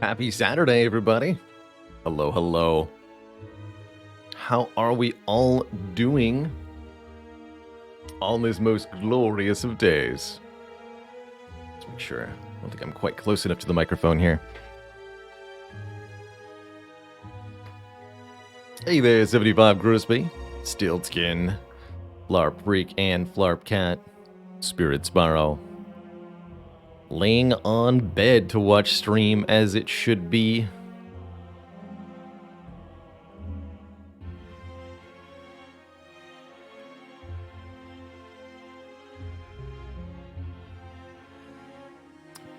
Happy Saturday, everybody. Hello, hello. How are we all doing on this most glorious of days? Let's make sure. I don't think I'm quite close enough to the microphone here. Hey there, 75 Grisby, Stiltskin, Flarp Freak, and Flarp Cat, Spirit Spire. Laying on bed to watch stream as it should be.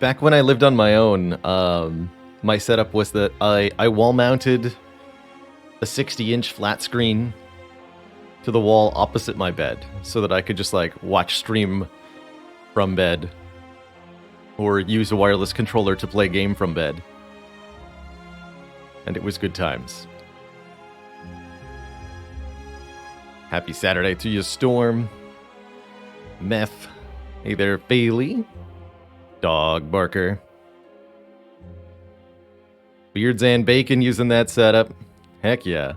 Back when I lived on my own, my setup was that I wall-mounted a 60-inch flat screen to the wall opposite my bed so that I could just, like, watch stream from bed or use a wireless controller to play a game from bed. And it was good times. Happy Saturday to you, Storm. Meth. Hey there, Bailey. Dog Barker. Beards and Bacon using that setup. Heck yeah.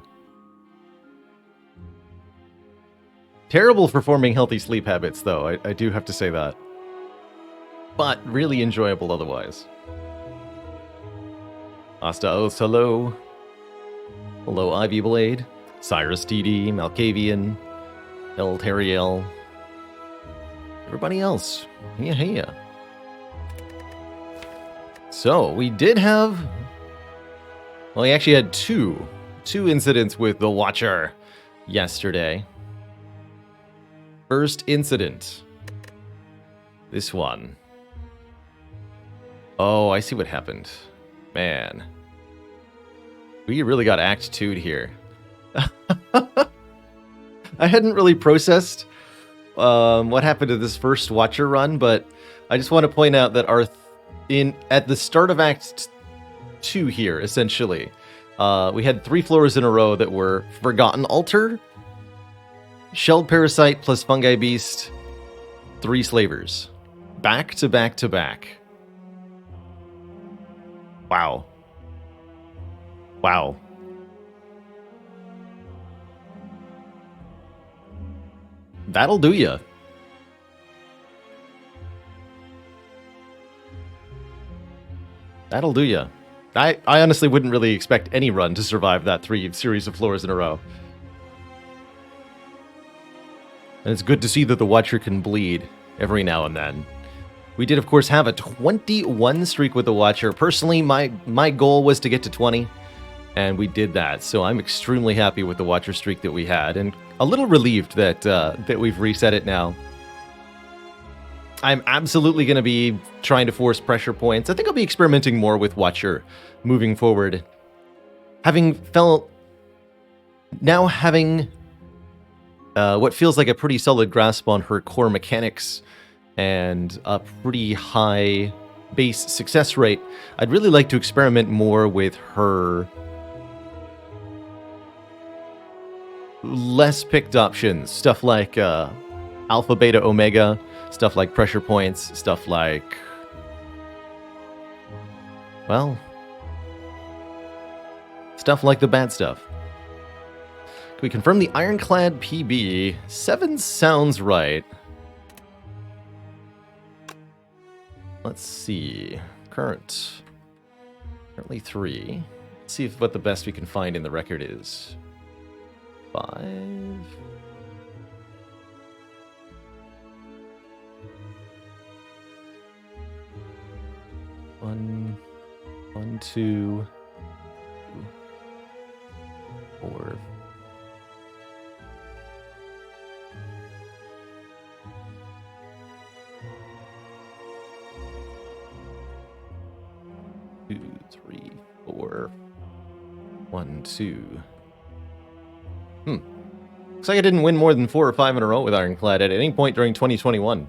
Terrible for forming healthy sleep habits, though. I do have to say that. But really enjoyable otherwise. Asta Oaths, hello. Hello, Ivy Blade. Cyrus TD, Malkavian, El Terriel. Everybody else. Hey. So, we did have... Well, we actually had two incidents with the Watcher yesterday. First incident. This one. Oh, I see what happened. Man. We really got Act 2'd here. I hadn't really processed what happened to this first Watcher run, but I just want to point out that at the start of Act 2 here, essentially, we had 3 floors in a row that were Forgotten Altar, Shelled Parasite plus Fungi Beast, 3 Slavers. Back to back to back. Wow. That'll do ya. That'll do ya. I honestly wouldn't really expect any run to survive that 3 series of floors in a row. And it's good to see that the Watcher can bleed every now and then. We did, of course, have a 21 streak with the Watcher. Personally, my goal was to get to 20, and we did that. So I'm extremely happy with the Watcher streak that we had, and a little relieved that we've reset it now. I'm absolutely going to be trying to force pressure points. I think I'll be experimenting more with Watcher moving forward. Having what feels like a pretty solid grasp on her core mechanics and a pretty high base success rate, I'd really like to experiment more with her less picked options. Stuff like Alpha, Beta, Omega, stuff like pressure points, stuff like... well... stuff like the bad stuff. Can we confirm the Ironclad PB? 7 sounds right. Let's see. Currently 3. Let's see what the best we can find in the record is. 5. One, 2, 4. 2, 3, 4. 1, 2. Looks like I didn't win more than 4 or 5 in a row with Ironclad at any point during 2021.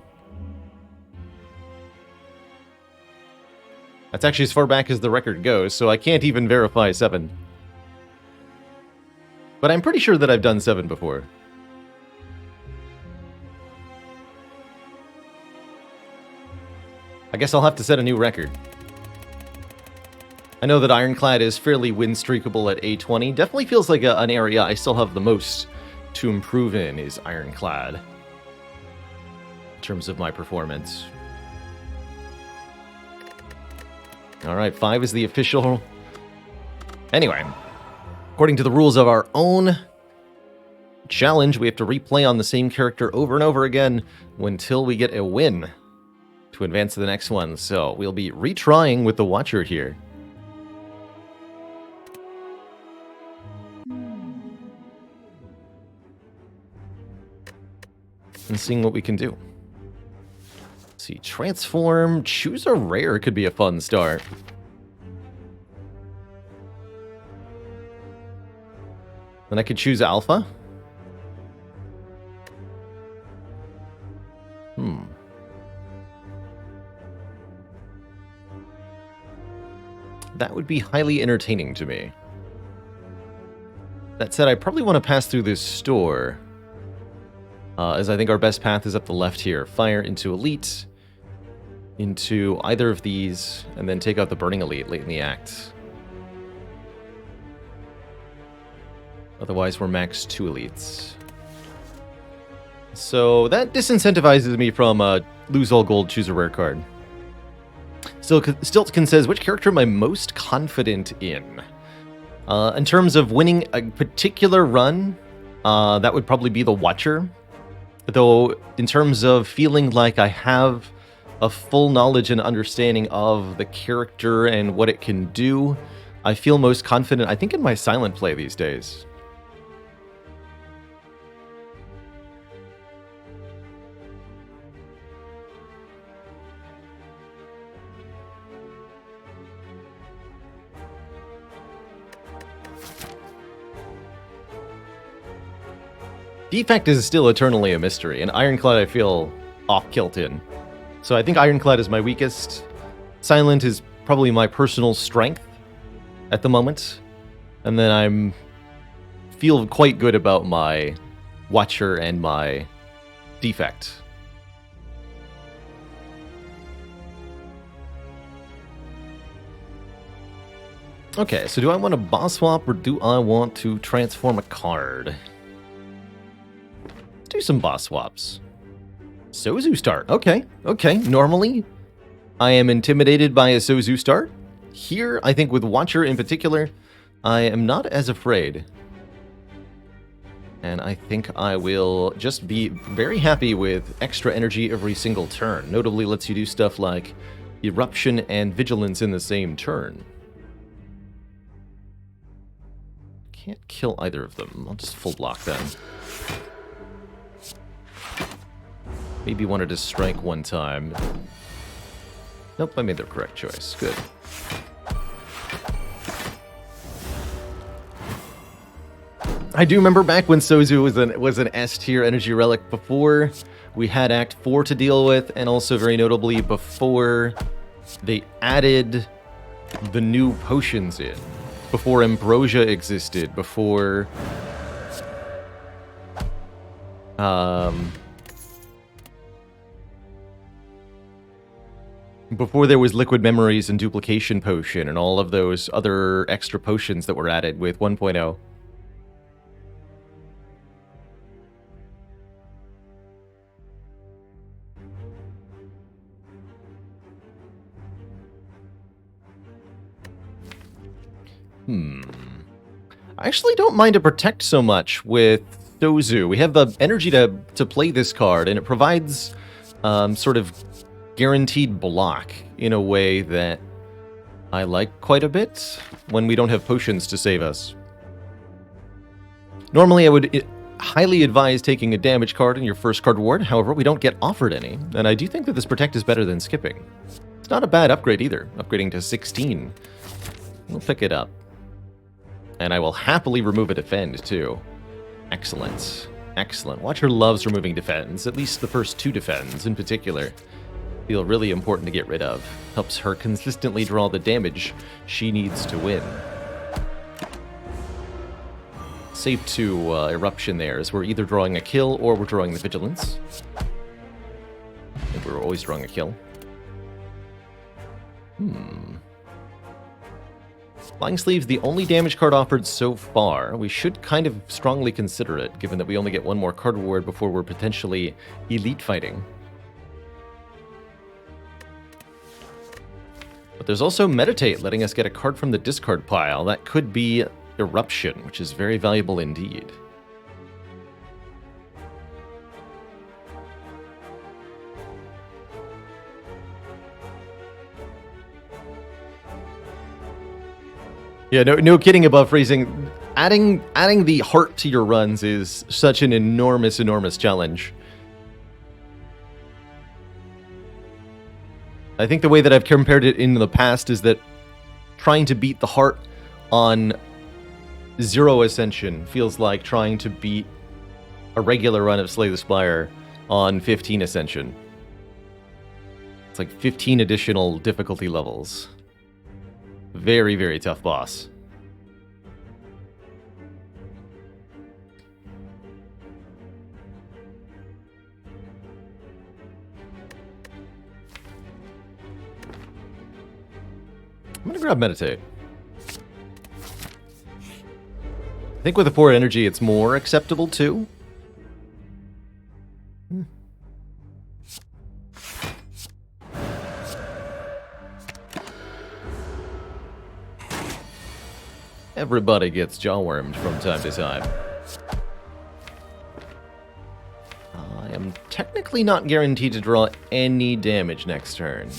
That's actually as far back as the record goes, so I can't even verify 7. But I'm pretty sure that I've done 7 before. I guess I'll have to set a new record. I know that Ironclad is fairly win streakable at A20. Definitely feels like an area I still have the most to improve in is Ironclad. In terms of my performance. Alright, 5 is the official. Anyway, according to the rules of our own challenge, we have to replay on the same character over and over again until we get a win to advance to the next one. So we'll be retrying with the Watcher here. And seeing what we can do. Let's see, transform, choose a rare could be a fun start. Then I could choose Alpha. That would be highly entertaining to me. That said, I probably want to pass through this store. As I think our best path is up the left here. Fire into Elite. Into either of these. And then take out the Burning Elite late in the act. Otherwise, we're max 2 Elites. So that disincentivizes me from lose all gold, choose a rare card. Stiltkin says, which character am I most confident in? In terms of winning a particular run, that would probably be the Watcher. Though, in terms of feeling like I have a full knowledge and understanding of the character and what it can do, I feel most confident, I think, in my silent play these days. Defect is still eternally a mystery, and Ironclad I feel off-kilt in. So I think Ironclad is my weakest. Silent is probably my personal strength at the moment. And then I'm feel quite good about my Watcher and my Defect. Okay, so do I want to boss swap or do I want to transform a card? Let's do some boss swaps. Sozu start. Okay. Normally, I am intimidated by a Sozu start. Here, I think with Watcher in particular, I am not as afraid. And I think I will just be very happy with extra energy every single turn. Notably, lets you do stuff like Eruption and Vigilance in the same turn. Can't kill either of them. I'll just full block them. Maybe wanted to strike one time. Nope, I made the correct choice. Good. I do remember back when Sozu was an S tier energy relic before we had Act 4 to deal with, and also very notably before they added the new potions in. Before Ambrosia existed, before before there was Liquid Memories and Duplication Potion and all of those other extra potions that were added with 1.0. I actually don't mind a Protect so much with Sozu. We have the energy to play this card, and it provides sort of guaranteed block in a way that I like quite a bit when we don't have potions to save us. Normally, I would highly advise taking a damage card in your first card reward. However, we don't get offered any, and I do think that this Protect is better than skipping. It's not a bad upgrade either, upgrading to 16. We'll pick it up. And I will happily remove a Defend, too. Excellent. Excellent. Watcher loves removing Defends, at least the first 2 Defends in particular. Feel really important to get rid of. Helps her consistently draw the damage she needs to win. Save 2 Eruption there, as we're either drawing a kill or we're drawing the Vigilance. I think we're always drawing a kill. Flying Sleeve's the only damage card offered so far. We should kind of strongly consider it, given that we only get one more card reward before we're potentially elite fighting. But there's also Meditate, letting us get a card from the discard pile. That could be Eruption, which is very valuable indeed. Yeah, no kidding about phrasing. Adding the heart to your runs is such an enormous challenge. I think the way that I've compared it in the past is that trying to beat the heart on 0 Ascension feels like trying to beat a regular run of Slay the Spire on 15 Ascension. It's like 15 additional difficulty levels. Very, very tough boss. I'm gonna grab Meditate. I think with the 4 energy, it's more acceptable too. Everybody gets jaw-wormed from time to time. I am technically not guaranteed to draw any damage next turn.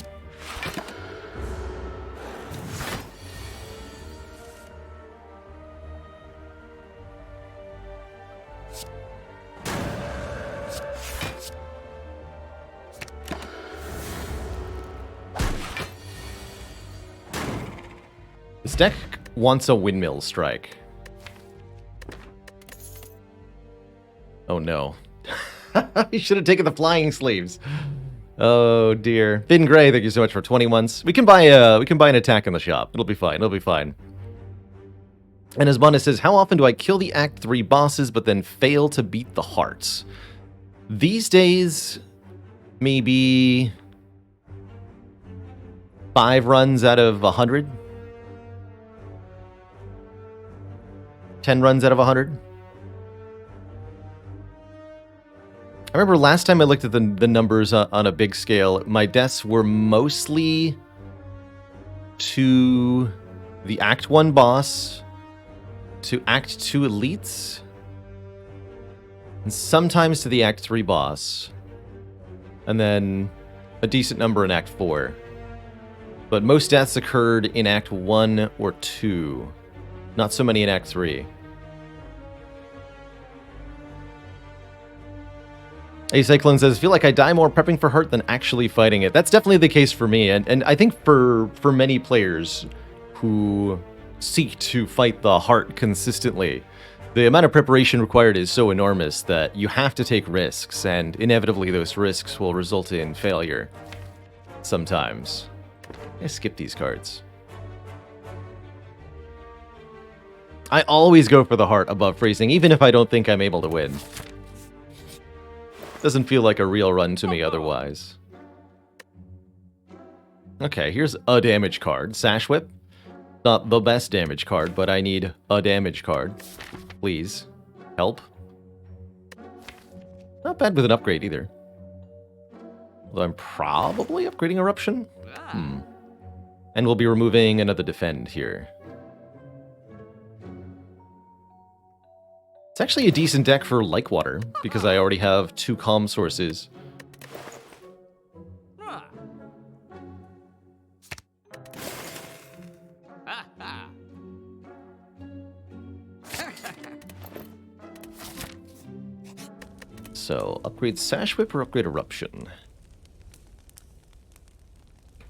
This deck wants a Windmill Strike. Oh no. I should have taken the Flying Sleeves. Oh dear. Finn Gray, thank you so much for 20 months. We can buy an attack in the shop. It'll be fine. It'll be fine. And as Bonus says, how often do I kill the Act 3 bosses but then fail to beat the hearts? These days, maybe 5 runs out of 100. 10 runs out of 100. I remember last time I looked at the numbers on a big scale, my deaths were mostly to the Act 1 boss, to Act 2 elites, and sometimes to the Act 3 boss, and then a decent number in Act 4. But most deaths occurred in Act 1 or 2, not so many in Act 3. A Cyclone says, I feel like I die more prepping for Heart than actually fighting it. That's definitely the case for me, and I think for many players who seek to fight the Heart consistently, the amount of preparation required is so enormous that you have to take risks, and inevitably those risks will result in failure sometimes. I skip these cards. I always go for the Heart above Freezing, even if I don't think I'm able to win. Doesn't feel like a real run to me otherwise. Okay, here's a damage card. Sash Whip. Not the best damage card, but I need a damage card. Please. Help. Not bad with an upgrade either. Although I'm probably upgrading Eruption. And we'll be removing another Defend here. It's actually a decent deck for Like Water, because I already have 2 calm sources. So, upgrade Sash Whip or upgrade Eruption? I'm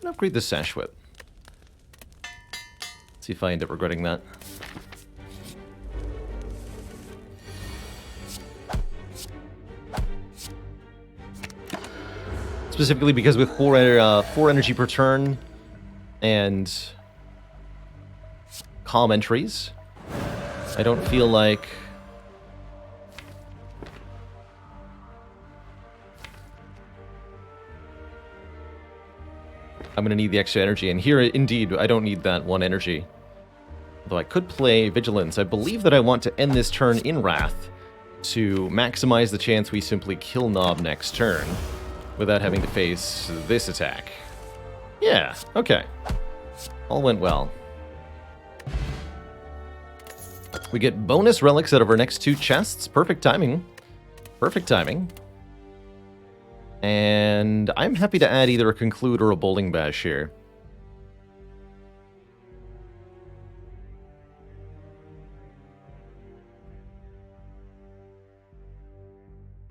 gonna upgrade the Sash Whip. See if I end up regretting that. Specifically because with 4 energy per turn and calm entries, I don't feel like I'm going to need the extra energy. And here, indeed, I don't need that 1 energy. Although I could play Vigilance. I believe that I want to end this turn in Wrath to maximize the chance we simply kill Nob next turn without having to face this attack. Yeah, okay. All went well. We get bonus relics out of our next 2 chests. Perfect timing. Perfect timing. And I'm happy to add either a Conclude or a Bowling Bash here.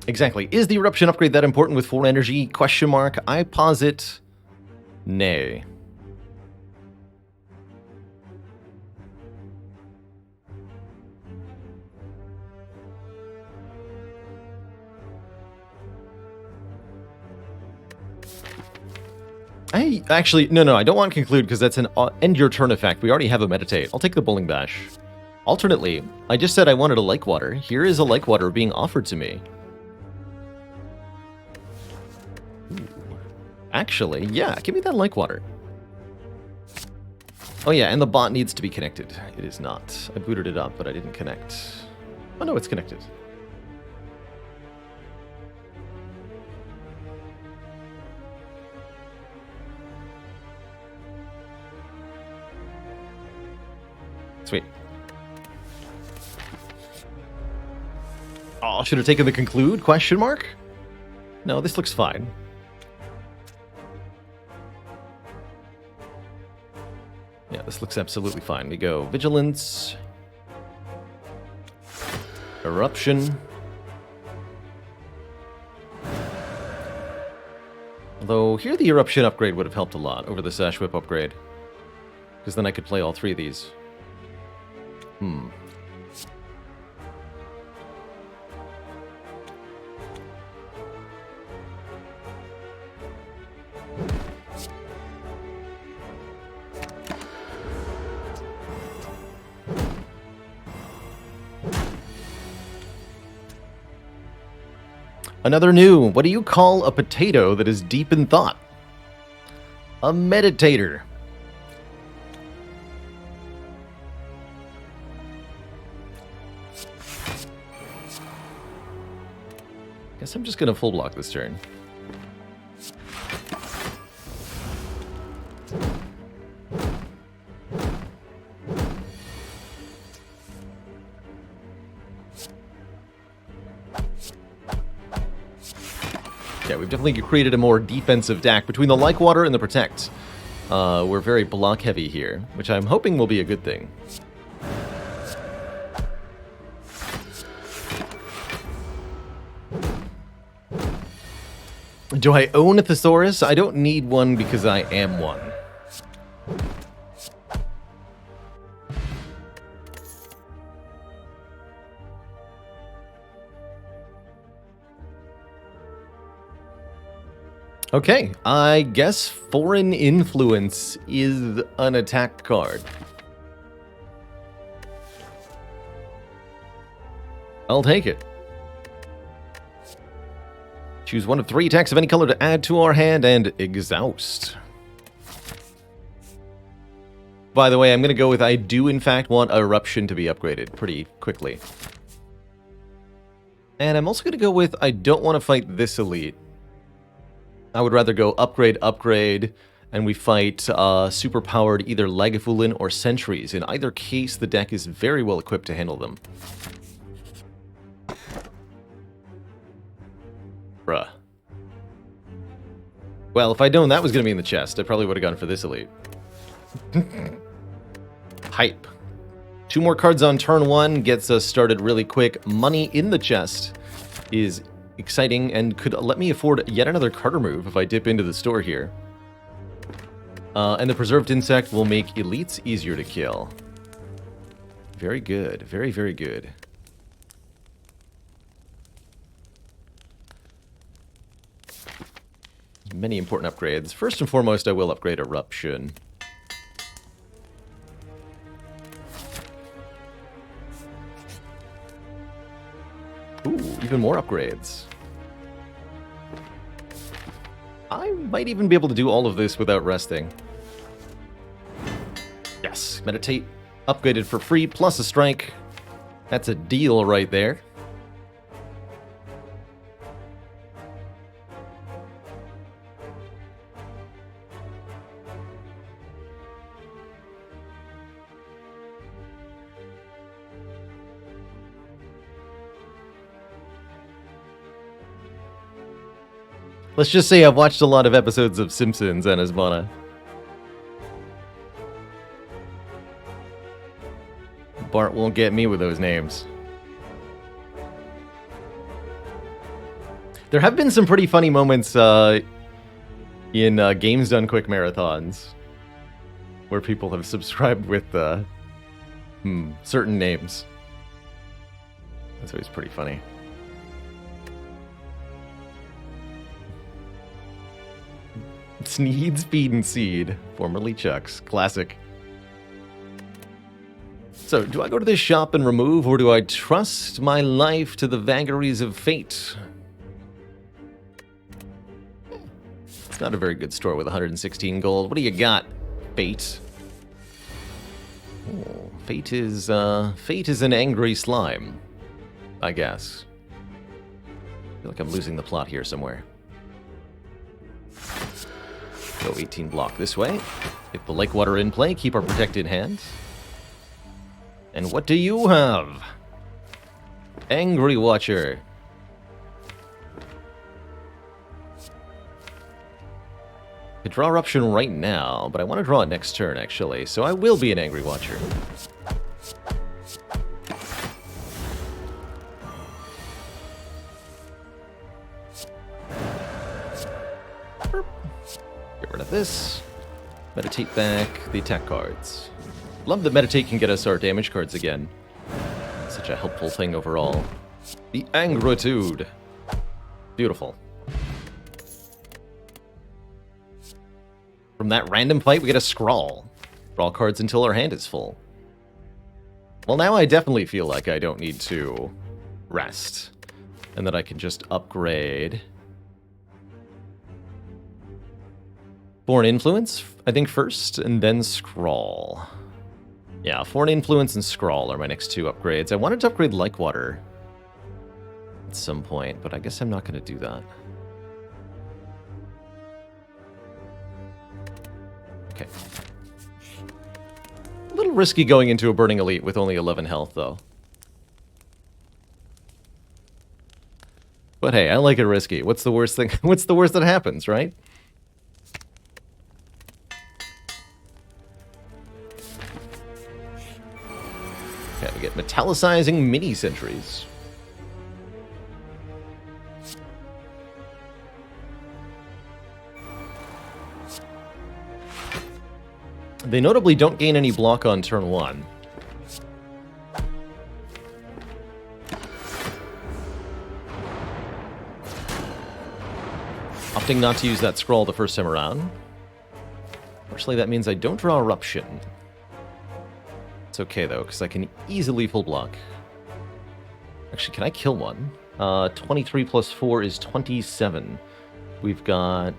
Exactly. Is the Eruption upgrade that important with 4 energy? Question mark. I posit nay. No, I don't want Conclude because that's an end your turn effect. We already have a Meditate. I'll take the Bowling Bash. Alternately, I just said I wanted a Like Water. Here is a Like Water being offered to me. Ooh. Actually, yeah, give me that Like Water. Oh yeah, and the bot needs to be connected. It is not. I booted it up, but I didn't connect. Oh no, it's connected. Sweet. Oh, should have taken the Conclude? Question mark? No, this looks fine. Yeah, this looks absolutely fine. We go Vigilance. Eruption. Although, here the Eruption upgrade would have helped a lot over the Sash Whip upgrade. Because then I could play all 3 of these. Another new. What do you call a potato that is deep in thought? A meditator. Guess I'm just going to full block this turn. Yeah, we've definitely created a more defensive deck. Between the Like Water and the Protect, we're very block heavy here, which I'm hoping will be a good thing. Do I own a Thesaurus? I don't need one because I am one. Okay, I guess Foreign Influence is an attack card. I'll take it. Choose one of 3 attacks of any color to add to our hand and exhaust. By the way, I'm going to go with I do in fact want Eruption to be upgraded pretty quickly. And I'm also going to go with I don't want to fight this elite. I would rather go upgrade, upgrade, and we fight super-powered either Lagavulin or Sentries. In either case, the deck is very well equipped to handle them. Bruh. Well, if I'd known that was going to be in the chest, I probably would have gone for this elite. Hype. 2 more cards on turn 1 gets us started really quick. Money in the chest is exciting and could let me afford yet another Carter move if I dip into the store here. And the Preserved Insect will make elites easier to kill. Very good. Very, very good. Many important upgrades. First and foremost, I will upgrade Eruption. Ooh, even more upgrades. I might even be able to do all of this without resting. Yes, Meditate. Upgraded for free, plus a strike. That's a deal right there. Let's just say I've watched a lot of episodes of Simpsons and Asmana. Bart won't get me with those names. There have been some pretty funny moments in Games Done Quick marathons where people have subscribed with certain names. That's always pretty funny. Sneed, Speed, and Seed, formerly Chuck's. Classic. So, do I go to this shop and remove, or do I trust my life to the vagaries of fate? It's not a very good store with 116 gold. What do you got, Fate? Oh, Fate is an angry slime, I guess. I feel like I'm losing the plot here somewhere. Go 18 block this way. Get the lake water in play, keep our protected hand. And what do you have? Angry Watcher. I could draw Eruption right now, but I want to draw it next turn, actually, so I will be an Angry Watcher. Get rid of this. Meditate back the attack cards. Love that Meditate can get us our damage cards again. Such a helpful thing overall. The Angritude. Beautiful. From that random fight, we get a Scrawl. Draw cards until our hand is full. Well, now I definitely feel like I don't need to rest. And that I can just upgrade. Foreign Influence, I think, first, and then Scrawl. Yeah, Foreign Influence and Scrawl are my next two upgrades. I wanted to upgrade Like Water at some point, but I guess I'm not going to do that. Okay. A little risky going into a Burning Elite with only 11 health, though. But hey, I like it risky. What's the worst thing? What's the worst that happens, right? Okay, we get Metallicizing Mini Sentries. They notably don't gain any block on turn 1. Opting not to use that Scrawl the first time around. Fortunately, that means I don't draw Eruption. It's okay, though, because I can easily full block. Actually, can I kill one? 23 plus 4 is 27. We've got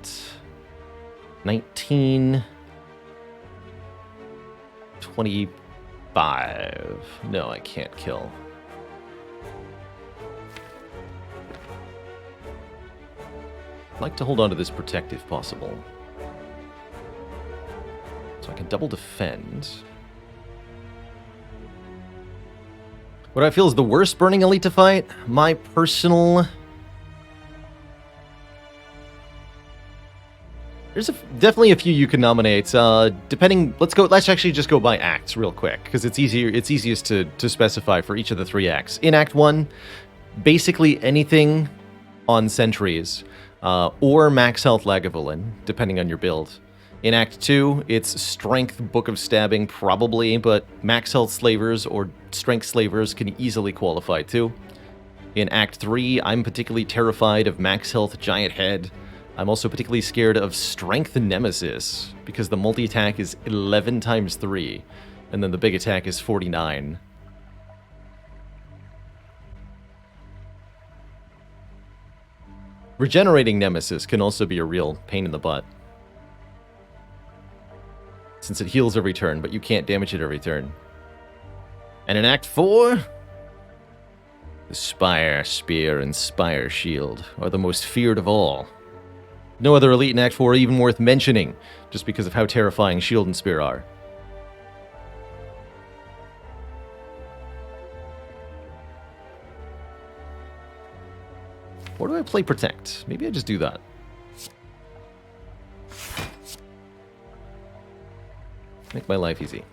19... 25. No, I can't kill. I'd like to hold on to this Protect if possible. So I can double defend. What I feel is the worst Burning Elite to fight? My personal... There's definitely a few you can nominate. Depending, let's actually just go by acts real quick, because it's easier. It's easiest to specify for each of the 3 acts. In Act 1, basically anything on sentries, or max health Lagavulin, depending on your build. In Act 2, it's Strength, Book of Stabbing, probably, but max health Slavers or Strength Slavers can easily qualify too. In Act 3, I'm particularly terrified of max health Giant Head. I'm also particularly scared of Strength Nemesis, because the multi-attack is 11 times 3, and then the big attack is 49. Regenerating Nemesis can also be a real pain in the butt, since it heals every turn, but you can't damage it every turn. And in Act 4, the Spire Spear and Spire Shield are the most feared of all. No other elite in Act 4 are even worth mentioning, just because of how terrifying Shield and Spear are. Or do I play Protect? Maybe I just do that. Make my life easy.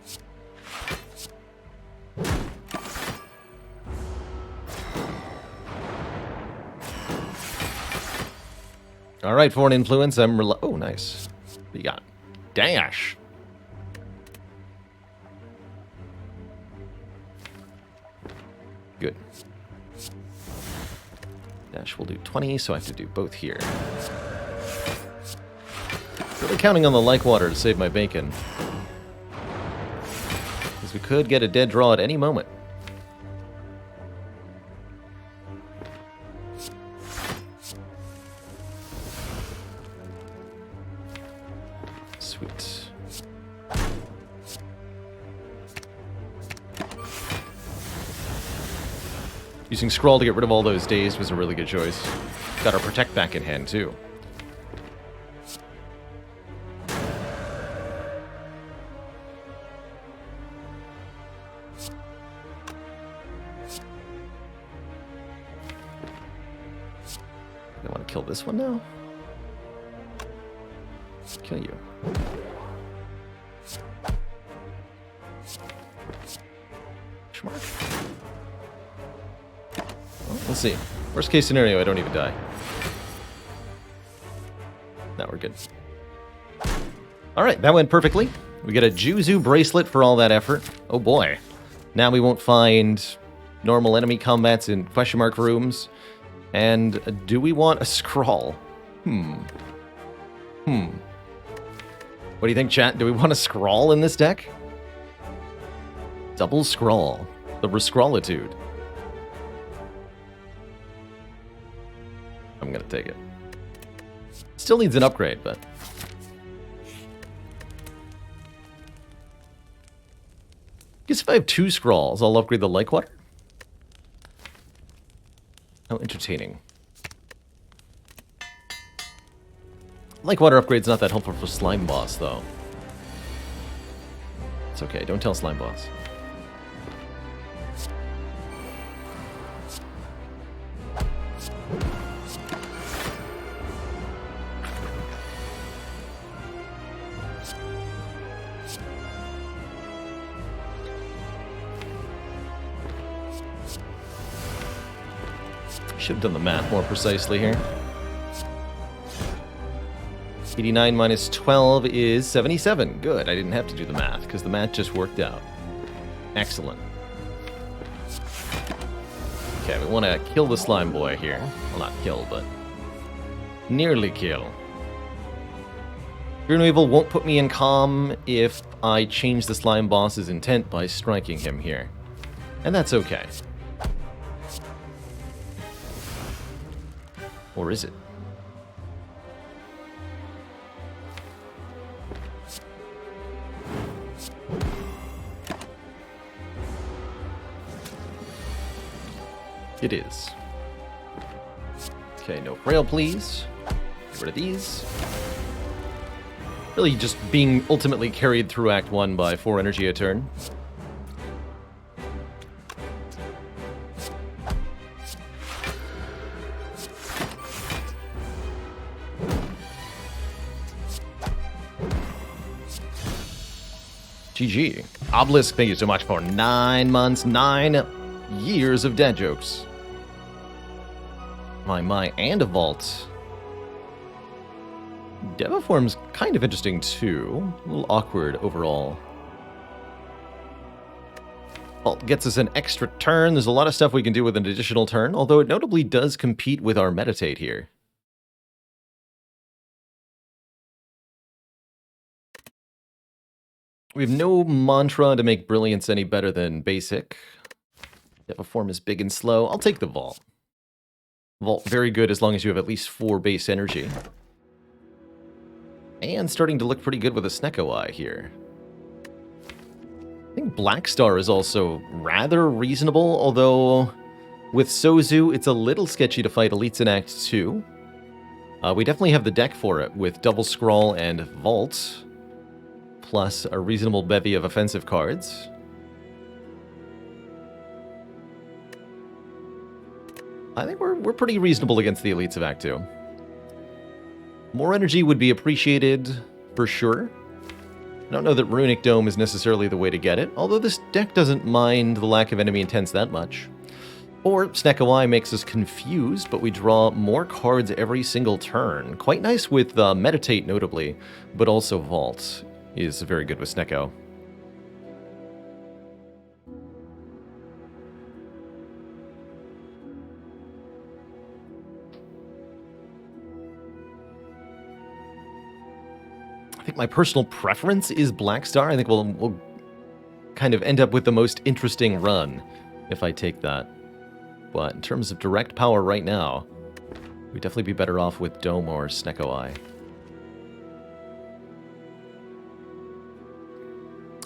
Alright, foreign influence, oh, nice. What you got? Dash! Good. Dash will do 20, so I have to do both here. Really counting on the like water to save my bacon. Because we could get a dead draw at any moment. Sweet. Using Scrawl to get rid of all those days was a really good choice. Got our Protect back in hand, too. I want to kill this one now. Kill you. Schmark. Well, let's see. Worst case scenario, I don't even die. Now we're good. Alright, that went perfectly. We get a Juzu bracelet for all that effort. Oh boy. Now we won't find normal enemy combats in question mark rooms. And do we want a Scrawl? What do you think, chat? Do we want a Scrawl in this deck? Double Scrawl. The Rescrawlitude. I'm gonna take it. Still needs an upgrade, but... guess if I have 2 Scrawls, I'll upgrade the Like Water. How entertaining. Like Water upgrade's not that helpful for Slime Boss, though. It's okay, don't tell Slime Boss. Should have done the math more precisely here. 89 minus 12 is 77. Good, I didn't have to do the math, because the math just worked out. Excellent. Okay, we want to kill the slime boy here. Well, not kill, but nearly kill. Fear No Evil won't put me in calm if I change the slime boss's intent by striking him here. And that's okay. Or is it? It is. Okay, no frail, please. Get rid of these. Really just being ultimately carried through Act 1 by 4 energy a turn. GG. Obelisk, thank you so much for 9 months, 9 years of dad jokes. My, and a vault. Devaform's kind of interesting too. A little awkward overall. Vault gets us an extra turn. There's a lot of stuff we can do with an additional turn, although it notably does compete with our meditate here. We have no mantra to make brilliance any better than basic. Devaform is big and slow. I'll take the vault. Vault, very good as long as you have at least 4 base energy. And starting to look pretty good with a Snecko Eye here. I think Black Star is also rather reasonable, although with Sozu, it's a little sketchy to fight elites in Act 2. We definitely have the deck for it, with Double Scrawl and Vault, plus a reasonable bevy of offensive cards. I think we're pretty reasonable against the elites of Act 2. More energy would be appreciated, for sure. I don't know that Runic Dome is necessarily the way to get it, although this deck doesn't mind the lack of enemy intents that much. Or Snekawai makes us confused, but we draw more cards every single turn. Quite nice with Meditate, notably, but also Vault is very good with Sneko. I think my personal preference is Black Star. I think we'll kind of end up with the most interesting run if I take that. But in terms of direct power right now, we'd definitely be better off with Dome or Sneko-Eye.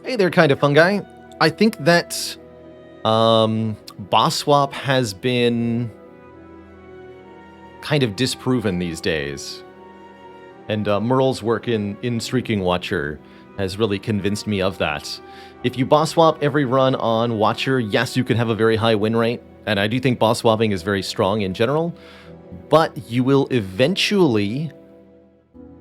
Hey there, kind of fungi. I think that boss swap has been kind of disproven these days. And Merle's work in Streaking Watcher has really convinced me of that. If you boss swap every run on Watcher, yes, you can have a very high win rate. And I do think boss swapping is very strong in general. But you will eventually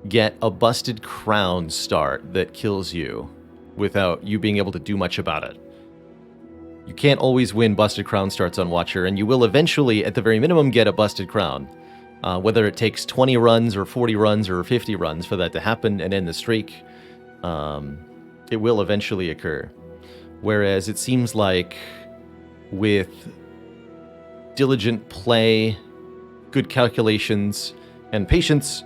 get a busted crown start that kills you without you being able to do much about it. You can't always win busted crown starts on Watcher, and you will eventually, at the very minimum, get a busted crown. Whether it takes 20 runs or 40 runs or 50 runs for that to happen and end the streak, it will eventually occur. Whereas it seems like with diligent play, good calculations, and patience,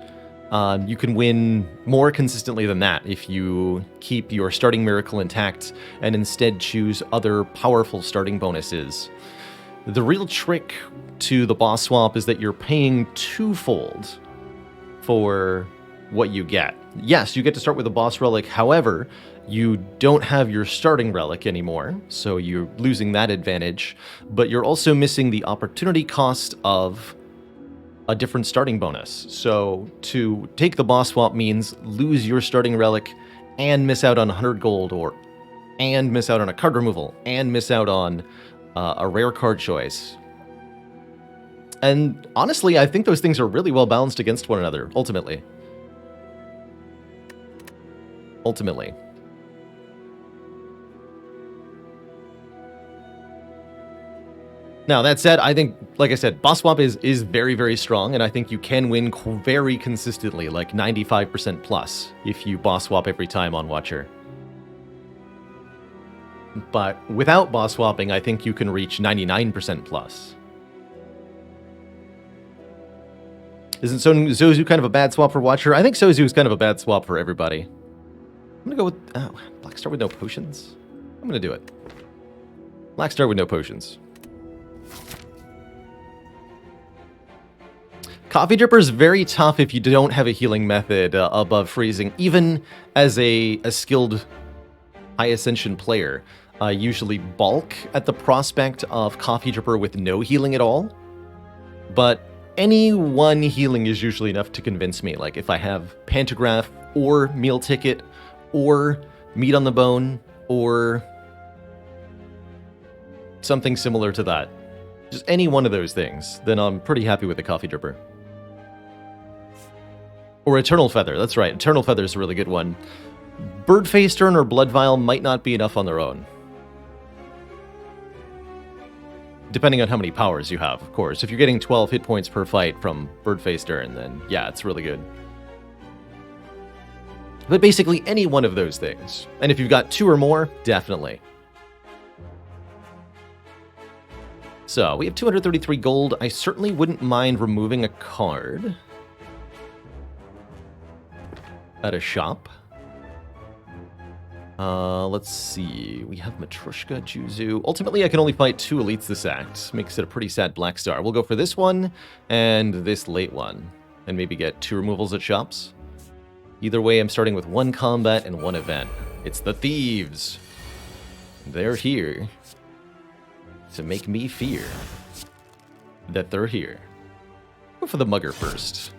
you can win more consistently than that if you keep your starting miracle intact and instead choose other powerful starting bonuses. The real trick to the boss swap is that you're paying twofold for what you get. Yes, you get to start with a boss relic, however, you don't have your starting relic anymore, so you're losing that advantage, but you're also missing the opportunity cost of a different starting bonus. So to take the boss swap means lose your starting relic and miss out on 100 gold, and miss out on a card removal, and miss out on a rare card choice. And honestly, I think those things are really well balanced against one another, ultimately. Now, that said, I think, like I said, boss swap is very, very strong, and I think you can win very consistently, like 95% plus, if you boss swap every time on Watcher. But without boss swapping, I think you can reach 99% plus. Isn't Sozu kind of a bad swap for Watcher? I think Sozu is kind of a bad swap for everybody. I'm going to go with Black Star with no potions. I'm going to do it. Black Star with no potions. Coffee Dripper is very tough if you don't have a healing method above freezing, even as a skilled High Ascension player. Usually balk at the prospect of Coffee Dripper with no healing at all, but any one healing is usually enough to convince me. Like if I have Pantograph or Meal Ticket or Meat on the Bone or something similar to that, just any one of those things, then I'm pretty happy with the Coffee Dripper. Or Eternal Feather, that's right, Eternal Feather is a really good one. Birdface Turn or Blood Vial might not be enough on their own. Depending on how many powers you have, of course. If you're getting 12 hit points per fight from Birdface Turn, then yeah, it's really good. But basically any one of those things. And if you've got 2 or more, definitely. So, we have 233 gold. I certainly wouldn't mind removing a card at a shop. Let's see. We have Matrushka, Juzu. Ultimately, I can only fight 2 elites this act. Makes it a pretty sad Black Star. We'll go for this one and this late one. And maybe get 2 removals at shops. Either way, I'm starting with 1 combat and 1 event. It's the Thieves. They're here to make me fear that they're here. Go for the Mugger first.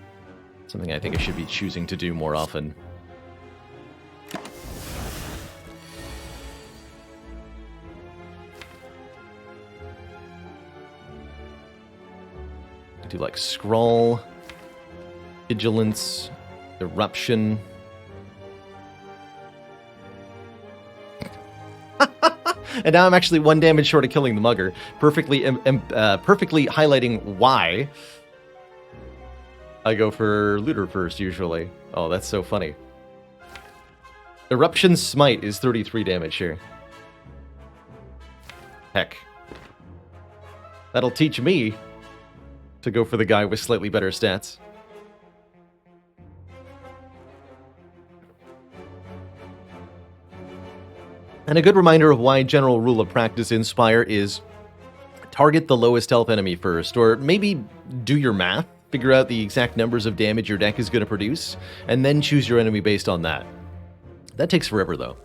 Something I think I should be choosing to do more often. Do like Scrawl, Vigilance, Eruption. And now I'm actually 1 damage short of killing the Mugger, perfectly highlighting why I go for Looter first, usually. Oh, that's so funny. Eruption Smite is 33 damage here. Heck. That'll teach me to go for the guy with slightly better stats. And a good reminder of why general rule of practice in Spire is target the lowest health enemy first, or maybe do your math, figure out the exact numbers of damage your deck is going to produce, and then choose your enemy based on that. That takes forever, though.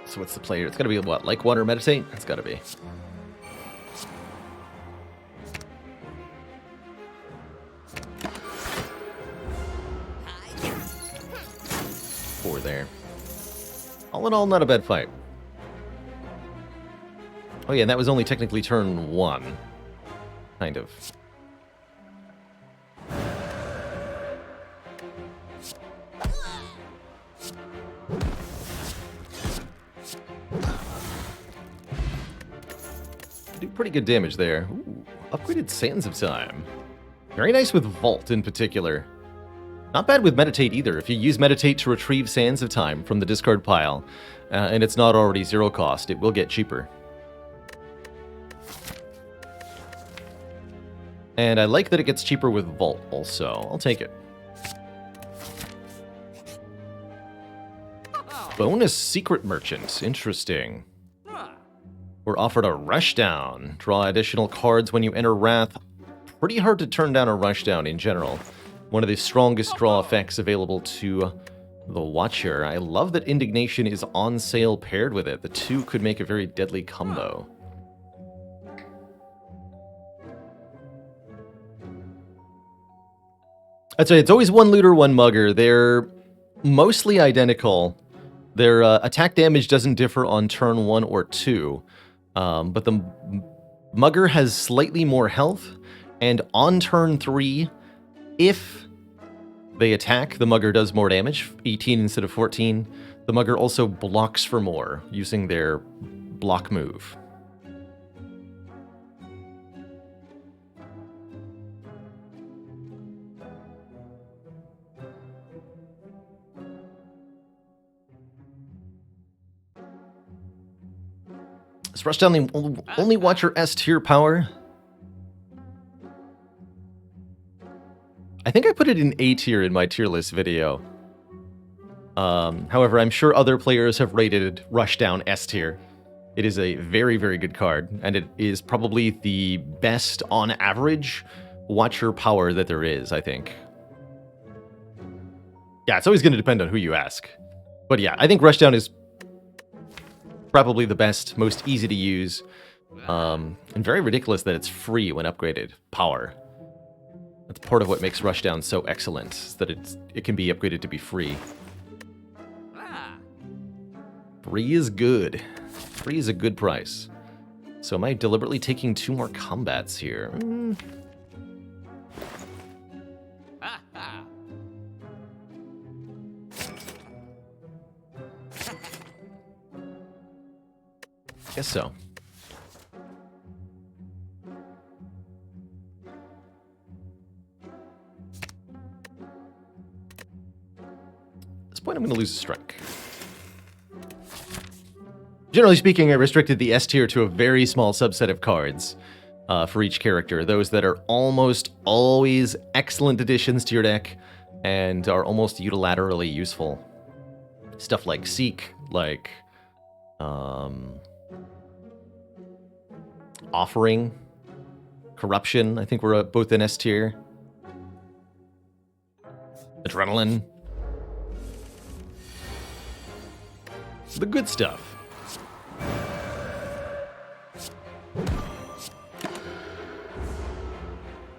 So what's the player? It's gotta be what? Like Water Meditate? It's gotta be. Four there. All in all, not a bad fight. Oh yeah, and that was only technically turn 1. Kind of. Do pretty good damage there. Ooh, upgraded Sands of Time. Very nice with Vault in particular. Not bad with Meditate either. If you use Meditate to retrieve Sands of Time from the discard pile, and it's not already 0 cost, it will get cheaper. And I like that it gets cheaper with Vault also. I'll take it. Bonus Secret Merchant. Interesting. We're offered a Rushdown. Draw additional cards when you enter Wrath. Pretty hard to turn down a Rushdown in general. One of the strongest draw effects available to the Watcher. I love that Indignation is on sale paired with it. The two could make a very deadly combo. I'd say it's always one Looter, one Mugger. They're mostly identical. Their attack damage doesn't differ on turn 1 or 2. But the Mugger has slightly more health, and on turn 3, if they attack, the Mugger does more damage, 18 instead of 14. The Mugger also blocks for more, using their block move. Is Rushdown the only Watcher S tier power? I think I put it in A tier in my tier list video. However, I'm sure other players have rated Rushdown S tier. It is a very, very good card, and it is probably the best on average Watcher power that there is, I think. Yeah, it's always going to depend on who you ask. But yeah, I think Rushdown is probably the best, most easy to use, and very ridiculous that it's free when upgraded. Power. That's part of what makes Rushdown so excellent, is that it can be upgraded to be free. Free is good. Free is a good price. So am I deliberately taking 2 more combats here? Guess so. At this point, I'm going to lose a strike. Generally speaking, I restricted the S tier to a very small subset of cards for each character. Those that are almost always excellent additions to your deck, and are almost unilaterally useful. Stuff like Seek, like Offering, Corruption, I think we're both in S tier. Adrenaline. The good stuff.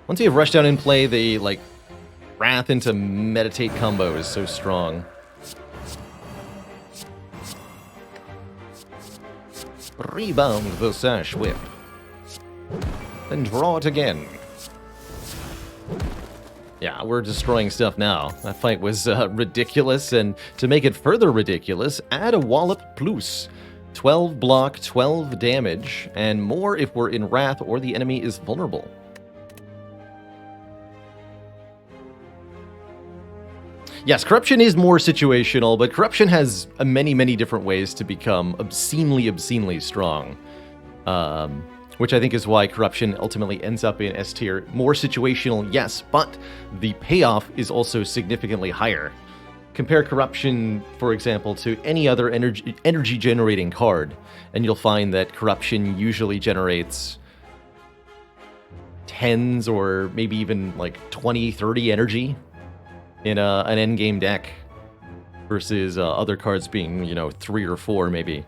Once you have Rushdown in play, the, like, Wrath into Meditate combo is so strong. Rebound the Sash Whip. Then draw it again. Yeah, we're destroying stuff now. That fight was ridiculous, and to make it further ridiculous, add a Wallop Plus. 12 block, 12 damage, and more if we're in Wrath or the enemy is vulnerable. Yes, Corruption is more situational, but Corruption has many, many different ways to become obscenely strong. Which I think is why Corruption ultimately ends up in S tier. More situational, yes, but the payoff is also significantly higher. Compare Corruption, for example, to any other energy-generating card, and you'll find that Corruption usually generates tens or maybe even like 20, 30 energy in an endgame deck versus other cards being, 3 or 4 maybe.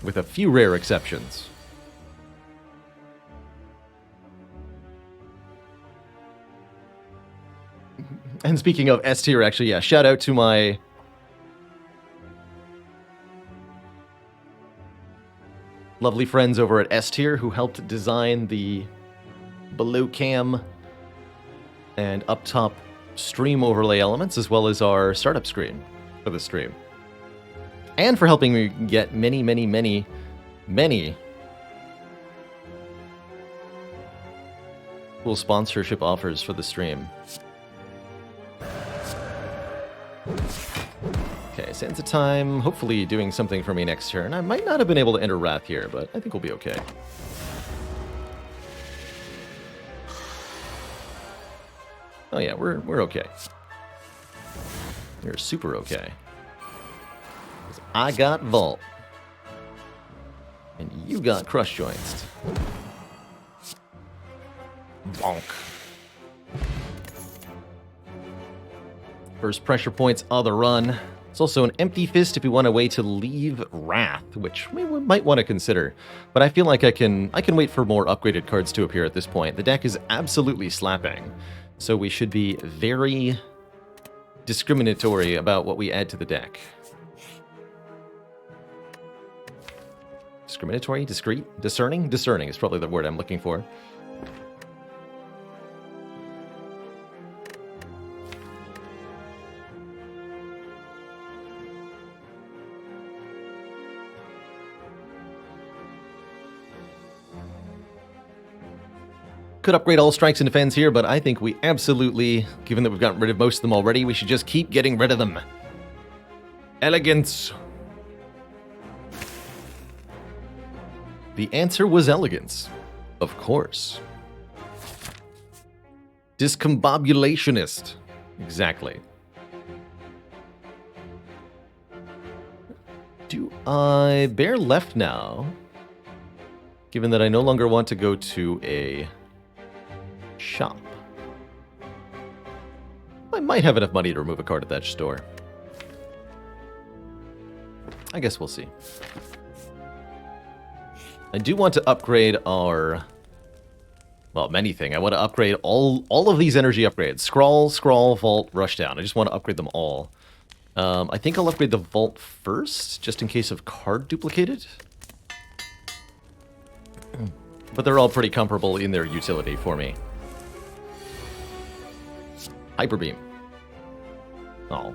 With a few rare exceptions. And speaking of S tier, actually, yeah, shout out to my lovely friends over at S tier who helped design the below cam and up top stream overlay elements, as well as our startup screen for the stream. And for helping me get many, many, many, many cool sponsorship offers for the stream. Okay, Sands of Time, hopefully doing something for me next turn. I might not have been able to enter Wrath here, but I think we'll be okay. Oh yeah, we're okay. We're super okay. I got Vault. And you got Crush Joints. Bonk. First pressure points on the run. It's also an Empty Fist if we want a way to leave Wrath, which we might want to consider. But I feel like I can wait for more upgraded cards to appear at this point. The deck is absolutely slapping, so we should be very discriminatory about what we add to the deck. Discriminatory? Discreet? Discerning? Discerning is probably the word I'm looking for. Could upgrade all strikes and defense here, but I think we absolutely, given that we've gotten rid of most of them already, we should just keep getting rid of them. Elegance. The answer was elegance. Of course. Discombobulationist. Exactly. Do I bear left now? Given that I no longer want to go to a shop. I might have enough money to remove a card at that store. I guess we'll see. I do want to upgrade our... well, many things. I want to upgrade all of these energy upgrades. Scrawl, Vault, Rushdown. I just want to upgrade them all. I think I'll upgrade the Vault first, just in case of card duplicated. But they're all pretty comparable in their utility for me. Hyper Beam. Oh.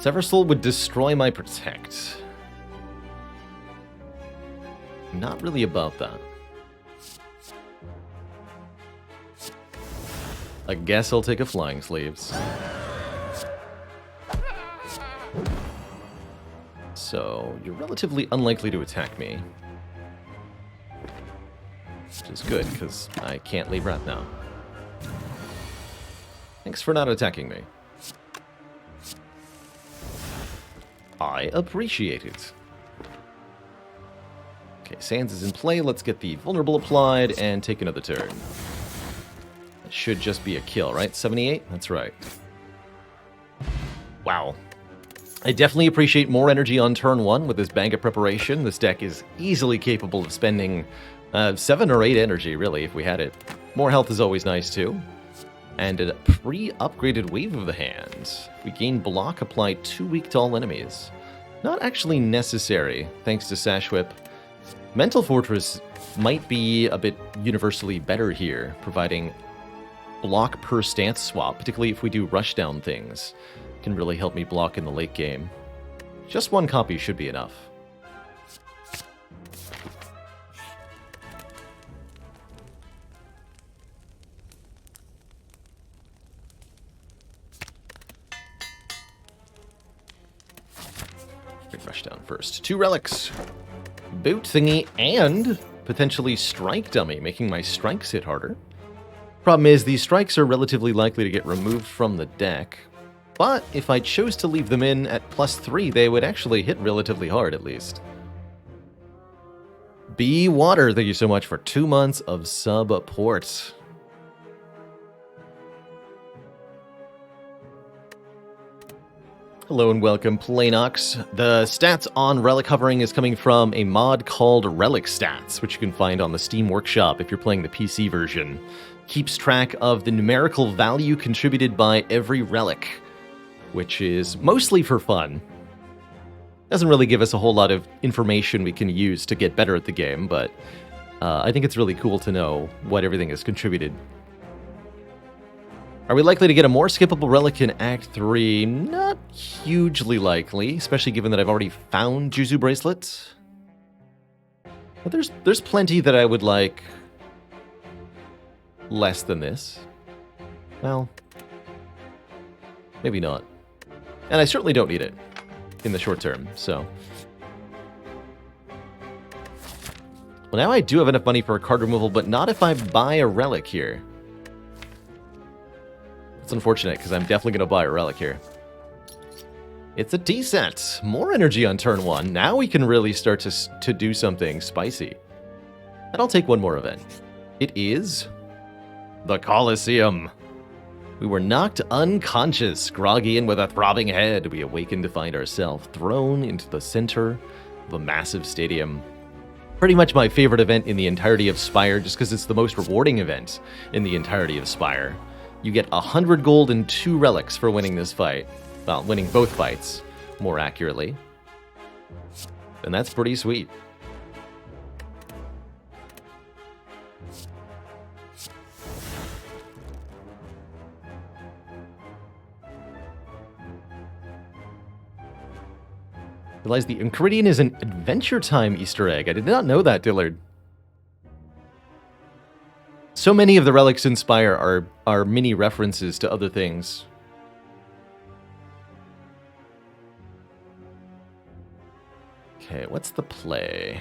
Seversoul would destroy my Protect. Not really about that. I guess I'll take a Flying Sleeves. So, you're relatively unlikely to attack me. which is good, because I can't leave Wrath now. Thanks for not attacking me. I appreciate it. Okay, Sands is in play. Let's get the Vulnerable applied and take another turn. It should just be a kill, right? 78? That's right. Wow. I definitely appreciate more energy on turn 1 with this Banga preparation. This deck is easily capable of spending 7 or 8 energy, really, if we had it. More health is always nice, too. And a pre-upgraded Wave of the Hand. We gain block, apply 2 weak to all enemies. Not actually necessary, thanks to Sash Whip. Mental Fortress might be a bit universally better here, providing block per stance swap, particularly if we do rushdown things. Can really help me block in the late game. Just 1 copy should be enough. Rushdown first. 2 relics. Boot thingy and potentially strike dummy, making my strikes hit harder. Problem is, these strikes are relatively likely to get removed from the deck. But if I chose to leave them in at +3, they would actually hit relatively hard, at least. Be Water, thank you so much for 2 months of support. Hello and welcome, Playnox. The stats on Relic Hovering is coming from a mod called Relic Stats, which you can find on the Steam Workshop if you're playing the PC version. Keeps track of the numerical value contributed by every relic, which is mostly for fun. Doesn't really give us a whole lot of information we can use to get better at the game, but I think it's really cool to know what everything has contributed. Are we likely to get a more skippable relic in Act 3? Not hugely likely, especially given that I've already found Juzu Bracelet. But there's plenty that I would like less than this. Well, maybe not. And I certainly don't need it in the short term, so. Well, now I do have enough money for a card removal, but not if I buy a relic here. It's unfortunate, because I'm definitely going to buy a relic here. It's a D-set. More energy on turn 1. Now we can really start to do something spicy. And I'll take one more event. It is the Colosseum. We were knocked unconscious, groggy and with a throbbing head. We awakened to find ourselves thrown into the center of a massive stadium. Pretty much my favorite event in the entirety of Spire, just because it's the most rewarding event in the entirety of Spire. You get 100 gold and 2 relics for winning this fight. Well, winning both fights, more accurately. And that's pretty sweet. Realize the Enchiridion is an Adventure Time Easter egg. I did not know that, Dillard. So many of the relics in Spire are mini references to other things. Okay, what's the play?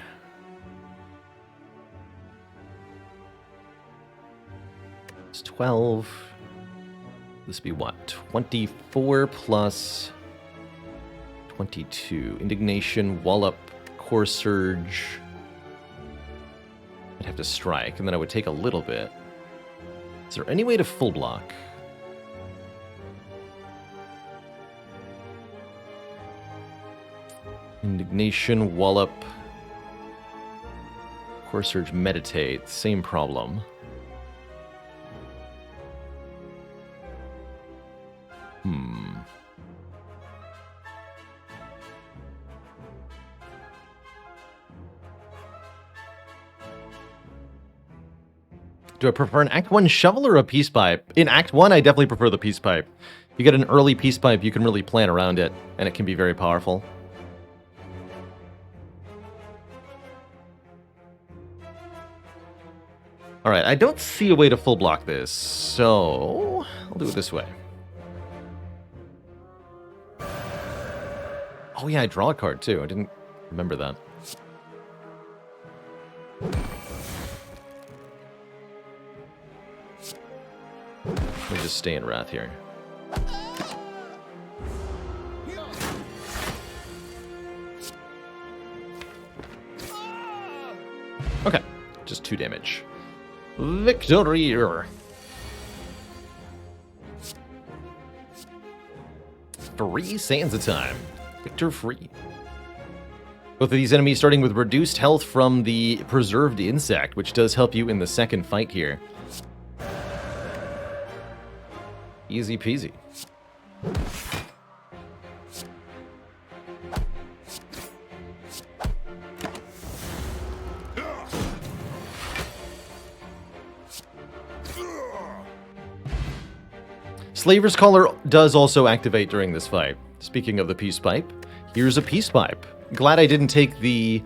It's 12. This would be what? 24 plus 22. Indignation, Wallop, Core Surge. I'd have to strike, and then I would take a little bit. Is there any way to full block? Indignation, Wallop, Core Surge, Meditate. Same problem. Do I prefer an Act 1 shovel or a Peace Pipe? In Act 1, I definitely prefer the Peace Pipe. You get an early Peace Pipe, you can really plan around it, and it can be very powerful. Alright, I don't see a way to full block this, so I'll do it this way. Oh yeah, I draw a card too. I didn't remember that. Let me just stay in Wrath here. Okay, just 2 damage. Victory! 3 sands a time. Victor free. Both of these enemies starting with reduced health from the preserved insect, which does help you in the second fight here. Easy peasy. Slaver's Collar does also activate during this fight. Speaking of the Peace Pipe, here's a Peace Pipe. Glad I didn't take the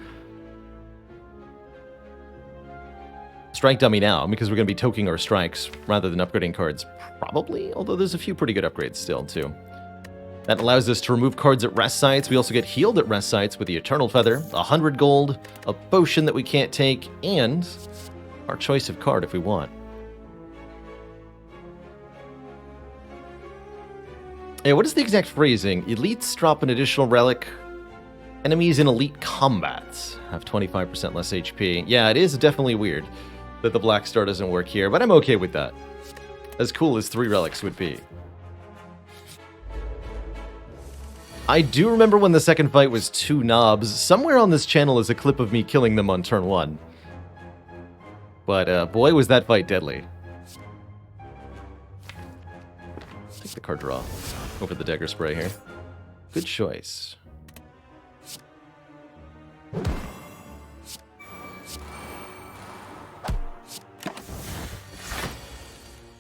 Strike Dummy now, because we're going to be toking our strikes rather than upgrading cards. Probably, although there's a few pretty good upgrades still, too. That allows us to remove cards at rest sites. We also get healed at rest sites with the Eternal Feather, 100 gold, a potion that we can't take, and our choice of card if we want. Yeah, what is the exact phrasing? Elites drop an additional relic. Enemies in elite combats have 25% less HP. Yeah, it is definitely weird that the Black Star doesn't work here, but I'm okay with that. As cool as 3 relics would be. I do remember when the second fight was 2 knobs. Somewhere on this channel is a clip of me killing them on turn 1. But boy, was that fight deadly. Take the card draw over the Dagger Spray here. Good choice.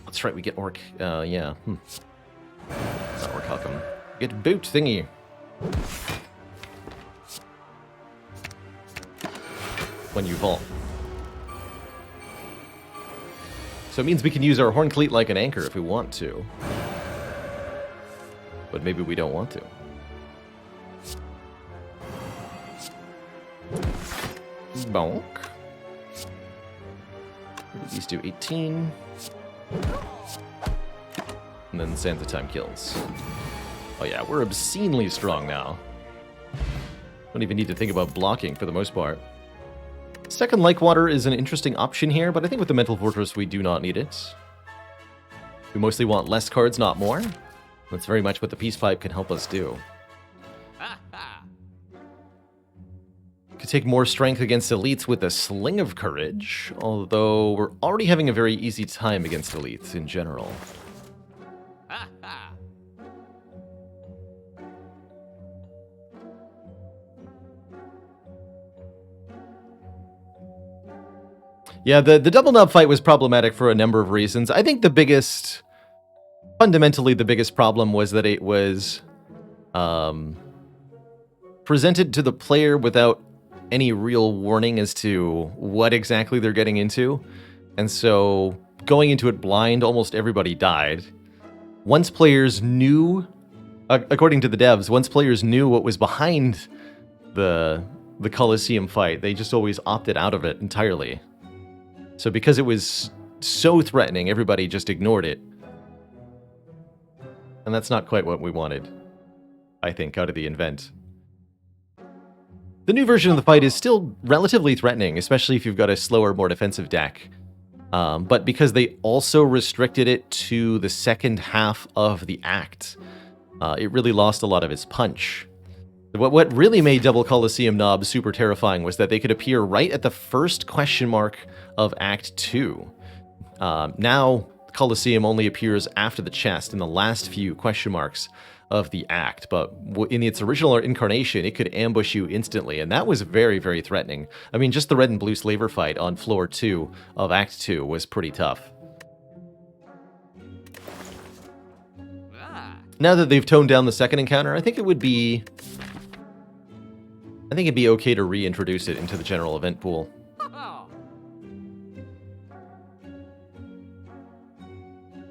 That's right, we get Orc. Yeah. Not Orc Huckum. Get Boot thingy. When you vault. So it means we can use our Horn Cleat like an anchor if we want to. But maybe we don't want to. Bonk. These do 18. And then Sands of Time kills. Oh yeah, we're obscenely strong now. Don't even need to think about blocking for the most part. Second Like Water is an interesting option here, but I think with the Mental Fortress we do not need it. We mostly want less cards, not more. That's very much what the Peace Pipe can help us do. Could take more strength against elites with a Sling of Courage, although we're already having a very easy time against elites in general. Yeah, the double knob fight was problematic for a number of reasons. I think fundamentally the biggest problem was that it was presented to the player without any real warning as to what exactly they're getting into. And so going into it blind, almost everybody died. Once players knew, according to the devs, once players knew what was behind the Colosseum fight, they just always opted out of it entirely. So because it was so threatening, everybody just ignored it. And that's not quite what we wanted, I think, out of the event. The new version of the fight is still relatively threatening, especially if you've got a slower, more defensive deck. But because they also restricted it to the second half of the act, it really lost a lot of its punch. What really made Double Colosseum Knob super terrifying was that they could appear right at the first question mark of Act 2. Now, Colosseum only appears after the chest in the last few question marks of the act, but in its original incarnation, it could ambush you instantly, and that was very, very threatening. I mean, just the red and blue slaver fight on floor 2 of Act 2 was pretty tough. Now that they've toned down the second encounter, I think it'd be okay to reintroduce it into the general event pool.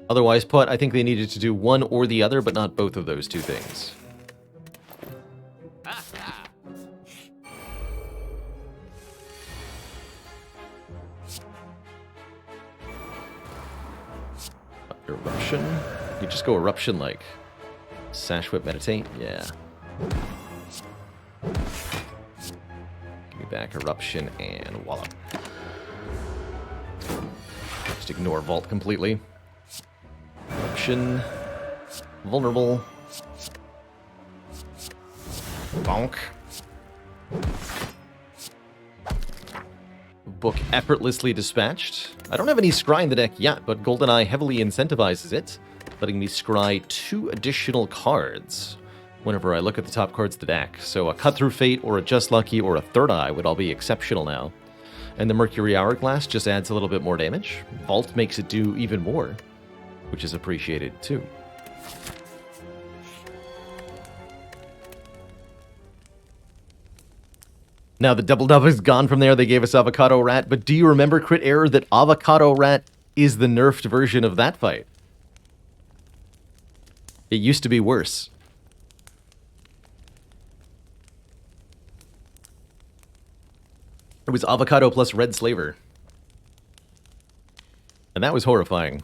Otherwise put, I think they needed to do one or the other, but not both of those two things. Eruption? You just go Eruption like Sash Whip Meditate? Yeah. Give me back Eruption and Wallop. Just ignore Vault completely. Eruption. Vulnerable. Bonk. Book effortlessly dispatched. I don't have any scry in the deck yet, but GoldenEye heavily incentivizes it, letting me scry 2 additional cards whenever I look at the top cards of the deck. So a Cut Through Fate or a Just Lucky or a Third Eye would all be exceptional now. And the Mercury Hourglass just adds a little bit more damage. Vault makes it do even more, which is appreciated too. Now, the Double Dub is gone from there. They gave us Avocado Rat. But do you remember, Crit Error, that Avocado Rat is the nerfed version of that fight? It used to be worse. It was Avocado plus Red Slaver. And that was horrifying.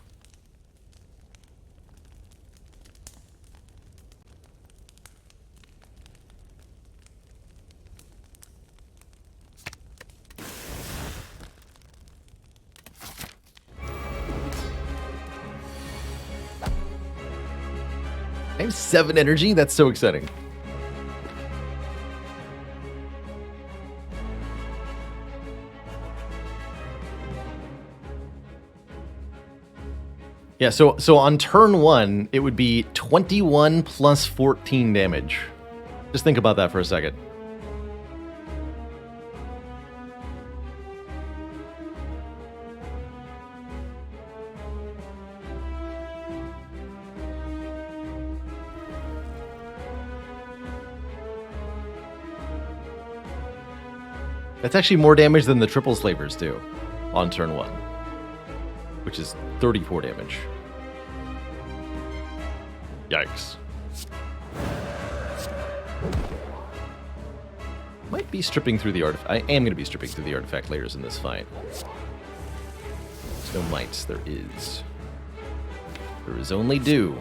I have 7 energy? That's so exciting. Yeah, so on turn 1, it would be 21 plus 14 damage. Just think about that for a second. That's actually more damage than the triple slavers do on turn 1, which is 34 damage. Yikes. Might be stripping through the artifact. I am going to be stripping through the artifact layers in this fight. There's no might, there is. There is only do.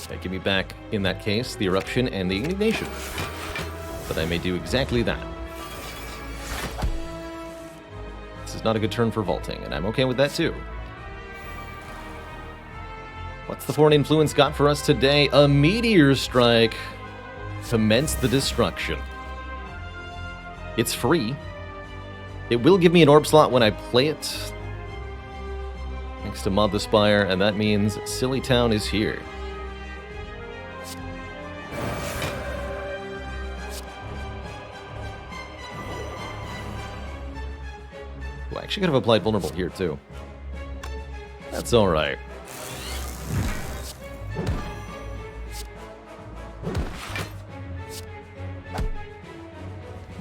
Okay, give me back, in that case, the eruption and the indignation. But I may do exactly that. This is not a good turn for vaulting, and I'm okay with that too. What's the foreign influence got for us today? A meteor strike. Commence the destruction. It's free. It will give me an orb slot when I play it. Next to Mod the Spire, and that means Silly Town is here. I actually could have applied Vulnerable here, too. That's alright.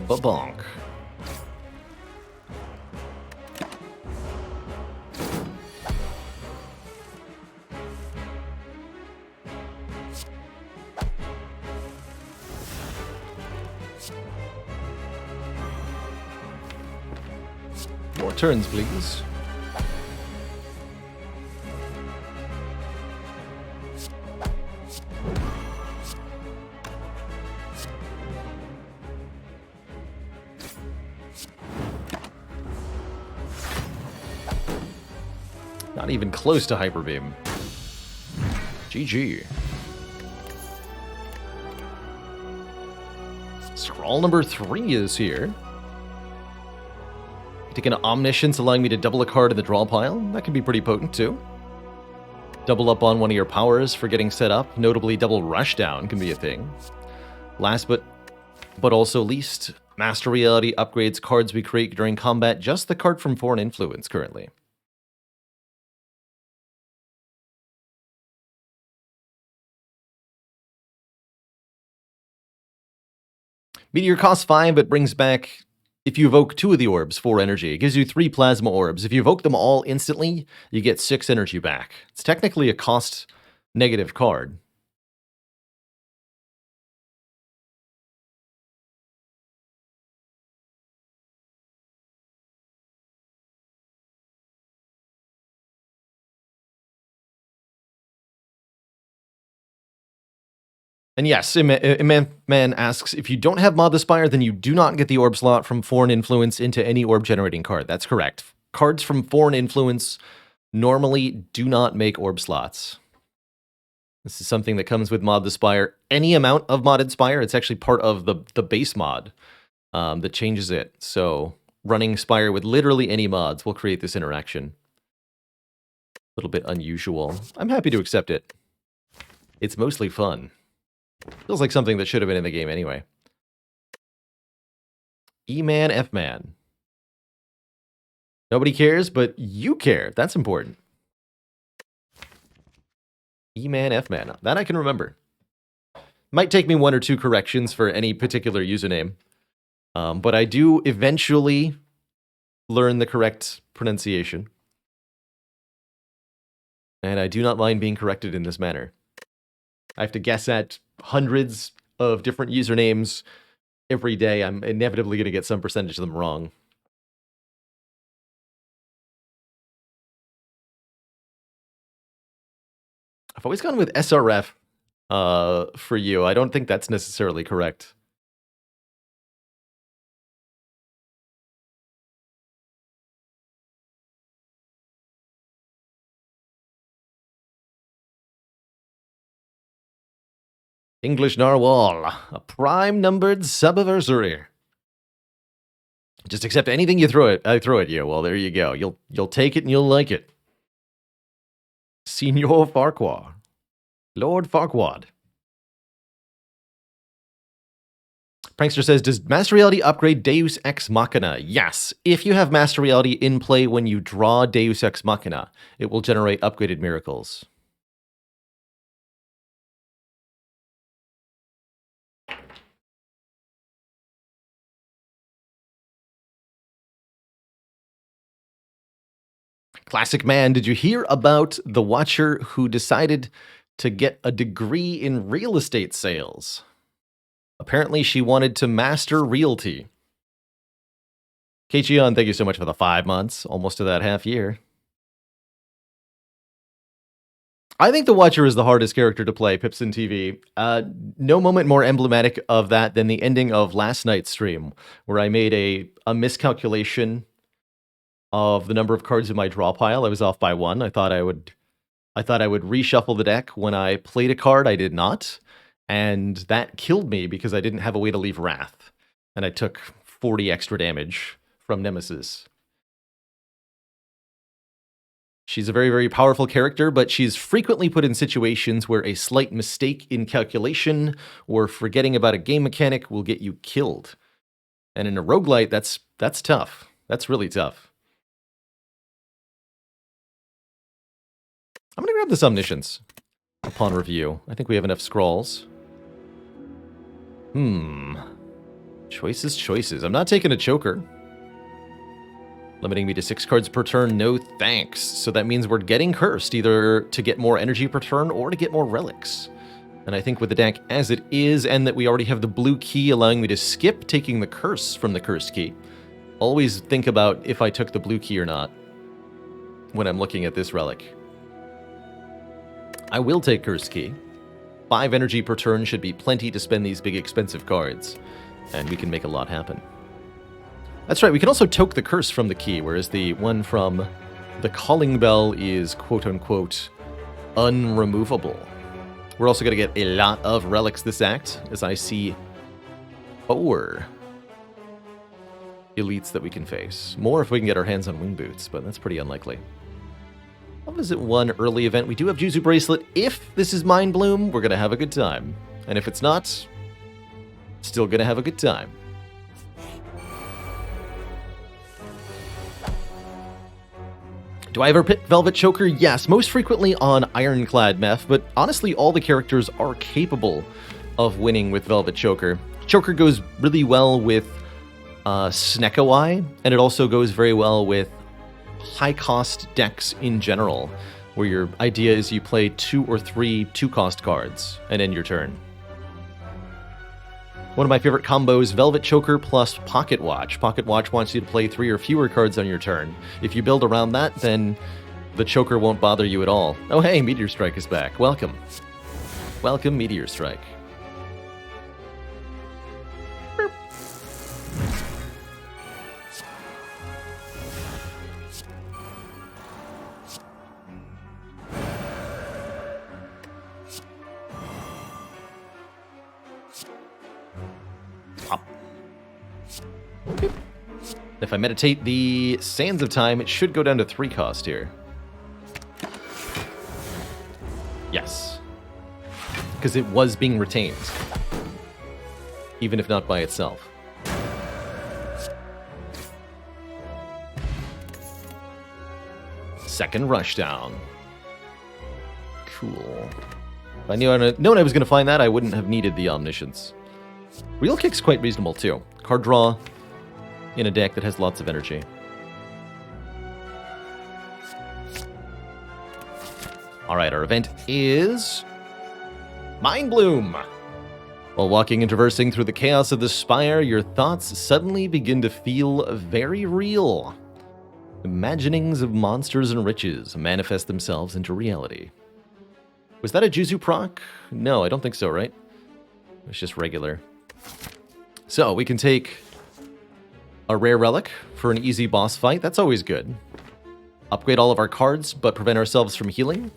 Ba-bonk. More turns, please. Not even close to Hyper Beam. GG. Scroll number 3 is here. Take an Omniscience, allowing me to double a card in the draw pile. That can be pretty potent, too. Double up on one of your powers for getting set up. Notably, double Rushdown can be a thing. Last but also least, Master Reality upgrades cards we create during combat. Just the card from Foreign Influence currently. Meteor costs 5, but brings back... If you evoke 2 of the orbs, 4 energy. It gives you 3 plasma orbs. If you evoke them all instantly, you get 6 energy back. It's technically a cost-negative card. And yes, Man asks, if you don't have Mod the Spire, then you do not get the orb slot from Foreign Influence into any orb generating card. That's correct. Cards from Foreign Influence normally do not make orb slots. This is something that comes with Mod the Spire. Any amount of Modded Spire, it's actually part of the base mod that changes it. So running Spire with literally any mods will create this interaction. A little bit unusual. I'm happy to accept it. It's mostly fun. Feels like something that should have been in the game anyway. E-Man, F-Man. Nobody cares, but you care. That's important. E-Man, F-Man. That I can remember. Might take me 1 or 2 corrections for any particular username. But I do eventually learn the correct pronunciation. And I do not mind being corrected in this manner. I have to guess at hundreds of different usernames every day. I'm inevitably going to get some percentage of them wrong. I've always gone with SRF for you. I don't think that's necessarily correct. English Narwhal, a prime numbered subversary. Just accept anything I throw at you. Well, there you go. You'll take it and you'll like it. Signor Farquaad. Lord Farquaad. Prankster says, does Master Reality upgrade Deus Ex Machina? Yes. If you have Master Reality in play when you draw Deus Ex Machina, it will generate upgraded miracles. Classic Man, did you hear about the Watcher who decided to get a degree in real estate sales? Apparently, she wanted to master realty. Keiichion, thank you so much for the 5 months, almost to that half year. I think the Watcher is the hardest character to play, Pipson TV. No moment more emblematic of that than the ending of last night's stream, where I made a miscalculation of the number of cards in my draw pile. I was off by 1. I thought I would reshuffle the deck. When I played a card, I did not. And that killed me because I didn't have a way to leave Wrath. And I took 40 extra damage from Nemesis. She's a very, very powerful character, but she's frequently put in situations where a slight mistake in calculation or forgetting about a game mechanic will get you killed. And in a roguelite, that's tough. That's really tough. I'm going to grab this Omniscience upon review. I think we have enough scrolls. Choices. I'm not taking a choker. Limiting me to 6 cards per turn, no thanks. So that means we're getting cursed, either to get more energy per turn or to get more relics. And I think with the deck as it is, and that we already have the blue key allowing me to skip taking the curse from the cursed key. Always think about if I took the blue key or not when I'm looking at this relic. I will take Curse Key. 5 energy per turn should be plenty to spend these big expensive cards, and we can make a lot happen. That's right, we can also toke the curse from the key, whereas the one from the Calling Bell is quote-unquote unremovable. We're also going to get a lot of relics this act, as I see 4 elites that we can face. More if we can get our hands on Wing Boots, but that's pretty unlikely. I'll visit one early event. We do have Juzu Bracelet. If this is Mind Bloom, we're going to have a good time. And if it's not, still going to have a good time. Do I ever pick Velvet Choker? Yes, most frequently on Ironclad Meth, but honestly all the characters are capable of winning with Velvet Choker. Choker goes really well with Snekawai, and it also goes very well with high-cost decks in general, where your idea is you play 2 or 3 2-cost cards and end your turn. One of my favorite combos, Velvet Choker plus Pocket Watch. Pocket Watch wants you to play 3 or fewer cards on your turn. If you build around that, then the Choker won't bother you at all. Oh hey, Meteor Strike is back. Welcome. Welcome, Meteor Strike. If I meditate the Sands of Time, it should go down to 3 cost here. Yes. Because it was being retained. Even if not by itself. Second rushdown. Cool. If I knew known I was going to find that, I wouldn't have needed the Omniscience. Real Kick's quite reasonable, too. Card draw in a deck that has lots of energy. Alright, our event is Mind Bloom. While walking and traversing through the chaos of the Spire, your thoughts suddenly begin to feel very real. Imaginings of monsters and riches manifest themselves into reality. Was that a Juzu proc? No, I don't think so, right? It's just regular. So, we can take a rare relic for an easy boss fight. That's always good. Upgrade all of our cards, but prevent ourselves from healing.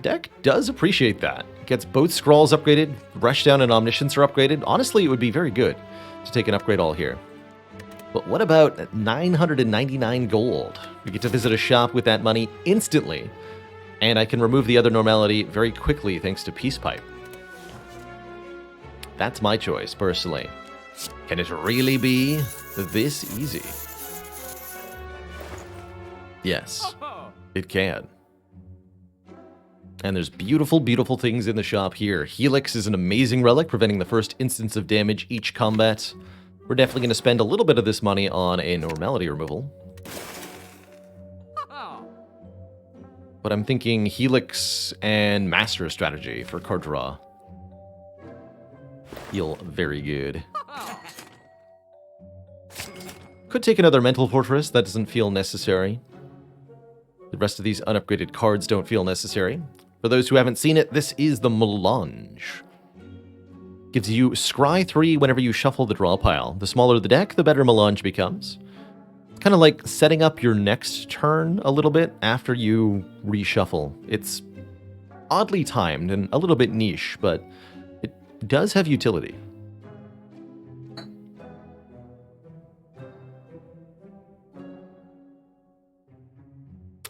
Deck does appreciate that. Gets both Scrawls upgraded, Rushdown and Omniscience are upgraded. Honestly, it would be very good to take an upgrade all here. But what about 999 gold? We get to visit a shop with that money instantly, and I can remove the other normality very quickly thanks to Peace Pipe. That's my choice, personally. Can it really be this easy? Yes, it can. And there's beautiful, beautiful things in the shop here. Helix is an amazing relic, preventing the first instance of damage each combat. We're definitely going to spend a little bit of this money on a normality removal. But I'm thinking Helix and Master Strategy for card draw. Feel very good. Could take another Mental Fortress. That doesn't feel necessary. The rest of these unupgraded cards don't feel necessary. For those who haven't seen it, this is the Melange. Gives you Scry 3 whenever you shuffle the draw pile. The smaller the deck, the better Melange becomes. It's kind of like setting up your next turn a little bit after you reshuffle. It's oddly timed and a little bit niche, but it does have utility.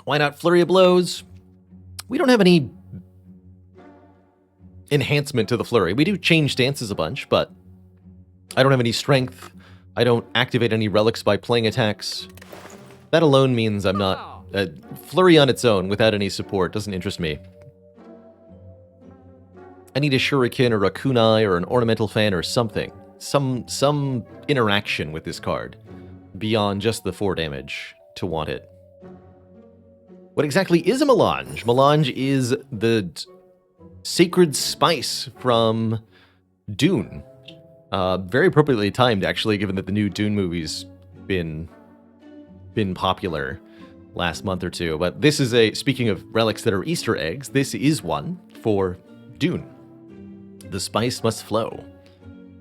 Why not Flurry of Blows? We don't have any enhancement to the Flurry. We do change stances a bunch, but I don't have any strength. I don't activate any relics by playing attacks. That alone means I'm not... Flurry on its own, without any support, doesn't interest me. I need a Shuriken or a Kunai or an Ornamental Fan or something. Some interaction with this card, beyond just the 4 damage, to want it. What exactly is a Melange? Melange is the sacred spice from Dune. Very appropriately timed, actually, given that the new Dune movie's been popular last month or two. But this is speaking of relics that are Easter eggs, this is one for Dune. The spice must flow.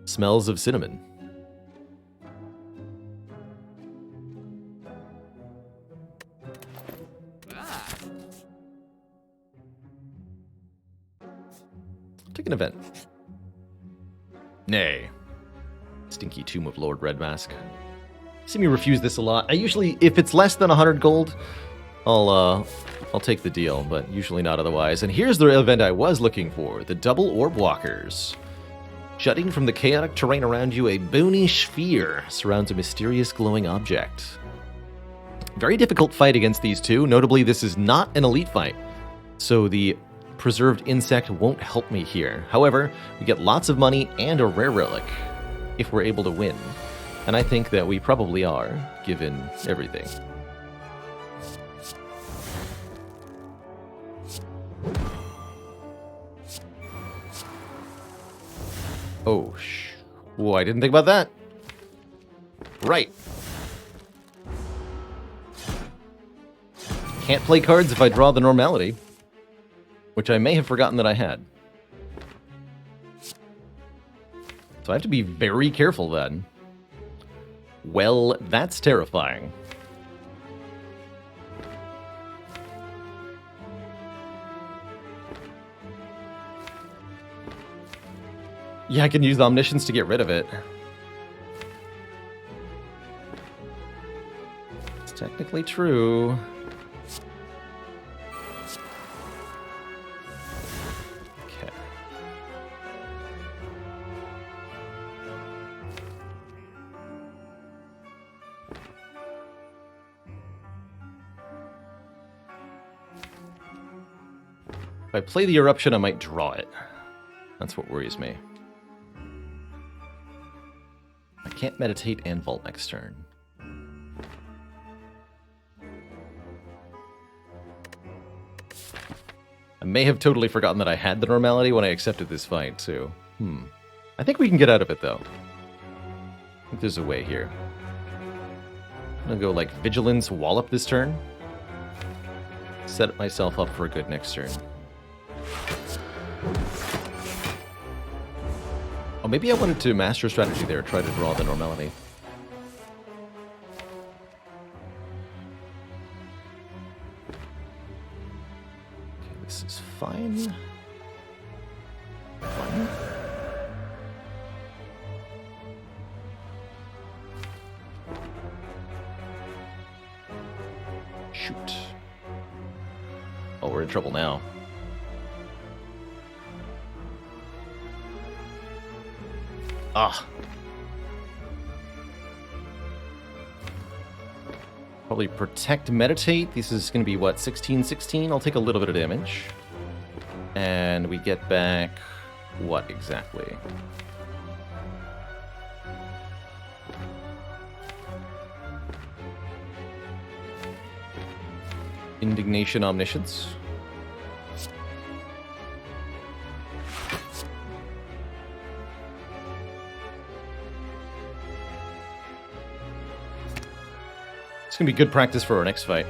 Smells of cinnamon. Take an event. Nay. Stinky Tomb of Lord Redmask. See me refuse this a lot. I usually, if it's less than 100 gold, I'll take the deal, but usually not otherwise. And here's the event I was looking for, the Double Orb Walkers. Jutting from the chaotic terrain around you, a bony sphere surrounds a mysterious glowing object. Very difficult fight against these two. Notably, this is not an elite fight, so the Preserved Insect won't help me here. However, we get lots of money and a rare relic if we're able to win. And I think that we probably are, given everything. Oh, whoa, I didn't think about that. Right. Can't play cards if I draw the normality, which I may have forgotten that I had. So I have to be very careful then. Well, that's terrifying. Yeah, I can use the Omniscience to get rid of it. technically true. Okay. If I play the eruption, I might draw it. That's what worries me. I can't meditate and vault next turn. I may have totally forgotten that I had the normality when I accepted this fight, too. I think we can get out of it, though. I think there's a way here. I'm gonna go, like, Vigilance Wallop this turn. Set myself up for a good next turn. Oh, maybe I wanted to master strategy there, try to draw the normality. Okay, this is fine. Fine. Shoot. Oh, we're in trouble now. Ah. Probably protect, meditate. This is going to be, what, 16-16? I'll take a little bit of damage. And we get back what exactly? Indignation, Omniscience. It's going to be good practice for our next fight.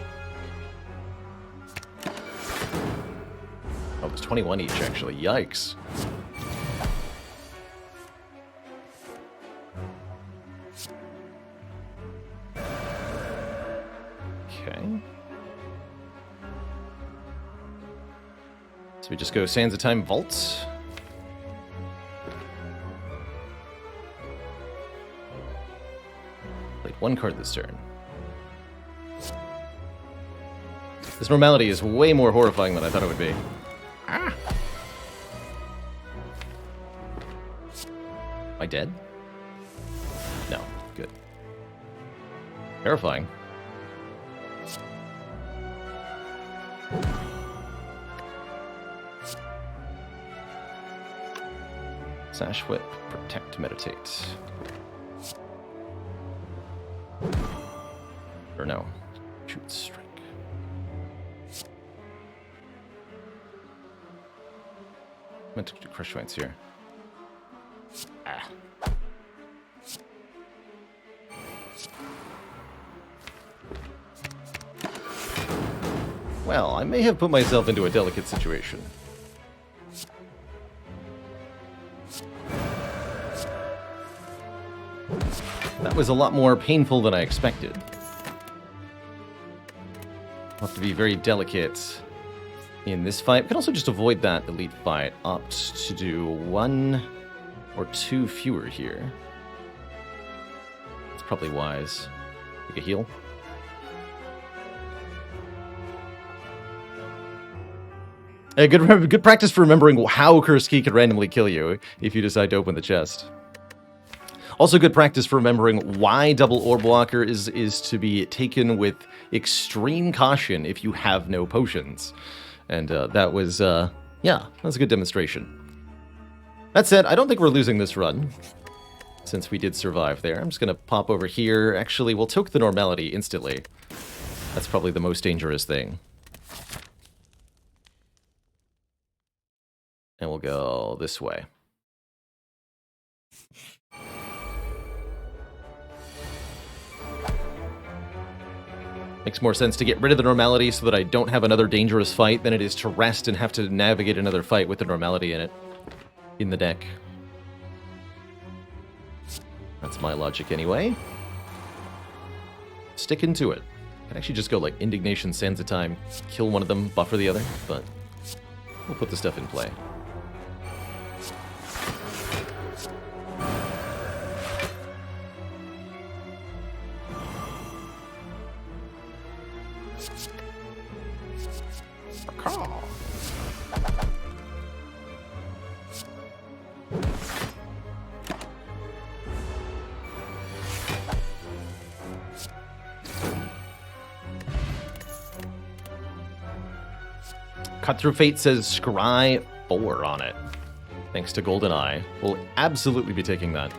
Oh, it was 21 each, actually. Yikes. Okay. So we just go Sands of Time Vault. Played one card this turn. This normality is way more horrifying than I thought it would be. Ah. Am I dead? No. Good. Terrifying. Sash Whip, Protect, Meditate. Or no. Shoot, Strike. I meant to do Crush Joints here. Ah. Well, I may have put myself into a delicate situation. That was a lot more painful than I expected. I'll have to be very delicate in this fight. We can also just avoid that elite fight. Opt to do 1 or 2 fewer here. It's probably wise. Take a heal. Good practice for remembering how Cursed Key could randomly kill you if you decide to open the chest. Also good practice for remembering why Double Orb Walker is to be taken with extreme caution if you have no potions. And that was, yeah, that was a good demonstration. That said, I don't think we're losing this run, since we did survive there. I'm just going to pop over here. Actually, we'll toke the normality instantly. That's probably the most dangerous thing. And we'll go this way. Makes more sense to get rid of the normality so that I don't have another dangerous fight than it is to rest and have to navigate another fight with the normality in it. In the deck. That's my logic anyway. Sticking to it. I can actually just go like Indignation, Sands of Time, kill one of them, buffer the other, but we'll put the stuff in play. Cut Through Fate says Scry 4 on it. Thanks to GoldenEye. We'll absolutely be taking that.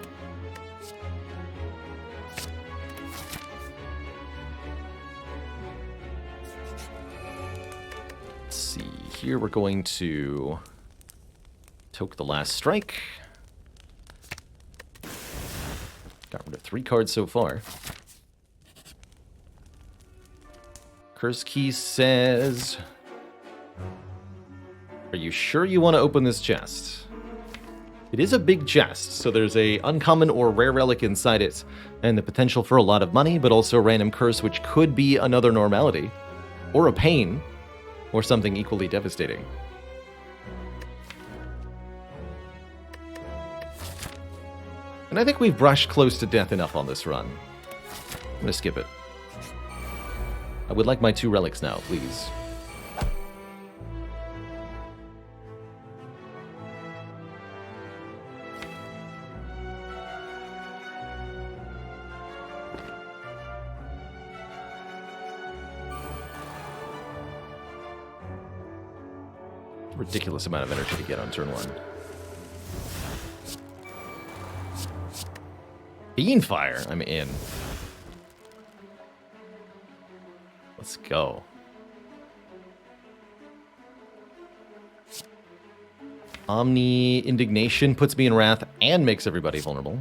Let's see. Here we're going to toke the last strike. Got rid of 3 cards so far. Curse Key says... Are you sure you want to open this chest? It is a big chest, so there's a uncommon or rare relic inside it, and the potential for a lot of money, but also a random curse, which could be another normality, or a pain, or something equally devastating. And I think we've brushed close to death enough on this run. I'm going to skip it. I would like my 2 relics now, please. Ridiculous amount of energy to get on turn 1. Beanfire, I'm in. Let's go. Omni Indignation puts me in wrath and makes everybody vulnerable.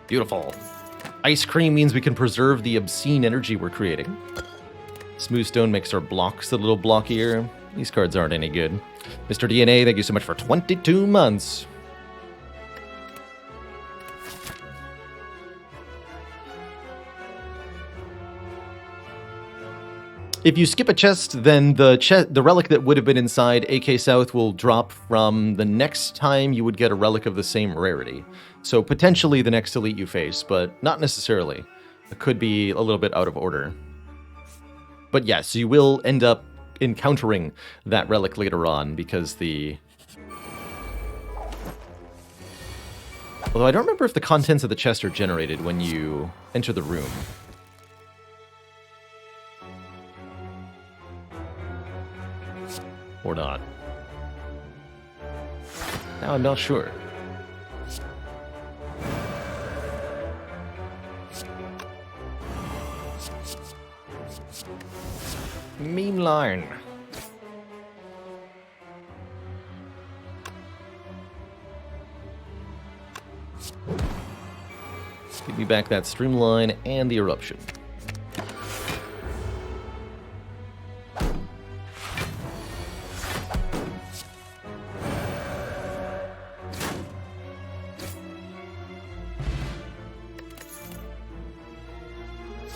Beautiful. Ice Cream means we can preserve the obscene energy we're creating. Smooth Stone makes our blocks a little blockier. These cards aren't any good. Mr. DNA, thank you so much for 22 months. If you skip a chest, then the relic that would have been inside AK South will drop from the next time you would get a relic of the same rarity. So potentially the next elite you face, but not necessarily. It could be a little bit out of order. But yes, you will end up encountering that relic later on because the... Although I don't remember if the contents of the chest are generated when you enter the room. Or not. Now I'm not sure. Meme line. Give me back that streamline and the eruption.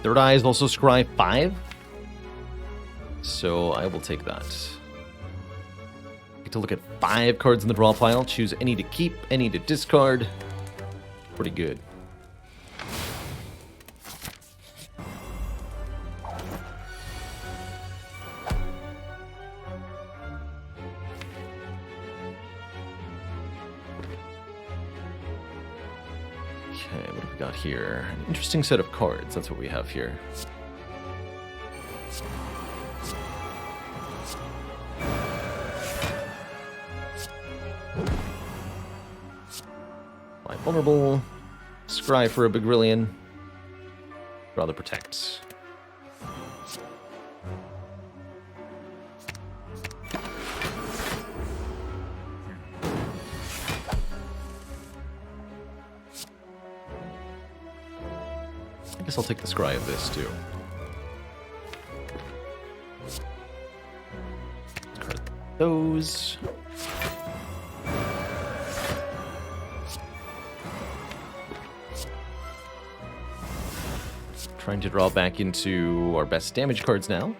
Third Eye is also Scry 5. So I will take that. Get to look at 5 cards in the draw pile. Choose any to keep, any to discard. Pretty good. Okay, what have we got here? An interesting set of cards. That's what we have here. Vulnerable, scry for a Begrillion, draw the protects. I guess I'll take the scry of this too. Discard those. Trying to draw back into our best damage cards now.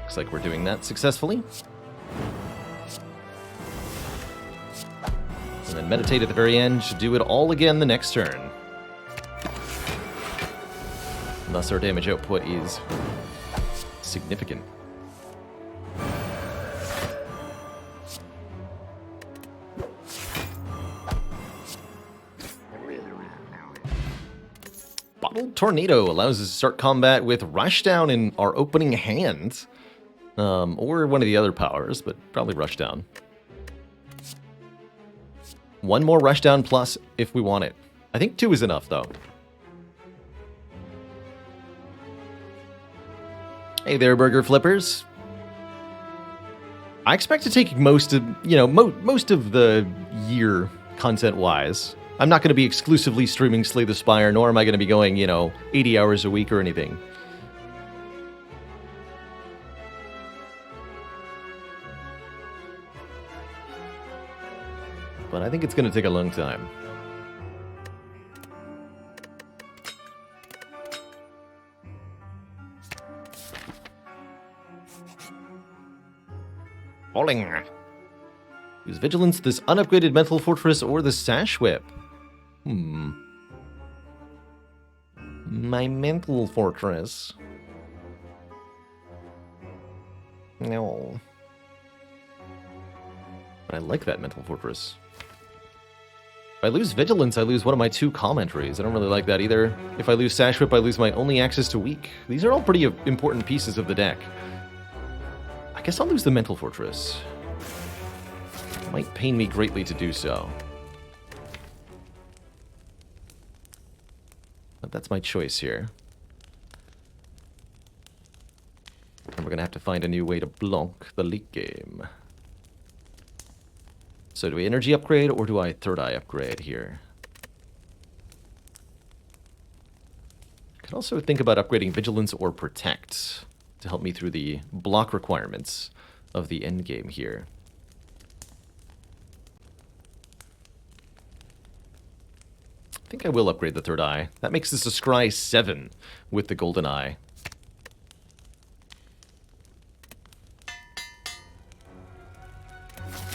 Looks like we're doing that successfully. And then meditate at the very end to do it all again the next turn. Thus our damage output is significant. Bottled Tornado allows us to start combat with Rushdown in our opening hand. Or one of the other powers, but probably Rushdown. One more Rushdown plus if we want it. I think 2 is enough, though. Hey there, Burger Flippers. I expect to take most of, most of the year content-wise. I'm not going to be exclusively streaming Slay the Spire, nor am I going to be going, 80 hours a week or anything. But I think it's going to take a long time. Falling. Use Vigilance, this unupgraded Mental Fortress, or the Sash Whip. My Mental Fortress. No. But I like that Mental Fortress. If I lose Vigilance, I lose one of my 2 commentaries. I don't really like that either. If I lose Sash Whip, I lose my only access to Weak. These are all pretty important pieces of the deck. I guess I'll lose the Mental Fortress. It might pain me greatly to do so. But that's my choice here. And we're going to have to find a new way to block the late game. So do we energy upgrade, or do I third eye upgrade here? I could also think about upgrading Vigilance or Protect to help me through the block requirements of the endgame here. I think I will upgrade the third eye. That makes this a Scry 7 with the golden eye.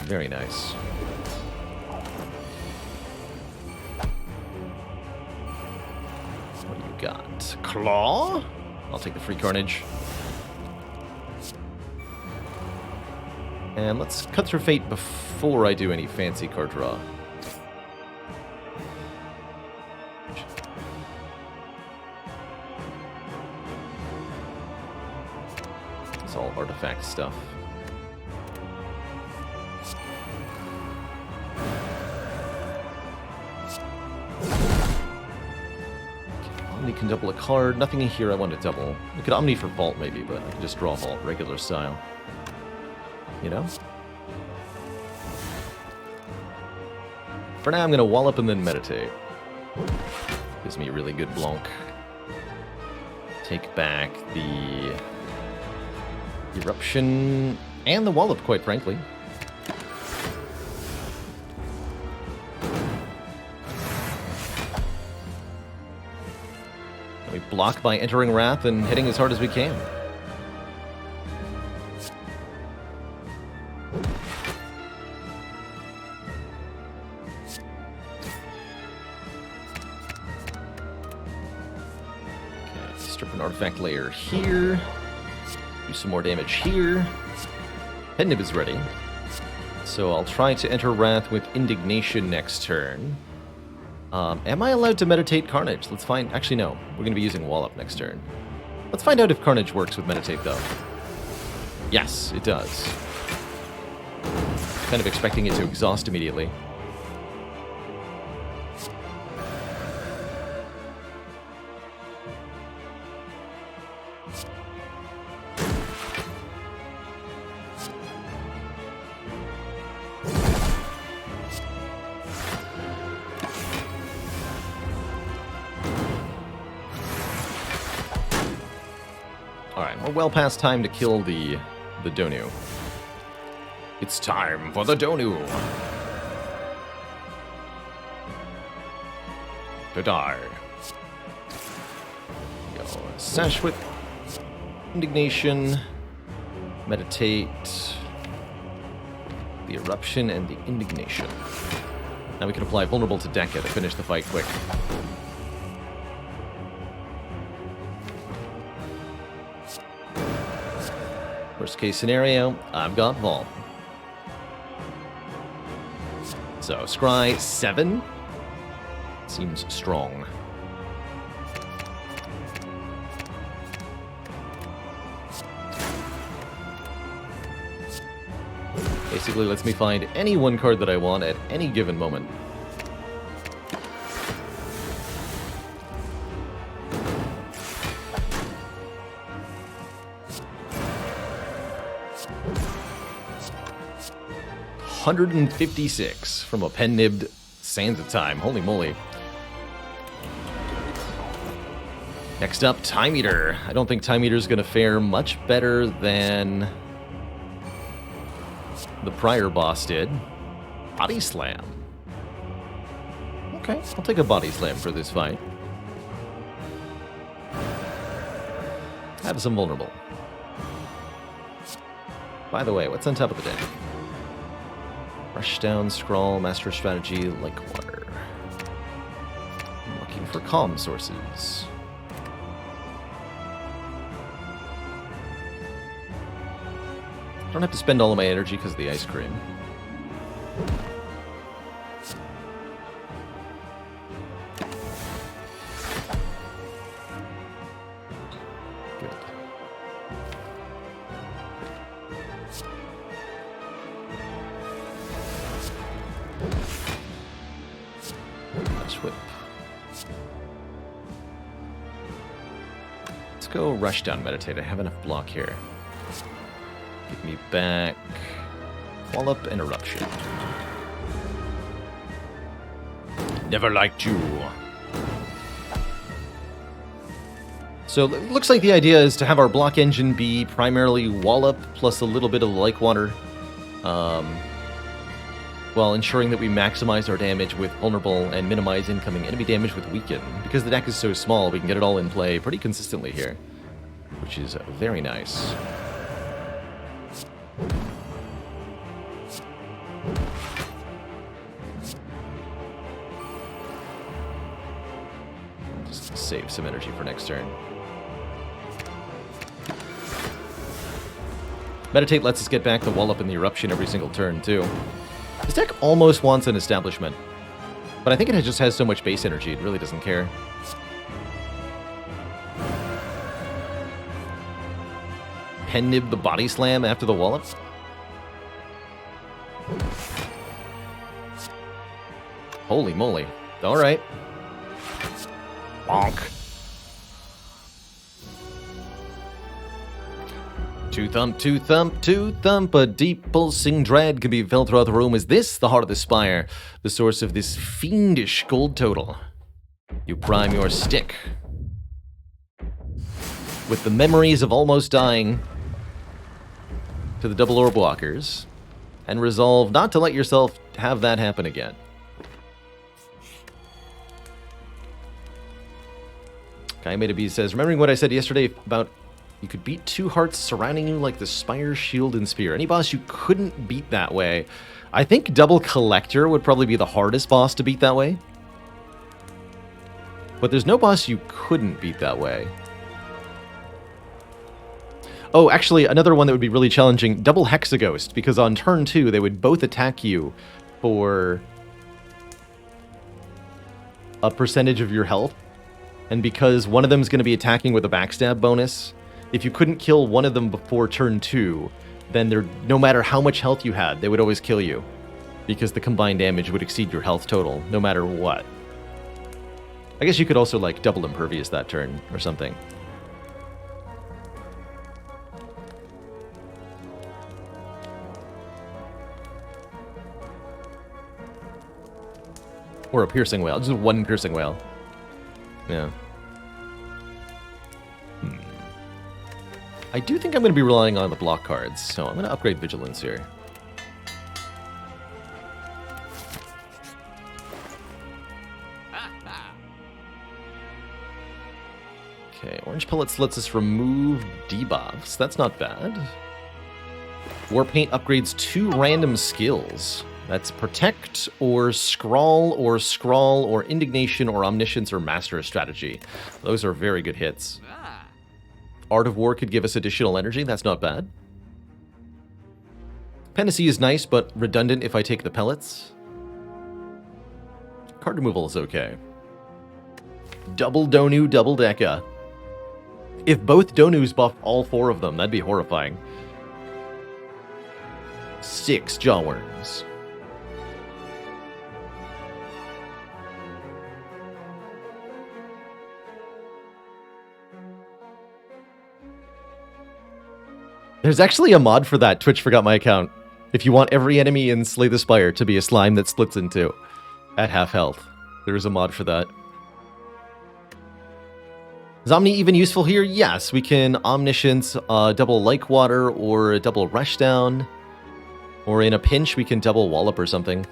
Very nice. What do you got? Claw? I'll take the free Carnage. And let's cut through Fate before I do any fancy card draw. It's all artifact stuff. Omni can double a card. Nothing in here I want to double. We could Omni for Vault maybe, but I can just draw Vault regular style. You know? For now, I'm going to Wallop and then Meditate. Gives me a really good Blanc. Take back the Eruption and the Wallop, quite frankly. We block by entering Wrath and hitting as hard as we can. Artifact layer here. Do some more damage here. Head Nib is ready. So I'll try to enter Wrath with Indignation next turn. Am I allowed to meditate Carnage? Let's find... Actually, no. We're going to be using Wallop next turn. Let's find out if Carnage works with Meditate, though. Yes, it does. Kind of expecting it to exhaust immediately. Well past time to kill the Donu. It's time for the Donu to die. Go Sash Whip, Indignation, Meditate, the Eruption, and the Indignation. Now we can apply Vulnerable to Deca to finish the fight quick. Worst case scenario, I've got Vault. So, Scry 7 seems strong. Basically lets me find any one card that I want at any given moment. $156 from a pen-nibbed Sands of Time. Holy moly. Next up, Time Eater. I don't think Time Eater's going to fare much better than the prior boss did. Body Slam. Okay, I'll take a Body Slam for this fight. Have some Vulnerable. By the way, what's on top of the deck? Rushdown, Scrawl, Master Strategy, Like Water. I'm looking for calm sources. Don't have to spend all of my energy because of the ice cream. Good. Flash Whip. Let's go Rushdown Meditate. I have enough block here. Give me back Wallop and Eruption. Never liked you. So it looks like the idea is to have our block engine be primarily Wallop plus a little bit of Like Water, while ensuring that we maximize our damage with Vulnerable and minimize incoming enemy damage with Weaken. Because the deck is so small, we can get it all in play pretty consistently here, which is very nice. Just save some energy for next turn. Meditate lets us get back the Wallop and the Eruption every single turn, too. This deck almost wants an Establishment, but I think it just has so much base energy, it really doesn't care. Pen Nib the Body Slam after the Wallop? Holy moly. Alright. Bonk. Two thump, two thump, two thump. A deep pulsing dread can be felt throughout the room. Is this the heart of the Spire? The source of this fiendish gold total? You prime your stick with the memories of almost dying to the double orb walkers and resolve not to let yourself have that happen again. Guy Made a Bee says, remembering what I said yesterday about you could beat two hearts surrounding you like the Spire, Shield, and Spear. Any boss you couldn't beat that way. I think Double Collector would probably be the hardest boss to beat that way. But there's no boss you couldn't beat that way. Oh, actually, another one that would be really challenging, Double Hexaghost, because on turn 2, they would both attack you for a percentage of your health. And because one of them is going to be attacking with a backstab bonus, if you couldn't kill one of them before turn 2, then no matter how much health you had, they would always kill you. Because the combined damage would exceed your health total, no matter what. I guess you could also, like, double Impervious that turn, or something. Or a Piercing Wail, just one Piercing Wail. Yeah. I do think I'm going to be relying on the block cards, so I'm going to upgrade Vigilance here. Okay, Orange Pellets lets us remove debuffs. That's not bad. War Paint upgrades 2 random skills. That's Protect, or Scrawl, or Indignation, or Omniscience, or Master of Strategy. Those are very good hits. Art of War could give us additional energy. That's not bad. Panacea is nice, but redundant if I take the pellets. Card removal is okay. Double Donu, double Deka. If both Donus buff all 4 of them, that'd be horrifying. 6 Jawworms. There's actually a mod for that. Twitch forgot my account. If you want every enemy in Slay the Spire to be a slime that splits in 2 at half health, there is a mod for that. Is Omni even useful here? Yes, we can Omniscience, double Like Water, or double Rushdown. Or in a pinch, we can double Wallop or something.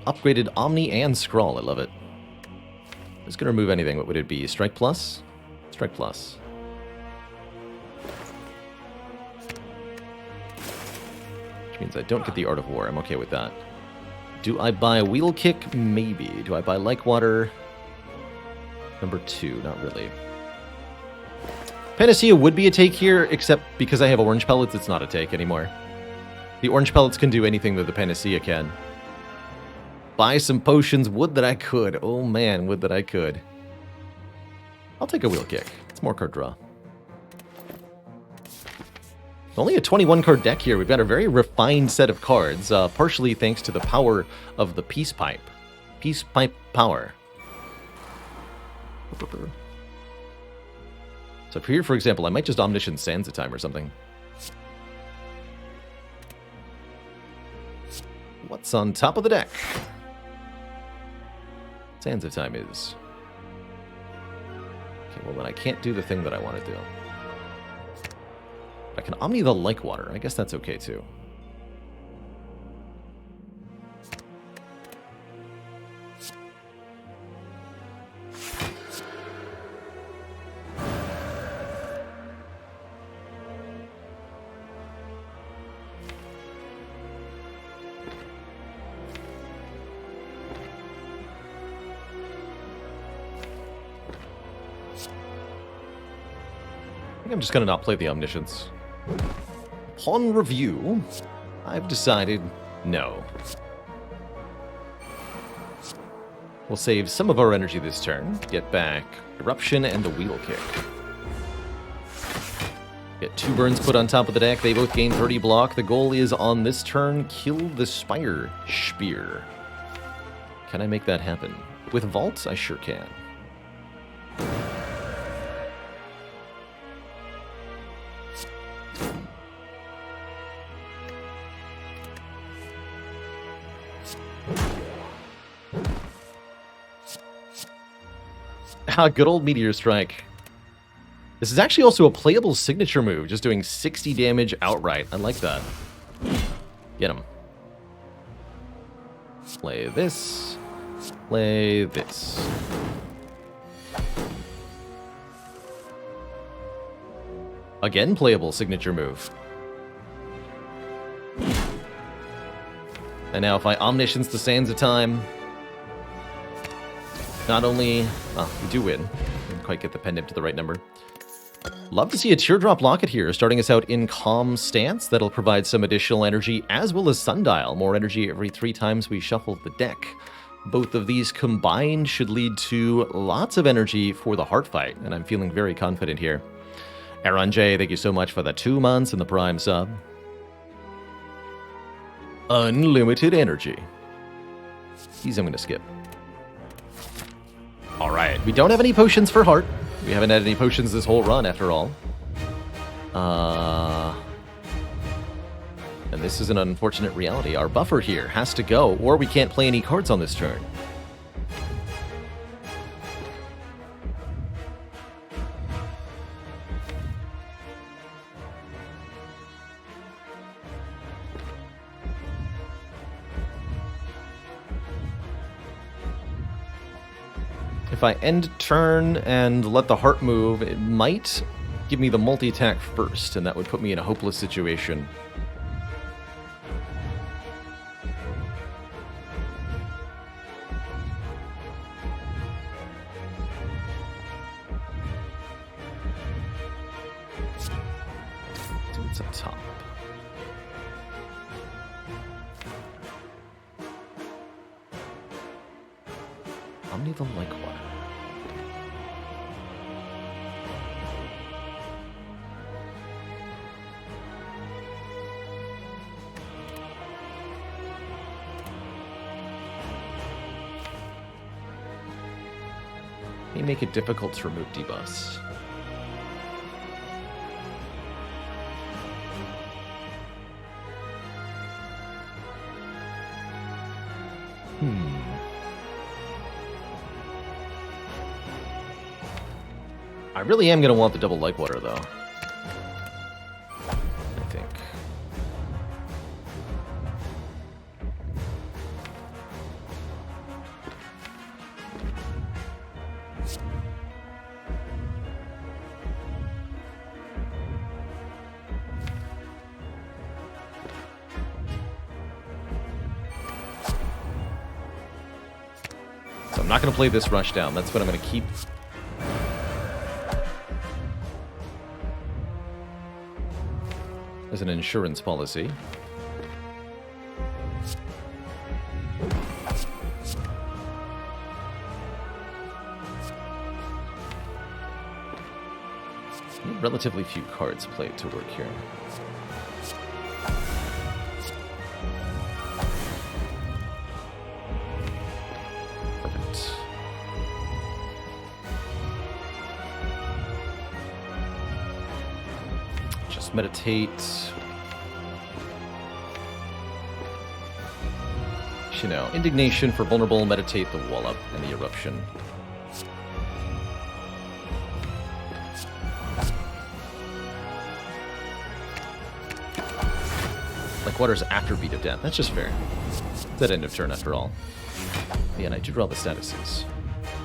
Upgraded Omni and Scrawl, I love it. It's going to remove anything. What would it be? Strike Plus? Strike Plus. Which means I don't get the Art of War. I'm okay with that. Do I buy Wheel Kick? Maybe. Do I buy Like Water? Number 2, not really. Panacea would be a take here, except because I have Orange Pellets, it's not a take anymore. The Orange Pellets can do anything that the Panacea can. Buy some potions. Would that I could. Oh man, would that I could. I'll take a Wheel Kick. It's more card draw. Only a 21 card deck here. We've got a very refined set of cards, partially thanks to the power of the Peace Pipe. Peace Pipe power. So here, for example, I might just Omniscience Sands a time or something. What's on top of the deck? Sands of Time is... Okay, well then I can't do the thing that I want to do. I can Omni the Like Water. I guess that's okay too. I'm just going to not play the Omniscience. Upon review, I've decided no. We'll save some of our energy this turn, get back Eruption and the Wheel Kick. Get 2 burns put on top of the deck, they both gain 30 block. The goal is on this turn, kill the Spire Spear. Can I make that happen? With Vault, I sure can. Good old Meteor Strike. This is actually also a playable signature move, just doing 60 damage outright. I like that. Get him. Play this. Play this. Again, playable signature move. And now if I Omniscience the Sands of Time... Not only... Well, we do win. Didn't quite get the pendant to the right number. Love to see a Teardrop Locket here, starting us out in Calm Stance. That'll provide some additional energy, as well as Sundial. More energy every 3 times we shuffle the deck. Both of these combined should lead to lots of energy for the Heart Fight, and I'm feeling very confident here. Aaron J, thank you so much for the 2 months and the Prime sub. Unlimited energy. These I'm going to skip. Alright, we don't have any potions for Heart. We haven't had any potions this whole run, after all. And this is an unfortunate reality. Our buffer here has to go, or we can't play any cards on this turn. If I end turn and let the Heart move, it might give me the multi-attack first, and that would put me in a hopeless situation. It's up top. Omni the Like Water. May make it difficult to remove debuffs. I really am going to want the double Like Water, though. I think. So I'm not going to play this rush down. That's what I'm going to keep. As an insurance policy. Relatively few cards played to work here. Perfect. Just meditate. You know, indignation for vulnerable, meditate the wall up and the eruption. Like water's after beat of death. That's just fair. That end of turn after all. Yeah, and I do draw the statuses.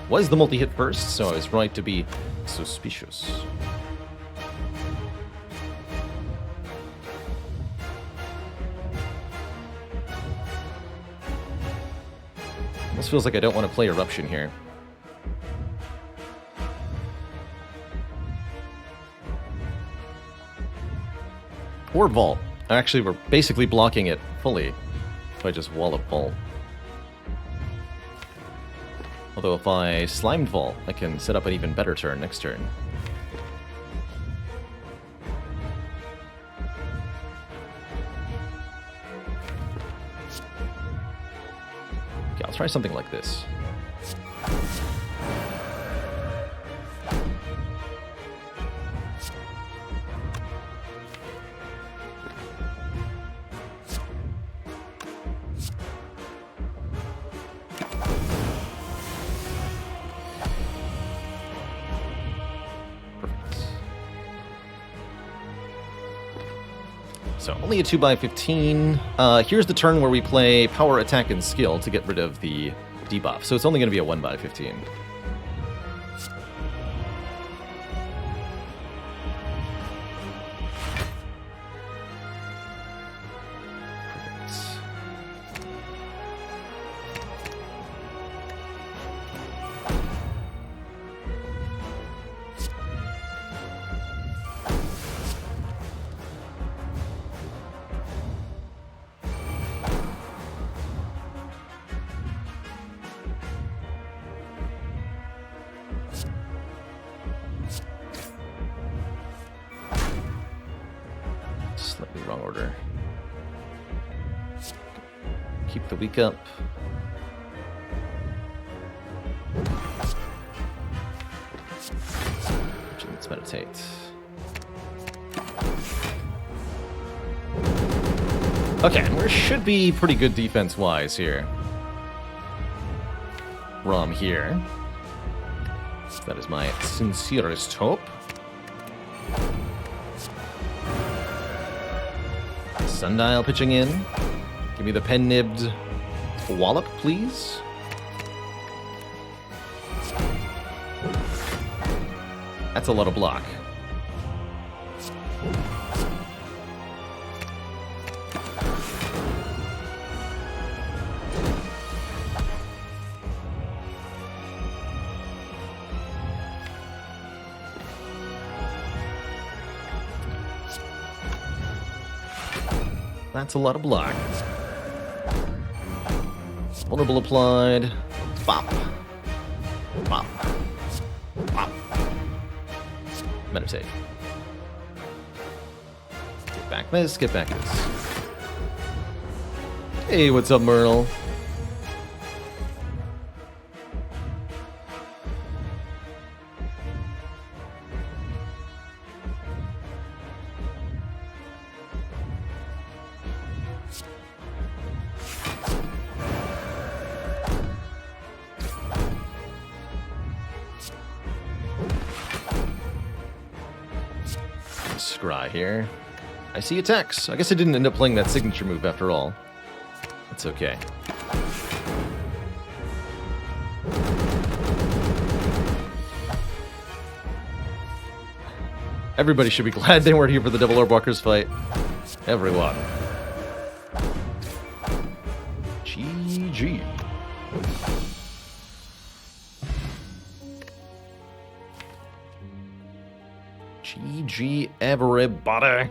Was the multi-hit first, so I was right to be suspicious. This feels like I don't want to play Eruption here. Or Vault. Actually, we're basically blocking it fully if I just Wallop Vault. Although if I Slimed Vault, I can set up an even better turn next turn. Let's try something like this. Perfect. So only a 2x15. Here's the turn where we play Power, Attack, and Skill to get rid of the debuff. So it's only going to be a 1x15. Slightly wrong order. Keep the weak up. Let's meditate. Okay, we should be pretty good defense-wise here. Rom here. That is my sincerest hope. Sundial pitching in. Give me the pen-nibbed wallop, please. That's a lot of block. That's a lot of block. Vulnerable applied. Bop. Bop. Bop. Meditate. Get back this, get back this. Hey, what's up, Merle? Scry here. I see attacks. I guess I didn't end up playing that signature move after all. That's okay. Everybody should be glad they weren't here for the double orb walkers fight. Everyone. GG. GG, everybody.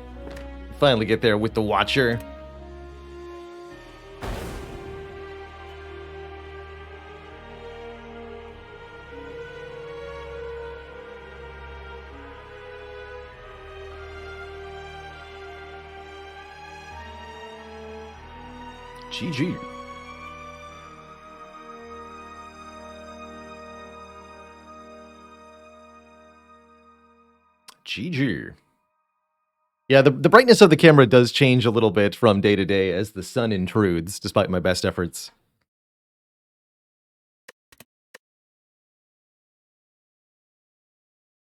Finally get there with the Watcher. GG. GG. Yeah, the brightness of the camera does change a little bit from day to day as the sun intrudes, despite my best efforts.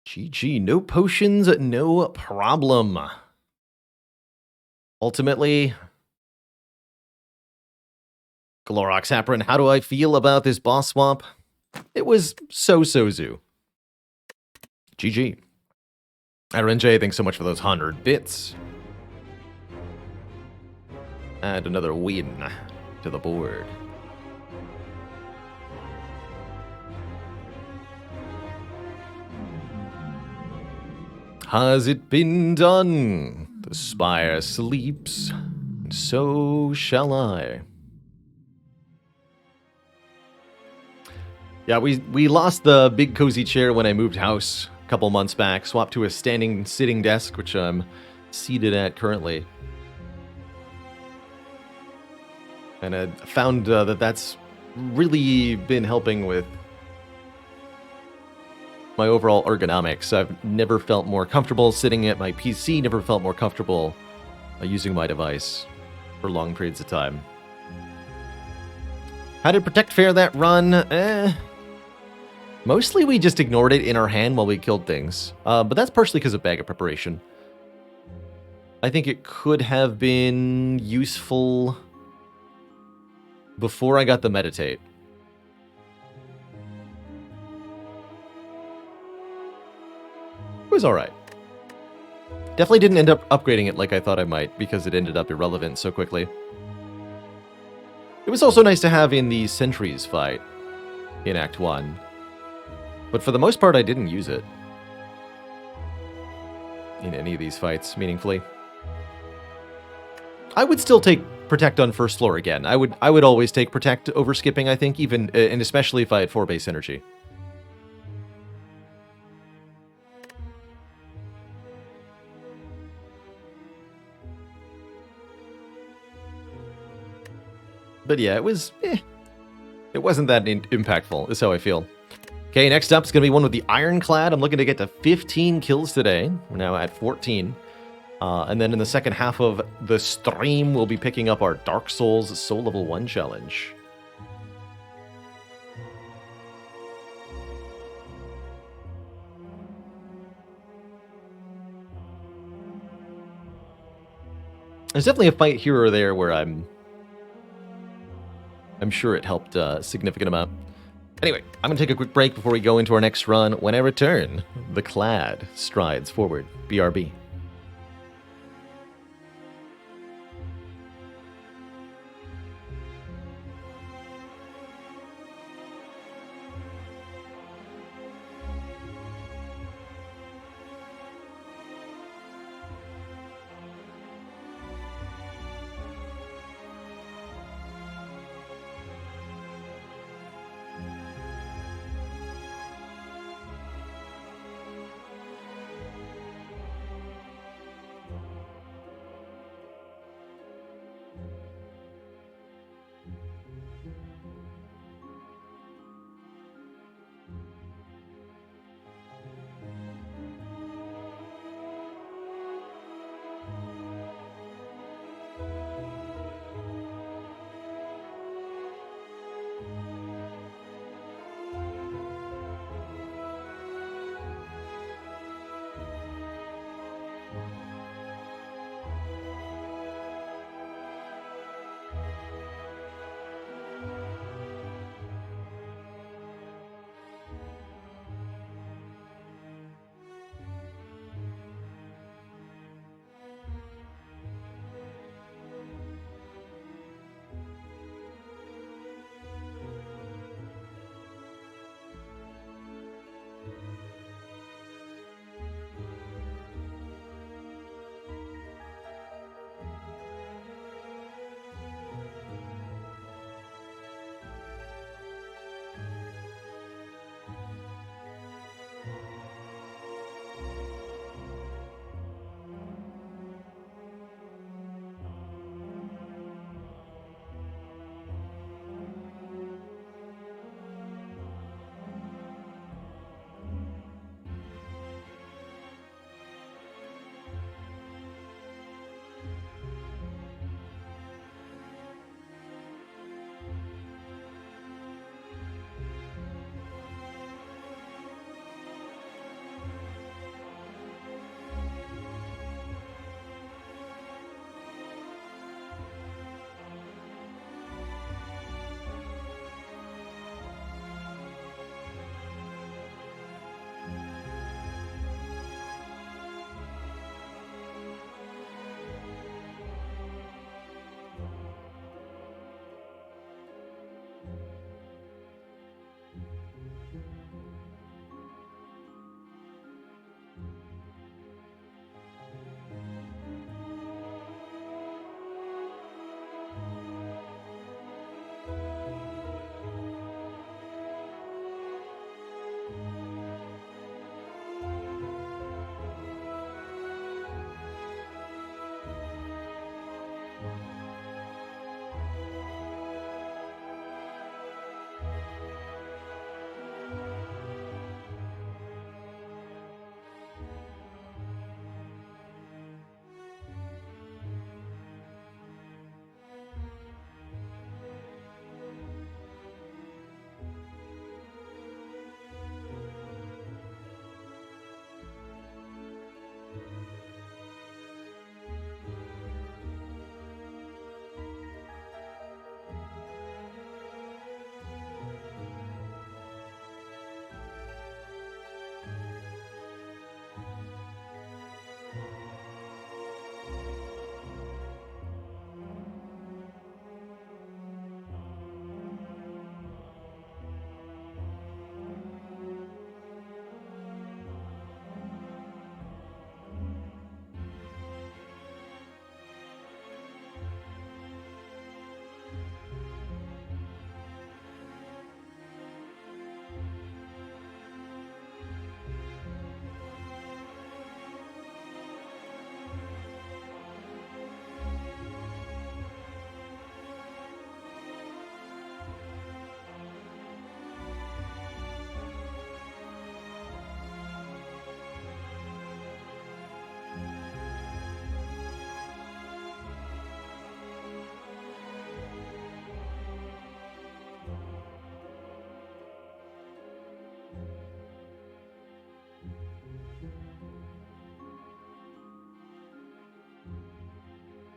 GG, no potions, no problem. Ultimately, Glorox Heparin, how do I feel about this boss swap? It was so-so-zoo. GG. RNJ, thanks so much for those 100 bits. Add another win to the board. Has it been done? The Spire sleeps, and so shall I. Yeah, we lost the big cozy chair when I moved house a couple months back, swapped to a standing sitting desk, which I'm seated at currently. And I found that that's really been helping with my overall ergonomics. I've never felt more comfortable sitting at my PC, never felt more comfortable using my device for long periods of time. How did Protect fare that run? Mostly we just ignored it in our hand while we killed things. But that's partially because of bag of preparation. I think it could have been useful before I got the meditate. It was alright. Definitely didn't end up upgrading it like I thought I might, because it ended up irrelevant so quickly. It was also nice to have in the Sentries fight in Act 1. But for the most part, I didn't use it in any of these fights meaningfully. I would still take Protect on first floor again. I would always take Protect over skipping, I think, even and especially if I had 4 base energy. But yeah, it was it wasn't that impactful, is how I feel. Okay, next up is going to be one with the Ironclad. I'm looking to get to 15 kills today. We're now at 14. And then in the second half of the stream, we'll be picking up our Dark Souls Soul Level 1 challenge. There's definitely a fight here or there where I'm sure it helped a significant amount. Anyway, I'm going to take a quick break before we go into our next run. When I return, the Clad strides forward. BRB.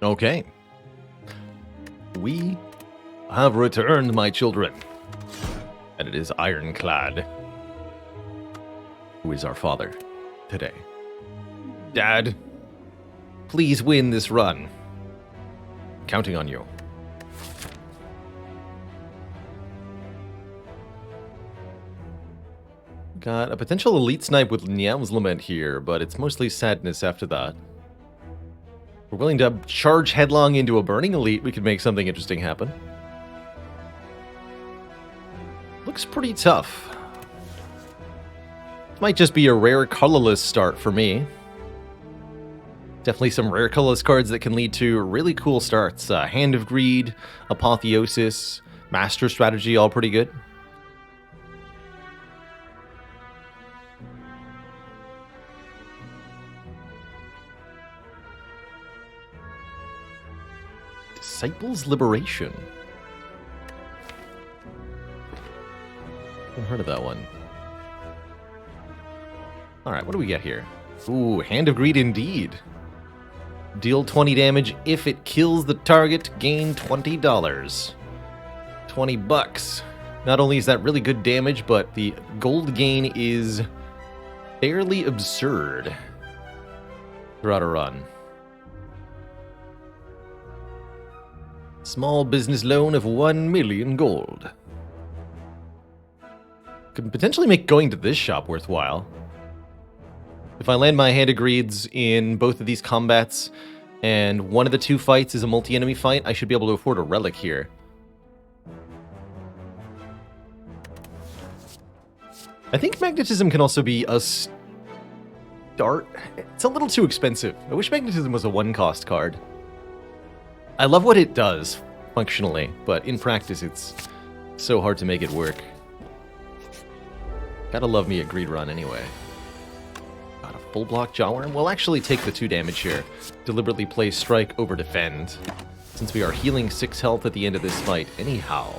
Okay. We have returned, my children. And it is Ironclad who is our father today. Dad, please win this run. Counting on you. Got a potential elite snipe with Niam's Lament here, but it's mostly sadness after that. We're willing to charge headlong into a burning elite. We could make something interesting happen. Looks pretty tough. Might just be a rare colorless start for me. Definitely some rare colorless cards that can lead to really cool starts. Hand of Greed, Apotheosis, Master Strategy, all pretty good. Disciples Liberation. Haven't heard of that one. Alright, what do we get here? Ooh, Hand of Greed indeed. Deal 20 damage. If it kills the target, gain $20. 20 bucks. Not only is that really good damage, but the gold gain is fairly absurd throughout a run. Small business loan of 1 million gold. Could potentially make going to this shop worthwhile. If I land my Hand of Greeds in both of these combats, and one of the two fights is a multi-enemy fight, I should be able to afford a relic here. I think Magnetism can also be a start. It's a little too expensive. I wish Magnetism was a one-cost card. I love what it does, functionally, but in practice it's so hard to make it work. Gotta love me a Greed run anyway. Got a full block Jawworm. We'll actually take the 2 damage here. Deliberately play Strike over Defend, since we are healing 6 health at the end of this fight anyhow.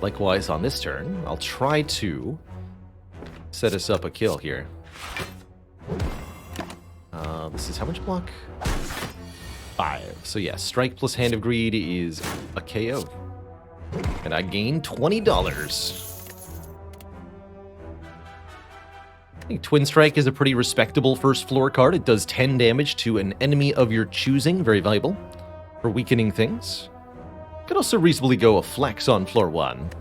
Likewise, on this turn, I'll try to set us up a kill here. This is how much block? 5. So yeah, Strike plus Hand of Greed is a KO. And I gain $20. I think Twin Strike is a pretty respectable first floor card. It does 10 damage to an enemy of your choosing. Very valuable for weakening things. Could also reasonably go a Flex on floor 1.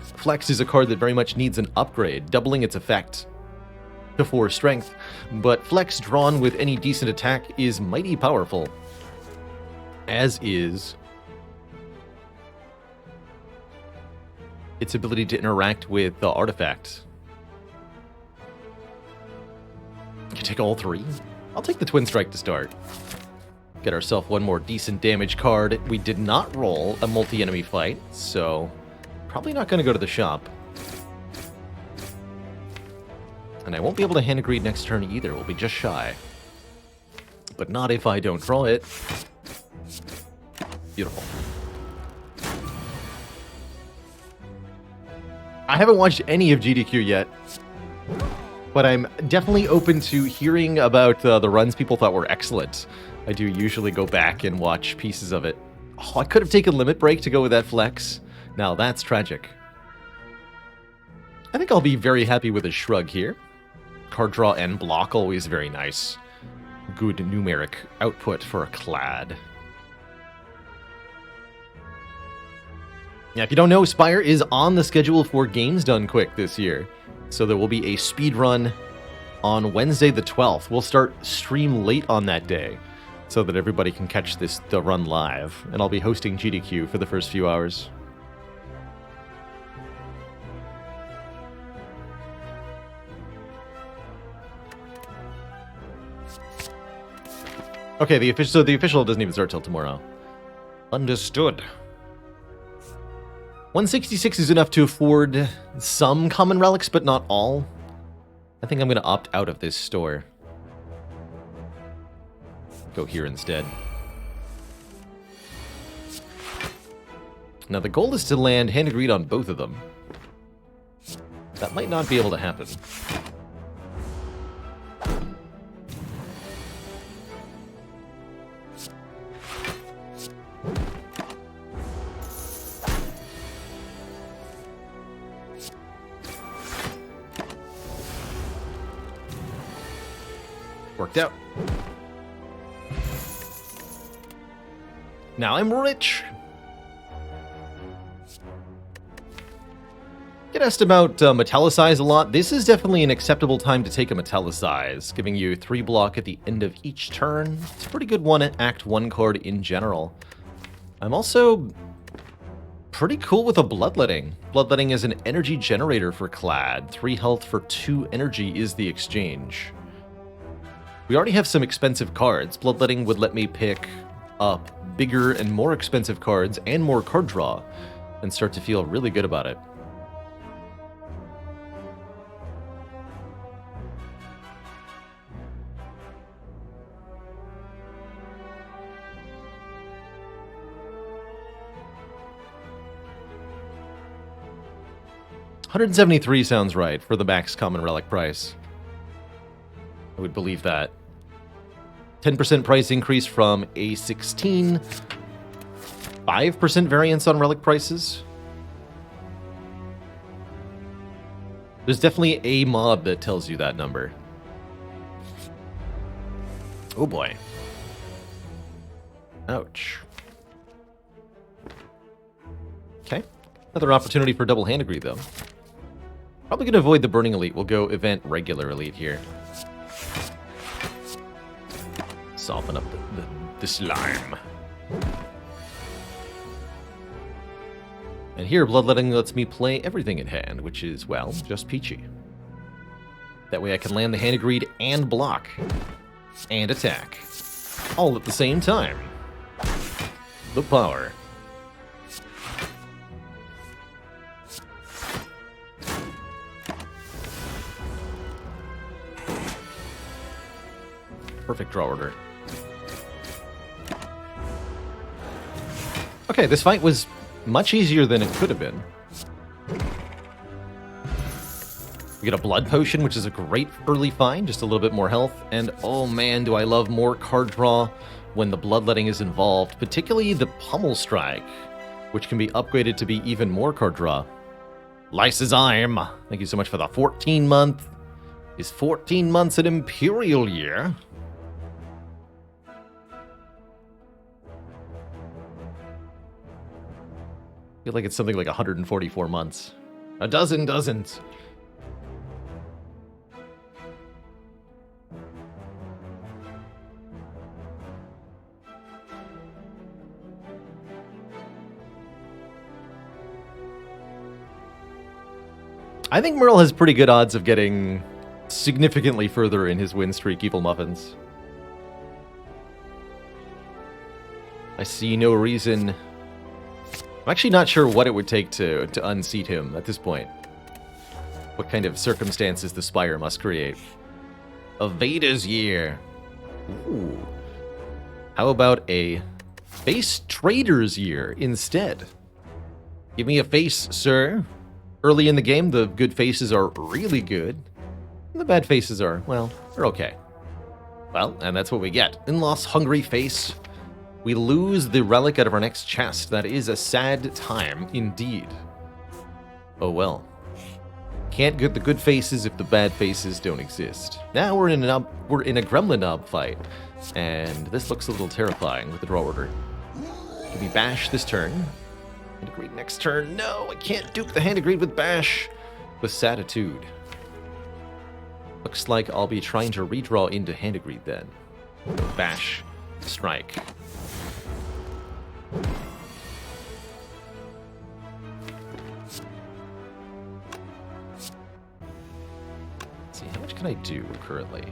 Flex is a card that very much needs an upgrade, doubling its effect to 4 strength, but Flex drawn with any decent attack is mighty powerful, as is its ability to interact with the artifact. You take all 3? I'll take the Twin Strike to start. Get ourselves one more decent damage card. We did not roll a multi-enemy fight, so probably not going to go to the shop. And I won't be able to Hand of Greed next turn either. We'll be just shy. But not if I don't draw it. Beautiful. I haven't watched any of GDQ yet, but I'm definitely open to hearing about the runs people thought were excellent. I do usually go back and watch pieces of it. Oh, I could have taken Limit Break to go with that Flex. Now that's tragic. I think I'll be very happy with a Shrug here. Card draw and block, always very nice. Good numeric output for a Clad. Yeah, if you don't know, Spire is on the schedule for Games Done Quick this year. So there will be a speed run on Wednesday the 12th. We'll start stream late on that day so that everybody can catch the run live. And I'll be hosting GDQ for the first few hours. Okay, the official doesn't even start till tomorrow. Understood. 166 is enough to afford some common relics, but not all. I think I'm going to opt out of this store. Go here instead. Now the goal is to land Hand of Greed on both of them. That might not be able to happen. Worked out. Now I'm rich. Get asked about Metallicize a lot. This is definitely an acceptable time to take a Metallicize, giving you 3 block at the end of each turn. It's a pretty good one at Act 1 card in general. I'm also pretty cool with a Bloodletting. Bloodletting is an energy generator for Clad. 3 health for 2 energy is the exchange. We already have some expensive cards. Bloodletting would let me pick up bigger and more expensive cards and more card draw and start to feel really good about it. $173 sounds right for the max common relic price. I would believe that. 10% price increase from A16. 5% variance on relic prices. There's definitely a mod that tells you that number. Oh boy. Ouch. Okay. Another opportunity for double hand agree though. Probably going to avoid the Burning Elite. We'll go event regular Elite here. Soften up the slime. And here, Bloodletting lets me play everything in hand, which is, well, just peachy. That way I can land the hand agreed and block. And attack. All at the same time. The power. Perfect draw order. Okay, this fight was much easier than it could have been. We get a blood potion, which is a great early find, just a little bit more health. And oh man, do I love more card draw when the bloodletting is involved, particularly the Pummel Strike, which can be upgraded to be even more card draw. Lysozyme, thank you so much for the 14-month. Is 14 months an Imperial year? I feel like it's something like 144 months. A dozen doesn't. I think Merle has pretty good odds of getting significantly further in his win streak, Evil Muffins. I see no reason. I'm actually not sure what it would take to unseat him at this point. What kind of circumstances the Spire must create. A Veda's year. Ooh. How about a face trader's year instead? Give me a face, sir. Early in the game, the good faces are really good. And the bad faces are, well, they're okay. Well, and that's what we get. In-loss hungry face. We lose the relic out of our next chest. That is a sad time indeed. Oh well. Can't get the good faces if the bad faces don't exist. Now we're in a Gremlin Knob fight, and this looks a little terrifying with the draw order. Give me Bash this turn. Hand agreed next turn. No, I can't dupe the hand agreed with Bash. With Satitude. Looks like I'll be trying to redraw into hand agreed then. Bash, strike. Let's see, how much can I do currently?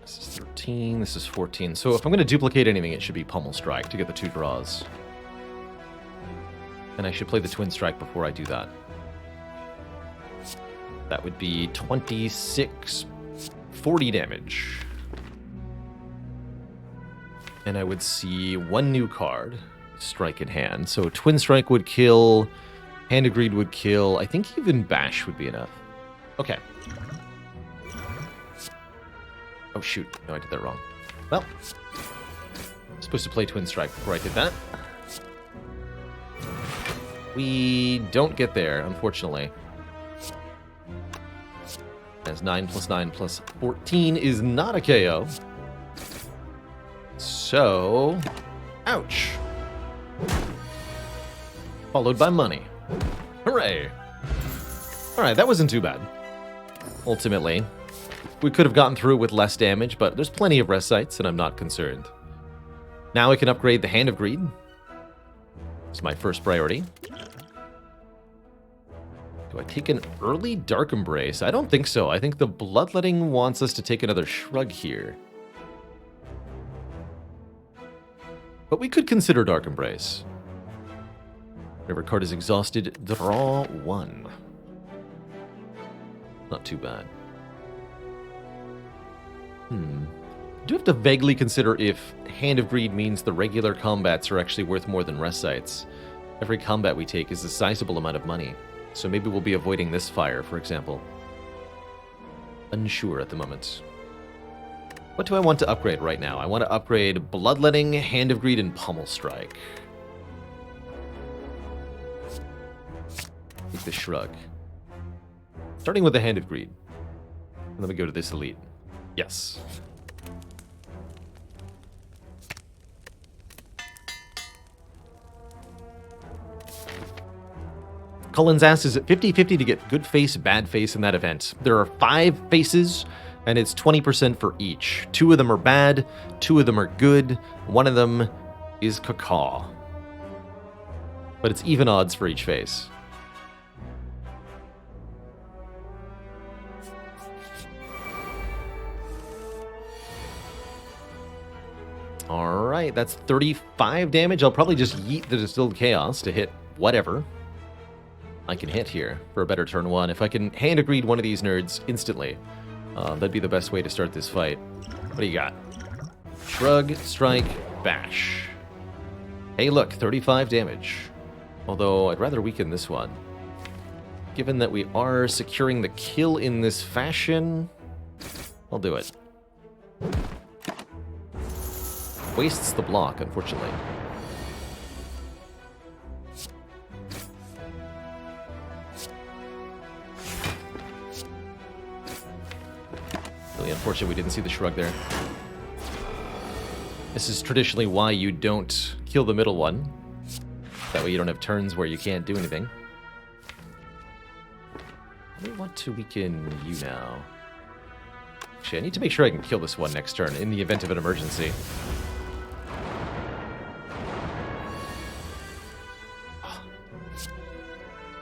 This is 13, this is 14. So if I'm going to duplicate anything, it should be Pummel Strike to get the 2 draws. And I should play the Twin Strike before I do that. That would be 26, 40 damage. And I would see 1 new card, Strike in hand. So Twin Strike would kill, Hand Agreed would kill, I think even Bash would be enough. Okay. Oh shoot, no, I did that wrong. Well, supposed to play Twin Strike before I did that. We don't get there, unfortunately. As 9 plus 9 plus 14 is not a KO. So, ouch. Followed by money. Hooray. Alright, that wasn't too bad. Ultimately, we could have gotten through with less damage, but there's plenty of rest sites, and I'm not concerned. Now I can upgrade the Hand of Greed. It's my first priority. Do I take an early Dark Embrace? I don't think so. I think the Bloodletting wants us to take another Shrug here. But we could consider Dark Embrace. Whenever card is exhausted, draw 1. Not too bad. Do have to vaguely consider if Hand of Greed means the regular combats are actually worth more than rest sites. Every combat we take is a sizable amount of money, so maybe we'll be avoiding this fire, for example. Unsure at the moment. What do I want to upgrade right now? I want to upgrade Bloodletting, Hand of Greed, and Pummel Strike. Take the Shrug. Starting with the Hand of Greed. And then we go to this Elite. Yes. Cullen's ass is at 50-50 to get good face, bad face in that event. There are 5 faces, and it's 20% for each. 2 of them are bad, 2 of them are good, 1 of them is cacaw. But it's even odds for each face. Alright, that's 35 damage. I'll probably just yeet the Distilled Chaos to hit whatever I can hit here for a better turn 1. If I can Hand of Greed one of these nerds instantly, that'd be the best way to start this fight. What do you got? Shrug, Strike, Bash. Hey look, 35 damage. Although, I'd rather weaken this one. Given that we are securing the kill in this fashion, I'll do it. Wastes the block, unfortunately. Really unfortunate we didn't see the Shrug there. This is traditionally why you don't kill the middle one. That way you don't have turns where you can't do anything. I want to weaken you now. Actually, I need to make sure I can kill this one next turn in the event of an emergency.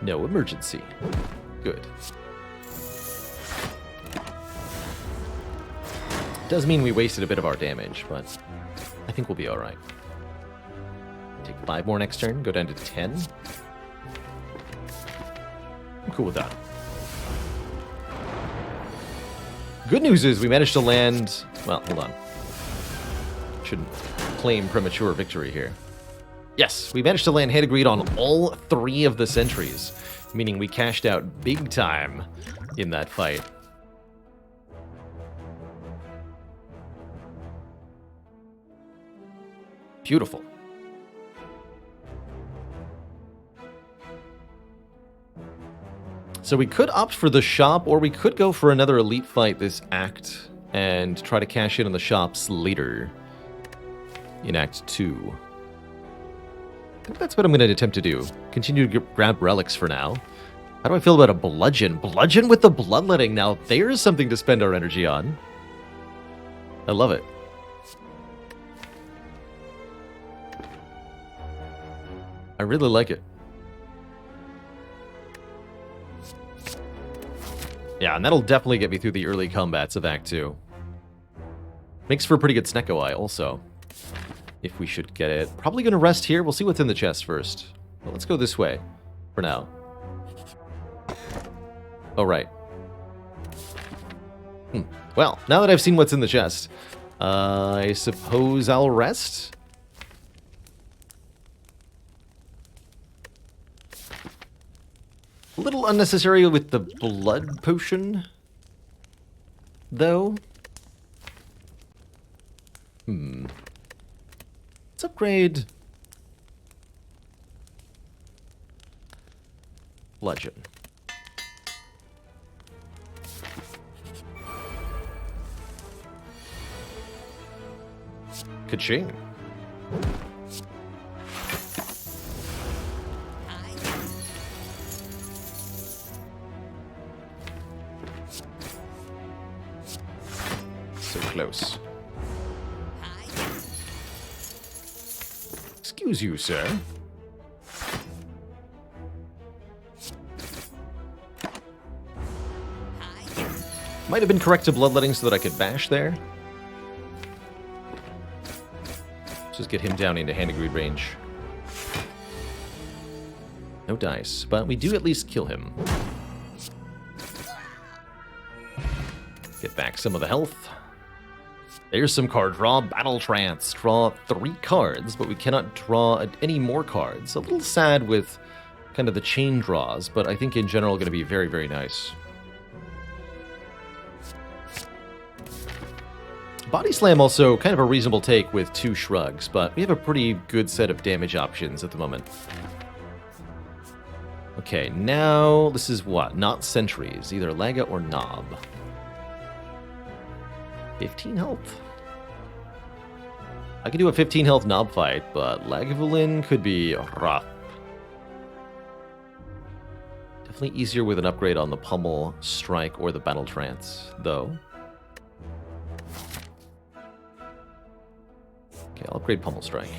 No emergency. Good. Does mean we wasted a bit of our damage, but I think we'll be alright. Take 5 more next turn, go down to 10. I'm cool with that. Good news is we managed to land... Well, hold on. Shouldn't claim premature victory here. Yes, we managed to land Hand of Greed on all 3 of the sentries, meaning we cashed out big time in that fight. Beautiful. So we could opt for the shop, or we could go for another elite fight this act and try to cash in on the shops later in Act 2. I think that's what I'm going to attempt to do. Continue to grab relics for now. How do I feel about a bludgeon? Bludgeon with the Bloodletting. Now, there's something to spend our energy on. I love it. I really like it. Yeah, and that'll definitely get me through the early combats of Act 2. Makes for a pretty good Snecko Eye, also. If we should get it. Probably going to rest here. We'll see what's in the chest first. Well, let's go this way for now. Oh, right. Well, now that I've seen what's in the chest, I suppose I'll rest? A little unnecessary with the blood potion, though. Let's upgrade... Bludgeon. Ka-ching. So close. Excuse you, sir. Might have been correct to bloodletting so that I could bash there. Just get him down into hand-to-greed range. No dice, but we do at least kill him. Get back some of the health. There's some card draw. Battle Trance. Draw 3 cards, but we cannot draw any more cards. A little sad with kind of the chain draws, but I think in general going to be very, very nice. Body Slam also kind of a reasonable take with 2 shrugs, but we have a pretty good set of damage options at the moment. Okay, now this is what? Not sentries, either Laga or Knob. 15 health. I could do a 15 health Knob fight, but Lagavulin could be rough. Definitely easier with an upgrade on the Pummel Strike or the Battle Trance, though. Okay, I'll upgrade Pummel Strike.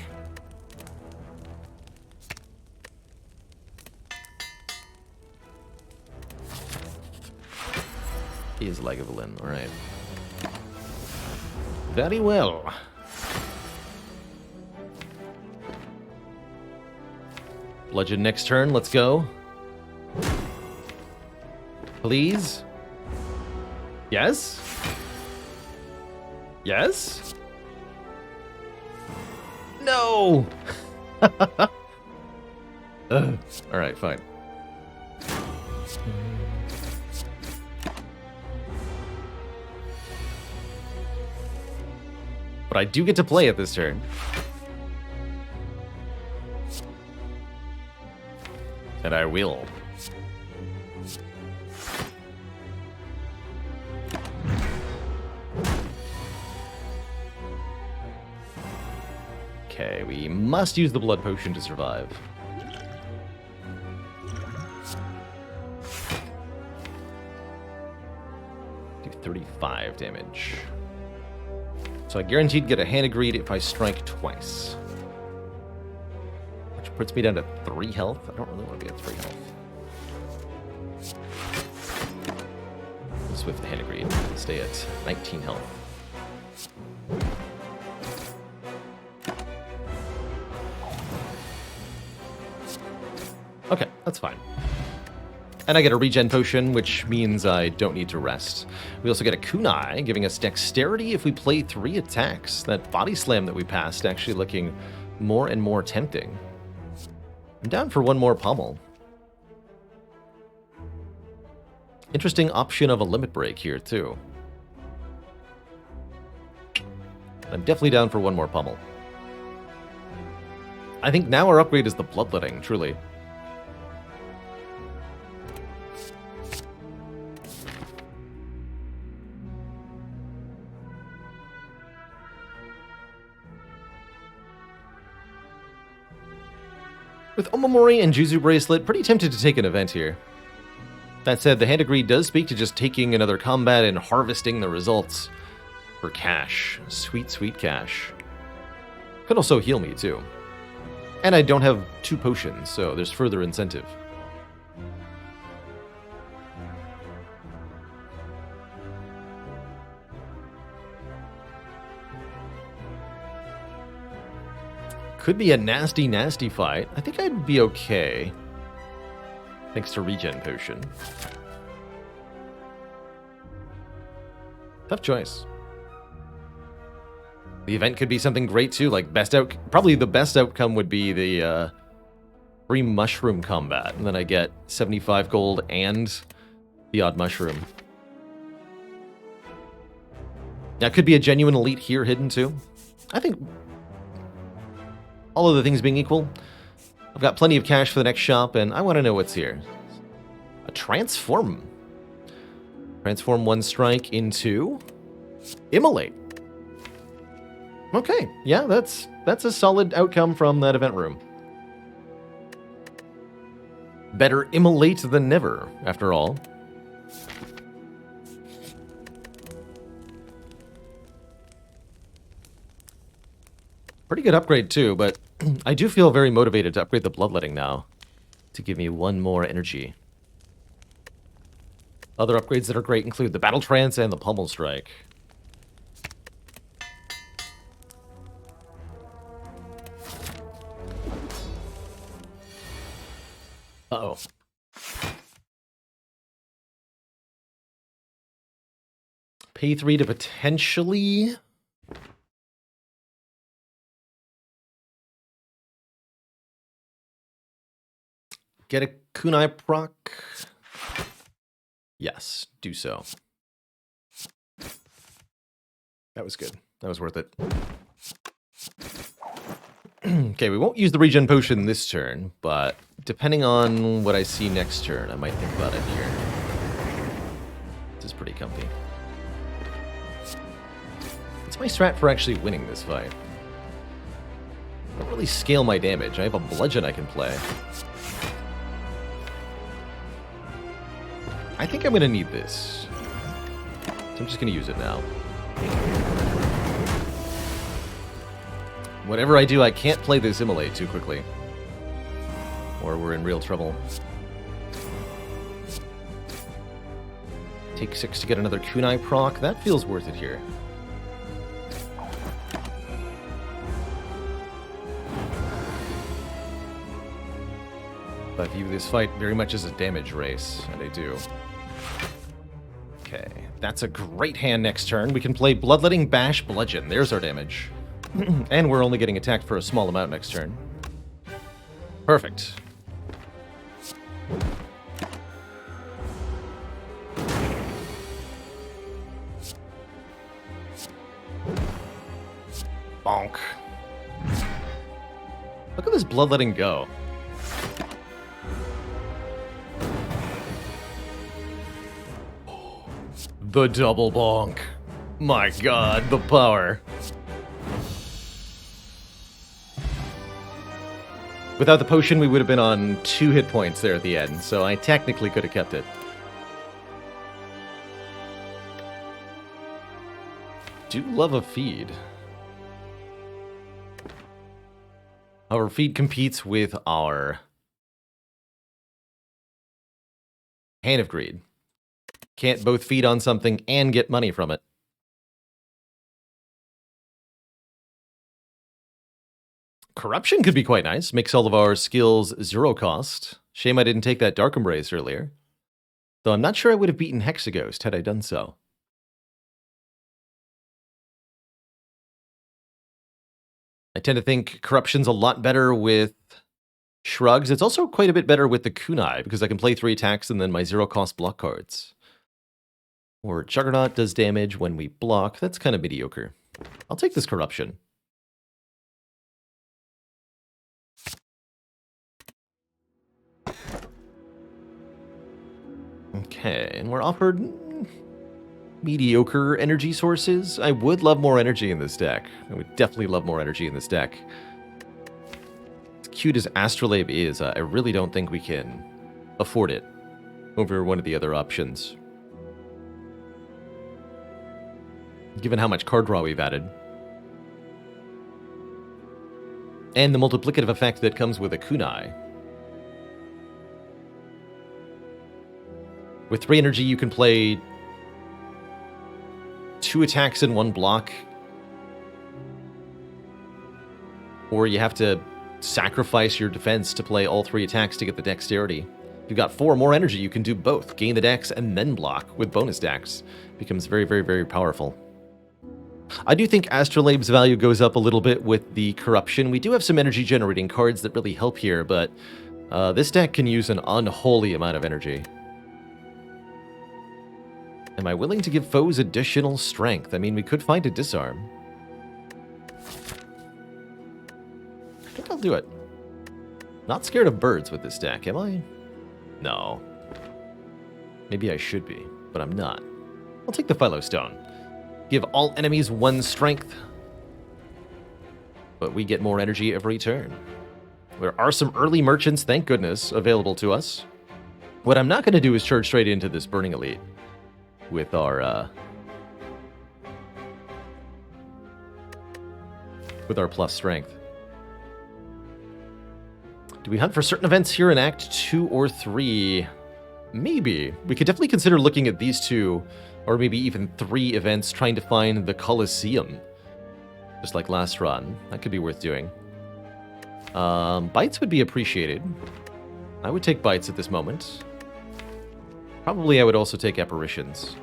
He is Lagavulin, alright. Very well. Bludgeon next turn, let's go. Please? Yes? Yes? No! Alright, fine. But I do get to play it this turn. And I will. Okay, we must use the blood potion to survive. Do 35 damage. So I guaranteed to get a hand-to-greed if I strike twice. Which puts me down to 3 health. I don't really want to be at 3 health. Swift the hand-to-greed. Stay at 19 health. Okay, that's fine. And I get a regen potion, which means I don't need to rest. We also get a kunai, giving us dexterity if we play 3 attacks. That body slam that we passed actually looking more and more tempting. I'm down for 1 more pommel. Interesting option of a limit break here, too. I'm definitely down for 1 more pommel. I think now our upgrade is the bloodletting, truly. With Omamori and Juzu Bracelet, pretty tempted to take an event here. That said, the hand-to-greed does speak to just taking another combat and harvesting the results for cash. Sweet, sweet cash. Could also heal me, too. And I don't have 2 potions, so there's further incentive. Could be a nasty, nasty fight. I think I'd be okay. Thanks to regen potion. Tough choice. The event could be something great too, like probably the best outcome would be the free mushroom combat, and then I get 75 gold and the odd mushroom. That could be a genuine elite here hidden too. I think all of the things being equal, I've got plenty of cash for the next shop, and I want to know what's here. A transform. Transform one strike into Immolate. Okay, yeah, that's a solid outcome from that event room. Better Immolate than never, after all. Pretty good upgrade too, but I do feel very motivated to upgrade the Bloodletting now to give me one more energy. Other upgrades that are great include the Battle Trance and the Pummel Strike. Uh-oh. Pay 3 to potentially... get a kunai proc? Yes, do so. That was good. That was worth it. Okay, we won't use the regen potion this turn, but depending on what I see next turn, I might think about it here. This is pretty comfy. What's my strat for actually winning this fight? I don't really scale my damage. I have a bludgeon I can play. I think I'm going to need this. So I'm just going to use it now. Whatever I do, I can't play this Immolate too quickly. Or we're in real trouble. Take 6 to get another kunai proc. That feels worth it here. I view this fight very much as a damage race, and I do. Okay, that's a great hand next turn. We can play Bloodletting, Bash, Bludgeon. There's our damage. And we're only getting attacked for a small amount next turn. Perfect. Bonk. Look at this Bloodletting go. The double bonk. My god, the power. Without the potion, we would have been on 2 hit points there at the end, so I technically could have kept it. Do love a feed. Our feed competes with our Hand of Greed. Can't both feed on something and get money from it. Corruption could be quite nice. Makes all of our skills 0 cost. Shame I didn't take that Dark Embrace earlier. Though I'm not sure I would have beaten Hexaghost had I done so. I tend to think Corruption's a lot better with Shrugs. It's also quite a bit better with the Kunai, because I can play 3 attacks and then my 0 cost block cards. Or Juggernaut does damage when we block. That's kind of mediocre. I'll take this Corruption. Okay, and we're offered mediocre energy sources. I would love more energy in this deck. I would definitely love more energy in this deck. As cute as Astrolabe is, I really don't think we can afford it over one of the other options. Given how much card draw we've added. And the multiplicative effect that comes with a kunai. With 3 energy, you can play 2 attacks in 1 block. Or you have to sacrifice your defense to play all 3 attacks to get the dexterity. If you've got 4 more energy, you can do both. Gain the dex and then block with bonus dex. Becomes very, very, very powerful. I do think Astrolabe's value goes up a little bit with the Corruption. We do have some energy generating cards that really help here, but this deck can use an unholy amount of energy. Am I willing to give foes additional strength? I mean, we could find a disarm. I'll do it. Not scared of birds with this deck, am I? No. Maybe I should be, but I'm not. I'll take the Philo Stone. Give all enemies 1 strength. But we get more energy every turn. There are some early merchants, thank goodness, available to us. What I'm not going to do is charge straight into this Burning Elite with our plus strength. Do we hunt for certain events here in Act 2 or 3? Maybe. We could definitely consider looking at these 2, or maybe even 3 events, trying to find the Colosseum. Just like last run. That could be worth doing. Bites would be appreciated. I would take bites at this moment. Probably I would also take apparitions.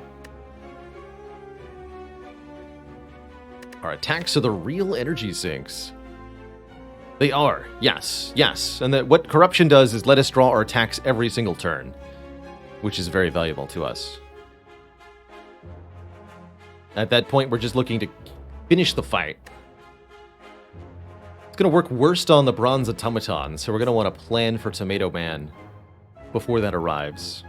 Our attacks are the real energy sinks. They are, yes, yes. And that what corruption does is let us draw our attacks every single turn, which is very valuable to us. At that point, we're just looking to finish the fight. It's going to work worst on the Bronze Automaton, so we're going to want to plan for Tomato Man before that arrives.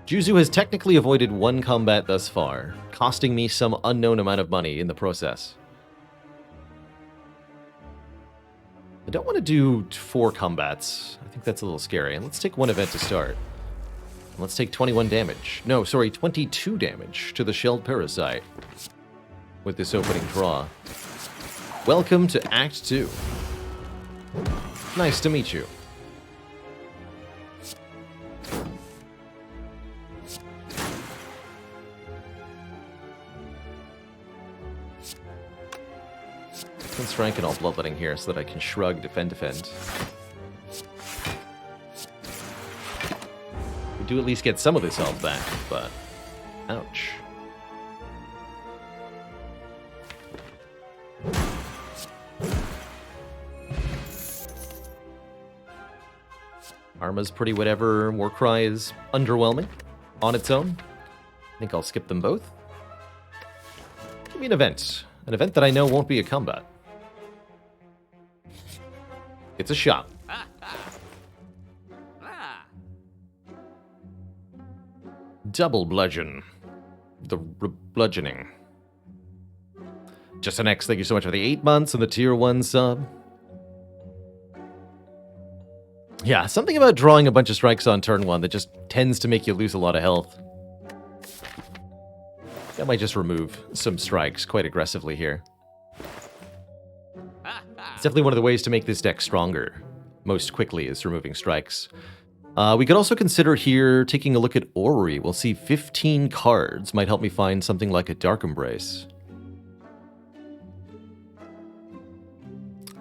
Juzu has technically avoided 1 combat thus far, costing me some unknown amount of money in the process. I don't want to do 4 combats. I think that's a little scary. And let's take 1 event to start. Let's take 21 damage. No, sorry, 22 damage to the Shelled Parasite with this opening draw. Welcome to Act 2. Nice to meet you. Let's rank it all bloodletting here so that I can shrug, defend. We do at least get some of this health back, but ouch. Arma's pretty whatever. Warcry is underwhelming on its own. I think I'll skip them both. Give me an event. An event that I know won't be a combat. It's a shot. Double bludgeon. The bludgeoning. Just an X, thank you so much for the 8 months and the tier 1 sub. Yeah, something about drawing a bunch of strikes on turn 1 that just tends to make you lose a lot of health. I might just remove some strikes quite aggressively here. It's definitely one of the ways to make this deck stronger most quickly is removing strikes. We could also consider here taking a look at Orrery. We'll see 15 cards. Might help me find something like a Dark Embrace.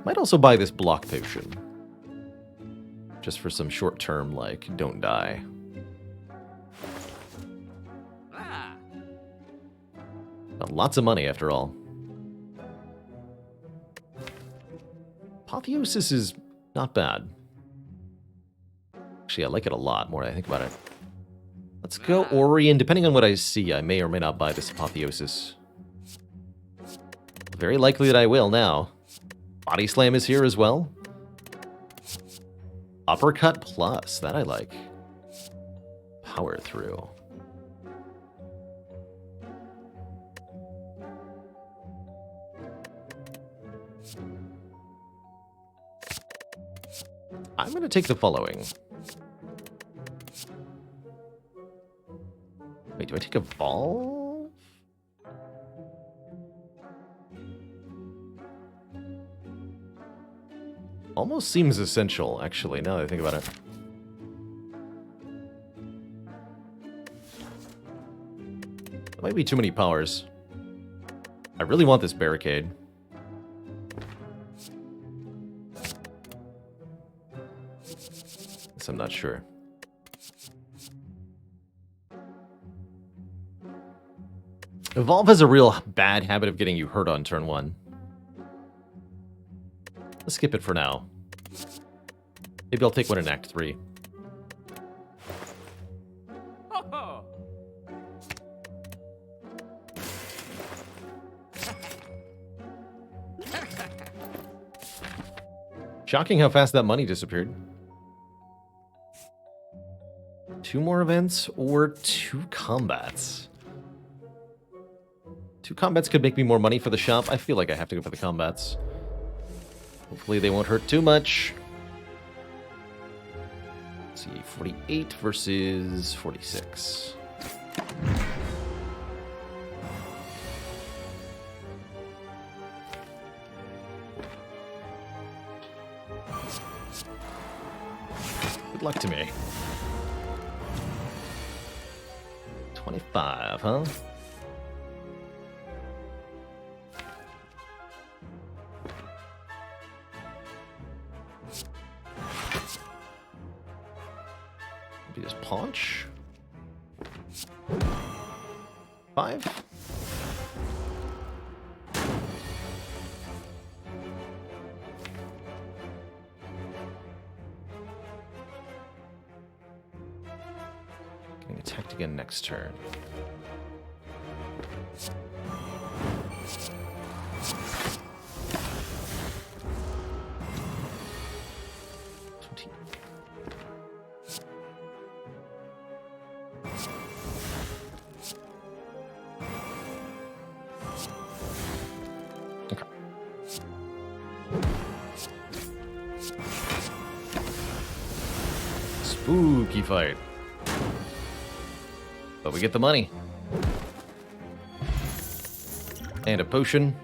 Might also buy this block potion. Just for some short term, like, don't die. But lots of money, after all. Apotheosis is not bad. Actually, I like it a lot more than I think about it. Let's go Ori, and depending on what I see, I may or may not buy this Apotheosis. Very likely that I will now. Body Slam is here as well. Uppercut Plus, that I like. Power Through. I'm going to take the following. Wait, do I take Evolve? Almost seems essential, actually, now that I think about it. That might be too many powers. I really want this Barricade. I'm not sure. Evolve has a real bad habit of getting you hurt on turn 1. Let's skip it for now. Maybe I'll take one in Act 3. Shocking how fast that money disappeared. 2 more events or 2 combats? 2 combats could make me more money for the shop. I feel like I have to go for the combats. Hopefully they won't hurt too much. Let's see, 48 versus 46. Good luck to me. 25, huh? Maybe just paunch. 5. Getting attacked again next turn. Spooky fight. But we get the money. And a potion.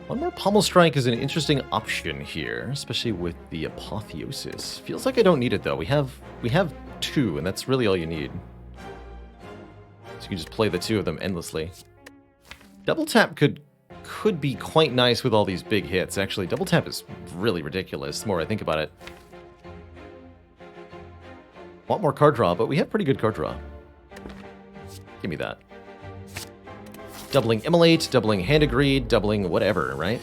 One more Pommel Strike is an interesting option here, especially with the Apotheosis. Feels like I don't need it though. We have 2, and that's really all you need. So you can just play the 2 of them endlessly. Double tap could be quite nice with all these big hits. Actually, double tap is really ridiculous the more I think about it. Want more card draw, but we have pretty good card draw. Give me that. Doubling Immolate, doubling Hand of Greed, doubling whatever, right?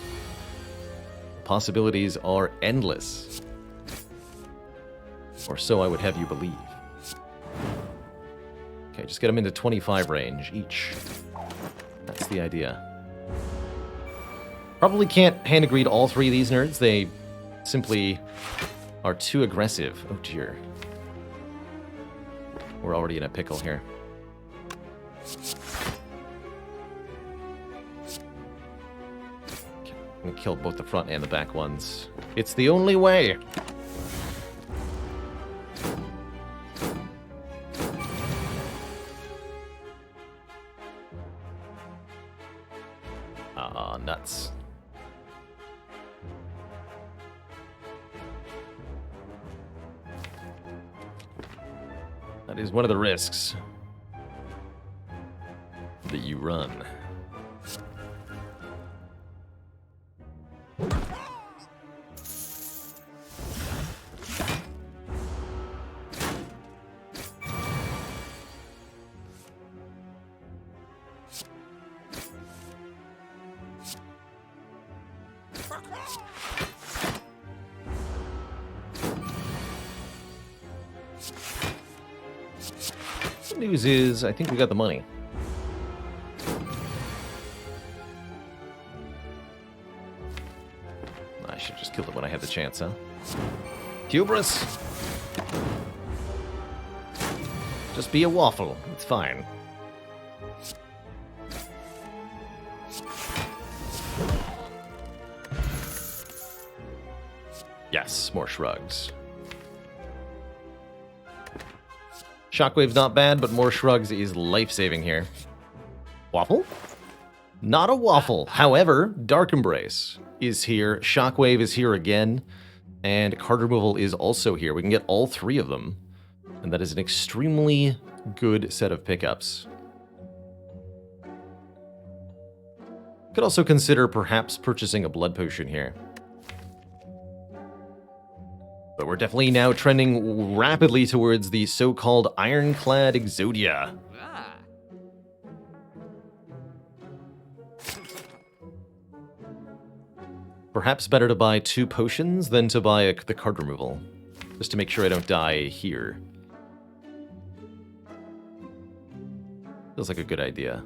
Possibilities are endless. Or so I would have you believe. Okay, just get them into 25 range each. That's the idea. Probably can't Hand of Greed all 3 of these nerds. They simply are too aggressive. Oh dear. We're already in a pickle here. I'm gonna kill both the front and the back ones. It's the only way! Ah, nuts. That is one of the risks that you run. The news is, I think we got the money. I should just kill it when I had the chance, huh? Hubris! Just be a waffle. It's fine. Yes, more shrugs. Shockwave's not bad, but more shrugs is life-saving here. Waffle? Not a waffle. However, Dark Embrace is here, Shockwave is here again, and card removal is also here. We can get all 3 of them, and that is an extremely good set of pickups. Could also consider perhaps purchasing a blood potion here. But we're definitely now trending rapidly towards the so-called Ironclad Exodia. Perhaps better to buy 2 potions than to buy the card removal. Just to make sure I don't die here. Feels like a good idea.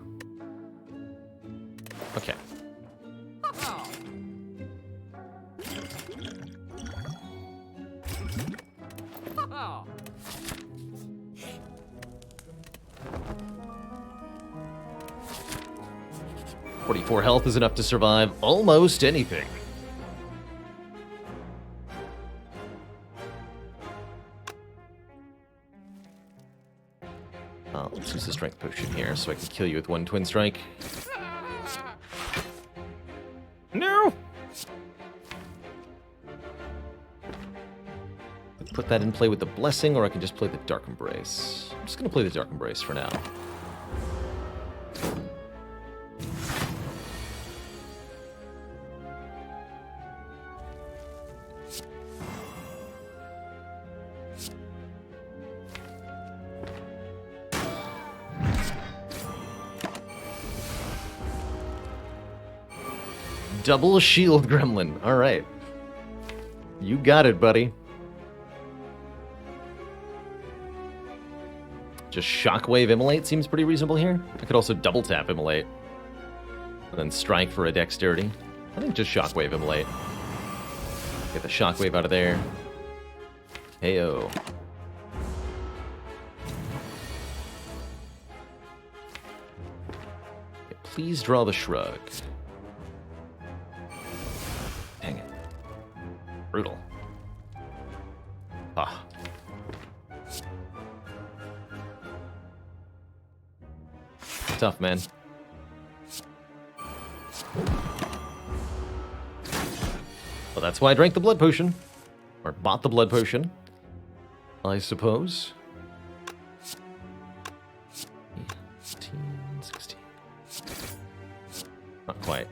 44 health is enough to survive almost anything. Let's use the strength potion here so I can kill you with one twin strike. No! Put that in play with the blessing, or I can just play the Dark Embrace. I'm just going to play the Dark Embrace for now. Double shield gremlin. All right. You got it, buddy. Just Shockwave Immolate seems pretty reasonable here. I could also double tap Immolate. And then strike for a dexterity. I think just Shockwave Immolate. Get the Shockwave out of there. Heyo. Okay, please draw the Shrug. Dang it. Brutal. Ah. Tough, man. Well, that's why I drank the blood potion. Or bought the blood potion, I suppose. 15, 16. Not quite.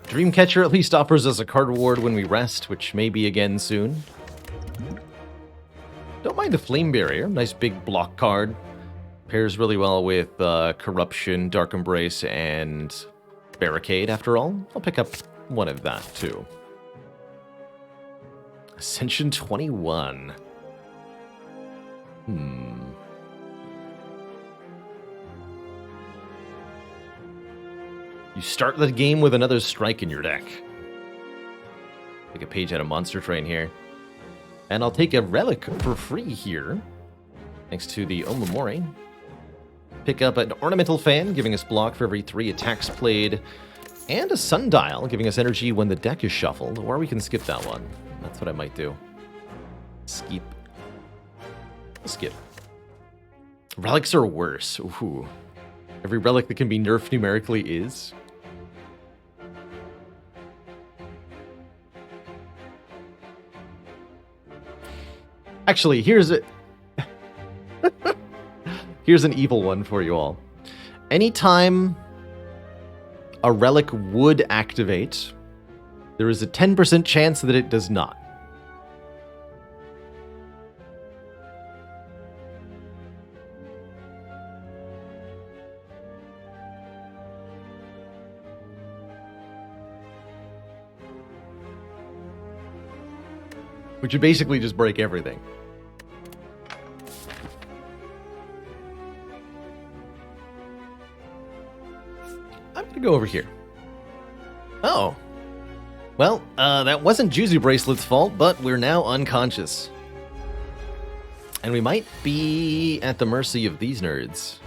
Dreamcatcher at least offers us a card reward when we rest, which may be again soon. Don't mind the Flame Barrier. Nice big block card. Pairs really well with Corruption, Dark Embrace, and Barricade, after all. I'll pick up one of that, too. Ascension 21. You start the game with another strike in your deck. Take a page out of Monster Train here. And I'll take a Relic for free here. Thanks to the Omamori. Pick up an Ornamental Fan, giving us block for every 3 attacks played. And a Sundial, giving us energy when the deck is shuffled. Or we can skip that one. That's what I might do. Skip. Skip. Relics are worse. Ooh. Every relic that can be nerfed numerically is. Actually, here's an evil one for you all. Anytime a relic would activate, there is a 10% chance that it does not. Which would basically just break everything. I'm gonna go over here. Oh. Well, that wasn't Juzu Bracelet's fault, but we're now unconscious. And we might be at the mercy of these nerds.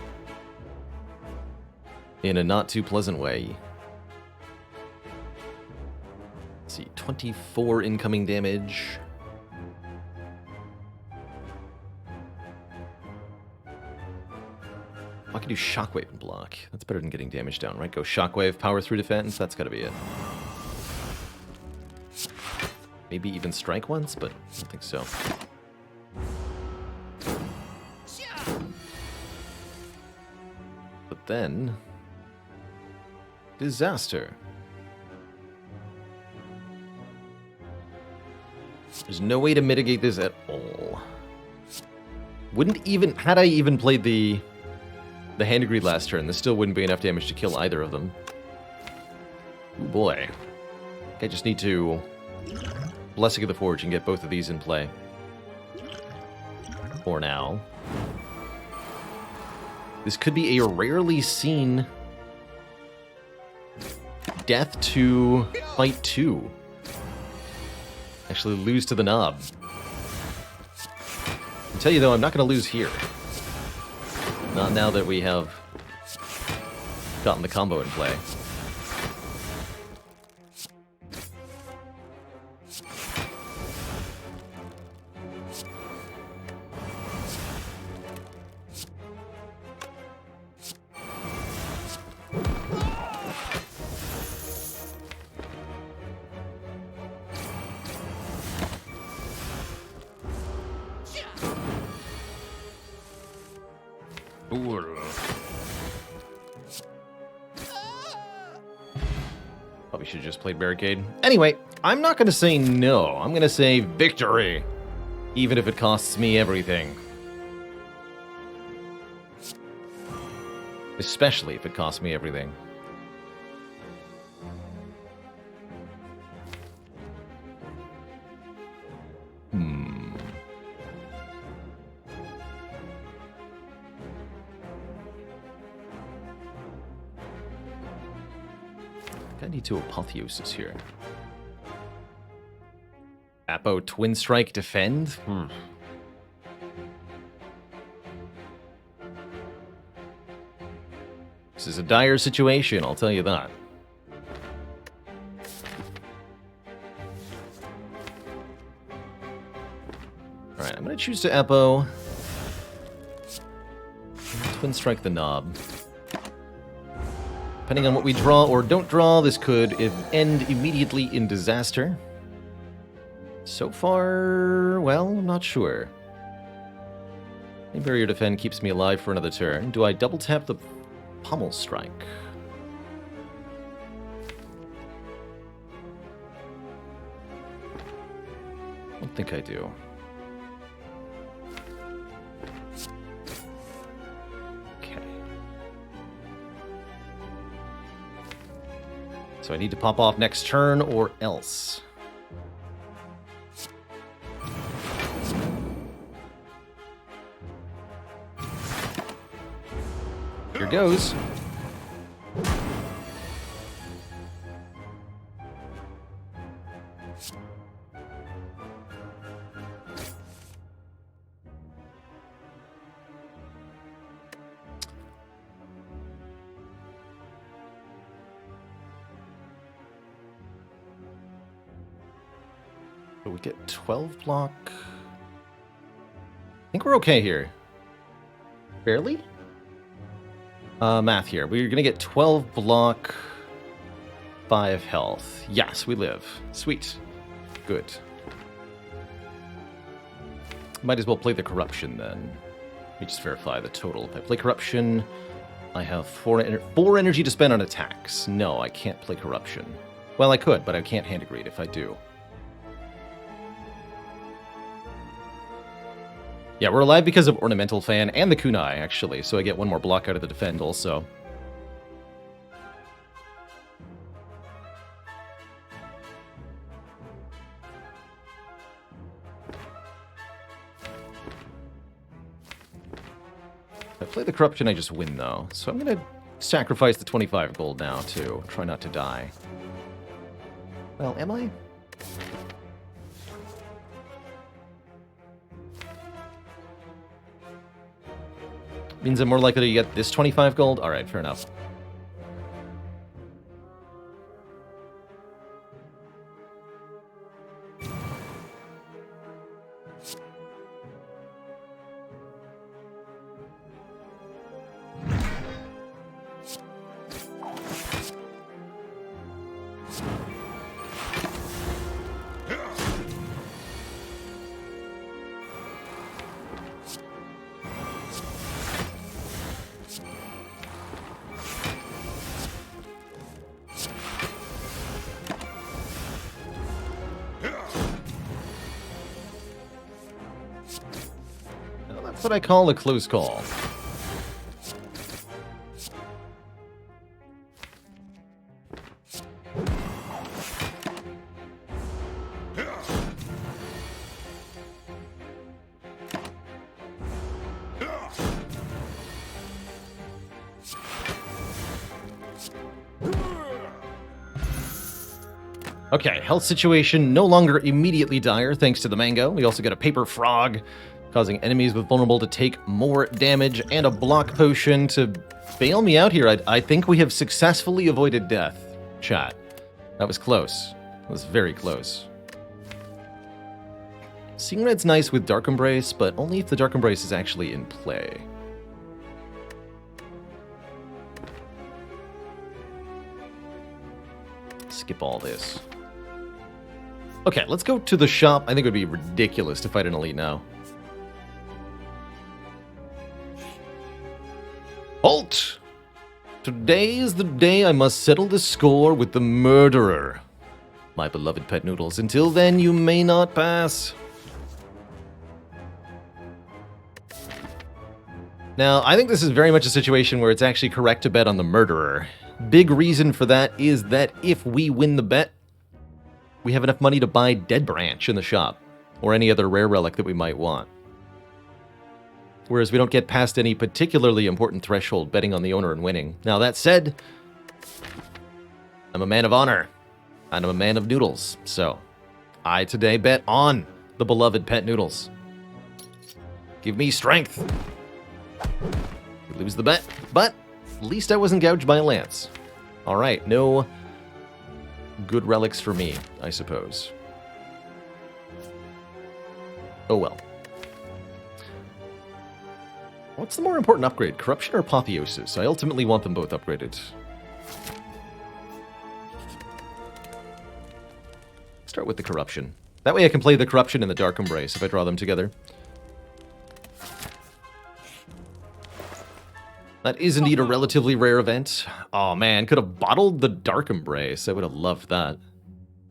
In a not too pleasant way. Let's see, 24 incoming damage. I can do Shockwave and block. That's better than getting damage down, right? Go Shockwave, power through defense. That's gotta be it. Maybe even strike once, but I don't think so. then... Disaster. There's no way to mitigate this at all. Wouldn't even... Had I even played the Hand of Greed last turn, this still wouldn't be enough damage to kill either of them. Oh boy. I just need to... Blessing of the Forge and get both of these in play. For now. This could be a rarely seen... Death to fight 2. Actually lose to the knob. I'll tell you though, I'm not going to lose here. Not now that we have gotten the combo in play. Probably should have just played Barricade. Anyway, I'm not going to say no. I'm going to say victory. Even if it costs me everything. Especially if it costs me everything. I need to Apotheosis here. Apo Twin Strike defend? This is a dire situation, I'll tell you that. Alright, I'm going to choose to Apo. Twin Strike the knob. Depending on what we draw or don't draw, this could end immediately in disaster. So far, well, I'm not sure. Barrier Defend keeps me alive for another turn. Do I double tap the Pommel Strike? I don't think I do. So I need to pop off next turn or else. Here goes. So we get 12 block. I think we're okay here. Barely? Math here. We're going to get 12 block, 5 health. Yes, we live. Sweet. Good. Might as well play the Corruption then. Let me just verify the total. If I play Corruption, I have 4 energy to spend on attacks. No, I can't play Corruption. Well, I could, but I can't Hand of Greed if I do. Yeah, we're alive because of Ornamental Fan and the Kunai, actually, so I get one more block out of the defend also. If I play the Corruption, I just win, though. So I'm going to sacrifice the 25 gold now, too. Try not to die. Well, am I? Means I'm more likely to get this 25 gold? Alright, fair enough. That's what I call a close call. Okay, health situation no longer immediately dire thanks to the mango. We also get a paper frog, causing enemies with vulnerable to take more damage, and a block potion to bail me out here. I think we have successfully avoided death, chat. That was close. That was very close. Seeing Red's nice with Dark Embrace, but only if the Dark Embrace is actually in play. Skip all this. Okay, let's go to the shop. I think it would be ridiculous to fight an elite now. Halt! Today is the day I must settle the score with the murderer. My beloved pet noodles. Until then, you may not pass. Now, I think this is very much a situation where it's actually correct to bet on the murderer. Big reason for that is that if we win the bet, we have enough money to buy Dead Branch in the shop, or any other rare relic that we might want. Whereas we don't get past any particularly important threshold betting on the owner and winning. Now that said, I'm a man of honor, and I'm a man of noodles, so I today bet on the beloved pet noodles. Give me strength. We lose the bet, but at least I wasn't gouged by a lance. Alright, no good relics for me, I suppose. Oh well. What's the more important upgrade, Corruption or Apotheosis? I ultimately want them both upgraded. Start with the Corruption. That way I can play the Corruption and the Dark Embrace if I draw them together. That is indeed a relatively rare event. Oh man, could have bottled the Dark Embrace. I would have loved that.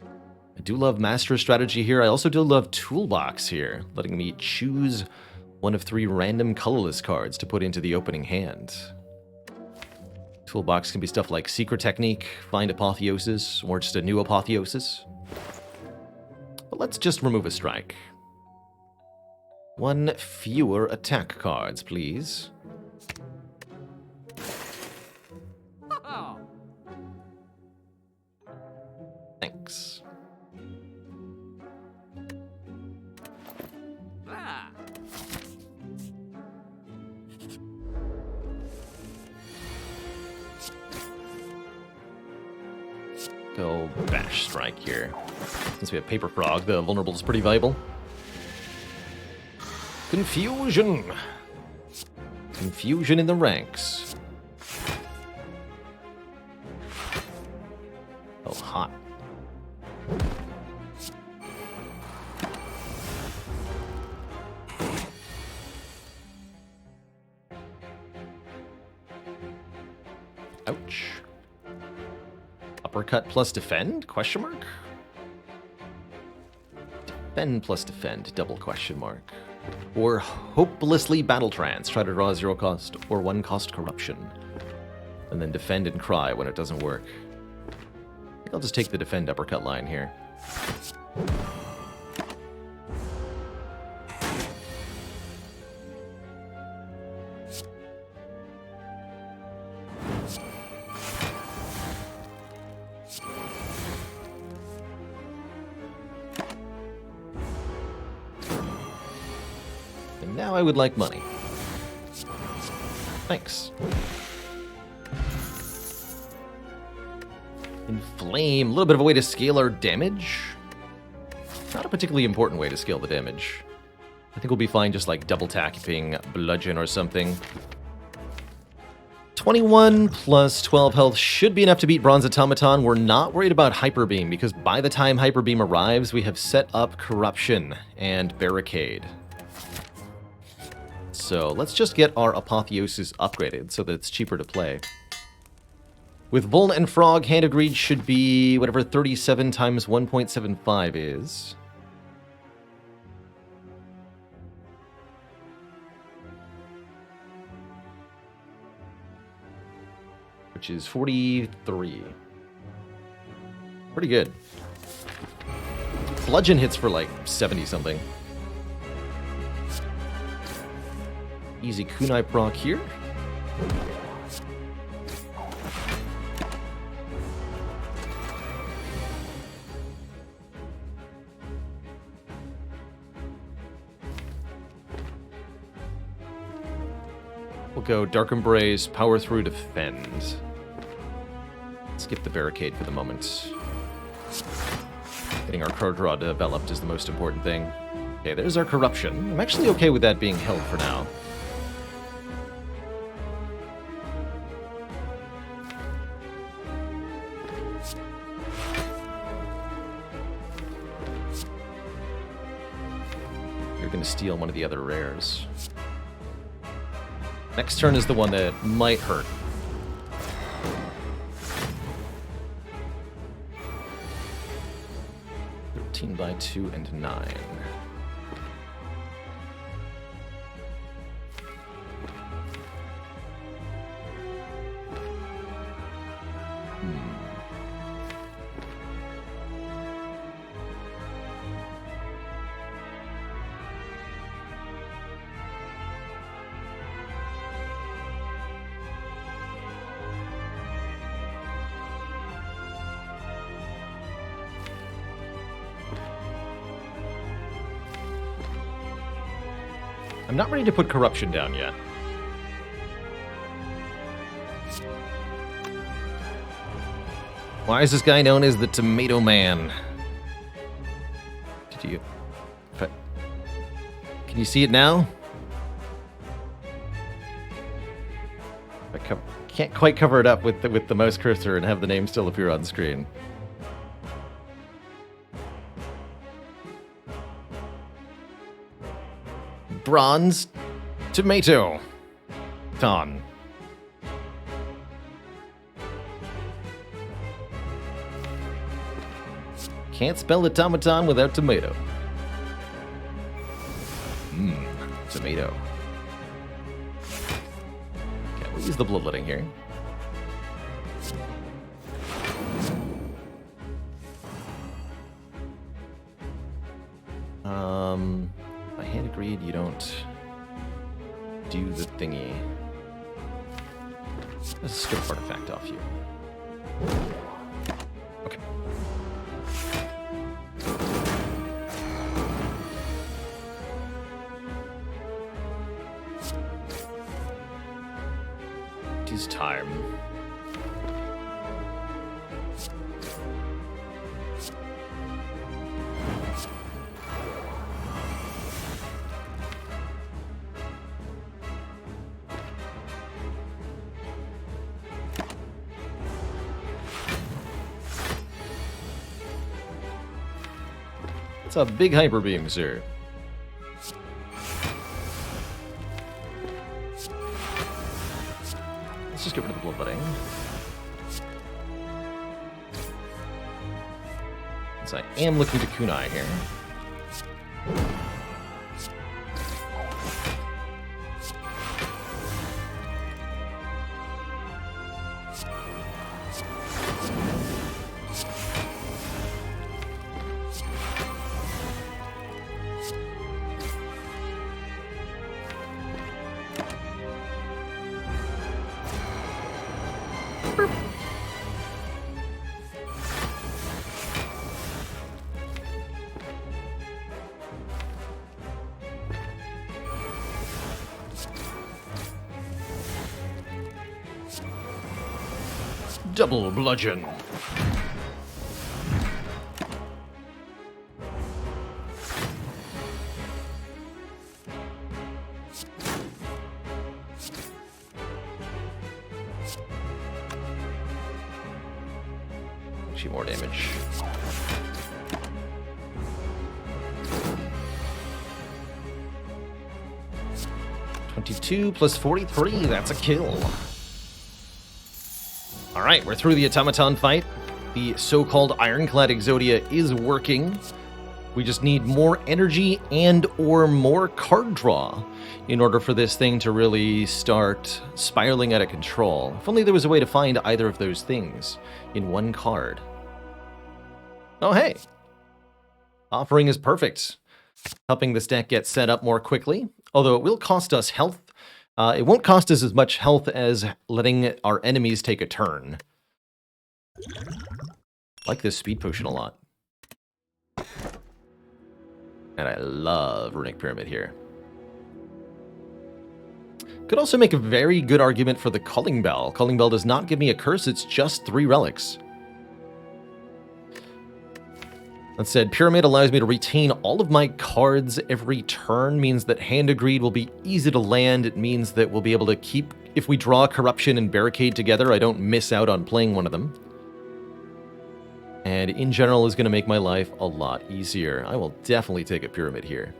I do love Master Strategy here. I also do love Toolbox here, letting me choose one of 3 random colorless cards to put into the opening hand. Toolbox can be stuff like Secret Technique, Find Apotheosis, or just a new Apotheosis. But let's just remove a strike. 1 fewer attack cards, please. Thanks. Go Bash Strike here. Since we have Paper Frog, the vulnerable is pretty valuable. Confusion! Confusion in the ranks. Oh, hot. Ouch. Uppercut plus defend? Question mark? Defend plus defend, double question mark. Or hopelessly battle trance. Try to draw a 0 cost or 1 cost corruption. And then defend and cry when it doesn't work. I think I'll just take the defend uppercut line here. And now I would like money. Thanks. Inflame, a little bit of a way to scale our damage. Not a particularly important way to scale the damage. I think we'll be fine just like double tapping Bludgeon or something. 21 plus 12 health should be enough to beat Bronze Automaton. We're not worried about Hyper Beam because by the time Hyper Beam arrives, we have set up Corruption and Barricade. So let's just get our Apotheosis upgraded so that it's cheaper to play. With Vuln and Frog, Hand of Greed should be whatever 37 times 1.75 is. which is 43. Pretty good. Bludgeon hits for like 70-something. Easy kunai proc here. We'll go Dark Embrace, Power Through, Defend. Skip the barricade for the moment. Getting our card draw developed is the most important thing. Okay, there's our Corruption. I'm actually okay with that being held for now. You're going to steal one of the other rares. Next turn is the one that might hurt. By 2 and 9. I'm not ready to put Corruption down yet. Why is this guy known as the Tomato Man? Did you... Can you see it now? I can't quite cover it up with the mouse cursor and have the name still appear on screen. Bronze Tomato Ton. Can't spell automaton without tomato. Tomato. Okay, we'll use the bloodletting here. By hand agreed, you don't do the thingy. Let's strip artifact off you. Okay. It is time. It's a big hyper beam, sir. Let's just get rid of the bloodletting. So I am looking to kunai here. Double bludgeon. Actually, more damage. $22 plus 43, that's a kill. Alright, we're through the automaton fight. The so-called Ironclad Exodia is working. We just need more energy and or more card draw in order for this thing to really start spiraling out of control. If only there was a way to find either of those things in one card. Oh, hey. Offering is perfect. Helping this deck get set up more quickly, although it will cost us health. It won't cost us as much health as letting our enemies take a turn. I like this speed potion a lot. And I love Runic Pyramid here. Could also make a very good argument for the Calling Bell. Calling Bell does not give me a curse, it's just 3 relics. That said, Pyramid allows me to retain all of my cards every turn, means that Hand of Greed will be easy to land. It means that we'll be able to keep, if we draw Corruption and Barricade together, I don't miss out on playing one of them. And in general is going to make my life a lot easier. I will definitely take a Pyramid here.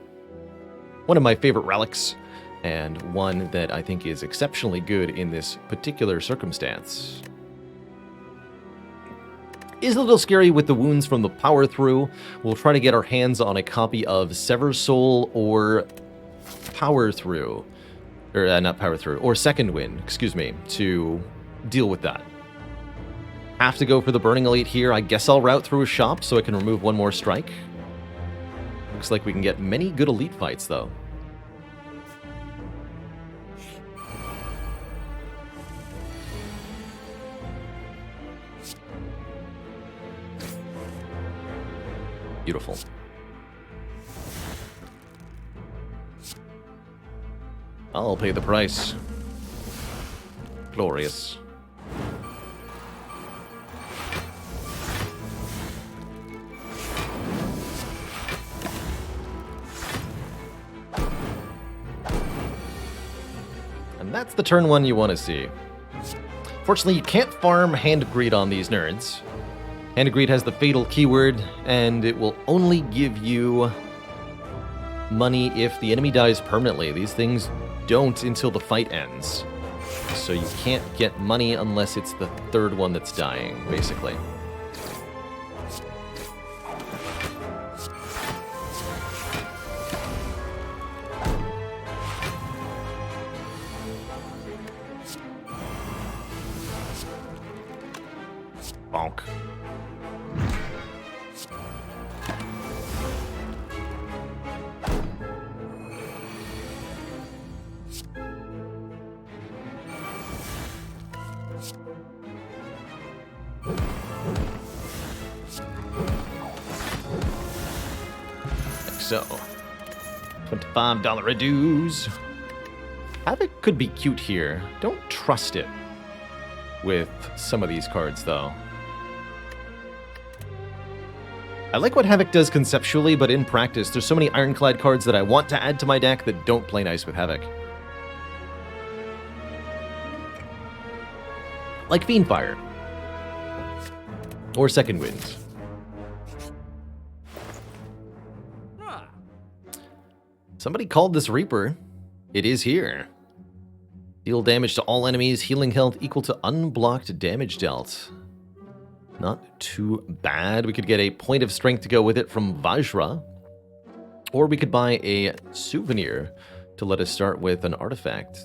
One of my favorite relics, and one that I think is exceptionally good in this particular circumstance. Is a little scary with the wounds from the Power Through. We'll try to get our hands on a copy of Sever Soul or Power Through. Or not Power Through, or Second Wind, excuse me, to deal with that. Have to go for the Burning Elite here. I guess I'll route through a shop so I can remove one more strike. Looks like we can get many good elite fights, though. Beautiful. I'll pay the price. Glorious. And that's the turn 1 you want to see. Fortunately, you can't farm Hand of Greed on these nerds. Hand of Greed has the fatal keyword, and it will only give you money if the enemy dies permanently. These things don't until the fight ends. So you can't get money unless it's the third one that's dying, basically. Bonk. Like so. $25 reduce. Havoc could be cute here. Don't trust it with some of these cards, though. I like what Havoc does conceptually, but in practice, there's so many Ironclad cards that I want to add to my deck that don't play nice with Havoc. Like Fiendfire. Or Second Wind. Somebody called this Reaper. It is here. Deal damage to all enemies, healing health equal to unblocked damage dealt. Not too bad. We could get a point of strength to go with it from Vajra. Or we could buy a souvenir to let us start with an artifact.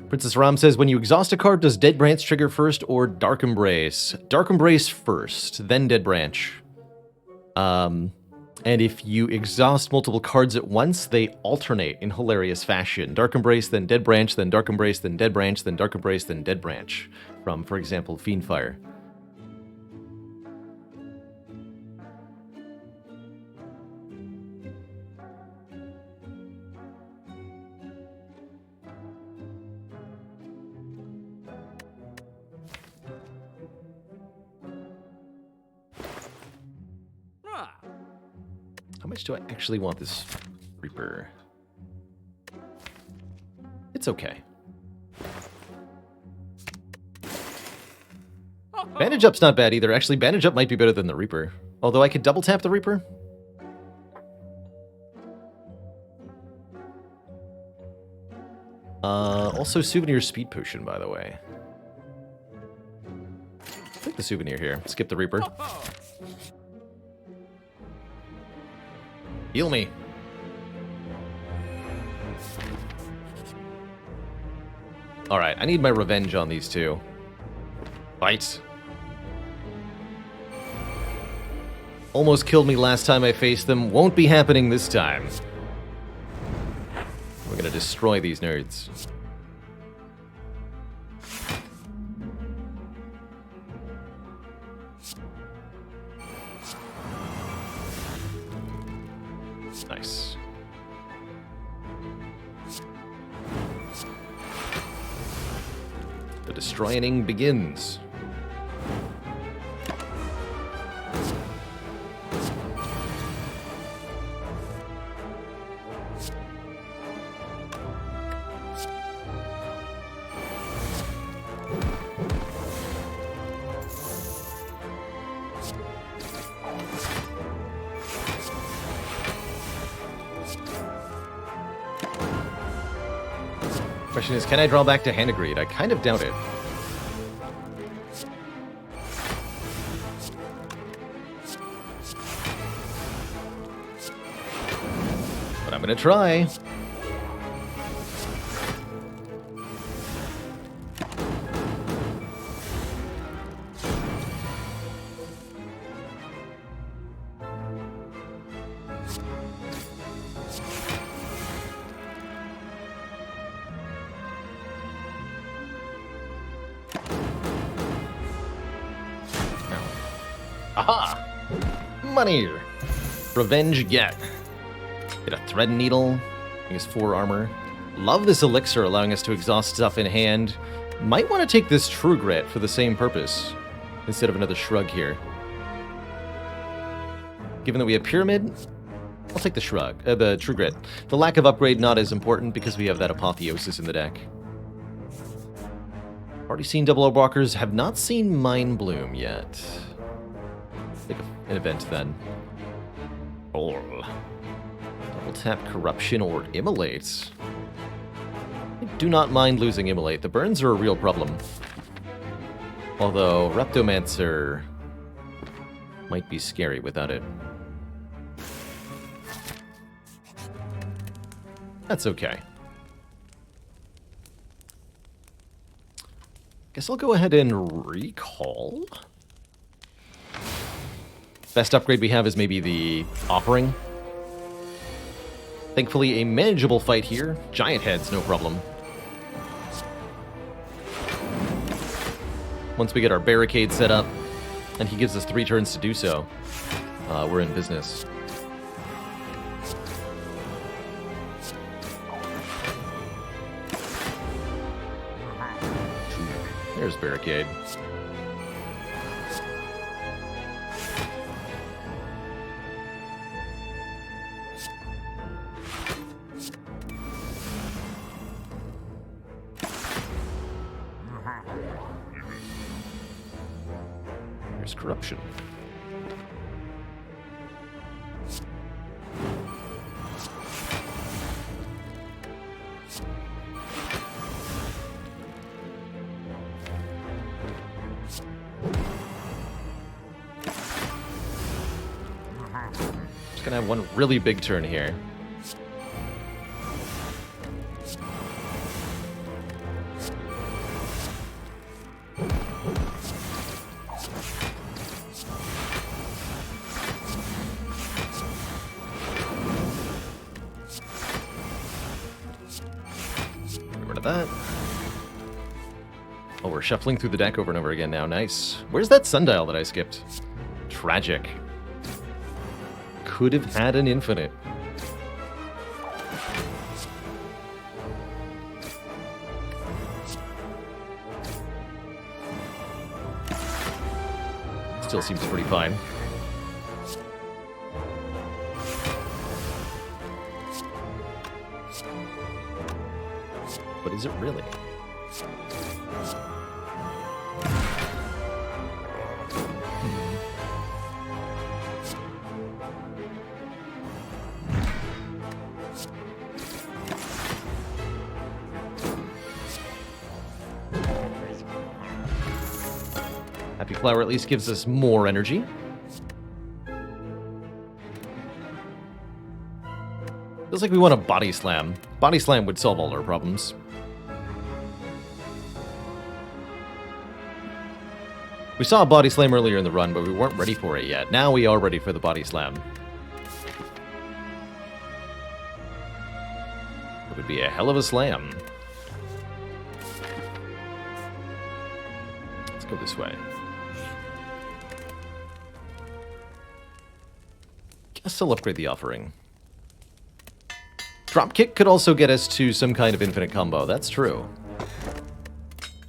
Princess Ram says, when you exhaust a card, does Dead Branch trigger first or Dark Embrace? Dark Embrace first, then Dead Branch. And if you exhaust multiple cards at once, they alternate in hilarious fashion. Dark Embrace, then Dead Branch, then Dark Embrace, then Dead Branch, then Dark Embrace, then Dead Branch. From, for example, Fiendfire. How much do I actually want this Reaper? It's okay. Bandage Up's not bad either. Actually, Bandage Up might be better than the Reaper. Although I could double tap the Reaper. Also Souvenir Speed Potion, by the way. Take the Souvenir here. Skip the Reaper. Heal me. Alright, I need my revenge on these two. Fight. Almost killed me last time I faced them. Won't be happening this time. We're gonna destroy these nerds. Nice. The destroying begins. Question is, can I draw back to Hanagreed? I kind of doubt it. But I'm gonna try. Aha! Money! Revenge get. Get a thread needle. I guess 4 armor. Love this elixir allowing us to exhaust stuff in hand. Might want to take this True Grit for the same purpose instead of another shrug here. Given that we have Pyramid, I'll take the shrug, the True Grit. The lack of upgrade not as important because we have that Apotheosis in the deck. Already seen double walkers, have not seen Mind Bloom yet. Take an event then. Or double tap Corruption or Immolate. I do not mind losing Immolate. The burns are a real problem. Although Reptomancer might be scary without it. That's okay. Guess I'll go ahead and recall. Best upgrade we have is maybe the Offering. Thankfully, a manageable fight here. Giant heads, no problem. Once we get our barricade set up, and he gives us 3 turns to do so, we're in business. There's barricade. There's Corruption. Just gonna have one really big turn here. Get rid of that. Oh, we're shuffling through the deck over and over again now. Nice. Where's that sundial that I skipped? Tragic. Could have had an infinite. Still seems pretty fine. But is it really? Happy Flower at least gives us more energy. Feels like we want a body slam. Body slam would solve all our problems. We saw a body slam earlier in the run, but we weren't ready for it yet. Now we are ready for the body slam. It would be a hell of a slam. Let's go this way. Guess I'll upgrade the offering. Dropkick could also get us to some kind of infinite combo, that's true.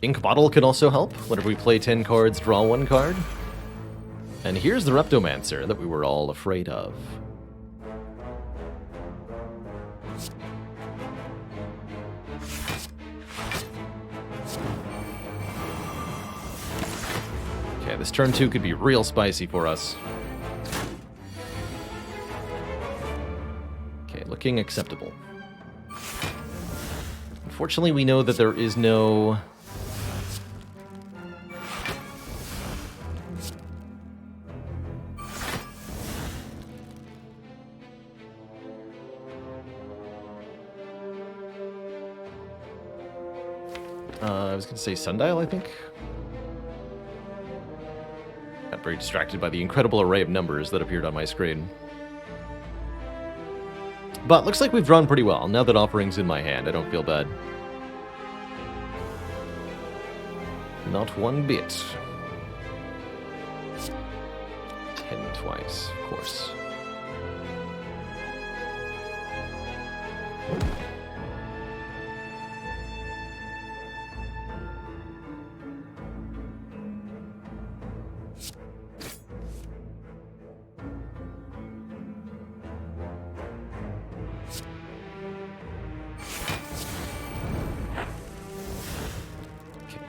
Ink Bottle can also help. Whenever we play 10 cards, draw 1 card. And here's the Reptomancer that we were all afraid of. Okay, this turn 2 could be real spicy for us. Okay, looking acceptable. Unfortunately, we know that there is no... I was going to say Sundial, I think. Got very distracted by the incredible array of numbers that appeared on my screen. But looks like we've drawn pretty well. Now that offering's in my hand, I don't feel bad. Not one bit. 10 twice, of course.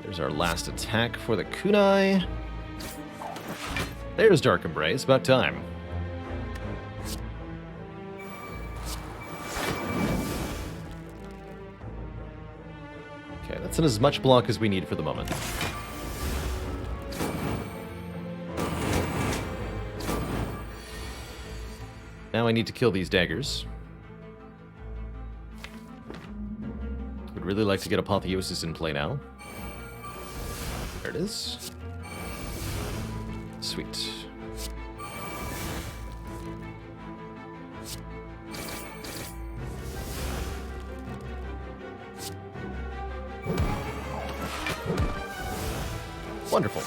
There's our last attack for the kunai. There's Dark Embrace, about time. Okay, that's in as much block as we need for the moment. Now I need to kill these daggers. Would really like to get Apotheosis in play now. There it is. Sweet. Wonderful.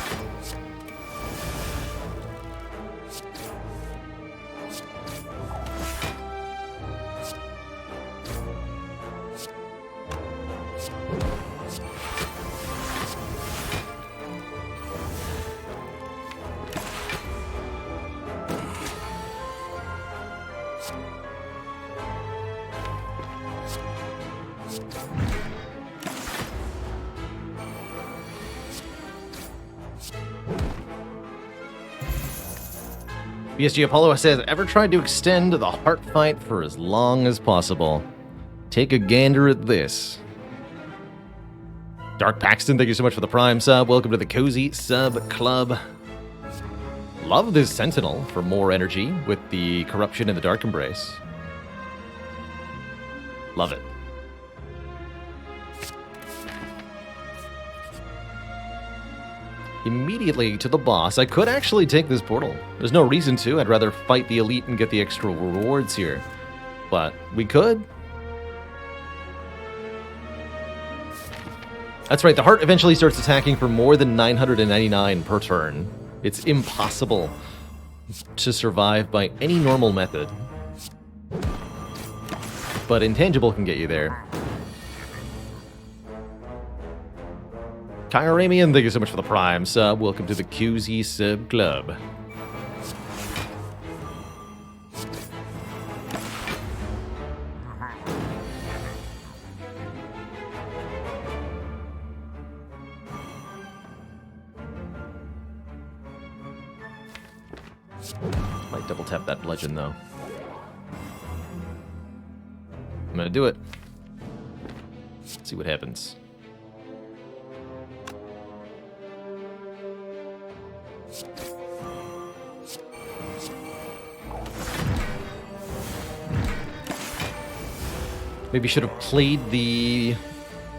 BSG Apollo says, ever tried to extend the heart fight for as long as possible? Take a gander at this. Dark Paxton, thank you so much for the Prime sub. Welcome to the Cozy Sub Club. Love this Sentinel for more energy with the Corruption and the Dark Embrace. Love it. Immediately to the boss. I could actually take this portal. There's no reason to. I'd rather fight the elite and get the extra rewards here. But we could. That's right, the heart eventually starts attacking for more than 999 per turn. It's impossible to survive by any normal method. But Intangible can get you there. Kyramian, thank you so much for the Prime sub. Welcome to the QZ Sub Club. Might double tap that legend though. I'm gonna do it. Let's see what happens. Maybe should have played the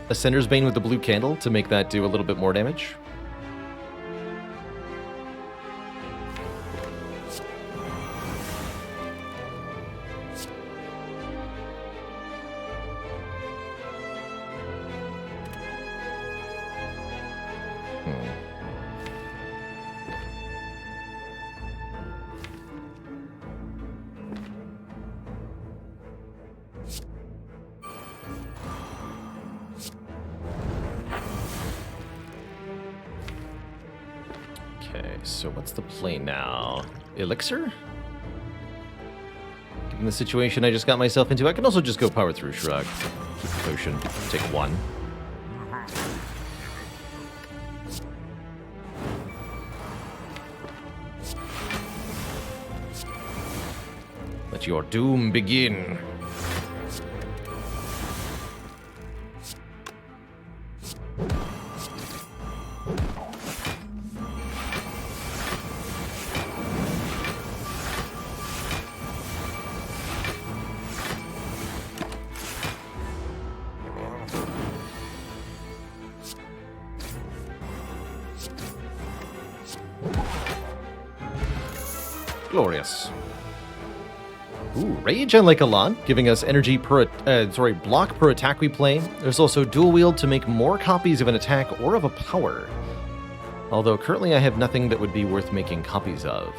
Ascender's Bane with the blue candle to make that do a little bit more damage. So what's the play now? Elixir? Given the situation I just got myself into, I can also just go power through Shrug. Keep the potion. Take one. Let your doom begin. Glorious. Ooh, Rage I like a lot, giving us energy per, block per attack we play. There's also dual wield to make more copies of an attack or of a power. Although currently I have nothing that would be worth making copies of.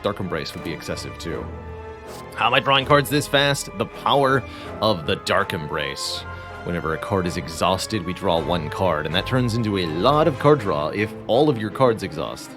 Dark Embrace would be excessive too. How am I drawing cards this fast? The power of the Dark Embrace. Whenever a card is exhausted, we draw one card, and that turns into a lot of card draw if all of your cards exhaust.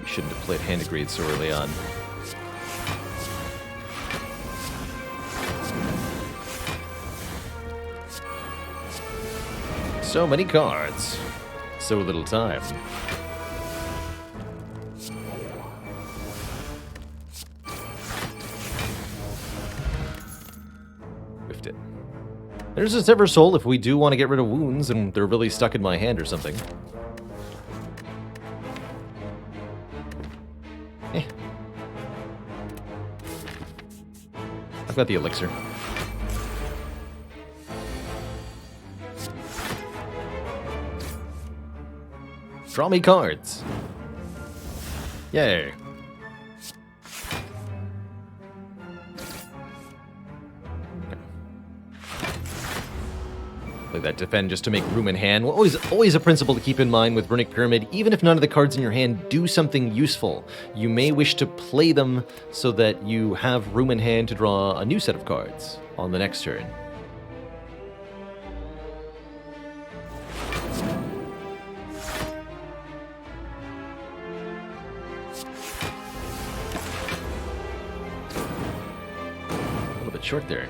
Shouldn't have played Hand of Greed so early on. So many cards. So little time. Whiffed it. There's a Sever Soul if we do want to get rid of wounds and they're really stuck in my hand or something. I've got the elixir. Draw me cards. Yay. Play that defend just to make room in hand. Always a principle to keep in mind with Runic Pyramid. Even if none of the cards in your hand do something useful, you may wish to play them so that you have room in hand to draw a new set of cards on the next turn. A little bit short there.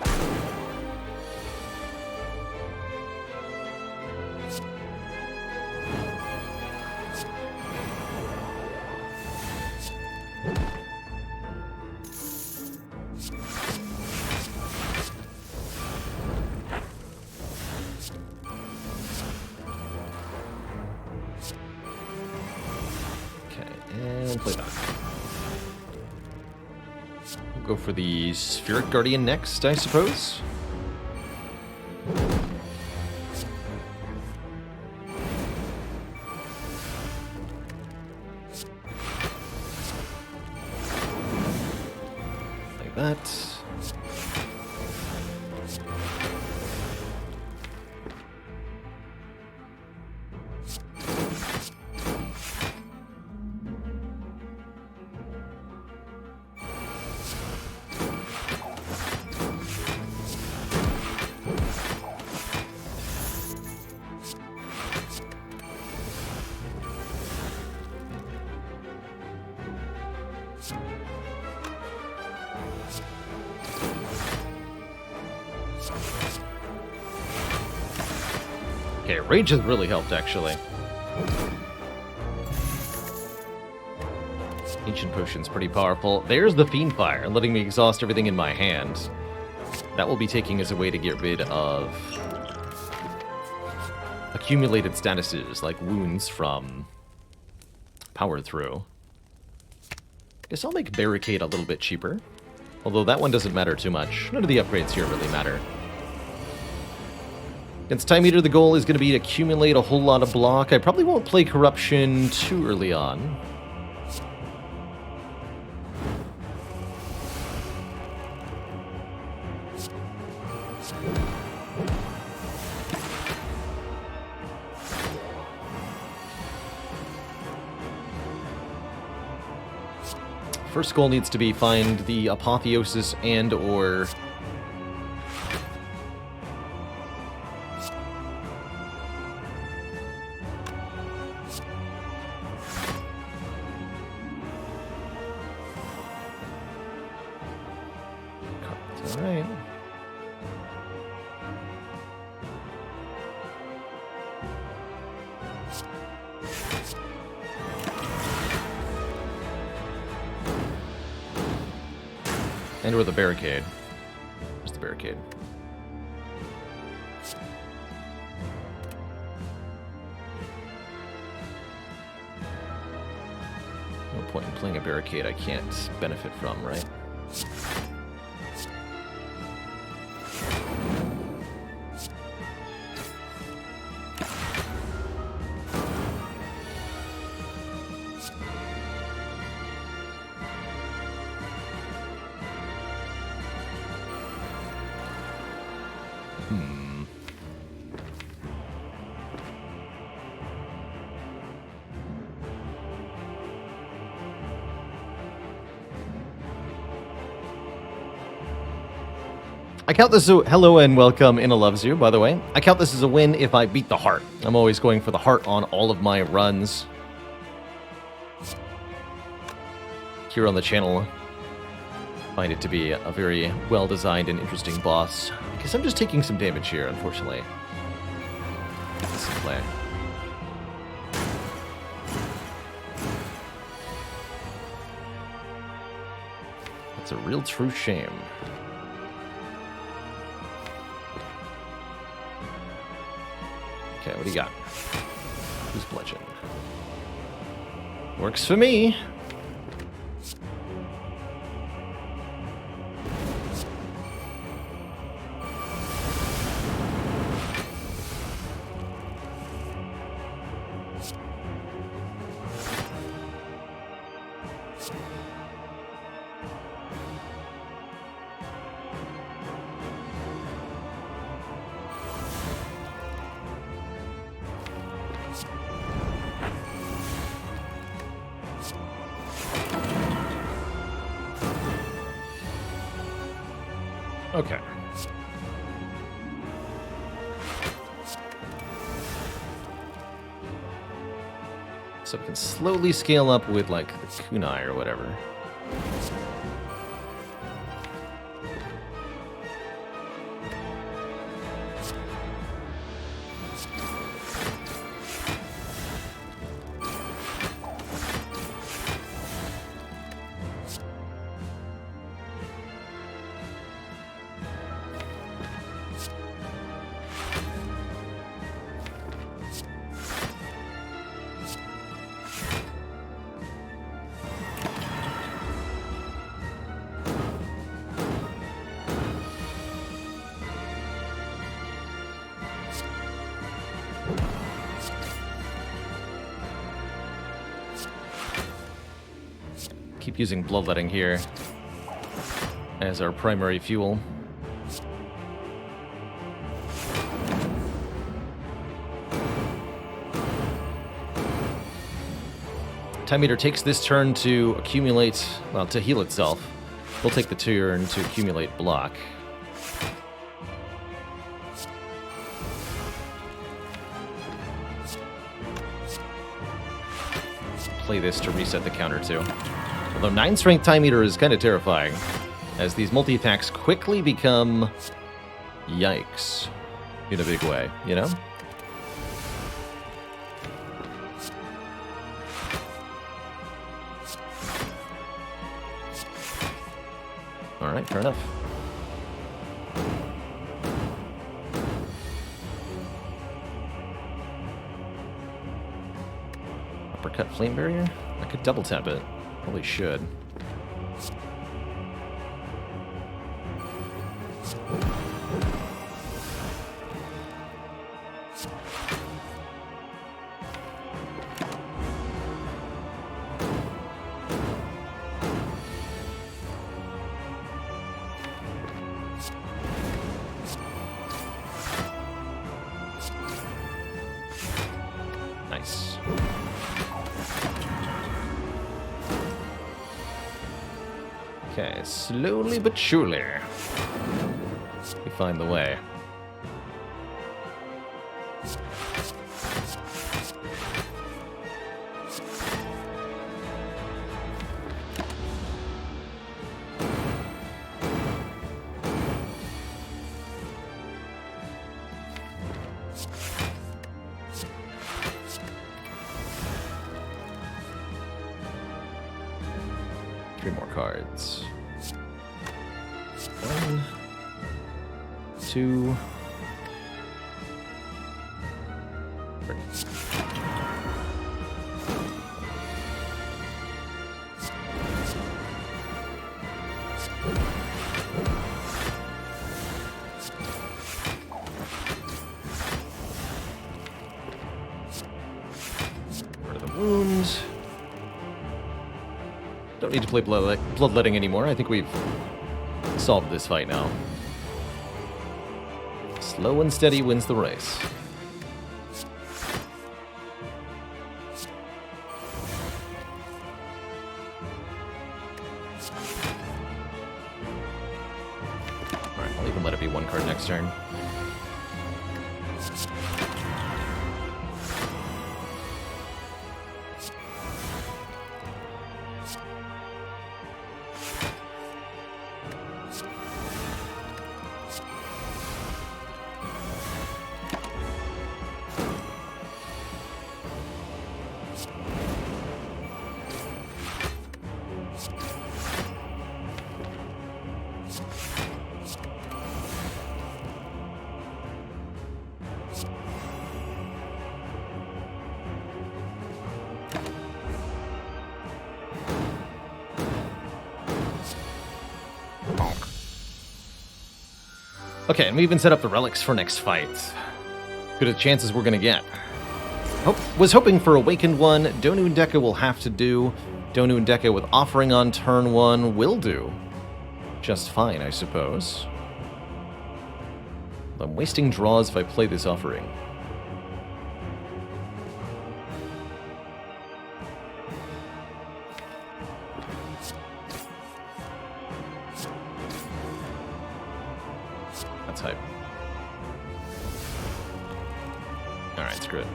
And play that. We'll go for the Spheric Guardian next, I suppose. Like that. Okay, rage has really helped, actually. Ancient Potion's pretty powerful. There's the Fiend Fire, letting me exhaust everything in my hand. That will be taking as a way to get rid of accumulated statuses, like wounds from Power Through. Guess I'll make Barricade a little bit cheaper. Although that one doesn't matter too much. None of the upgrades here really matter. Against Time Eater, the goal is going to be to accumulate a whole lot of block. I probably won't play Corruption too early on. First goal needs to be find the Apotheosis and or all right. And or the barricade. Where's the barricade? No point in playing a barricade I can't benefit from, right? I count this as hello and welcome, Inna loves you, by the way. I count this as a win if I beat the heart. I'm always going for the heart on all of my runs. Here on the channel, find it to be a very well-designed and interesting boss. I guess I'm just taking some damage here, unfortunately. This is play. That's a real true shame. Okay, what do you got? Who's bludgeon? Works for me. Okay. So we can slowly scale up with, like, the kunai or whatever. Keep using bloodletting here as our primary fuel. Time Eater takes this turn to accumulate, well, to heal itself. We'll take the turn to accumulate block. Play this to reset the counter too. Although 9 strength Time Eater is kind of terrifying, as these multi-attacks quickly become Yikes. In a big way, you know? Alright, fair enough. Uppercut flame barrier? I could double tap it. Probably should. Nice. Okay, slowly but surely, we find the way. Three more cards. 1, 2, 3. Rid of the wounds. Don't need to play bloodletting anymore. I think we've solved this fight now. Slow and steady wins the race. Alright, I'll even let it be one card next turn. Okay, and we even set up the relics for next fight. Good as chances we're gonna get. Was hoping for Awakened one. Donu and Deka will have to do. Donu and Deka with Offering on turn 1 will do. Just fine, I suppose. I'm wasting draws if I play this Offering. That's hype. Alright, screw it.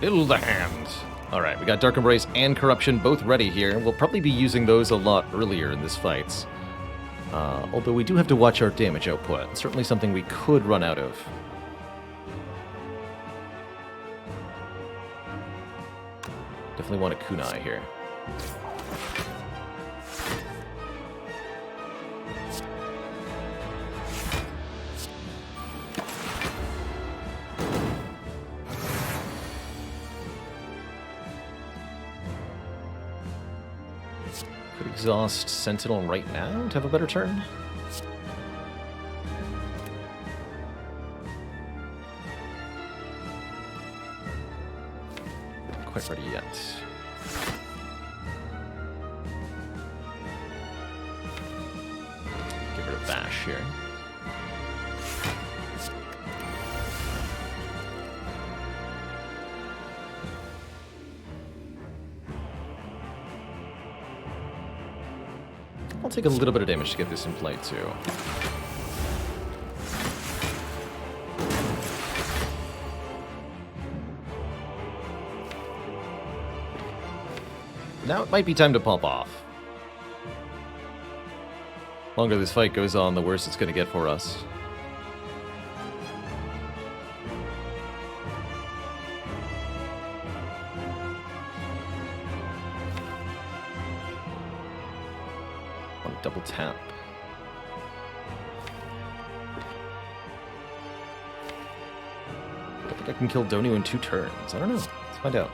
Fill the hand. Alright, we got Dark Embrace and Corruption both ready here. We'll probably be using those a lot earlier in this fight. Although we do have to watch our damage output. It's certainly something we could run out of. Definitely want a kunai here. Could exhaust Sentinel right now to have a better turn. Not quite ready yet. Give it a bash here. I'll take a little bit of damage to get this in play, too. Now it might be time to pop off. The longer this fight goes on, the worse it's going to get for us. double tap. I think I can kill Donu in 2 turns. I don't know. Let's find out.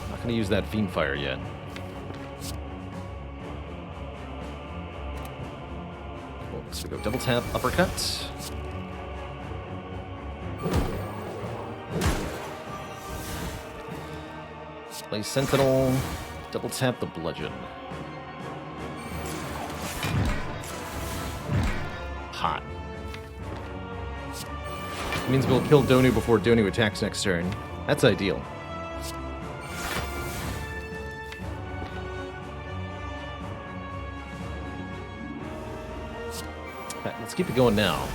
I'm not going to use that Fiend Fire yet. Cool. So we go double tap, uppercut. Play Sentinel, double tap the bludgeon. Hot. It means we'll kill Donu before Donu attacks next turn. That's ideal. Alright, let's keep it going now.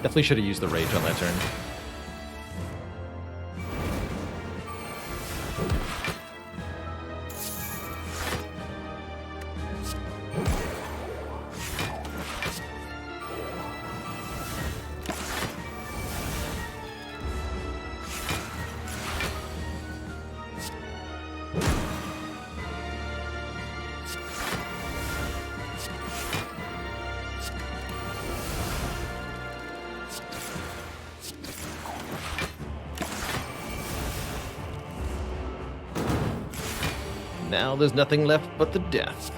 Definitely should have used the rage on that turn. Now there's nothing left but the death.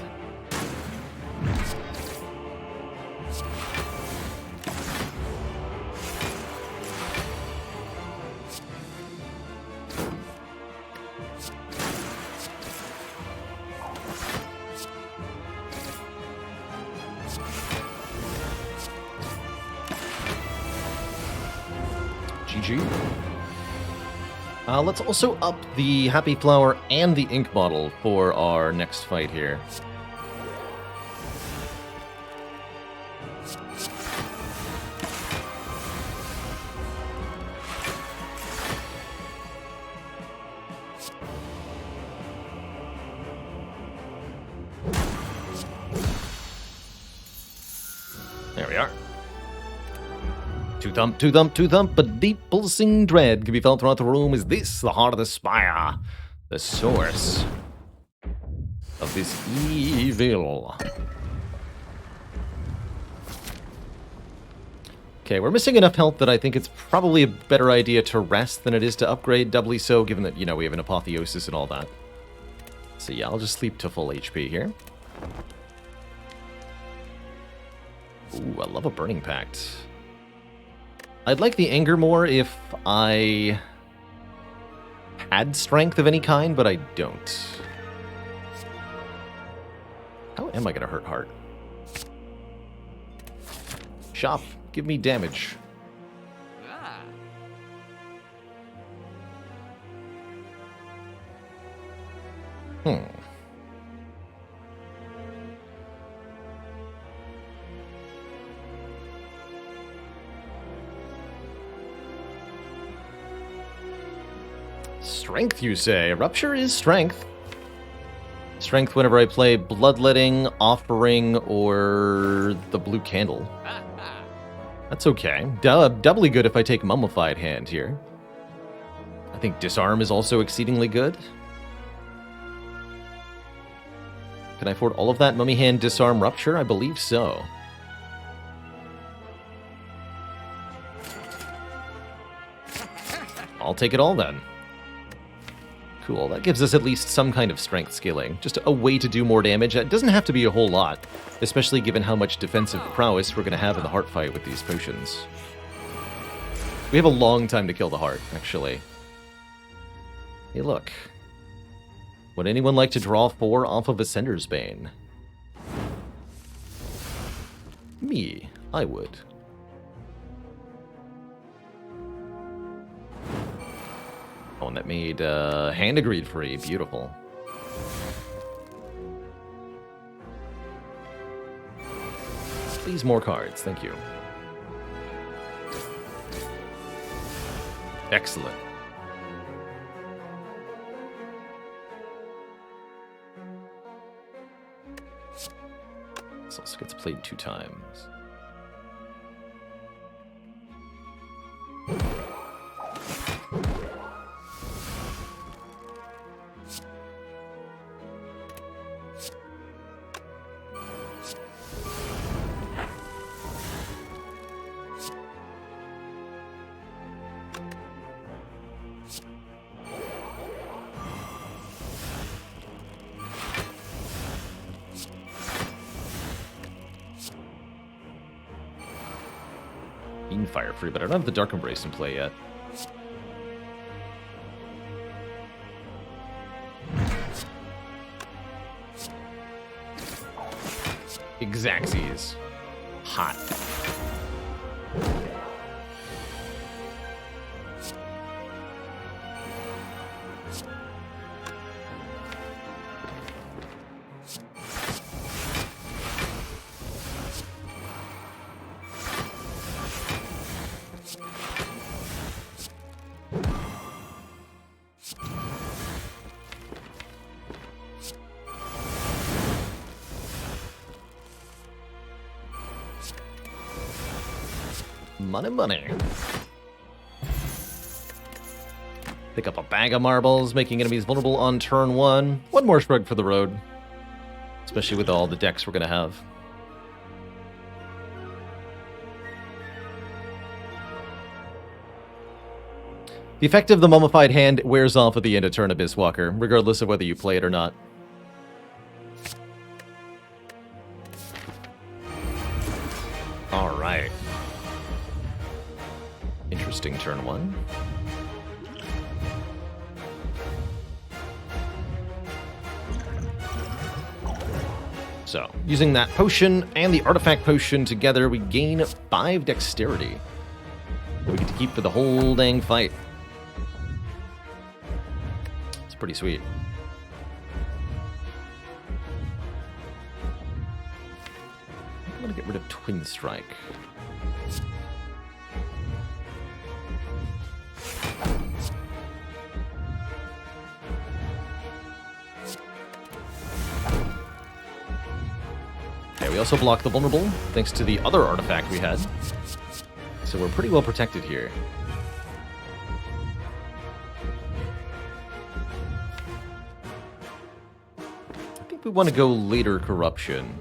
GG. Let's also up the Happy Flower and the ink bottle for our next fight here. There we are. Two thump, a deep pulsing dread can be felt throughout the room. Is this the heart of the Spire? The source of this evil. Okay, we're missing enough health that I think it's probably a better idea to rest than it is to upgrade, doubly so, given that, you know, we have an apotheosis and all that. So yeah, I'll just sleep to full HP here. Ooh, I love a Burning Pact. I'd like the anger more if I had strength of any kind, but I don't. How am I going to hurt Heart? Shop, give me damage. Strength, you say? Rupture is strength. Strength whenever I play Bloodletting, Offering, or the Blue Candle. That's okay. Doubly good if I take Mummified Hand here. I think Disarm is also exceedingly good. Can I afford all of that? Mummy Hand, Disarm, Rupture? I believe so. I'll take it all then. Cool, that gives us at least some kind of strength scaling. Just a way to do more damage. It doesn't have to be a whole lot, especially given how much defensive prowess we're going to have in the heart fight with these potions. We have a long time to kill the heart, actually. Hey, look. Would anyone like to draw 4 off of Ascender's Bane? Me, I would. Oh, and that made Hand of Greed free. Beautiful. Please, more cards. Thank you. Excellent. This also gets played 2 times. Fire free, but I don't have the Dark Embrace in play yet. Exacxies. Hot. Money. Pick up a bag of marbles, making enemies vulnerable on turn 1. One more shrug for the road. Especially with all the decks we're going to have. The effect of the Mummified Hand wears off at the end of turn, Abyss Walker, regardless of whether you play it or not. Alright. Interesting turn 1. So, using that potion and the artifact potion together, we gain 5 dexterity. That we get to keep for the whole dang fight. It's pretty sweet. I'm gonna get rid of Twin Strike. We also block the vulnerable, thanks to the other artifact we had. So we're pretty well protected here. I think we want to go later Corruption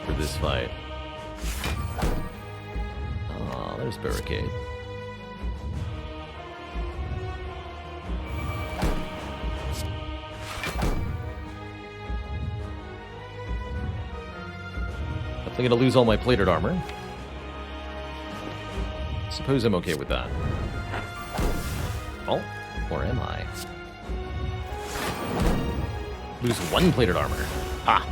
for this fight. Oh, there's Barricade. I'm gonna lose all my plated armor. Suppose I'm okay with that. Oh, or am I? Lose 1 plated armor. Ha!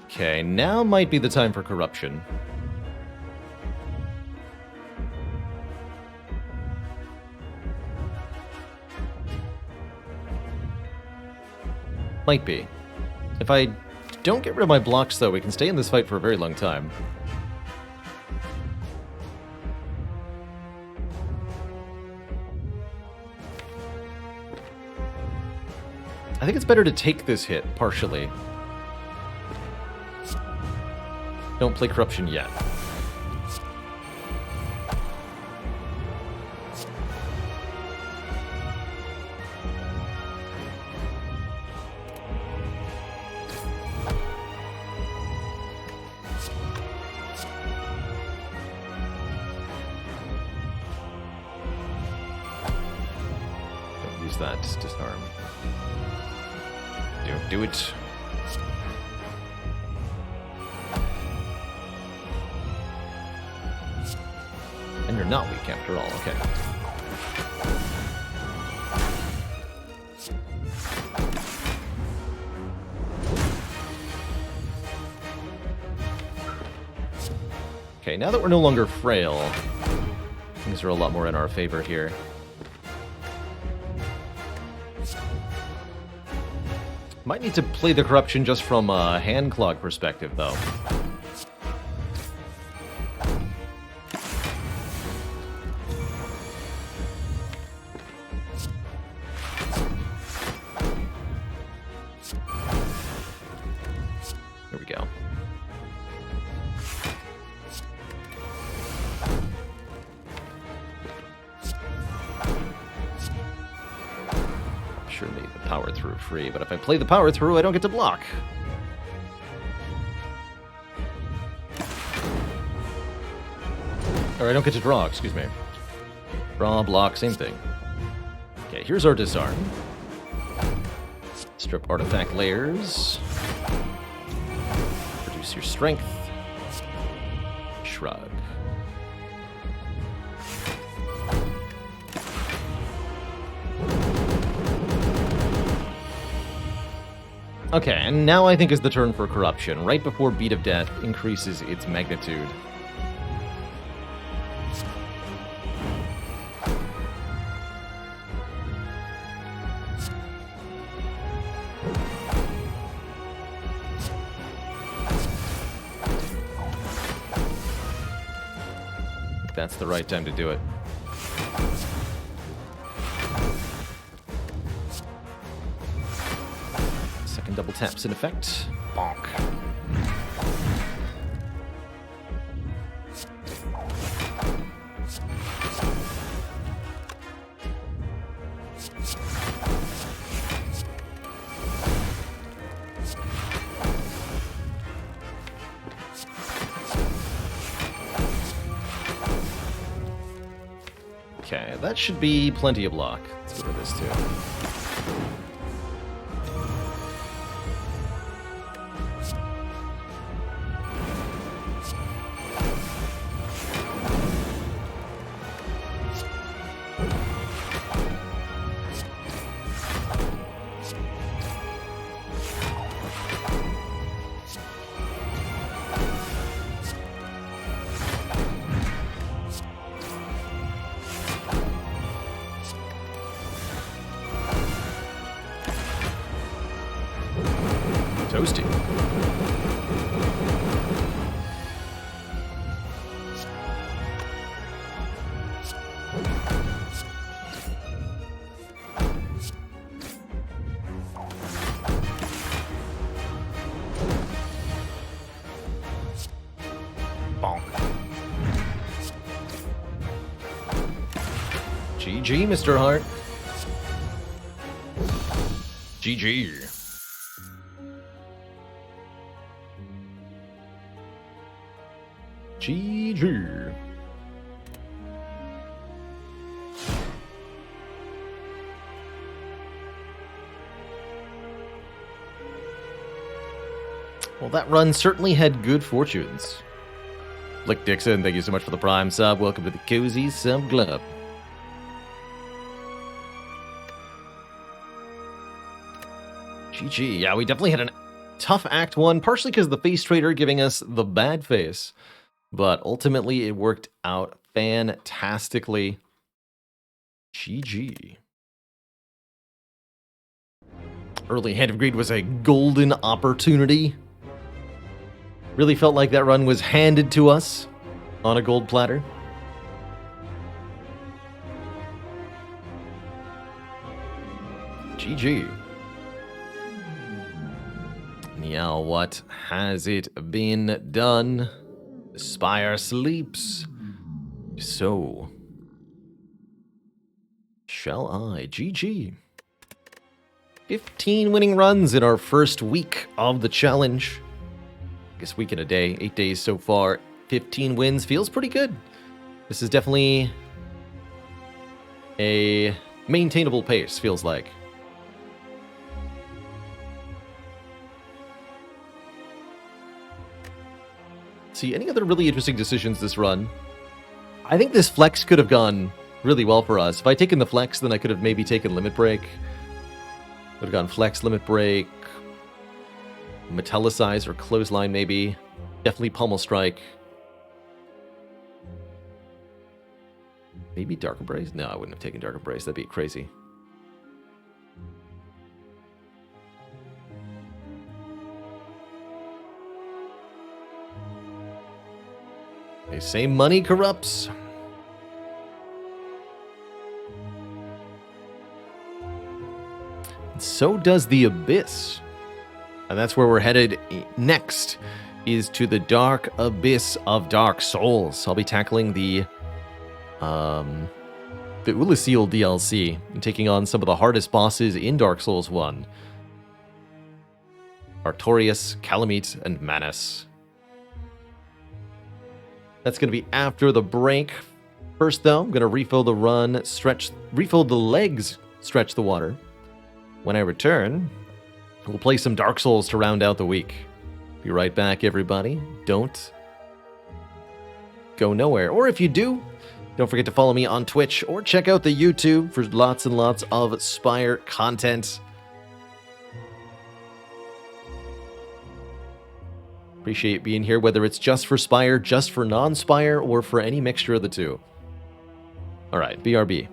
Okay, now might be the time for Corruption. Might be. If I don't get rid of my blocks, though, we can stay in this fight for a very long time. I think it's better to take this hit, partially. Don't play Corruption yet. That disarm. Don't do it. And you're not weak after all, okay. Okay, now that we're no longer frail, Things are a lot more in our favor here. Might need to play the corruption just from a hand clog perspective, though. Here we go. Sure made the power through free, but if I play the power through, I don't get to block. Or I don't get to draw, excuse me. Draw, block, same thing. Okay, here's our disarm. Strip artifact layers. Reduce your strength. Shrug. Okay, and now I think is the turn for corruption, right before Beat of Death increases its magnitude. I think that's the right time to do it. Double taps in effect. Bonk. Okay, that should be plenty of block. Let's get rid of this too. Toasty. Bonk. GG, Mr. Hart. GG. GG. Well, that run certainly had good fortunes. Lick Dixon, thank you so much for the Prime sub. Welcome to the Cozy Sub Club. GG. Yeah, we definitely had a tough Act 1, partially because of the face trader giving us the bad face. But ultimately, it worked out fantastically. GG. Early Hand of Greed was a golden opportunity. Really felt like that run was handed to us on a gold platter. GG. Now, what has it been done? The Spire sleeps. So, shall I? GG. 15 winning runs in our first week of the challenge. I guess week and a day, 8 days so far. 15 wins feels pretty good. This is definitely a maintainable pace, feels like. See, any other really interesting decisions this run? I think this flex could have gone really well for us. If I'd taken the flex, then I could have maybe taken Limit Break. Would have gone Flex, Limit Break, Metallicize or Clothesline maybe. Definitely Pummel Strike. Maybe Dark Embrace? No, I wouldn't have taken Dark Embrace. That'd be crazy. They say money corrupts. So does the Abyss. And that's where we're headed next, is to the Dark Abyss of Dark Souls. I'll be tackling the Ulasil DLC and taking on some of the hardest bosses in Dark Souls 1. Artorias, Calamite, and Manus. That's going to be after the break. First, though, I'm going to refill the run, refill the legs, stretch the water. When I return, we'll play some Dark Souls to round out the week. Be right back, everybody. Don't go nowhere. Or if you do, don't forget to follow me on Twitch or check out the YouTube for lots and lots of Spire content. Appreciate being here, whether it's just for Spire, just for non-Spire, or for any mixture of the two. All right, BRB.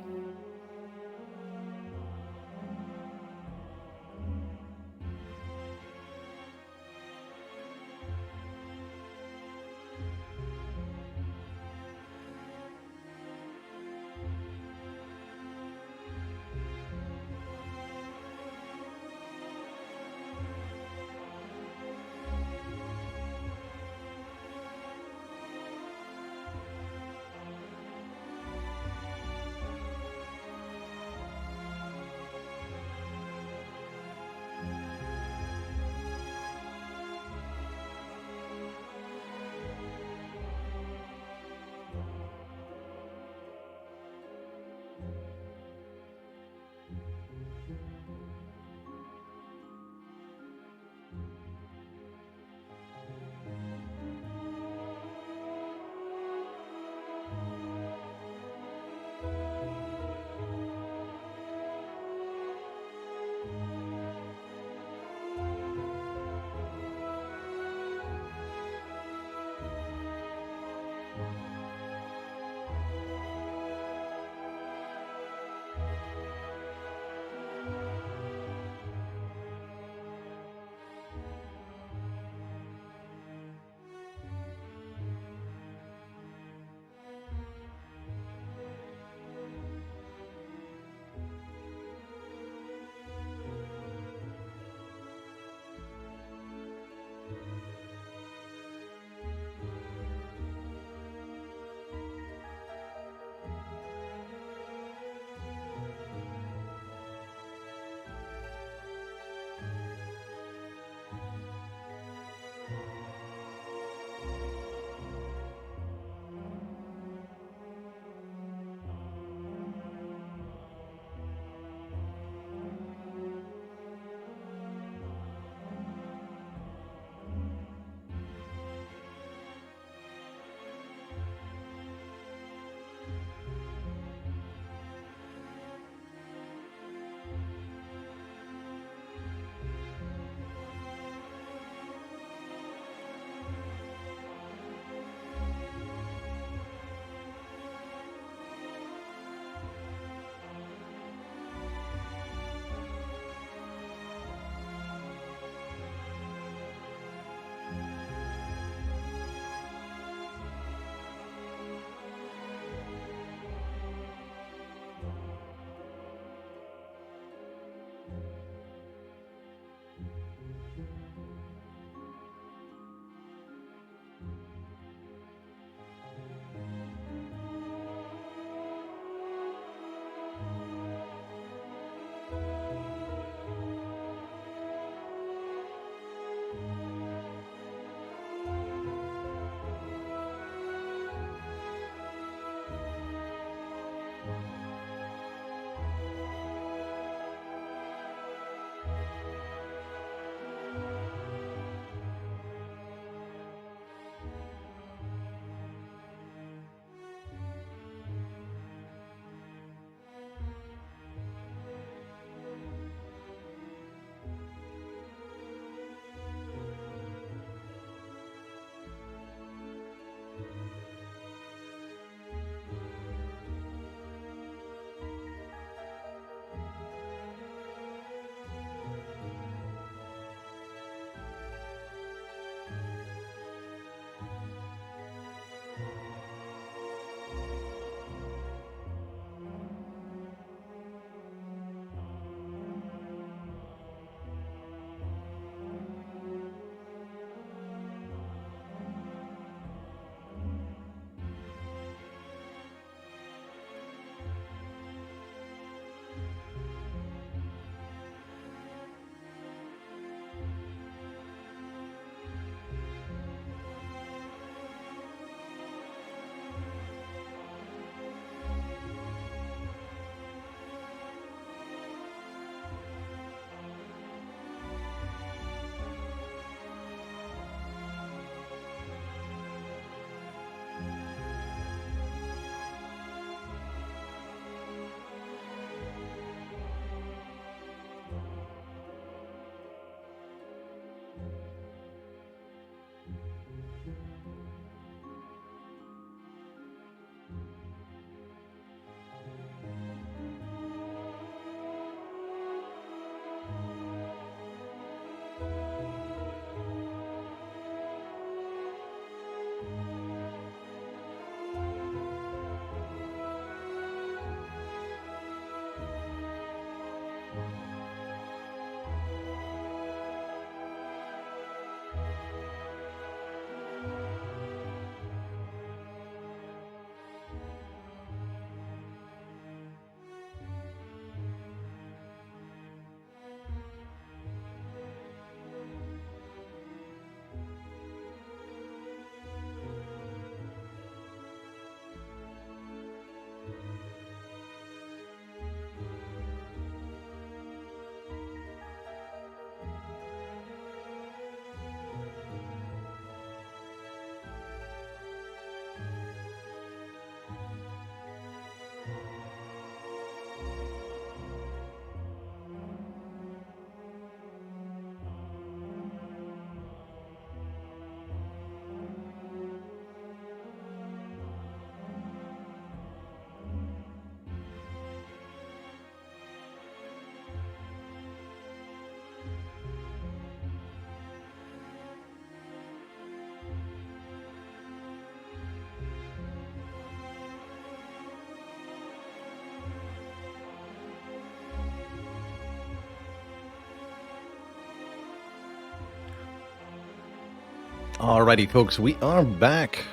Alrighty, folks, we are back.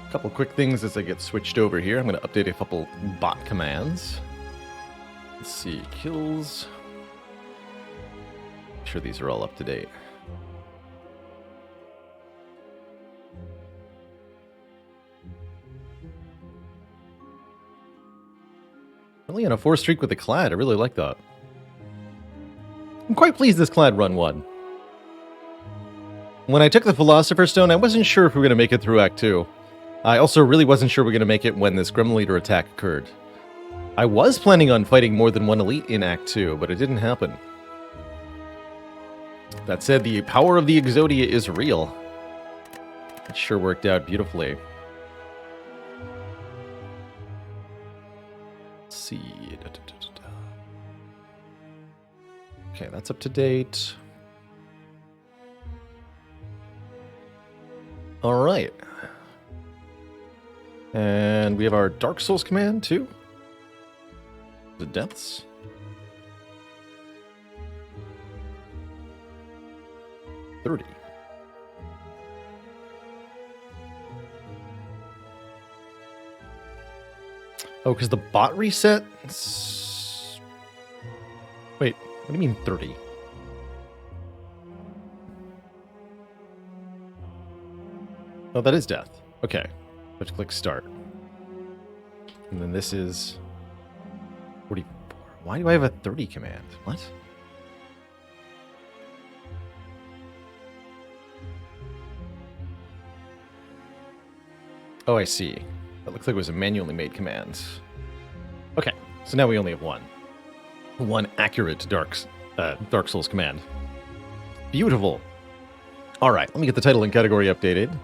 A couple quick things as I get switched over here. I'm going to update a couple bot commands. Let's see, kills. Make sure these are all up to date. Really on a 4 streak with a clad. I really like that. I'm quite pleased this clad run won. When I took the Philosopher's Stone, I wasn't sure if we were going to make it through Act 2. I also really wasn't sure we were going to make it when this Gremlin Leader attack occurred. I was planning on fighting more than one elite in Act 2, but it didn't happen. That said, the power of the Exodia is real. It sure worked out beautifully. Let's see. Okay, that's up to date. All right. And we have our Dark Souls command, too. The depths. $30. Oh, because the bot reset? Wait, what do you mean 30? Oh, that is death. Okay. Let's click start. And then this is 44. Why do I have a 30 command? What? Oh, I see. That looks like it was a manually made command. Okay, so now we only have one. One accurate Dark Souls command. Beautiful. All right, let me get the title and category updated.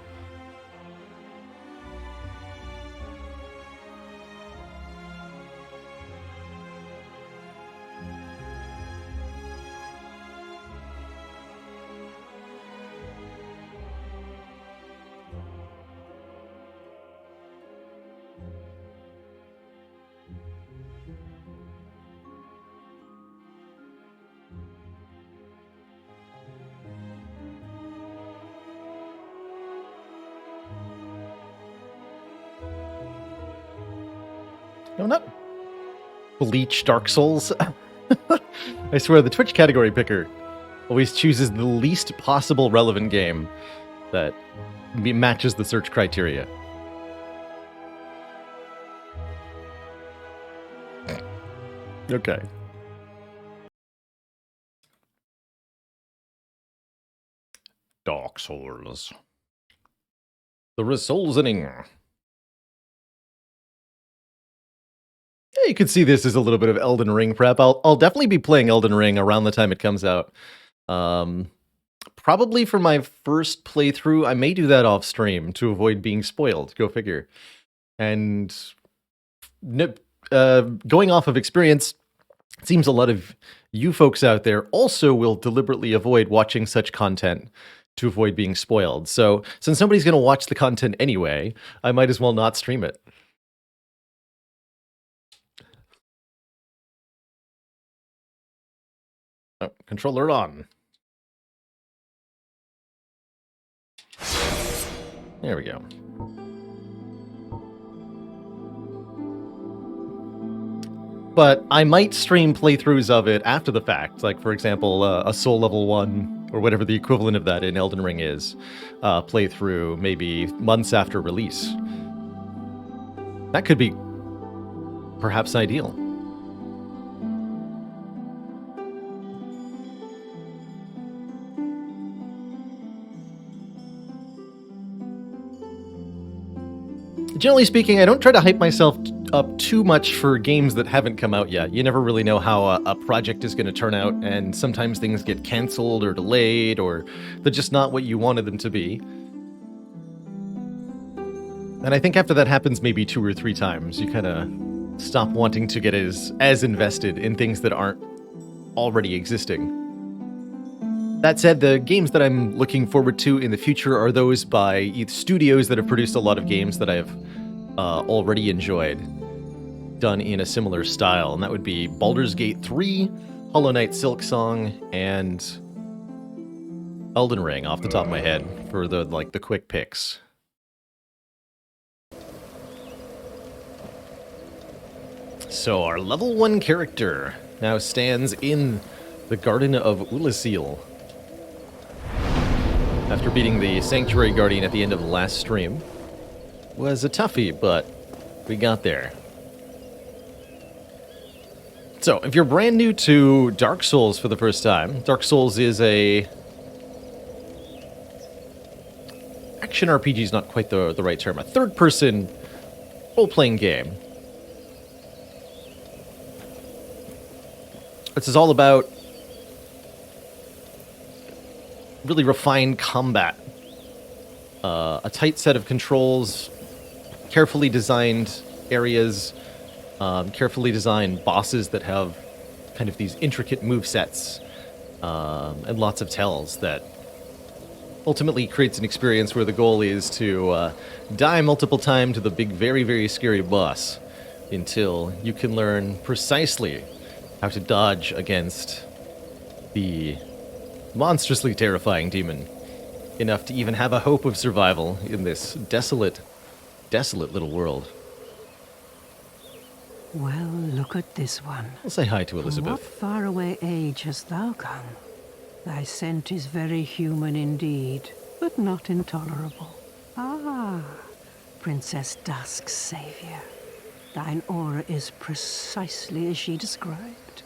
No, not Bleach Dark Souls. I swear, the Twitch category picker always chooses the least possible relevant game that matches the search criteria. Okay. Dark Souls. The Resolzening. Yeah, you could see this as a little bit of Elden Ring prep. I'll definitely be playing Elden Ring around the time it comes out. Probably for my first playthrough, I may do that off stream to avoid being spoiled. Go figure. And going off of experience, it seems a lot of you folks out there also will deliberately avoid watching such content to avoid being spoiled. So since nobody's going to watch the content anyway, I might as well not stream it. Oh, controller on. There we go. But I might stream playthroughs of it after the fact, like, for example, a Soul Level 1, or whatever the equivalent of that in Elden Ring is, playthrough maybe months after release. That could be perhaps ideal. Generally speaking, I don't try to hype myself up too much for games that haven't come out yet. You never really know how a project is going to turn out, and sometimes things get canceled or delayed, or they're just not what you wanted them to be. And I think after that happens maybe 2 or 3 times, you kind of stop wanting to get as invested in things that aren't already existing. That said, the games that I'm looking forward to in the future are those by studios that have produced a lot of games that I've already enjoyed, done in a similar style, and that would be Baldur's Gate 3, Hollow Knight Silksong, and Elden Ring off the top of my head for the quick picks. So our level 1 character now stands in the Garden of Ulasil. After beating the Sanctuary Guardian at the end of the last stream. Was a toughie, but we got there. So, if you're brand new to Dark Souls for the first time, Dark Souls is a... Action RPG is not quite the right term. A third-person role-playing game. This is all about really refined combat. A tight set of controls, carefully designed areas, carefully designed bosses that have kind of these intricate movesets, and lots of tells that ultimately creates an experience where the goal is to die multiple times to the big, very, very scary boss until you can learn precisely how to dodge against the monstrously terrifying demon, enough to even have a hope of survival in this desolate, desolate little world. Well, look at this one. I'll say hi to Elizabeth. From what faraway age hast thou come? Thy scent is very human indeed, but not intolerable. Ah, Princess Dusk's savior. Thine aura is precisely as she described.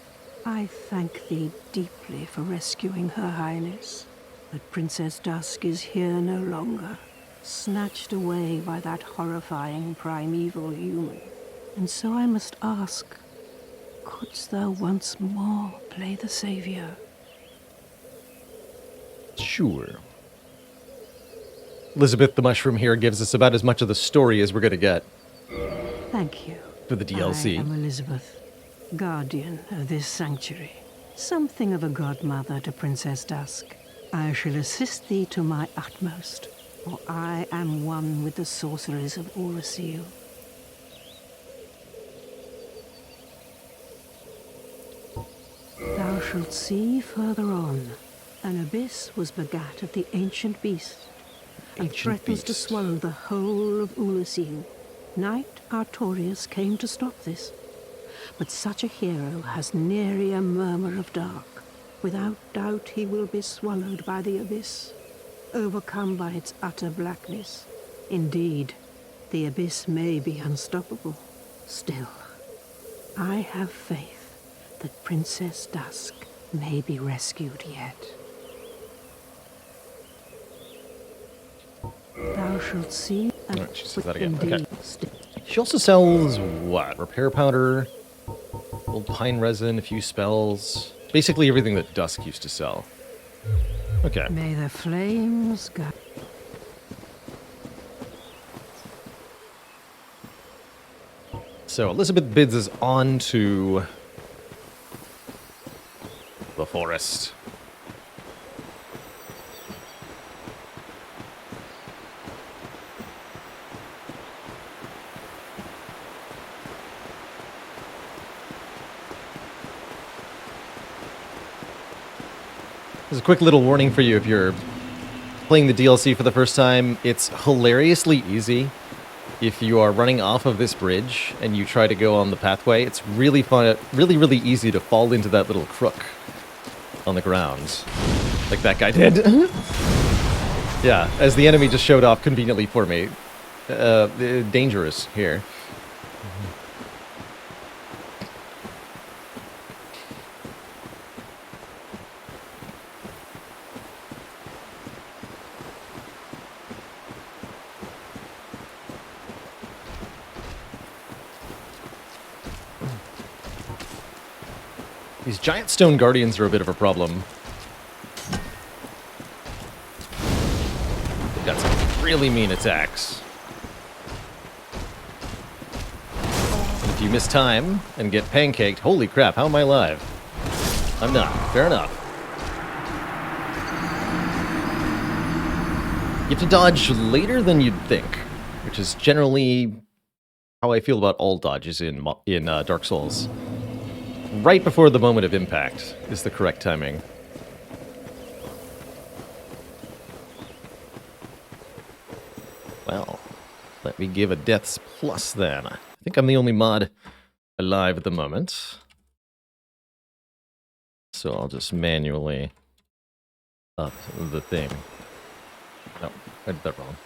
I thank thee deeply for rescuing Her Highness. But Princess Dusk is here no longer, snatched away by that horrifying primeval human. And so I must ask, couldst thou once more play the savior? Sure. Elizabeth the Mushroom here gives us about as much of the story as we're going to get. Thank you. For the DLC. I am Elizabeth, guardian of this sanctuary. Something of a godmother to Princess Dusk. I shall assist thee to my utmost, for I am one with the sorceries of Urasil. Thou shalt see further on, an abyss was begat of the ancient beast, and threatens to swallow the whole of Ulasil. Knight Artorius came to stop this, but such a hero has nary a murmur of dark. Without doubt he will be swallowed by the abyss, overcome by its utter blackness. Indeed, the abyss may be unstoppable. Still, I have faith that Princess Dusk may be rescued yet. Thou shalt see... Alright, she says that again. Okay. She also sells, what? Repair powder, old pine resin, a few spells. Basically everything that Dusk used to sell. Okay. May the flames guide... So Elizabeth bids us on to the forest. There's a quick little warning for you if you're playing the DLC for the first time. It's hilariously easy. If you are running off of this bridge and you try to go on the pathway, it's really fun, really easy to fall into that little crook on the ground, like that guy did. Yeah, as the enemy just showed off conveniently for me. Dangerous here. These giant stone guardians are a bit of a problem. They've got some really mean attacks. And if you miss time and get pancaked, holy crap, how am I alive? I'm not. Fair enough. You have to dodge later than you'd think, which is generally how I feel about all dodges in Dark Souls. Right before the moment of impact is the correct timing. Well, let me give a Death's Plus then. I think I'm the only mod alive at the moment. So I'll just manually up the thing. No, I did that wrong.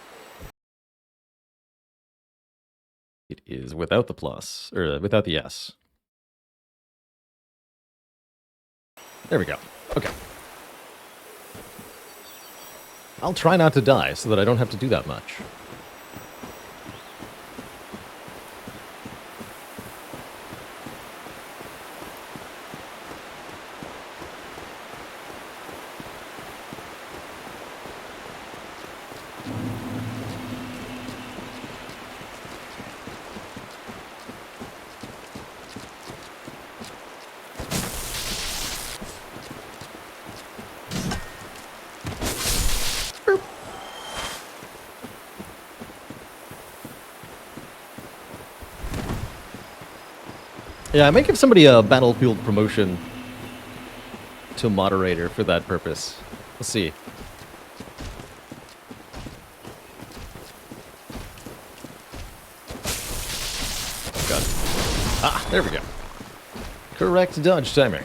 It is without the plus, or without the S. There we go. Okay. I'll try not to die so that I don't have to do that much. Yeah, I might give somebody a Battlefield promotion to moderator for that purpose. We'll see. God. Ah, there we go. Correct dodge timing.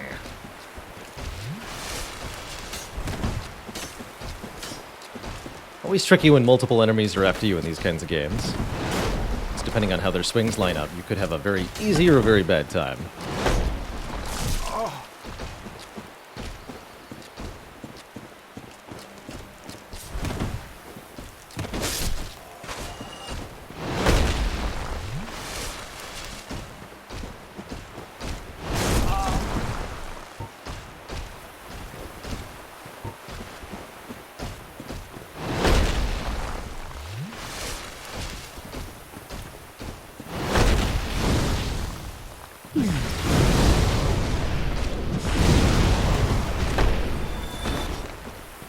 Always tricky when multiple enemies are after you in these kinds of games. Depending on how their swings line up, you could have a very easy or a very bad time.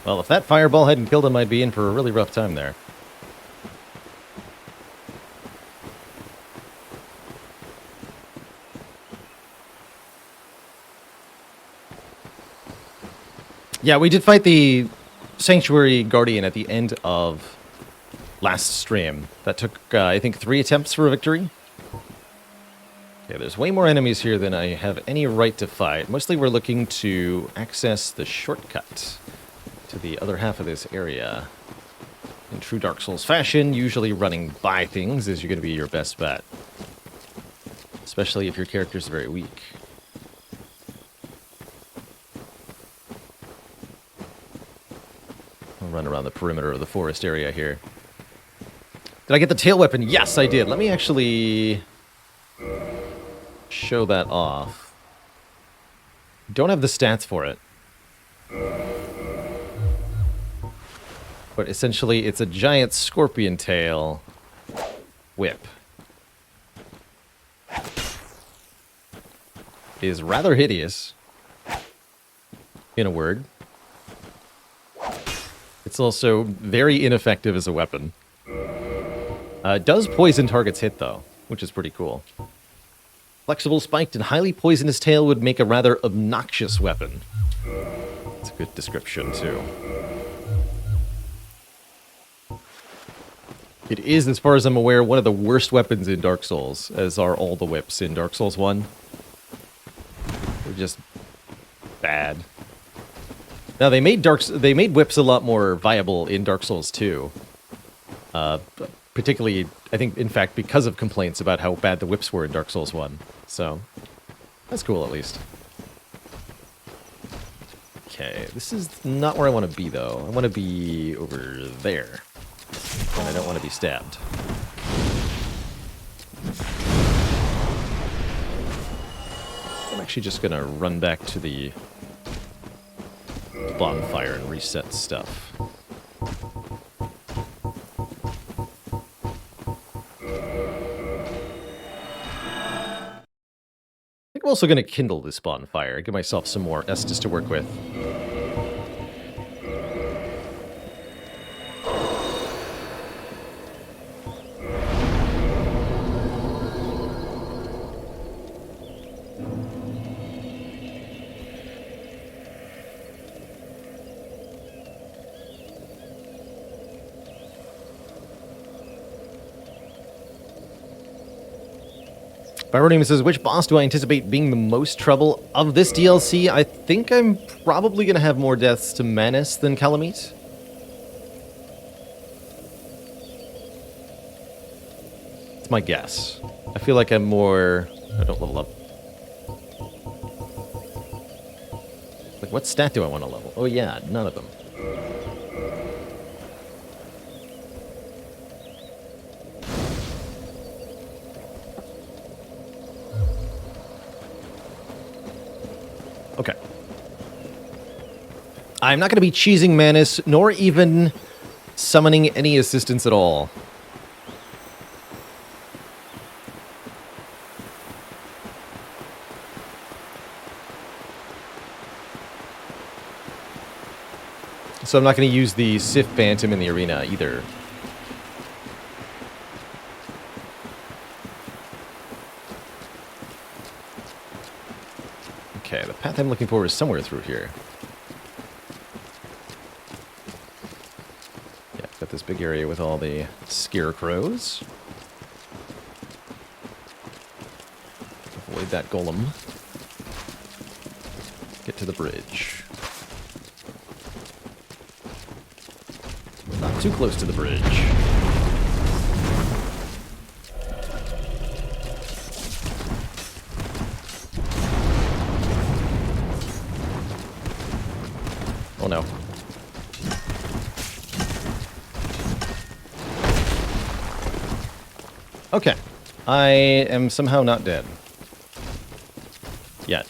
Well, if that fireball hadn't killed him, I'd be in for a really rough time there. Yeah, we did fight the Sanctuary Guardian at the end of last stream. That took, I think, 3 attempts for a victory. Okay, there's way more enemies here than I have any right to fight. Mostly we're looking to access the shortcut to the other half of this area. In true Dark Souls fashion, usually running by things is going to be your best bet. Especially if your character's very weak. I'll run around the perimeter of the forest area here. Did I get the tail weapon? Yes, I did. Let me actually show that off. Don't have the stats for it. But essentially, it's a giant scorpion tail whip. It is rather hideous, in a word. It's also very ineffective as a weapon. It does poison targets hit, though, which is pretty cool. Flexible, spiked, and highly poisonous tail would make a rather obnoxious weapon. It's a good description, too. It is, as far as I'm aware, one of the worst weapons in Dark Souls, as are all the whips in Dark Souls 1. They're just bad. Now, they made whips a lot more viable in Dark Souls 2. Particularly, I think, in fact, because of complaints about how bad the whips were in Dark Souls 1. So, that's cool, at least. Okay, this is not where I want to be, though. I want to be over there. And I don't want to be stabbed. I'm actually just going to run back to the bonfire and reset stuff. I think I'm also going to kindle this bonfire, give myself some more Estus to work with. Byronium says, which boss do I anticipate being the most trouble of this DLC? I think I'm probably going to have more deaths to Manus than Calamite. It's my guess. I feel like I'm more... I don't level up. Like, what stat do I want to level? Oh yeah, none of them. Okay. I'm not going to be cheesing Manus, nor even summoning any assistance at all. So I'm not going to use the Sif Phantom in the arena either. Okay, the path I'm looking for is somewhere through here. Yeah, got this big area with all the scarecrows. Avoid that golem. Get to the bridge. Not too close to the bridge. Oh no. Okay. I am somehow not dead. Yet.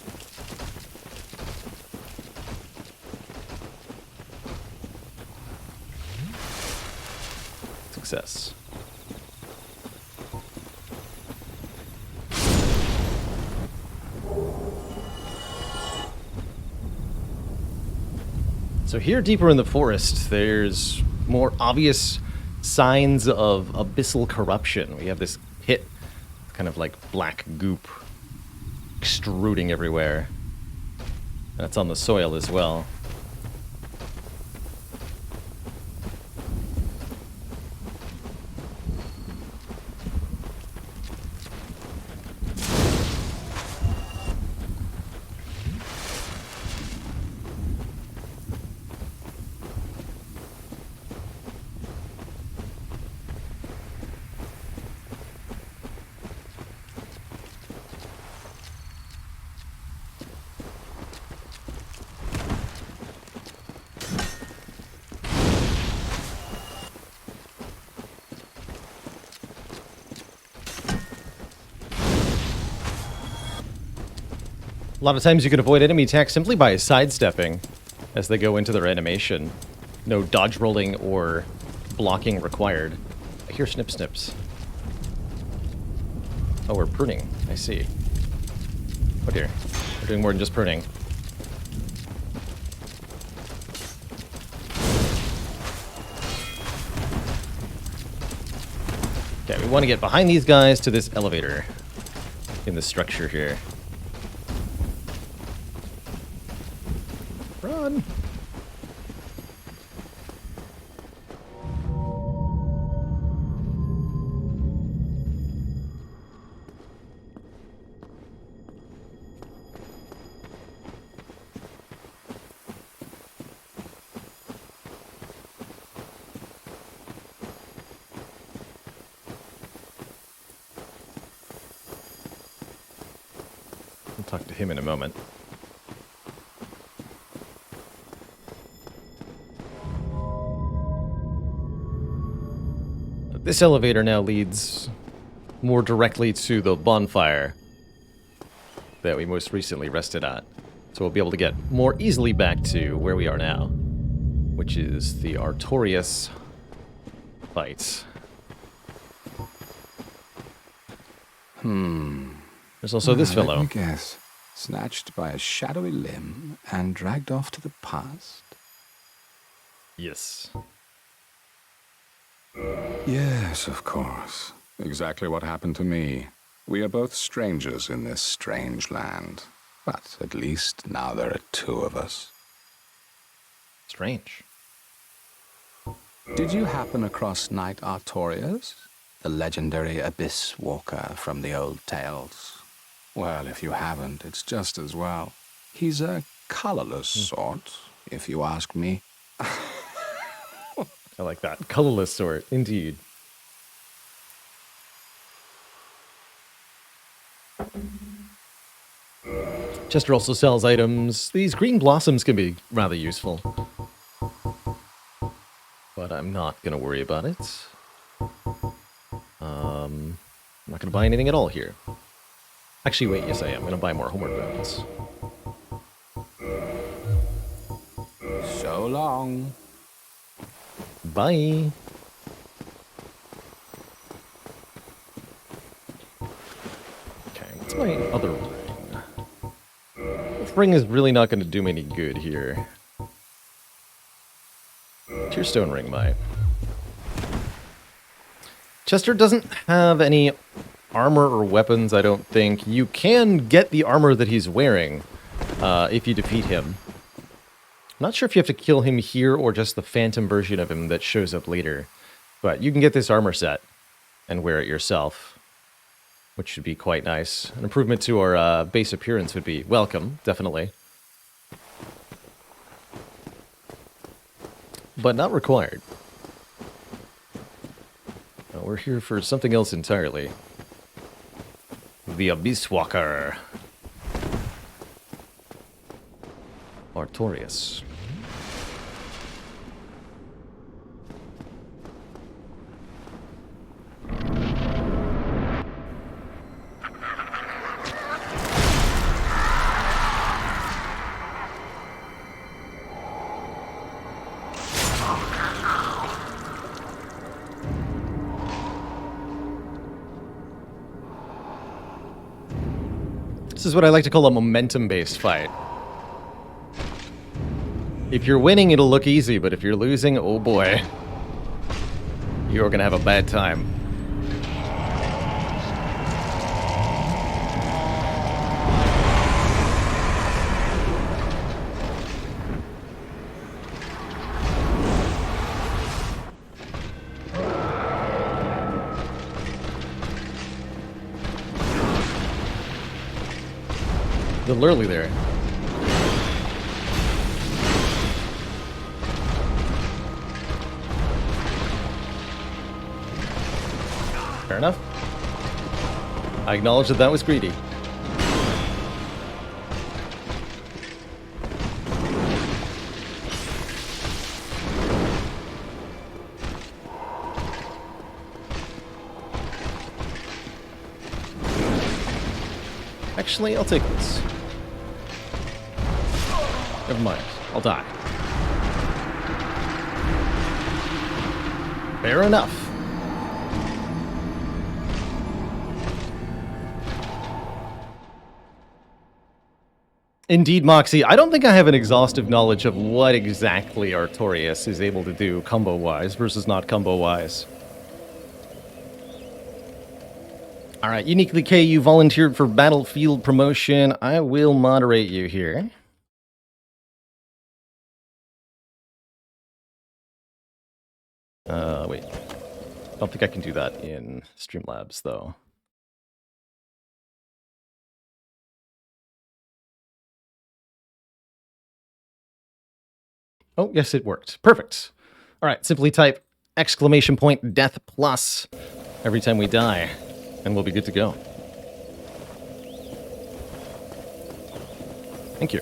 Success. So here, deeper in the forest, there's more obvious signs of abyssal corruption. We have this pit, kind of like black goop, extruding everywhere. That's on the soil as well. A lot of times you can avoid enemy attacks simply by sidestepping as they go into their animation. No dodge rolling or blocking required. I hear snip snips. Oh, we're pruning. I see. Oh dear. We're doing more than just pruning. Okay, we want to get behind these guys to this elevator in the structure here. Run! I'll talk to him in a moment. This elevator now leads more directly to the bonfire that we most recently rested at. So we'll be able to get more easily back to where we are now, which is the Artorias fight. There's also this fellow. Let me guess. Snatched by a shadowy limb and dragged off to the past? Yes. Yes, of course. Exactly what happened to me. We are both strangers in this strange land. But at least now there are two of us. Strange. Did you happen across Knight Artorias? The legendary Abyss Walker from the old tales. Well, if you haven't, it's just as well. He's a colorless sort, if you ask me. I like that. Colorless sort, indeed. Chester also sells items. These green blossoms can be rather useful. But I'm not going to worry about it. I'm not going to buy anything at all here. Actually, wait, yes I am. I'm going to buy more homeward bones. So long. Bye. Okay, what's my other ring? This ring is really not going to do me any good here. Tearstone ring might. Chester doesn't have any armor or weapons, I don't think. You can get the armor that he's wearing if you defeat him. I'm not sure if you have to kill him here or just the phantom version of him that shows up later. But you can get this armor set and wear it yourself, which should be quite nice. An improvement to our base appearance would be welcome, definitely. But not required. We're here for something else entirely. The Abyss Walker. Artorias. This is what I like to call a momentum-based fight. If you're winning, it'll look easy, but if you're losing, oh boy. You're gonna have a bad time. The lurley there. Fair enough. I acknowledge that that was greedy. Actually, I'll take this. Never mind. I'll die. Fair enough. Indeed, Moxie. I don't think I have an exhaustive knowledge of what exactly Artorias is able to do combo-wise versus not combo-wise. Alright, Uniquely K, you volunteered for Battlefield promotion. I will moderate you here. Wait. I don't think I can do that in Streamlabs, though. Oh, yes, it worked. Perfect. All right, simply type !death plus every time we die, and we'll be good to go. Thank you.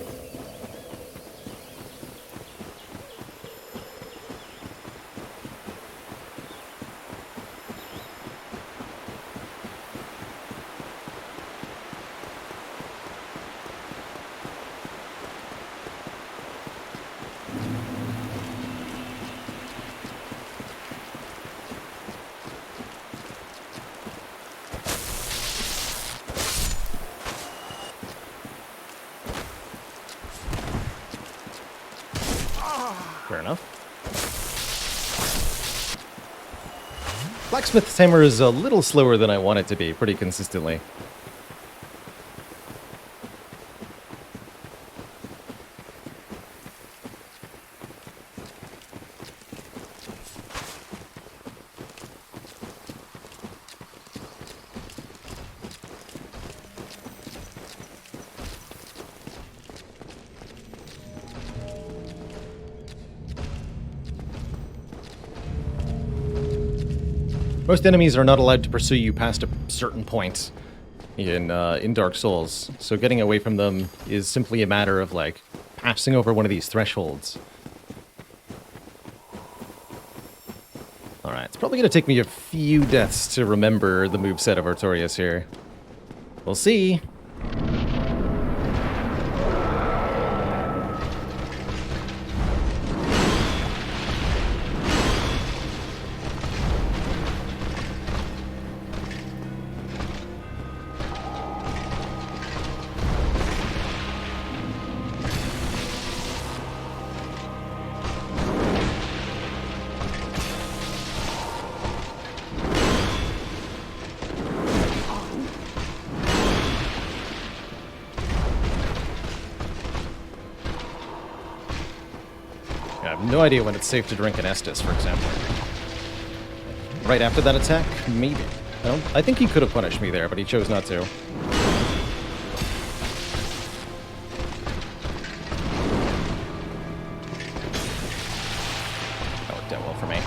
Fair enough. Blacksmith's hammer is a little slower than I want it to be, pretty consistently. Most enemies are not allowed to pursue you past a certain point in Dark Souls, so getting away from them is simply a matter of, like, passing over one of these thresholds. Alright, it's probably going to take me a few deaths to remember the moveset of Artorias here. We'll see. I have no idea when it's safe to drink an Estus, for example. Right after that attack? Maybe. I think he could have punished me there, but he chose not to. That worked out well for me.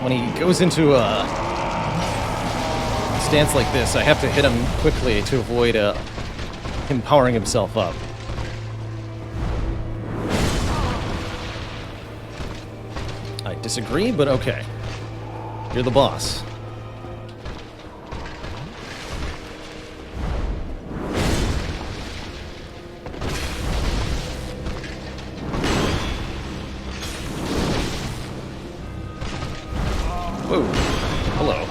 When he goes into a stance like this, I have to hit him quickly to avoid him powering himself up. I disagree, but okay. You're the boss. Whoa. Hello.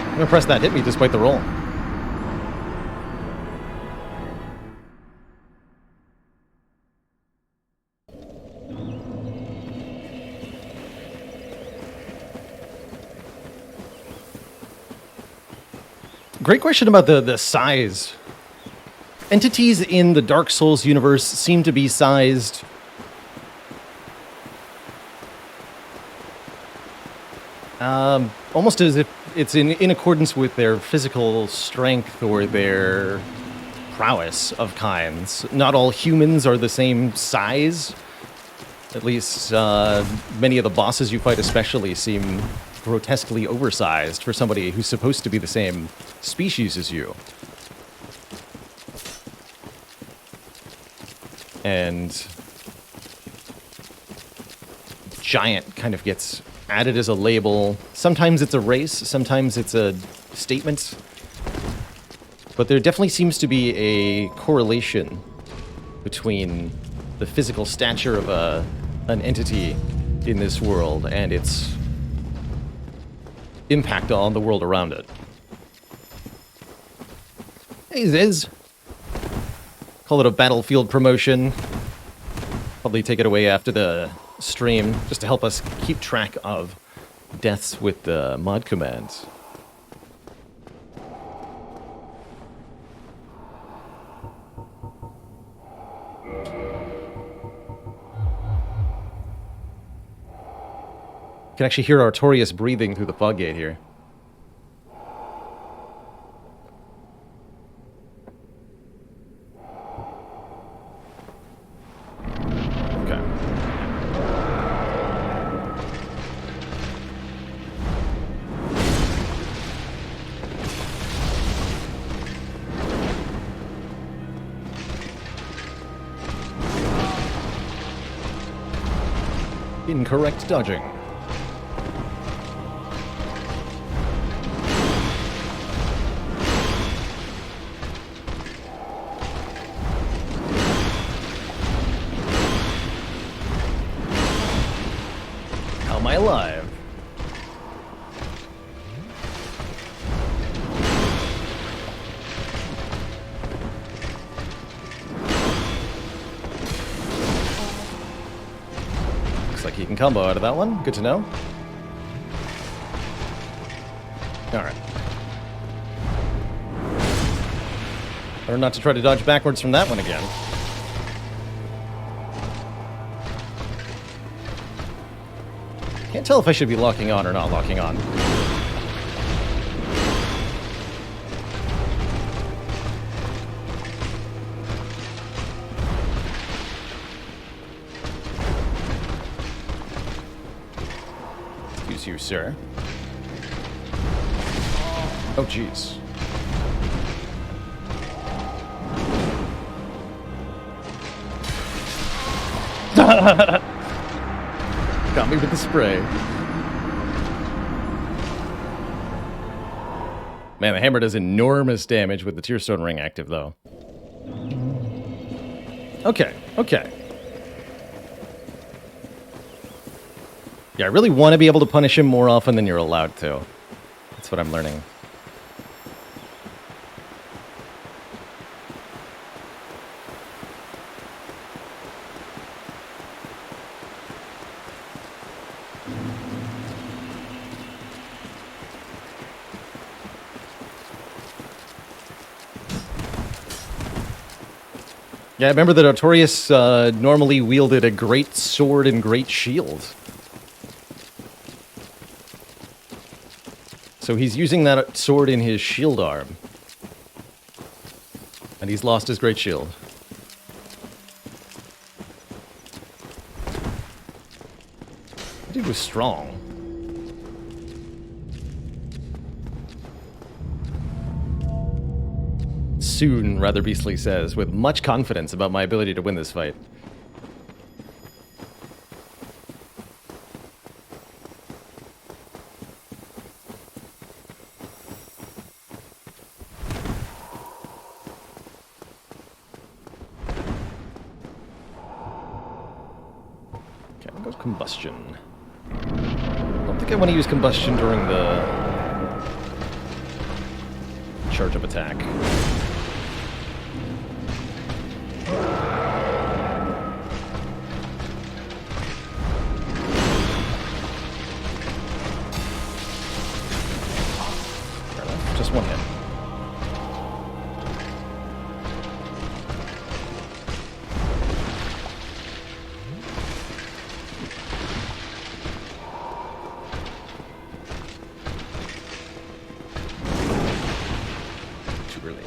I'm gonna press that hit me despite the roll. Great question about the size. Entities in the Dark Souls universe seem to be sized almost as if it's in accordance with their physical strength or their prowess of kinds. Not all humans are the same size. At least many of the bosses you fight especially seem grotesquely oversized for somebody who's supposed to be the same species as you. And giant kind of gets added as a label. Sometimes it's a race, sometimes it's a statement. But there definitely seems to be a correlation between the physical stature of an entity in this world and its impact on the world around it. Hey, Ziz. Call it a battlefield promotion. Probably take it away after the stream, just to help us keep track of deaths with the mod commands. You can actually hear Artorias breathing through the fog gate here. Incorrect dodging. How am I alive? Like you can combo out of that one. Good to know. Alright. Better not to try to dodge backwards from that one again. Can't tell if I should be locking on or not locking on. sir. Oh, jeez. Got me with the spray. Man, the hammer does enormous damage with the Tearstone Ring active, though. Okay, okay. Yeah, I really want to be able to punish him more often than you're allowed to. That's what I'm learning. Yeah, I remember that Artorias normally wielded a great sword and great shield. So he's using that sword in his shield arm. And he's lost his great shield. That dude was strong. Soon, Rather Beastly says, with much confidence about my ability to win this fight. Okay, I'll go combustion. I don't think I want to use combustion during the charge of attack. Just one hit. Too early.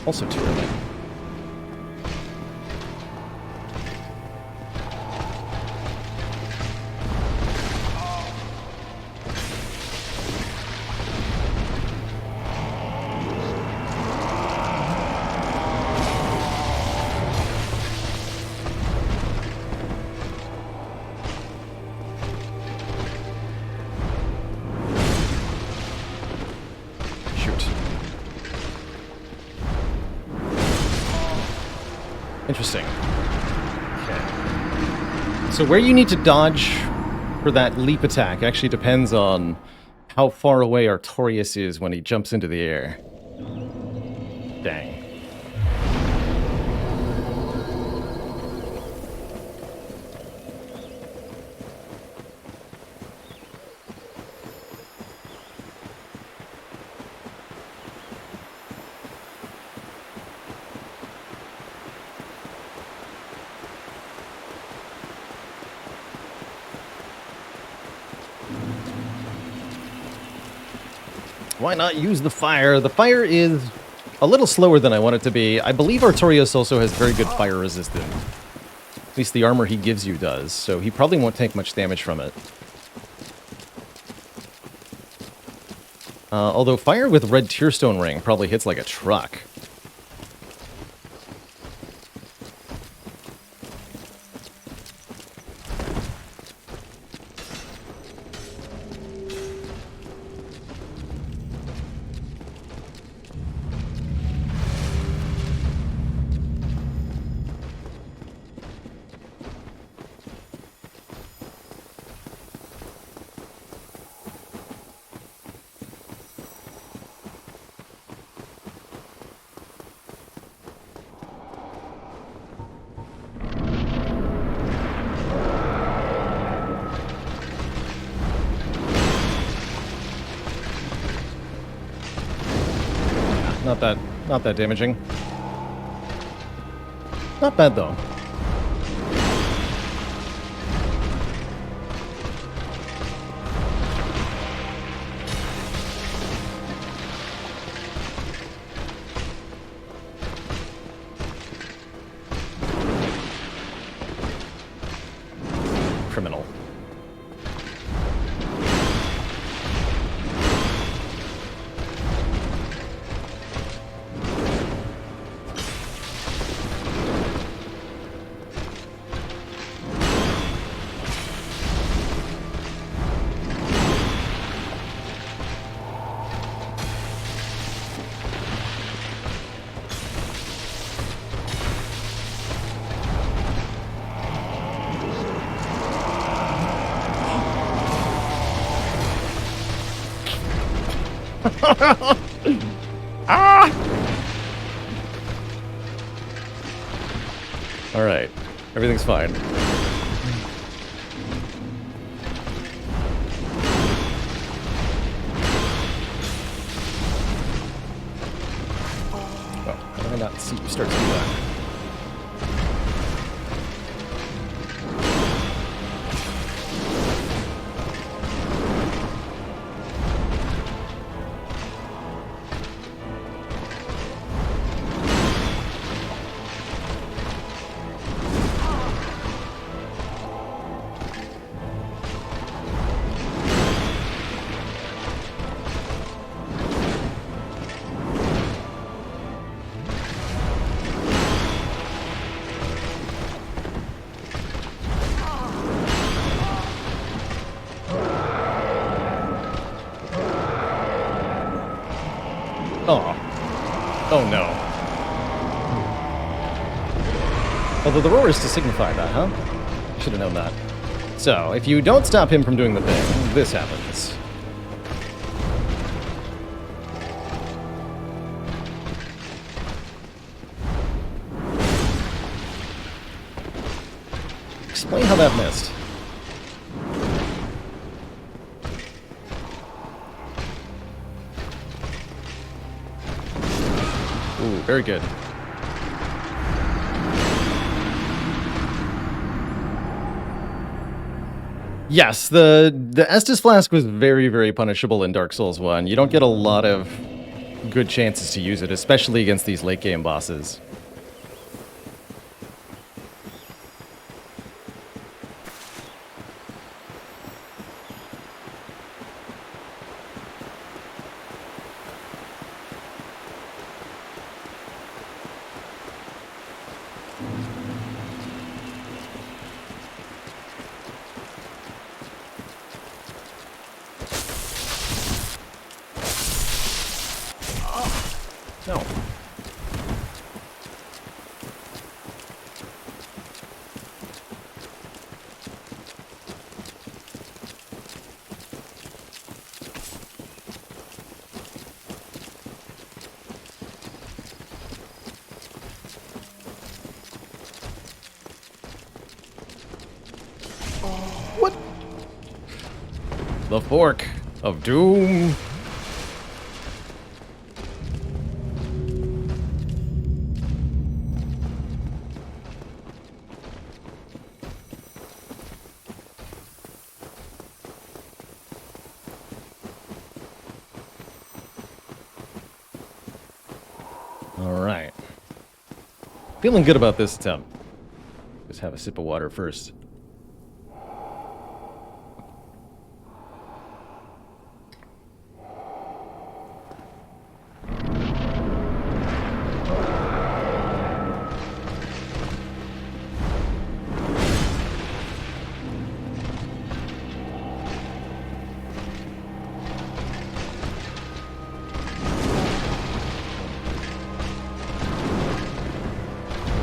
Also too early. Interesting. Okay. So where you need to dodge for that leap attack actually depends on how far away Artorias is when he jumps into the air. Dang. Why not use the fire? The fire is a little slower than I want it to be. I believe Artorias also has very good fire resistance. At least the armor he gives you does, so he probably won't take much damage from it. Although fire with red Tearstone Ring probably hits like a truck. Not that damaging. Not bad though. Ah! All right, everything's fine. Oh, how did I not see you start to do that? Oh. Oh no. Although the roar is to signify that, huh? Should have known that. So, if you don't stop him from doing the thing, this happens. Explain how that missed. Ooh, very good. Yes, the Estus Flask was very, very punishable in Dark Souls 1. You don't get a lot of good chances to use it, especially against these late game bosses. No. What? The Fork of Doom. All right. Feeling good about this attempt. Just have a sip of water first.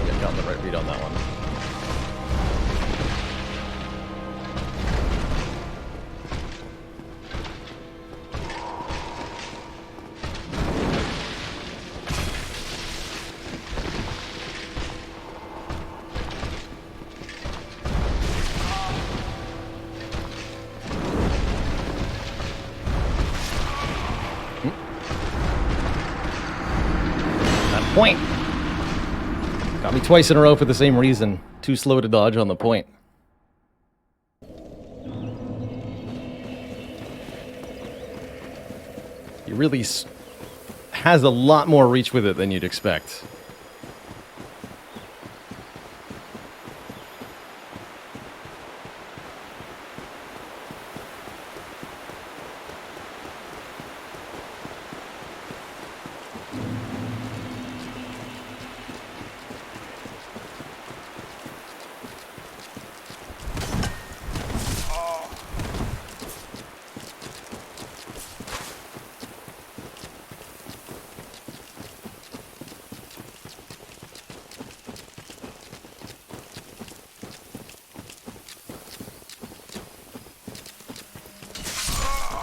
Yeah, got the right read on that one. That point. Got me twice in a row for the same reason. Too slow to dodge on the point. He really has a lot more reach with it than you'd expect.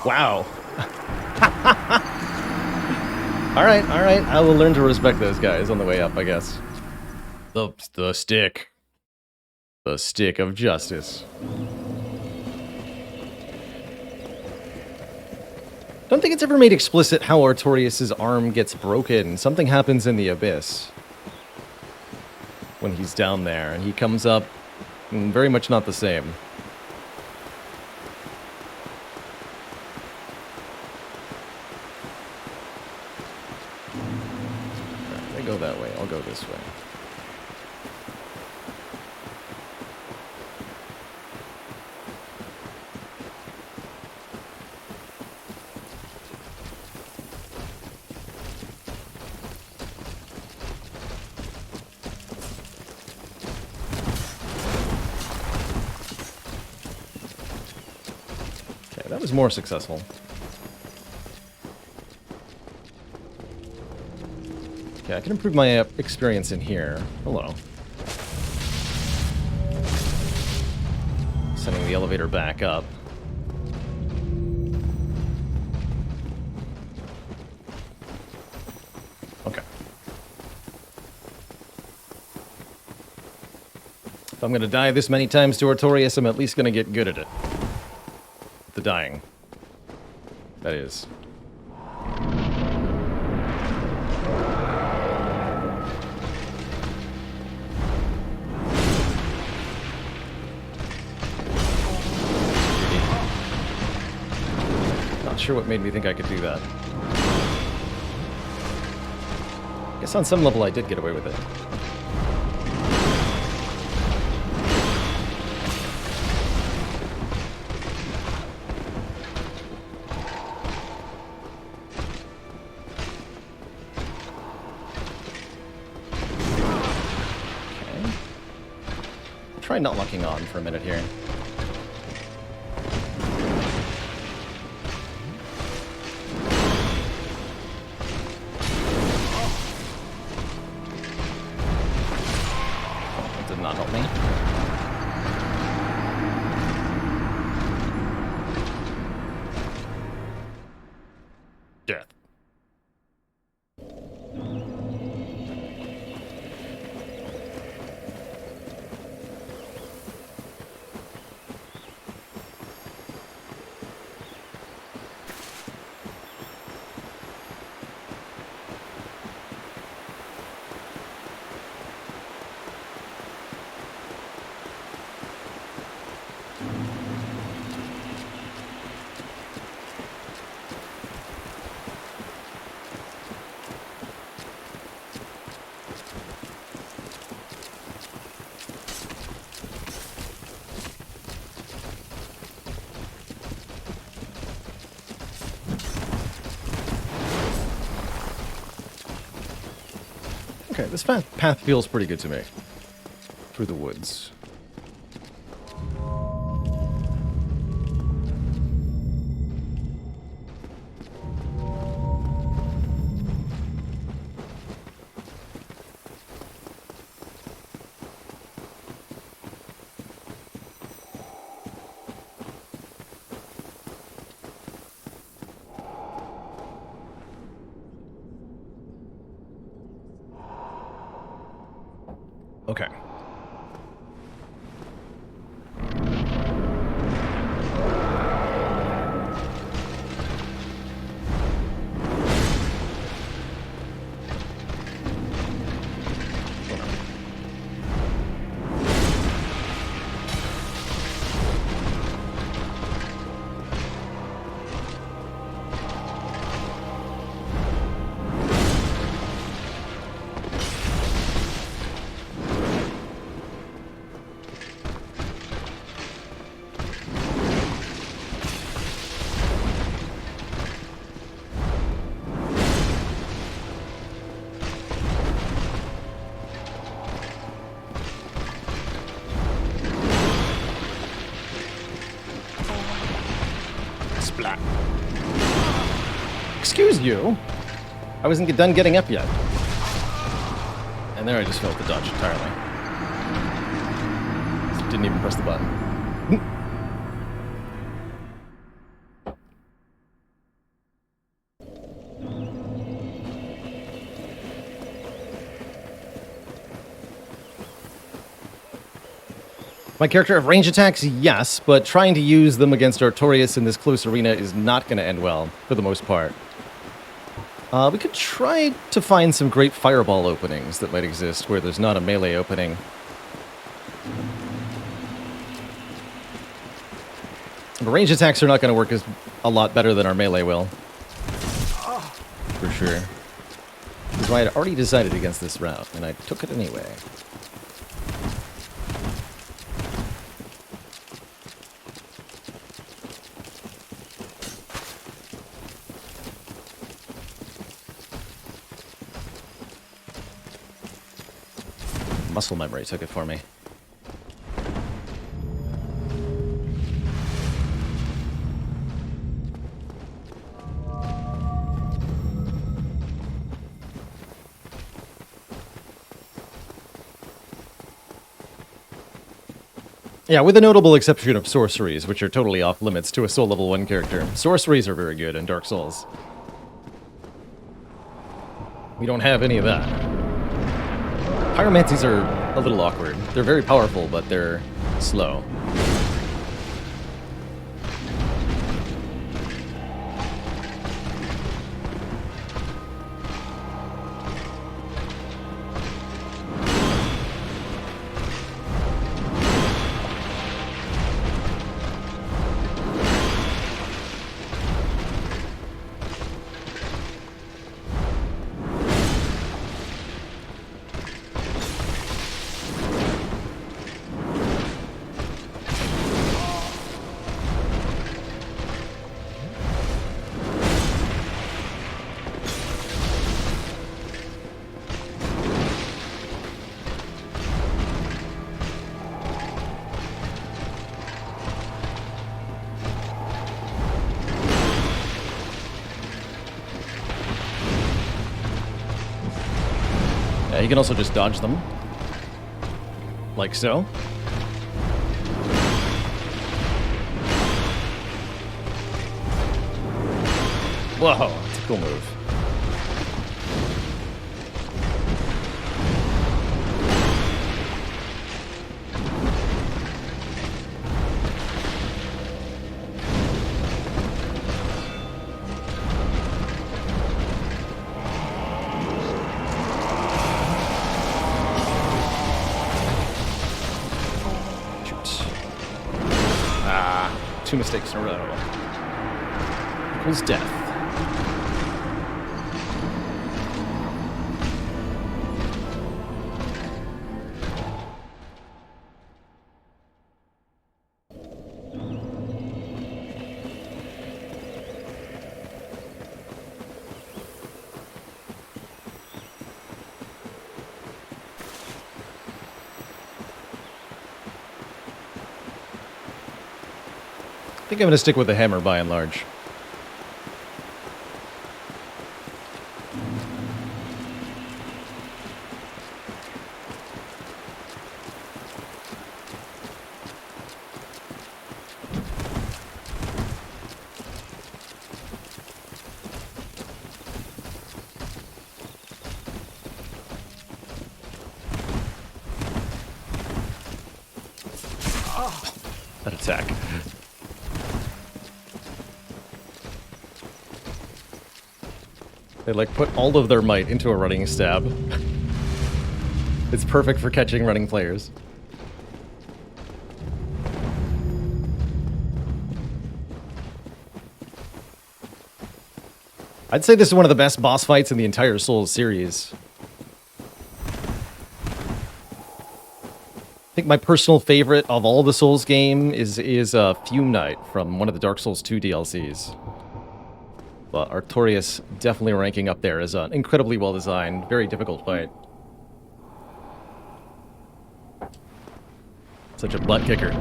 Wow. Alright, alright. I will learn to respect those guys on the way up, I guess. The stick. The stick of justice. Don't think it's ever made explicit how Artorias' arm gets broken. Something happens in the abyss when he's down there, and he comes up very much not the same. They go that way. I'll go this way. That was more successful. Okay, I can improve my experience in here. Hello. Sending the elevator back up. Okay. If I'm gonna die this many times to Artorias, I'm at least gonna get good at it. The dying. That is. Not sure what made me think I could do that. Guess on some level I did get away with it. Try not locking on for a minute here. Oh, that did not help me. Death. Okay, this path feels pretty good to me. Through the woods. Okay. Splat. Excuse you. I wasn't done getting up yet. And there I just failed the dodge entirely. Didn't even press the button. My character have range attacks? Yes, but trying to use them against Artorias in this close arena is not going to end well, for the most part. We could try to find some great fireball openings that might exist where there's not a melee opening. But range attacks are not going to work a lot better than our melee will. For sure. That's why I'd already decided against this route, and I took it anyway. Muscle memory took it for me. Yeah, with the notable exception of sorceries, which are totally off limits to a soul level 1 character. Sorceries are very good in Dark Souls. We don't have any of that. Pyromancies are a little awkward. They're very powerful, but they're slow. You can also just dodge them. Like so. Whoa, that's a cool move. Two mistakes in a row. Equals death. I think I'm going to stick with the hammer by and large. That attack. They like put all of their might into a running stab. It's perfect for catching running players. I'd say this is one of the best boss fights in the entire Souls series. I think my personal favorite of all the Souls game is Fume Knight from one of the Dark Souls 2 DLCs. But Artorias definitely ranking up there as an incredibly well-designed, very difficult fight. Such a butt kicker.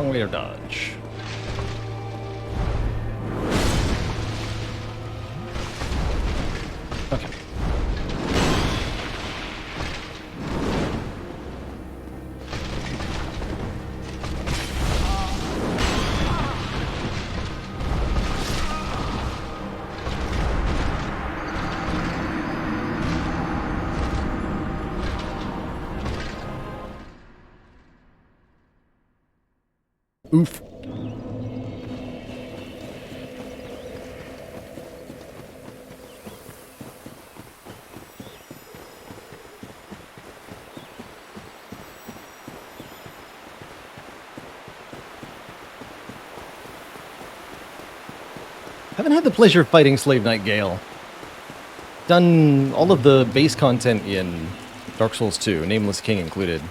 Wrong way to dodge. Okay. Oof. Haven't had the pleasure of fighting Slave Knight Gale. Done all of the base content in Dark Souls 2, Nameless King included,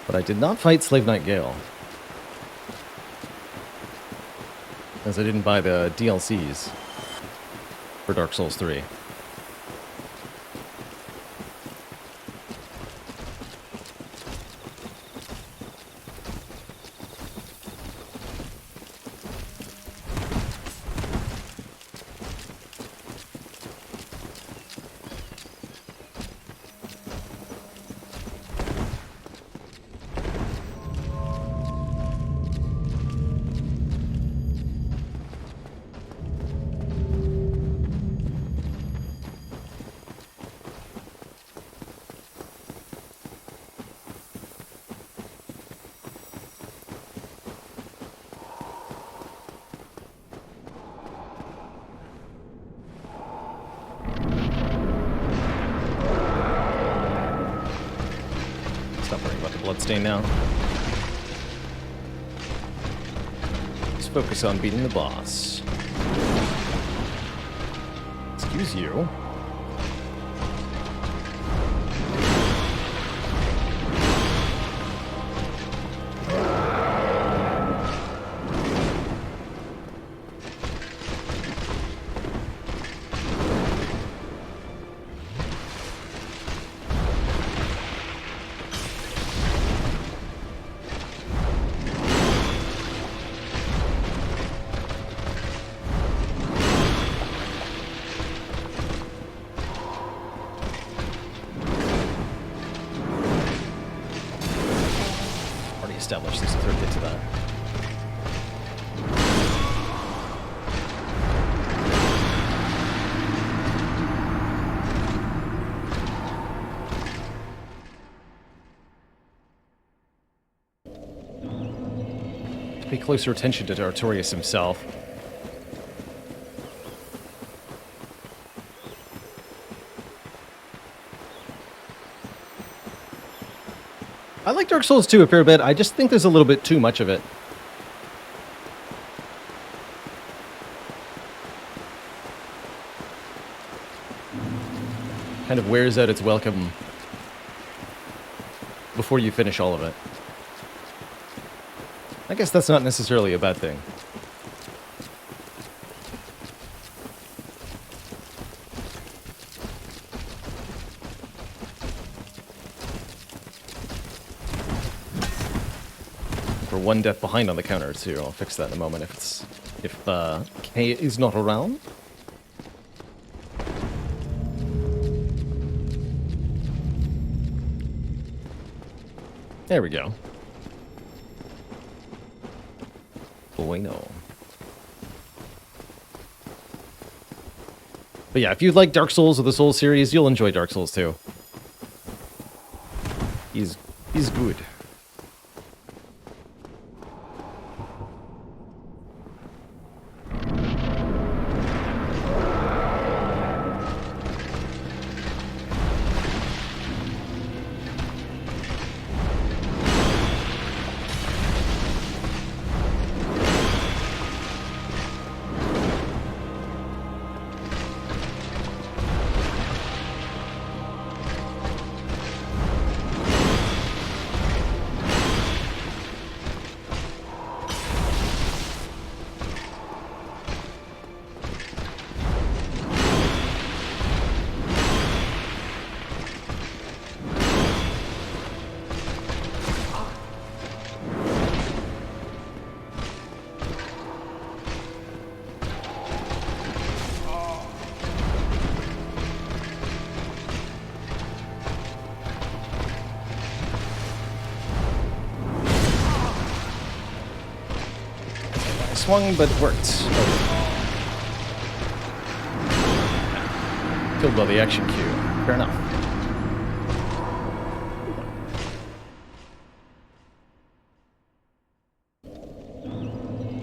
but I did not fight Slave Knight Gale. As I didn't buy the DLCs for Dark Souls 3. Stop worrying about the bloodstain now. Let's focus on beating the boss. Excuse you. Established this third hit to that. Pay closer attention to Artorias himself. I like Dark Souls 2 a fair bit. I just think there's a little bit too much of it. Kind of wears out its welcome before you finish all of it. I guess that's not necessarily a bad thing. One death behind on the counter too. I'll fix that in a moment if K is not around. There we go. Bueno. But yeah, if you like Dark Souls or the Souls series, you'll enjoy Dark Souls 2. He's good. swung, but it worked. Killed by the action cue. Fair enough.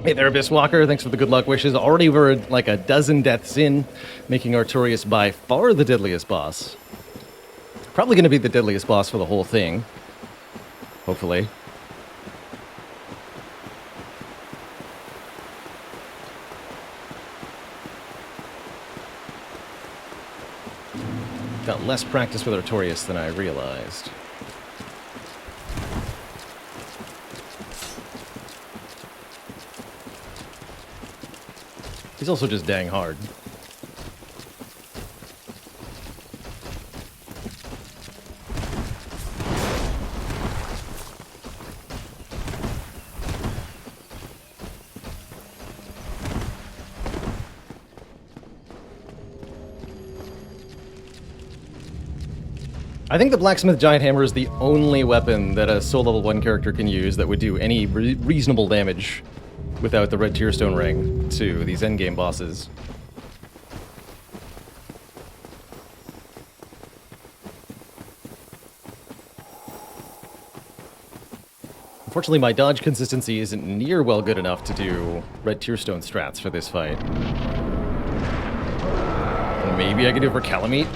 Hey there, Abyss Walker. Thanks for the good luck wishes. Already we're like a dozen deaths in, making Artorias by far the deadliest boss. Probably going to be the deadliest boss for the whole thing. Hopefully. Got less practice with Artorias than I realized. He's also just dang hard. I think the Blacksmith Giant Hammer is the only weapon that a Soul Level 1 character can use that would do any reasonable damage without the Red Tearstone Ring to these endgame bosses. Unfortunately, my dodge consistency isn't near well good enough to do Red Tearstone strats for this fight. Maybe I could do it for Calamite?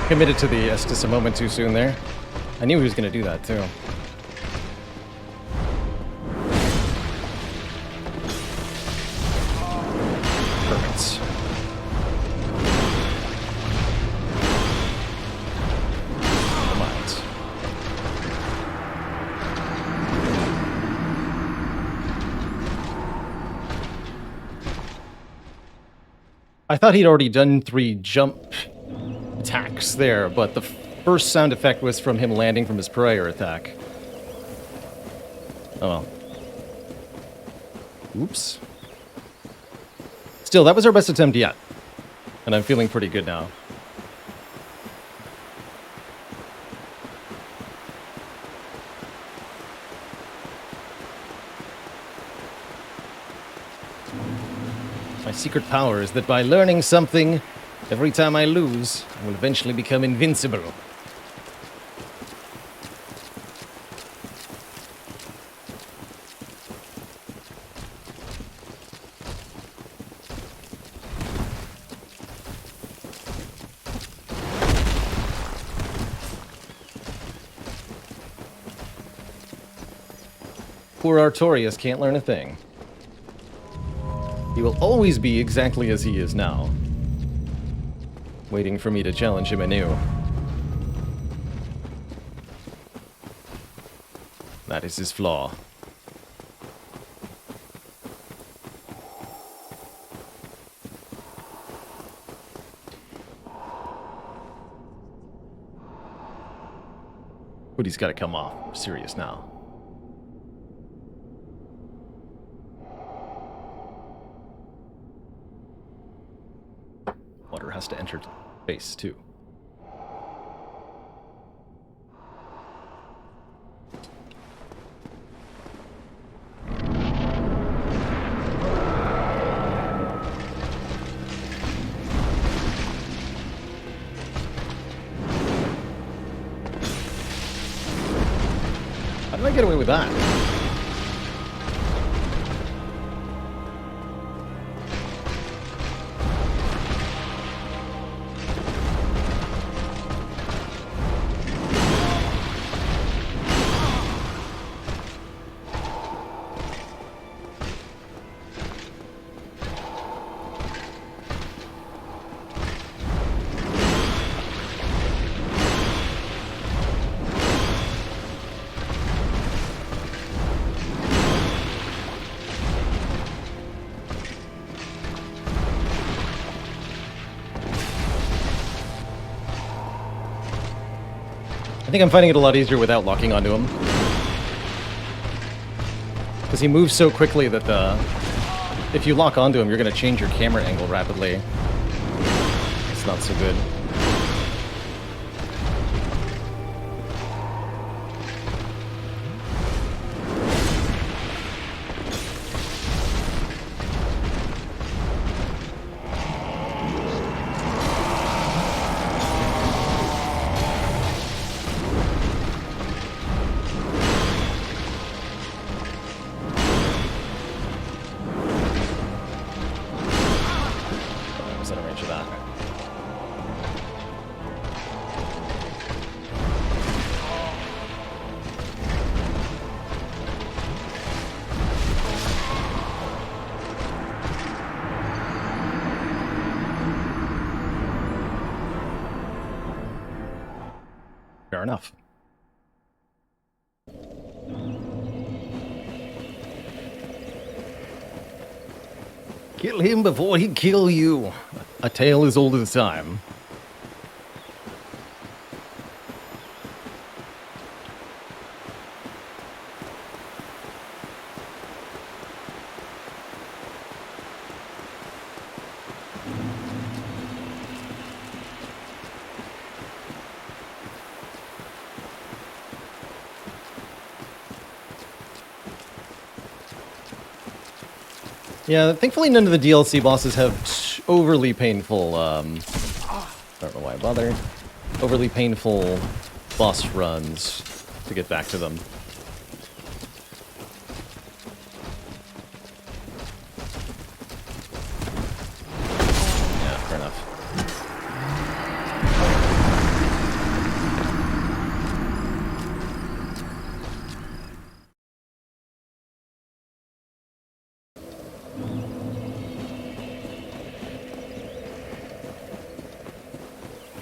Committed to the Estus a moment too soon there. I knew he was going to do that too. Perfect. Never mind. I thought he'd already done 3 jump attacks there, but the first sound effect was from him landing from his prior attack. Oh well. Oops. Still, that was our best attempt yet. And I'm feeling pretty good now. My secret power is that by learning something, every time I lose, I will eventually become invincible. Poor Artorias can't learn a thing. He will always be exactly as he is now. Waiting for me to challenge him anew. That is his flaw. But he's got to come off. I'm serious now. Water has to enter space, too. How did I get away with that? I think I'm finding it a lot easier without locking onto him. Because he moves so quickly that if you lock onto him, you're going to change your camera angle rapidly. It's not so good. Fair enough. Kill him before he kill you. A tale as old as time. Yeah, thankfully none of the DLC bosses have overly painful, I don't know why I bothered, overly painful boss runs to get back to them. Yeah, fair enough.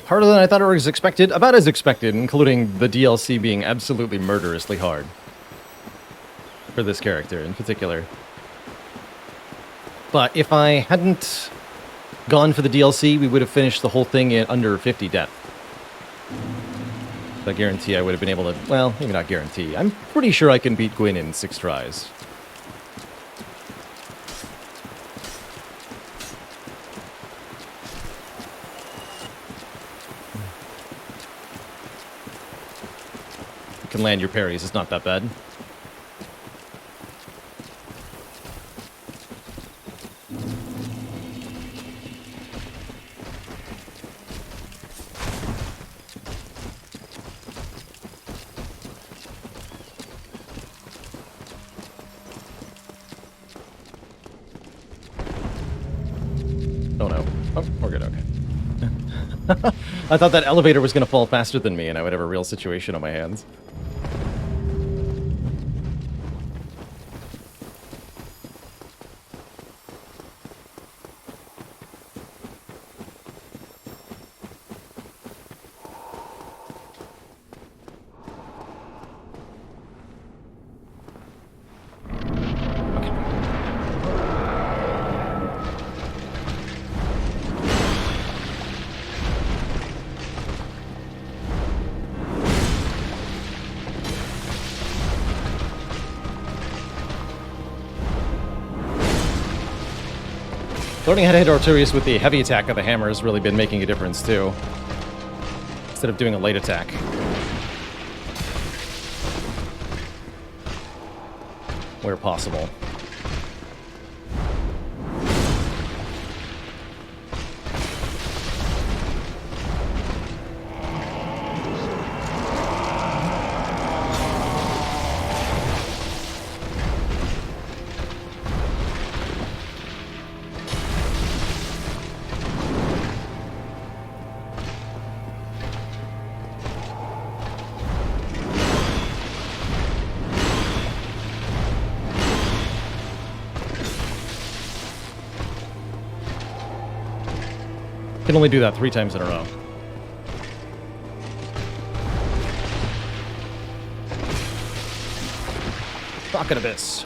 Harder than I thought it was expected, about as expected, including the DLC being absolutely murderously hard. For this character in particular. But if I hadn't gone for the DLC, we would have finished the whole thing in under 50 death. I guarantee I would have been able to, well, maybe not guarantee. I'm pretty sure I can beat Gwyn in 6 tries. Can land your parries, it's not that bad. Oh no. Oh, we're good, okay. I thought that elevator was going to fall faster than me and I would have a real situation on my hands. Learning how to hit Artorias with the heavy attack of the hammer has really been making a difference, too. Instead of doing a light attack. Where possible. Can only do that 3 times in a row. Rocket Abyss.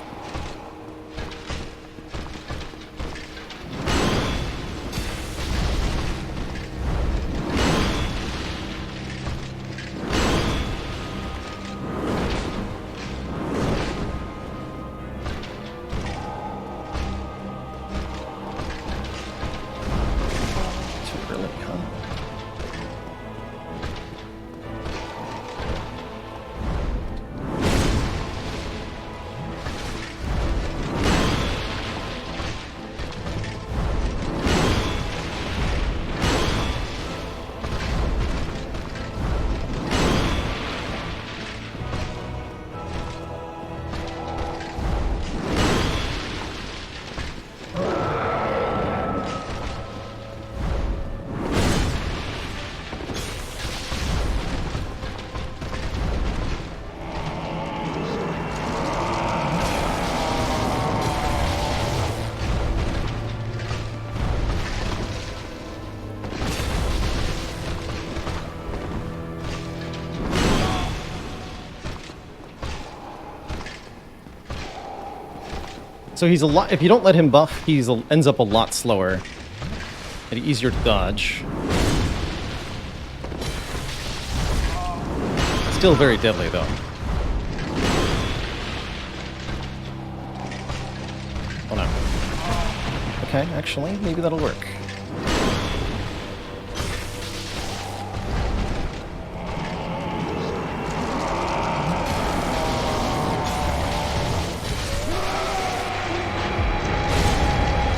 So he's a lot. If you don't let him buff, he's ends up a lot slower and easier to dodge. Still very deadly, though. Oh no. Okay, actually, maybe that'll work.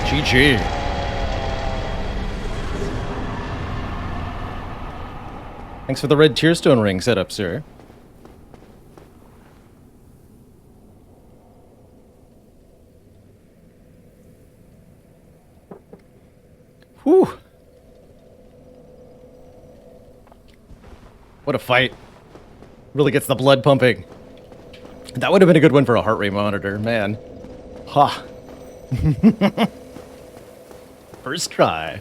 GG. Thanks for the red Tearstone ring setup, sir. Whew. What a fight. Really gets the blood pumping. That would have been a good one for a heart rate monitor, man. Ha. First try.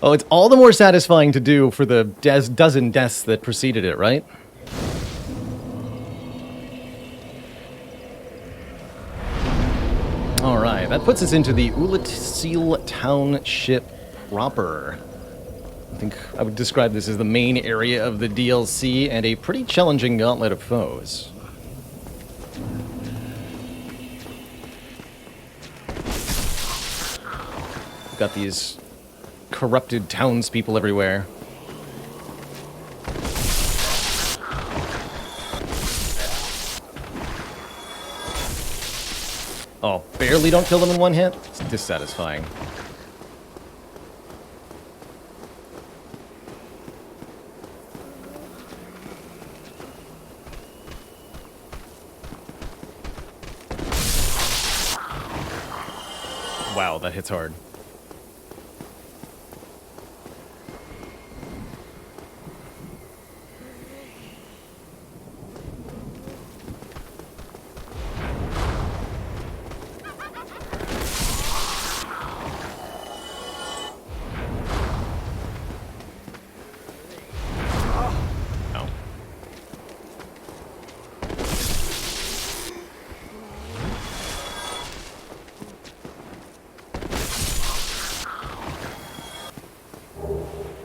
Oh, it's all the more satisfying to do for the dozen deaths that preceded it, right? Alright, that puts us into the Ulatsil Township proper. I think I would describe this as the main area of the DLC and a pretty challenging gauntlet of foes. We've got these corrupted townspeople everywhere. Oh, barely don't kill them in one hit? It's dissatisfying. Wow, that hits hard.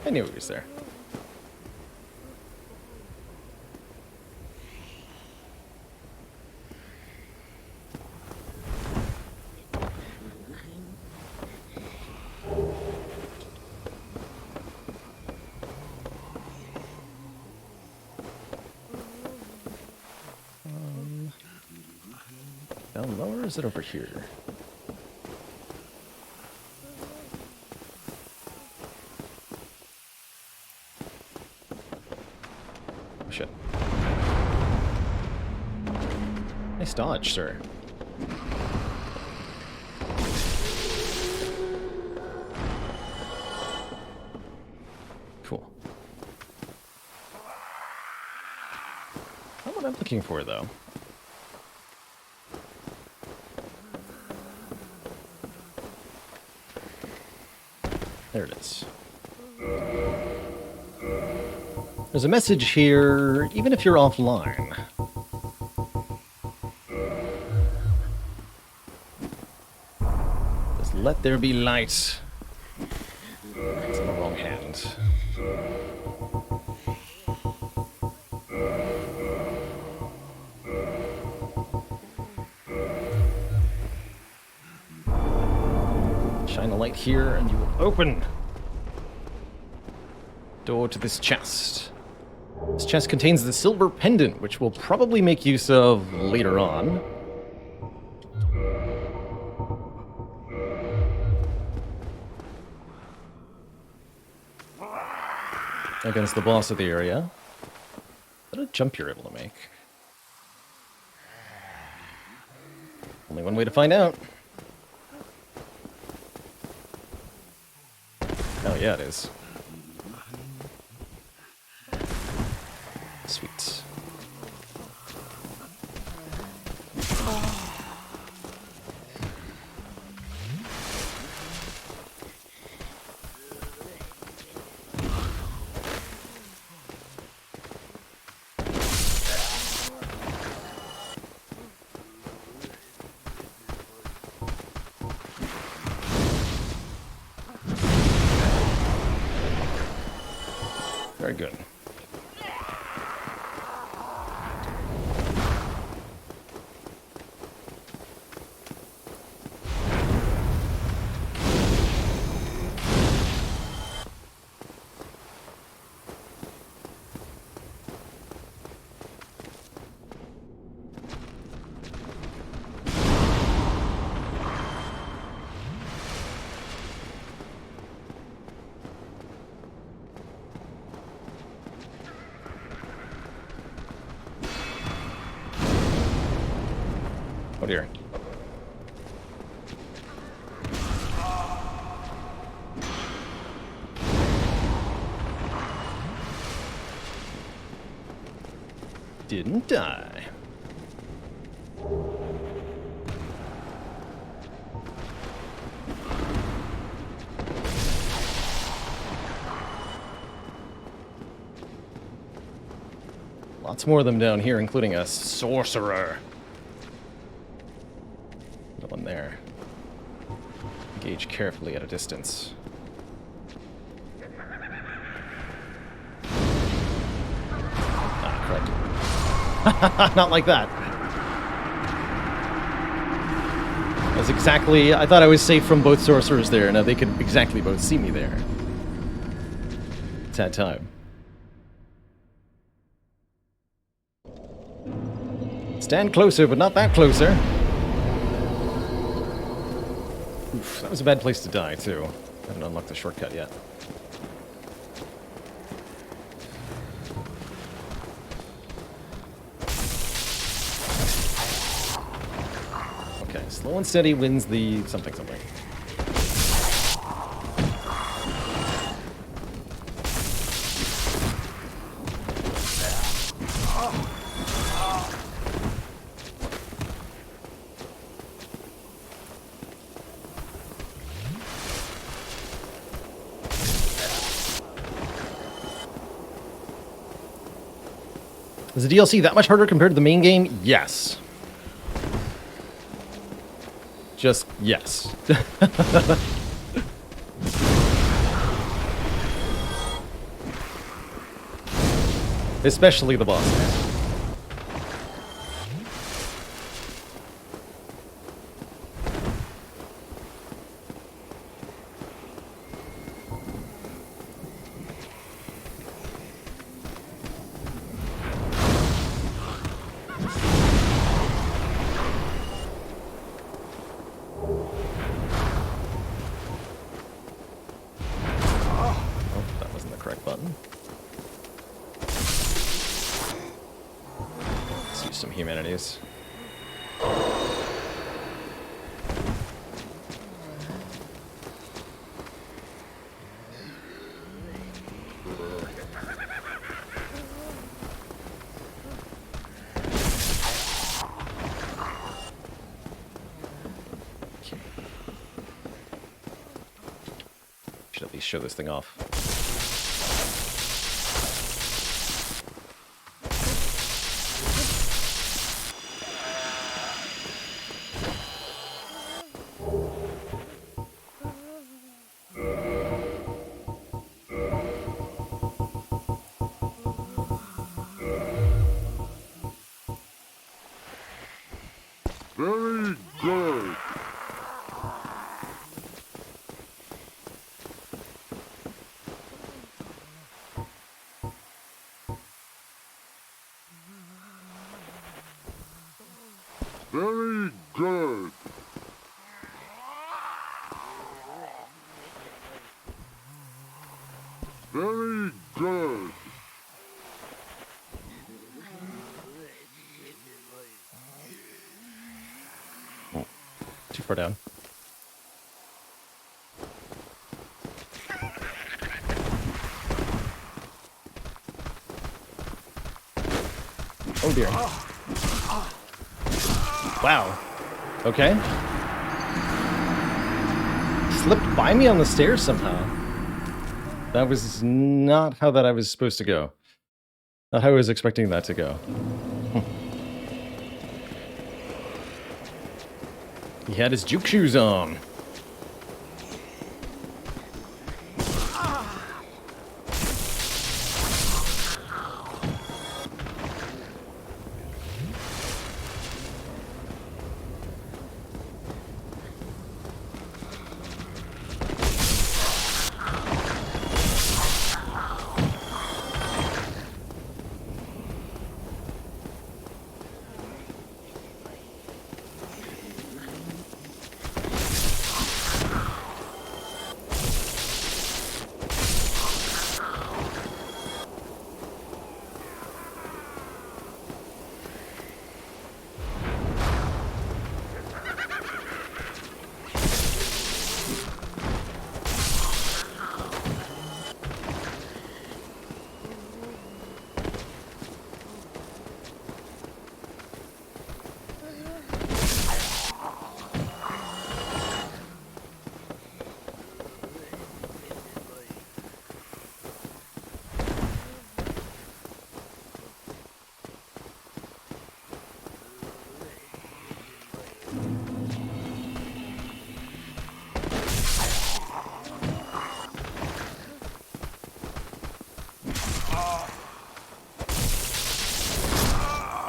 I knew he was there. is it over here? Oh, shit. Nice dodge, sir. Cool. Not what I'm looking for, though. There it is. There's a message here, even if you're offline. Just let there be light. It's in the wrong hand. Shine a light here and you will open door to this chest. This chest contains the silver pendant, which we'll probably make use of later on. Against the boss of the area. What a jump you're able to make. Only one way to find out. Oh yeah, it is. Sweet. Very good. Oh dear. Didn't die. Lots more of them down here, including a sorcerer. No one there. Engage carefully at a distance. Ah, crud. Not like that. That's exactly... I thought I was safe from both sorcerers there. Now they could exactly both see me there. It's that time. Stand closer, but not that closer. Oof, that was a bad place to die, too. I haven't unlocked the shortcut yet. Okay, slow and steady wins the something. Is the DLC that much harder compared to the main game? Yes. Just yes. Especially the boss. some humanities. Should at least show this thing off. Very good. Very good. Very good. Too far down. Oh dear. Wow. Okay. Slipped by me on the stairs somehow. That was not how I was supposed to go. Not how I was expecting that to go. He had his juke shoes on.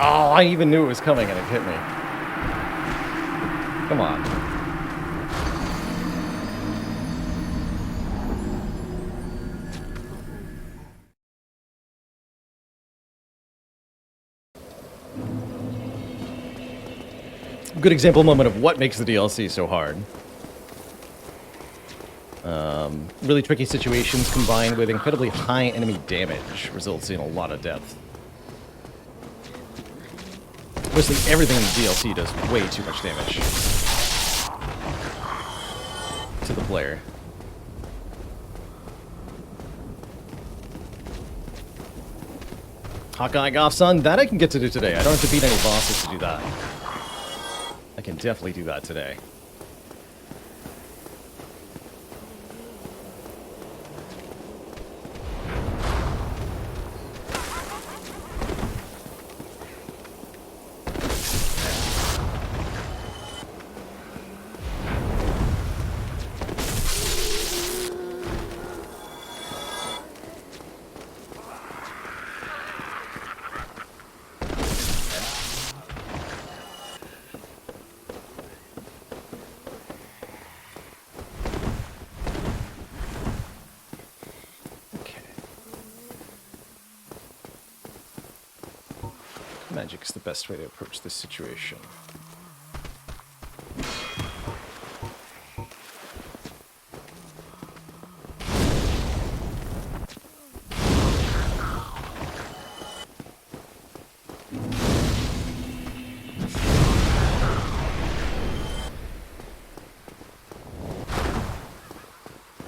Oh, I even knew it was coming and it hit me. Come on. Good example moment of what makes the DLC so hard. Really tricky situations combined with incredibly high enemy damage results in a lot of depth. Mostly everything in the DLC does way too much damage to the player. Hawkeye Goff, son, that I can get to do today. I don't have to beat any bosses to do that. I can definitely do that today. Magic is the best way to approach this situation.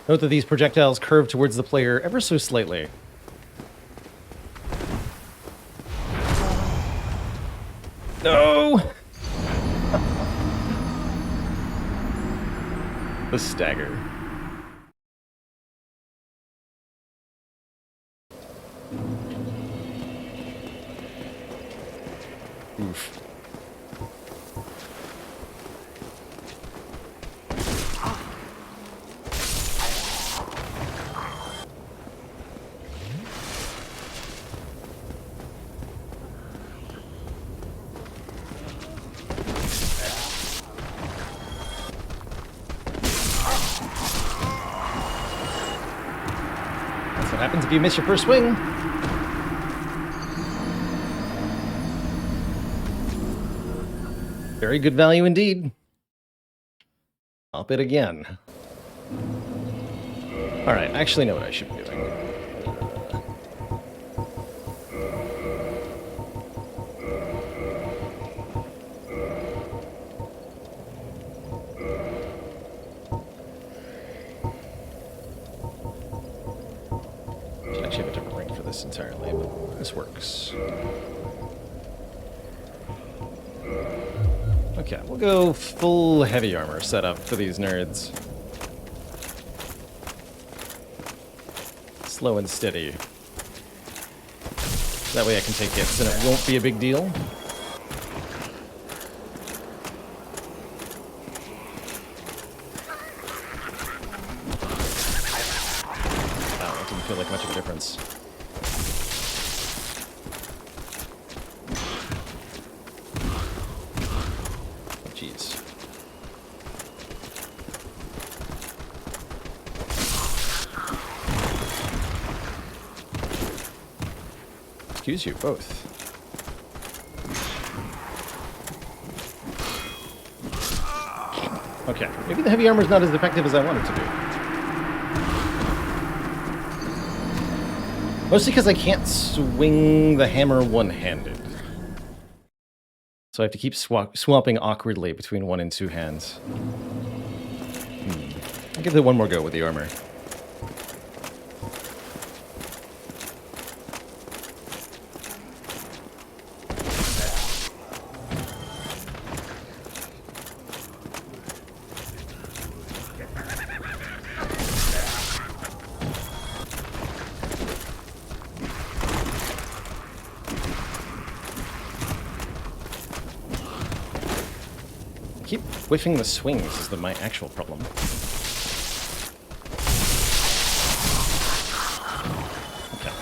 Note that these projectiles curve towards the player ever so slightly. No! The stagger. Oof. That's what happens if you miss your first swing. Very good value indeed. I'll bid again. Alright, I actually know what I should be doing. Should actually have a different ring for this entirely, but this works. Okay, we'll go full heavy armor setup for these nerds. Slow and steady. That way I can take hits and it won't be a big deal. Wow, that didn't feel like much of a difference. Jeez. Excuse you, both. Okay, maybe the heavy armor's not as effective as I want it to be. Mostly because I can't swing the hammer one-handed. So I have to keep swapping awkwardly between one and two hands. I'll give it one more go with the armor. Keep whiffing the swings is my actual problem. Okay.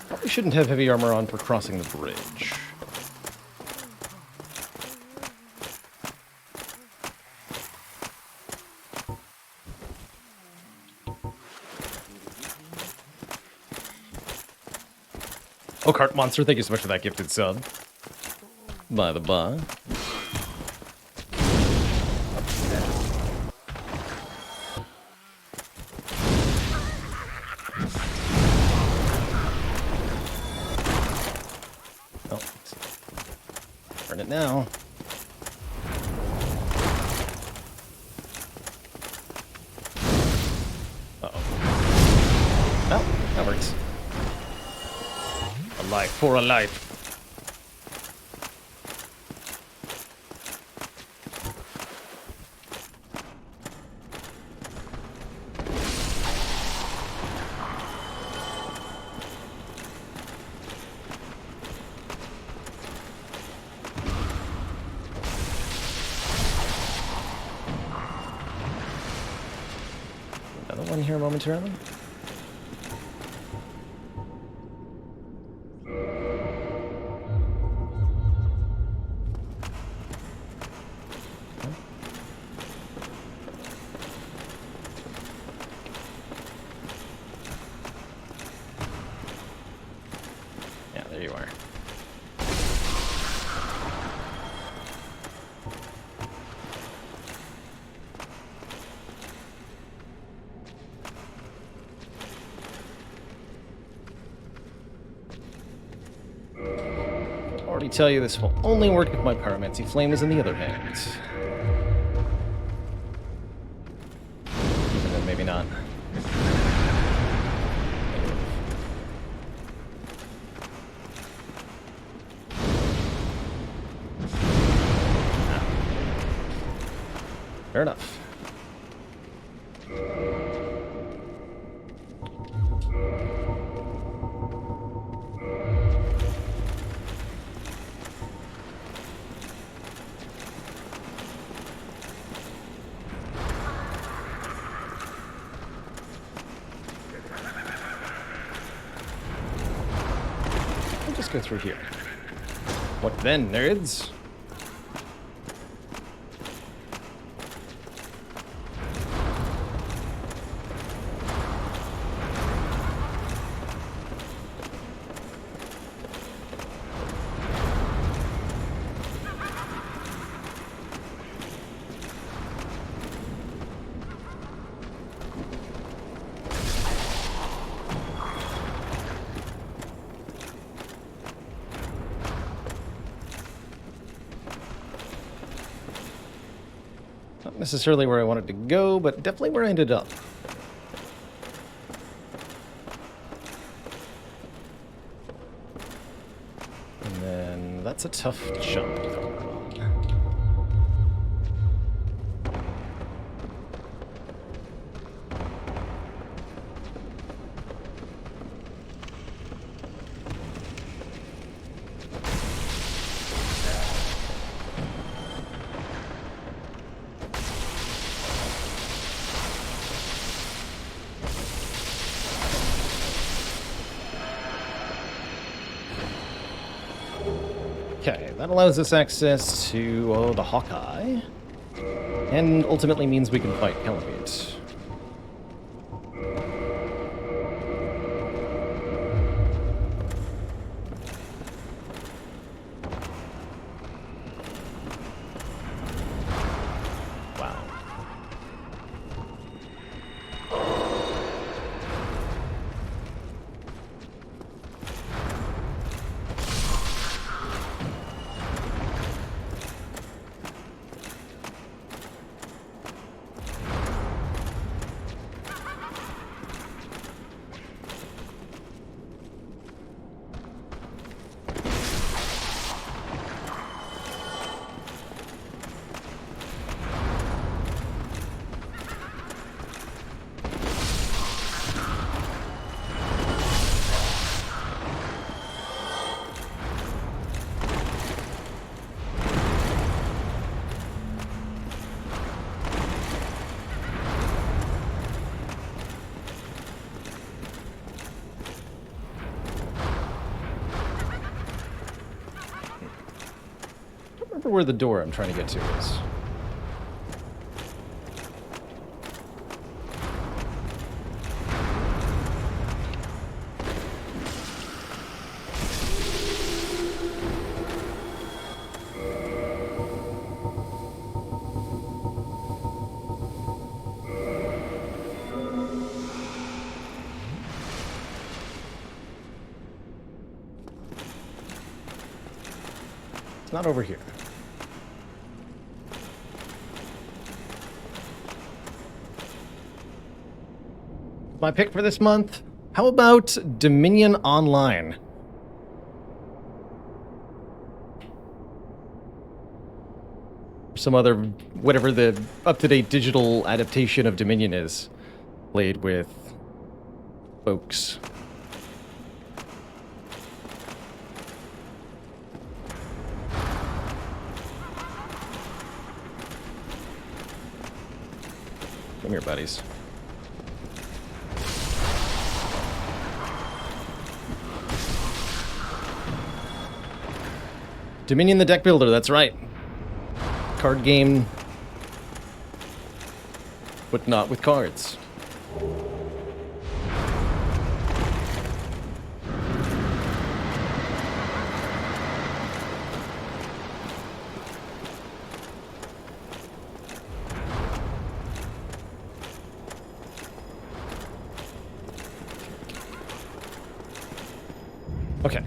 Probably shouldn't have heavy armor on for crossing the bridge. Oh, Cart Monster, thank you so much for that gifted sub. By the by. Oh, burn it now. Uh-oh. Oh, that works. A life for a life. here momentarily. Yeah, there you are. Already tell you this will only work if my pyromancy flame is in the other hand. And then maybe not. Fair enough. We'll just go through here. What then, nerds? Not necessarily where I wanted to go, but definitely where I ended up. And then that's a tough jump. Okay, that allows us access to the Hawkeye, and ultimately means we can fight Calamite. Wow. Where the door I'm trying to get to is. It's not over here. My pick for this month? How about Dominion Online? Some other, whatever the up-to-date digital adaptation of Dominion is, played with folks. Come here, buddies. Dominion the deck builder, that's right. Card game, but not with cards. Okay.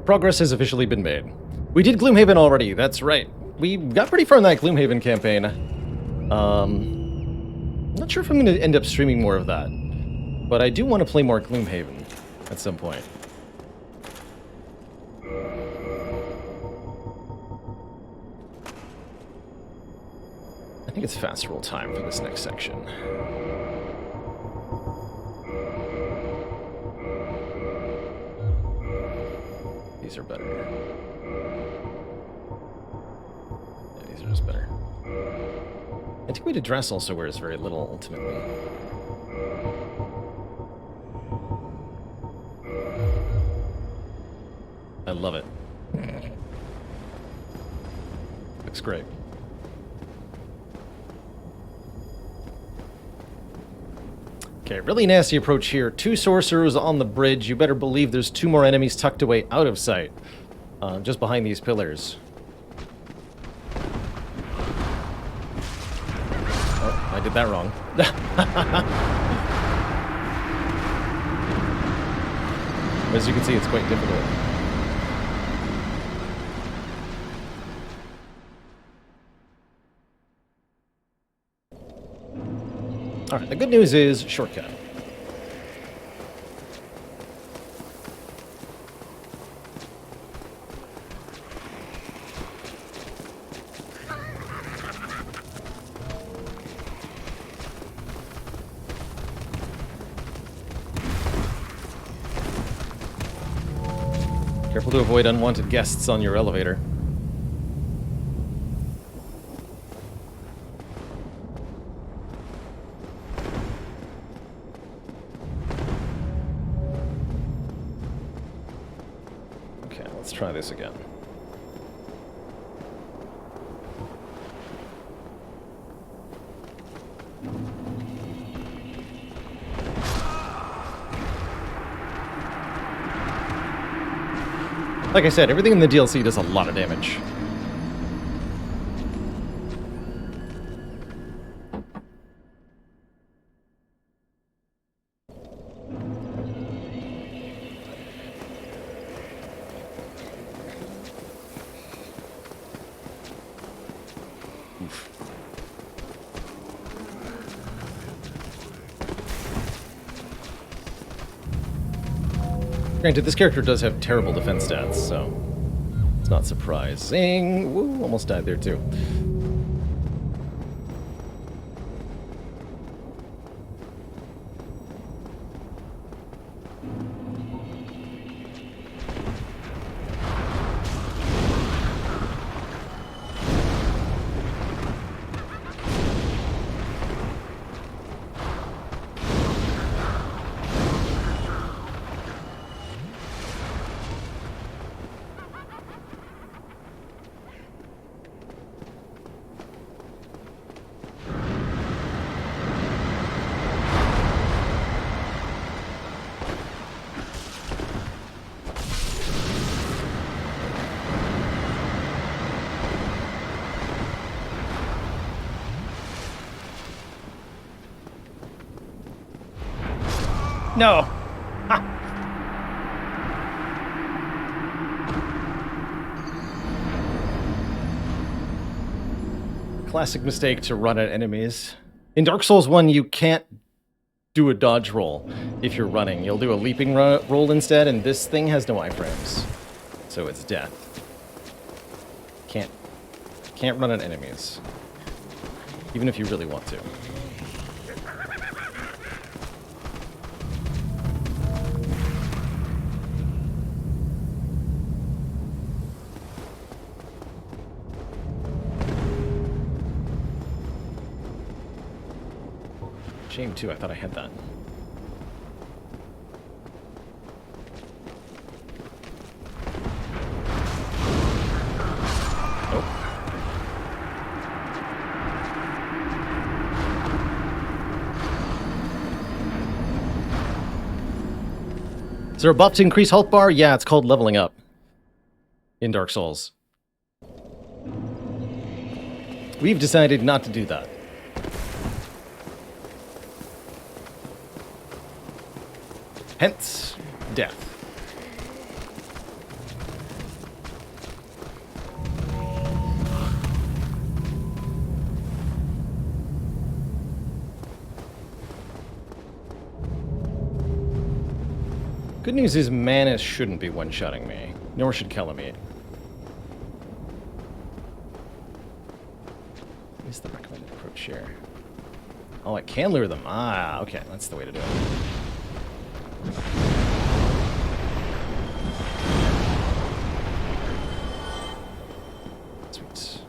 Progress has officially been made. We did Gloomhaven already, that's right. We got pretty far in that Gloomhaven campaign. Not sure if I'm going to end up streaming more of that. But I do want to play more Gloomhaven at some point. I think it's fast roll time for this next section. These are better. Yeah, these are just better. Antiquated dress also wears very little, ultimately. I love it. Looks great. Okay, really nasty approach here. 2 sorcerers on the bridge. You better believe there's 2 more enemies tucked away out of sight. Just behind these pillars. Oh, I did that wrong. As you can see, it's quite difficult. Alright, the good news is shortcut. Careful to avoid unwanted guests on your elevator. Okay, let's try this again. Like I said, everything in the DLC does a lot of damage. Oof. Granted, this character does have terrible defense stats, so it's not surprising. Woo, almost died there too. No! Ha! Classic mistake to run at enemies. In Dark Souls 1, you can't do a dodge roll if you're running. You'll do a leaping roll instead, and this thing has no iframes. So it's death. Can't run at enemies. Even if you really want to. Shame too, I thought I had that. Is there a buff to increase health bar? Yeah, it's called leveling up in Dark Souls. We've decided not to do that. Hence, death. Good news is Manus shouldn't be one-shotting me, nor should Kelamite. What is the recommended approach here? Oh, I can lure them. Ah, okay, that's the way to do it. Sweet.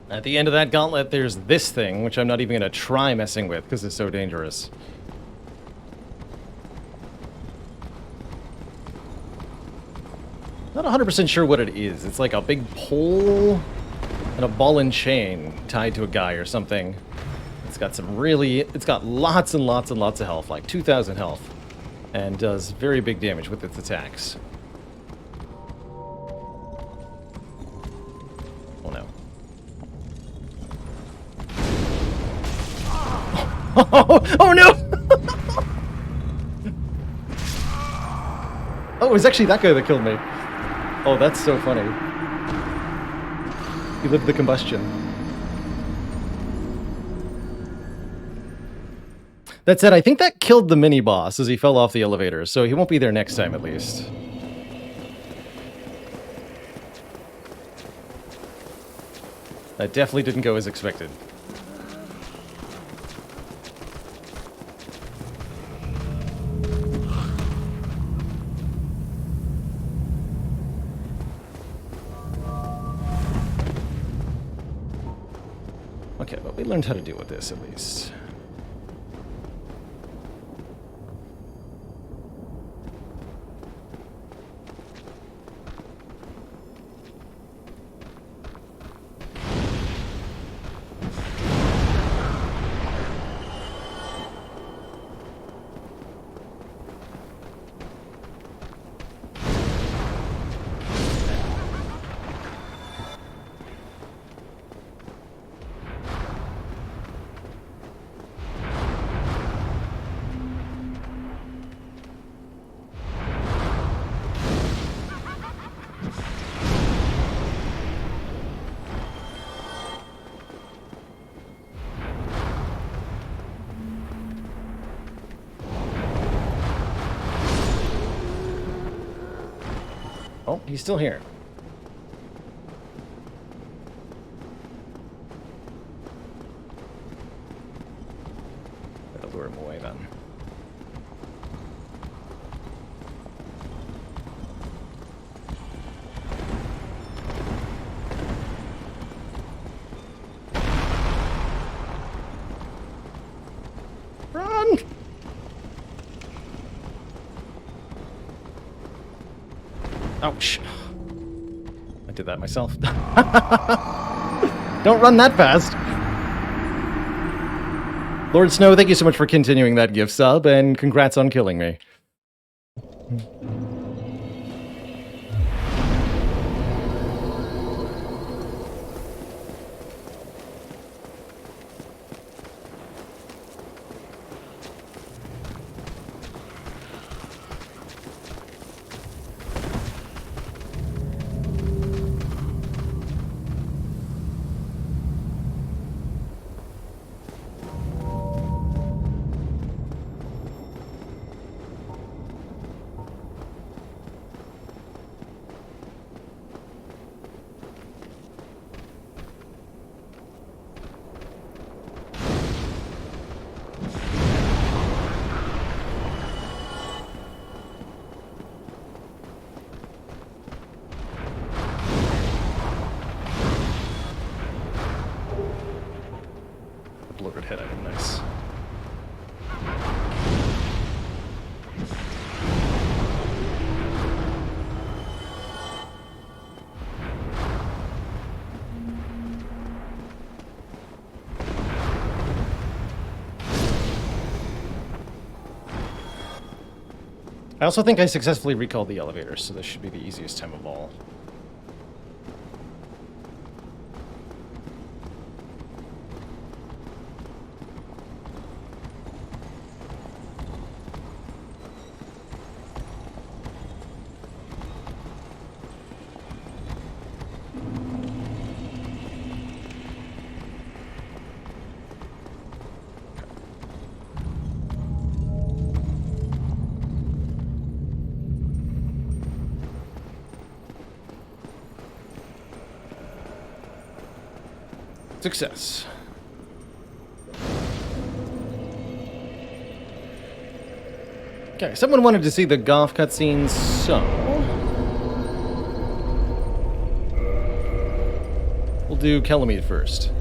At the end of that gauntlet, there's this thing, which I'm not even going to try messing with because it's so dangerous. Not 100% sure what it is. It's like a big pole and a ball and chain tied to a guy or something. It's got some really... It's got lots and lots and lots of health, like 2,000 health, and does very big damage with its attacks. Oh no. Oh no! Oh, it was actually that guy that killed me. Oh, that's so funny. He lived the combustion. That said, I think that killed the mini-boss as he fell off the elevator, so he won't be there next time at least. That definitely didn't go as expected. Okay, but we learned how to deal with this, at least. Oh, he's still here. Gotta lure him away then. Run! Ouch. I did that myself. Don't run that fast. Lord Snow, thank you so much for continuing that gift sub, and congrats on killing me. head item. Nice. I also think I successfully recalled the elevator, so this should be the easiest time of all. Success. Okay, someone wanted to see the golf cutscenes, so we'll do Kelamid first.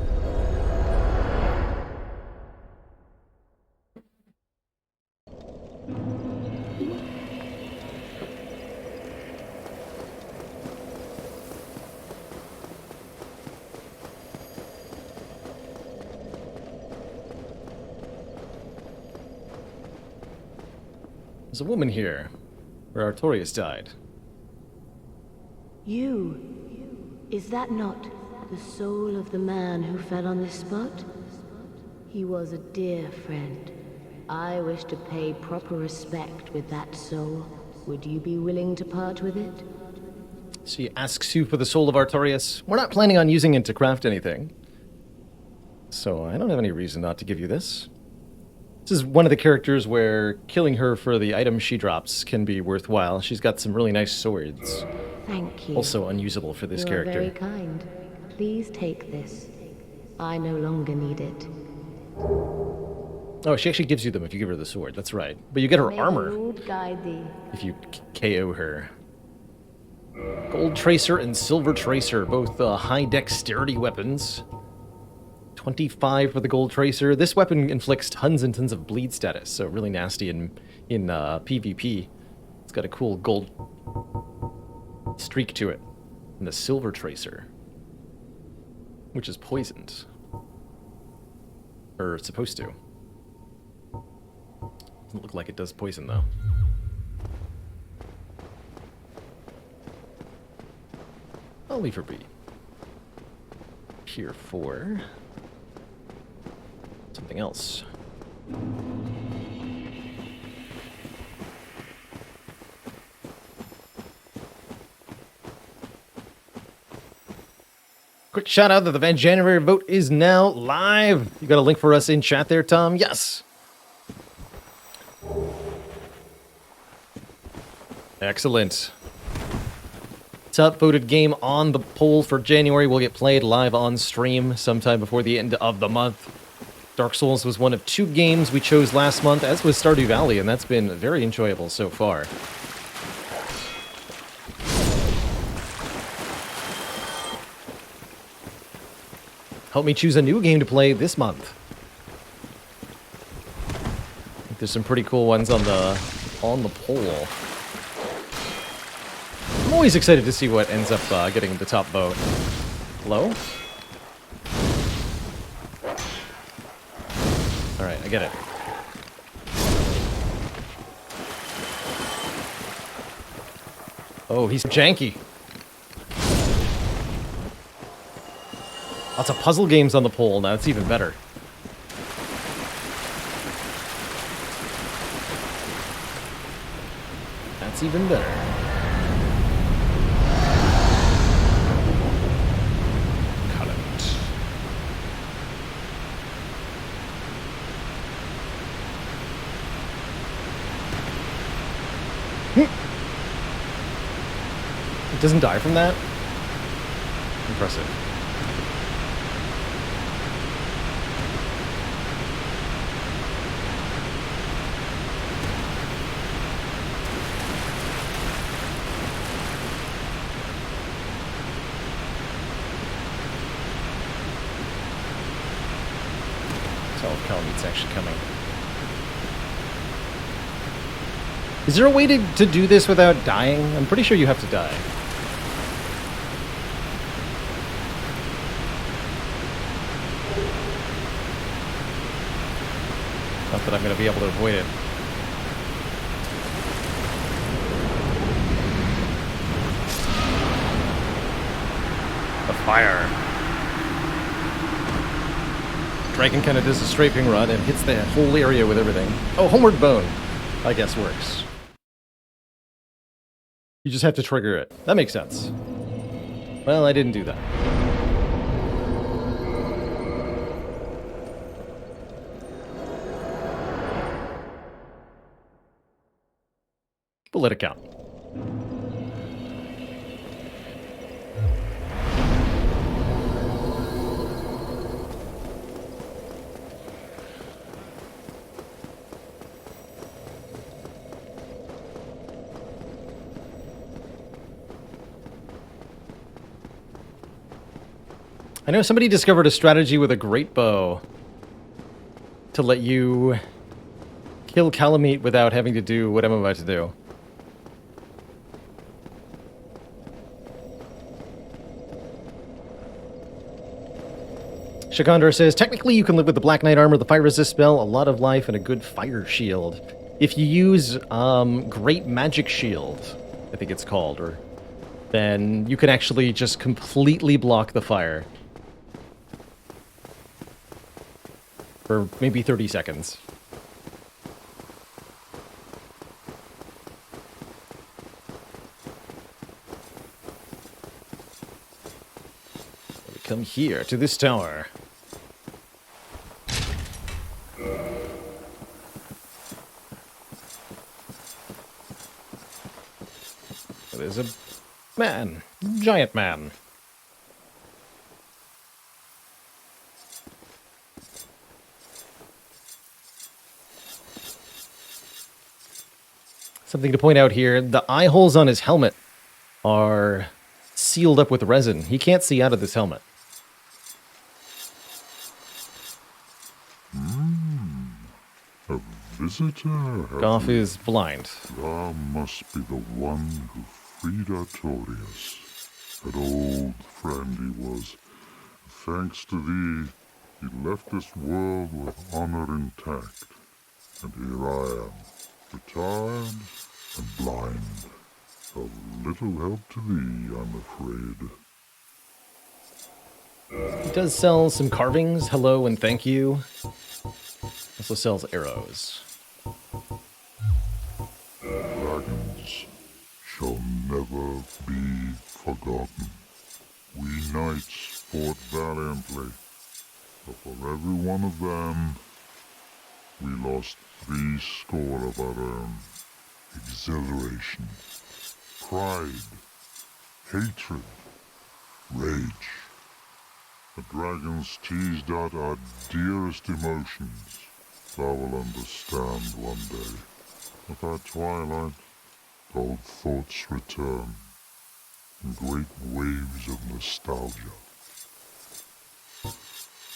There's a woman here, where Artorias died. You? Is that not the soul of the man who fell on this spot? He was a dear friend. I wish to pay proper respect with that soul. Would you be willing to part with it? She asks you for the soul of Artorias. We're not planning on using it to craft anything. So I don't have any reason not to give you this. This is one of the characters where killing her for the item she drops can be worthwhile. She's got some really nice swords. Thank you. Also unusable for this You are character. very kind. Please take this. I no longer need it. Oh, she actually gives you them if you give her the sword. That's right. But you get her May armor the Lord guide thee. if you KO her. Gold Tracer and Silver Tracer, both high dexterity weapons. 25 for the Gold Tracer. This weapon inflicts tons and tons of bleed status, so really nasty in PvP. It's got a cool gold streak to it. And the Silver Tracer, which is poisoned. Or it's supposed to. Doesn't look like it does poison, though. I'll leave her be. Here for something else. Quick shout out that the January vote is now live. You got a link for us in chat there, Tom? Yes. Excellent. Top voted game on the poll for January will get played live on stream sometime before the end of the month. Dark Souls was one of 2 games we chose last month, as was Stardew Valley, and that's been very enjoyable so far. Help me choose a new game to play this month. I think there's some pretty cool ones on the poll. I'm always excited to see what ends up getting the top vote. Hello? Alright, I get it. Oh, he's janky. Lots of puzzle games on the poll now. It's even better. That's even better. Cut it. It doesn't die from that? Impressive. if Calamit's actually coming. Is there a way to do this without dying? I'm pretty sure you have to die. Not that I'm going to be able to avoid it. The fire. Dragon kind of does a strafing run and hits the whole area with everything. Oh, Homeward Bone, I guess works. You just have to trigger it. That makes sense. Well, I didn't do that. But let it count. I know somebody discovered a strategy with a great bow to let you kill Calamite without having to do what I'm about to do. Shakandar says, technically you can live with the Black Knight armor, the fire resist spell, a lot of life, and a good fire shield. If you use Great Magic Shield, I think it's called, or then you can actually just completely block the fire. For maybe 30 seconds. We come here to this tower. There's a man, giant man. Something to point out here, the eye holes on his helmet are sealed up with resin. He can't see out of this helmet. A visitor. Goff is blind. Thou must be the one who freed Artorias. An old friend he was. Thanks to thee, he left this world with honor intact. And here I am, retired and blind. Of little help to thee, I'm afraid. He does sell some carvings, hello and thank you. Also sells arrows. Dragons shall never be forgotten. We knights fought valiantly, but for every one of them, we lost 80 of our own. Exhilaration, pride, hatred, rage. The dragons teased out our dearest emotions. Thou will understand one day. With our twilight, old thoughts return in great waves of nostalgia.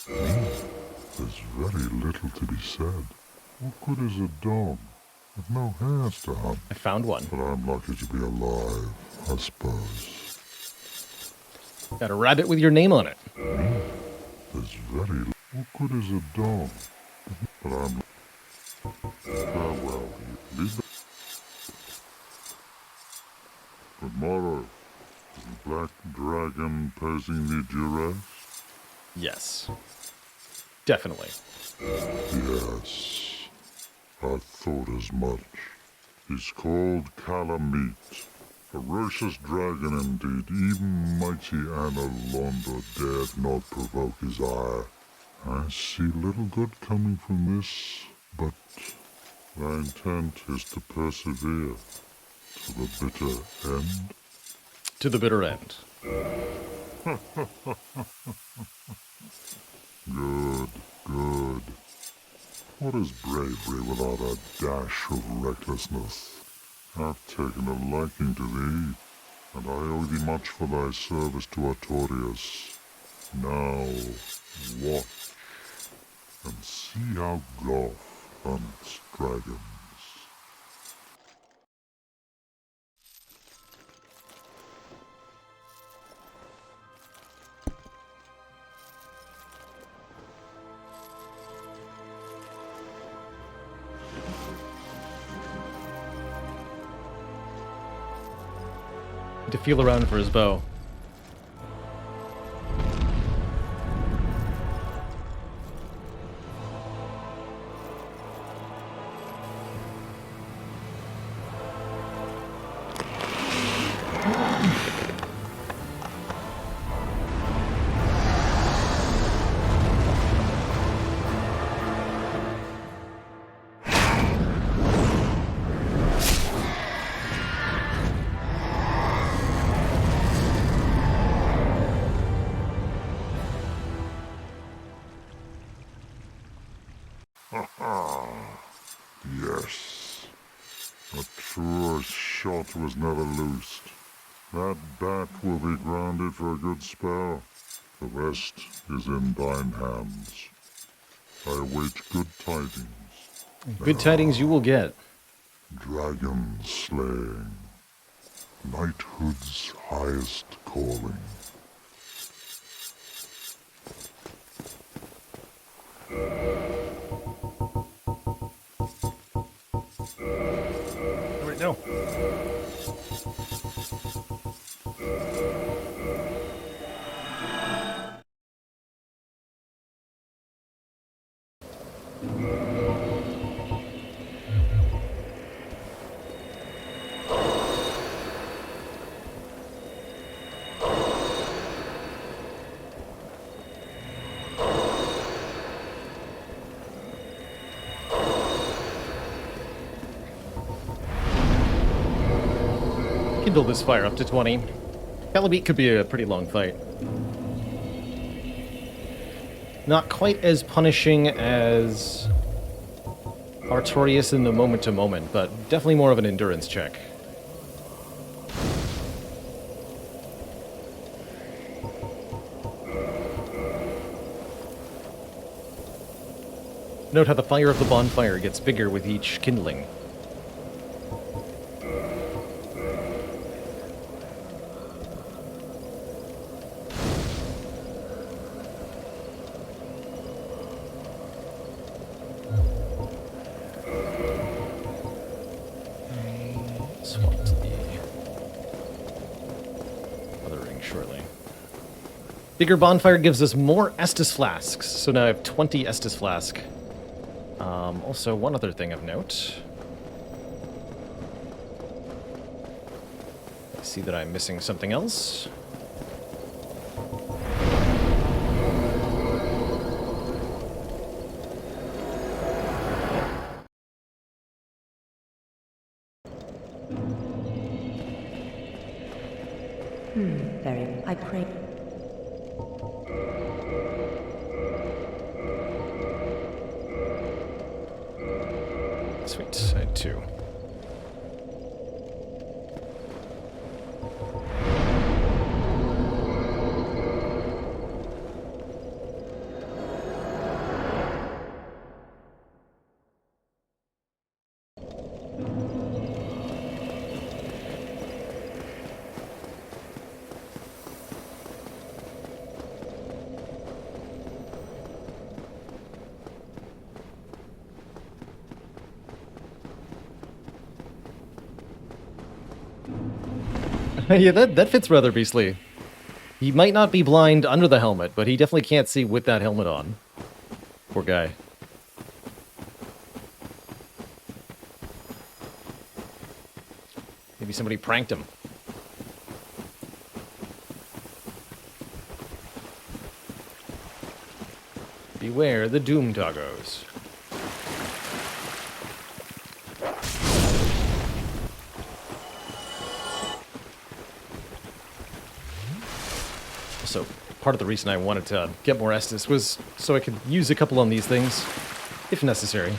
There's very little to be said. What good is a dog with no hairs to hunt? I found one. But I'm lucky to be alive, I suppose. Got a rabbit with your name on it. There's very little. What good is a dog? But I'm... Farewell, leave the... Tomorrow, is the black dragon posing the duress? Yes. Definitely. Yes, I thought as much. He's called Calamite. Ferocious dragon indeed. Even mighty Anna Londa dared not provoke his ire. I see little good coming from this, but thy intent is to persevere to the bitter end. To the bitter end. Good, good. What is bravery without a dash of recklessness? I've taken a liking to thee, and I owe thee much for thy service to Artorias. Now, watch. and see how Goth hunts dragons. To feel around for his bow. Yes, a truer shot was never loosed. That bat will be grounded for a good spell. The rest is in thine hands. I await good tidings. Good tidings you will get. Dragon slaying. Knighthood's highest calling. Wait, no. Kindle this fire up to 20. Calabeat could be a pretty long fight. Not quite as punishing as Artorias in the moment-to-moment, but definitely more of an endurance check. Note how the fire of the bonfire gets bigger with each kindling. Swap to the other ring shortly. Bigger bonfire gives us more Estus flasks, so now I have 20 Estus flask. Also, one other thing of note. I see that I'm missing something else. Very. I pray. Sweet, I had two. Yeah, that fits rather beastly. He might not be blind under the helmet, but he definitely can't see with that helmet on. Poor guy. Maybe somebody pranked him. Beware the Doom Doggos. So, part of the reason I wanted to get more Estus was so I could use a couple on these things, if necessary.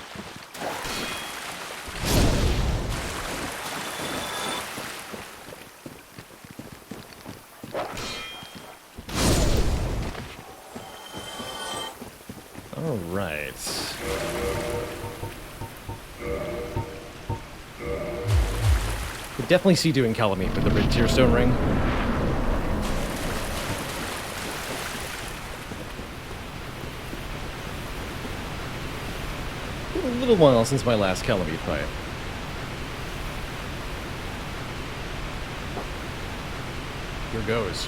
All right. Could definitely see doing Calamite with the red Tearstone ring. Been a little while since my last Calamite fight. Here goes.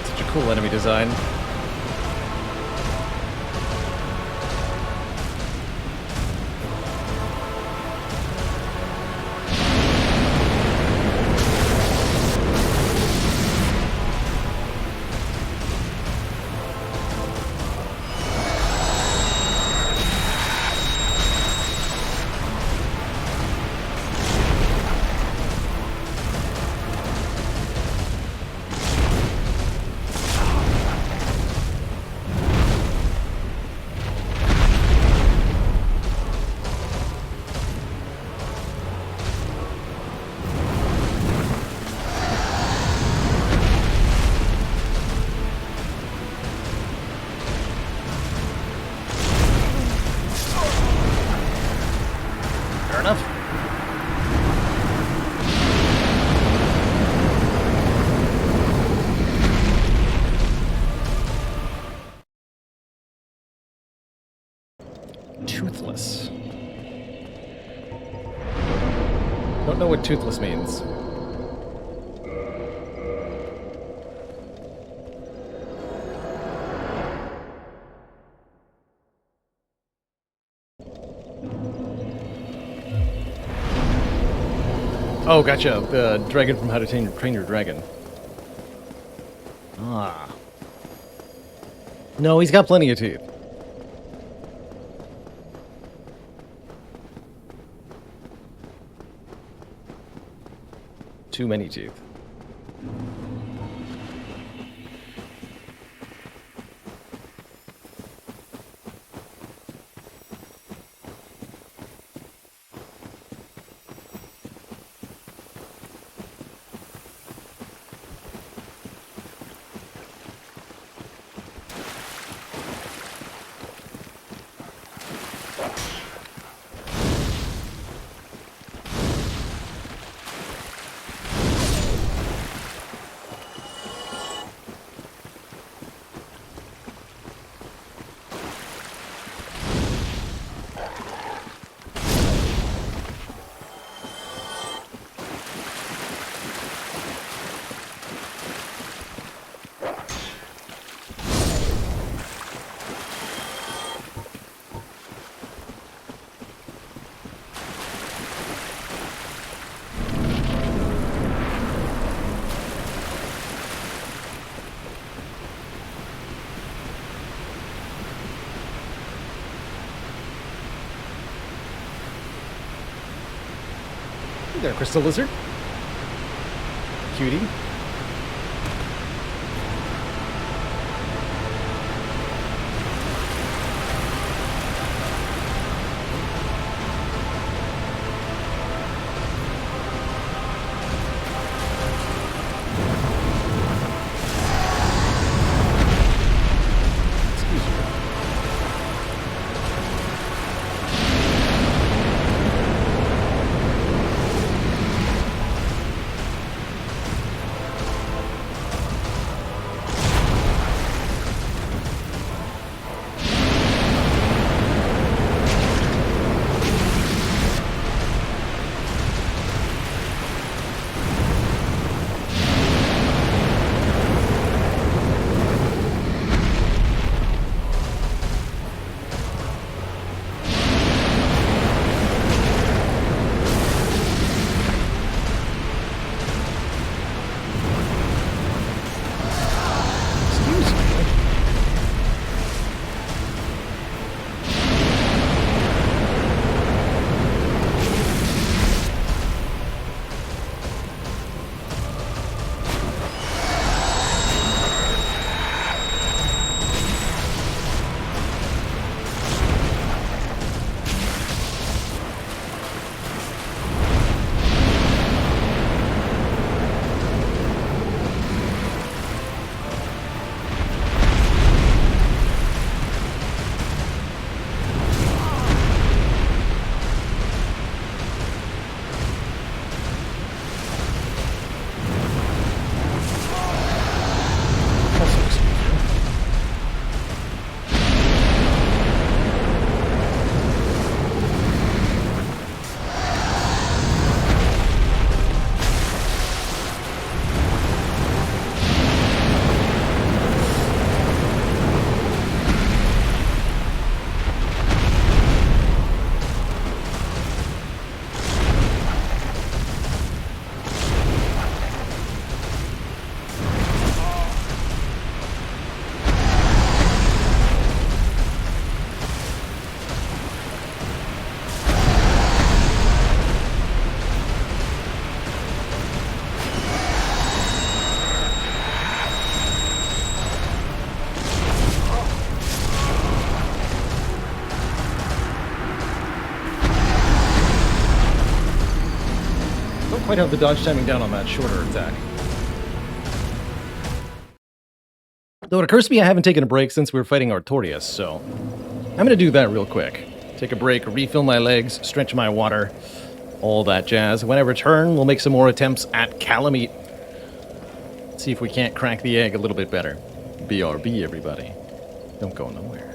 Such a cool enemy design. Fair enough. Toothless. Don't know what toothless means. Oh, gotcha. The dragon from How to Train Your Dragon. Ah. No, he's got plenty of teeth. Too many teeth. Hey there, Crystal Lizard. Cutie. Excuse me. quite have the dodge timing down on that shorter attack. Though it occurs to me I haven't taken a break since we were fighting Artorias, so I'm going to do that real quick. Take a break, refill my legs, stretch my water, all that jazz. When I return, we'll make some more attempts at Calamite. See if we can't crack the egg a little bit better. BRB, everybody. Don't go nowhere.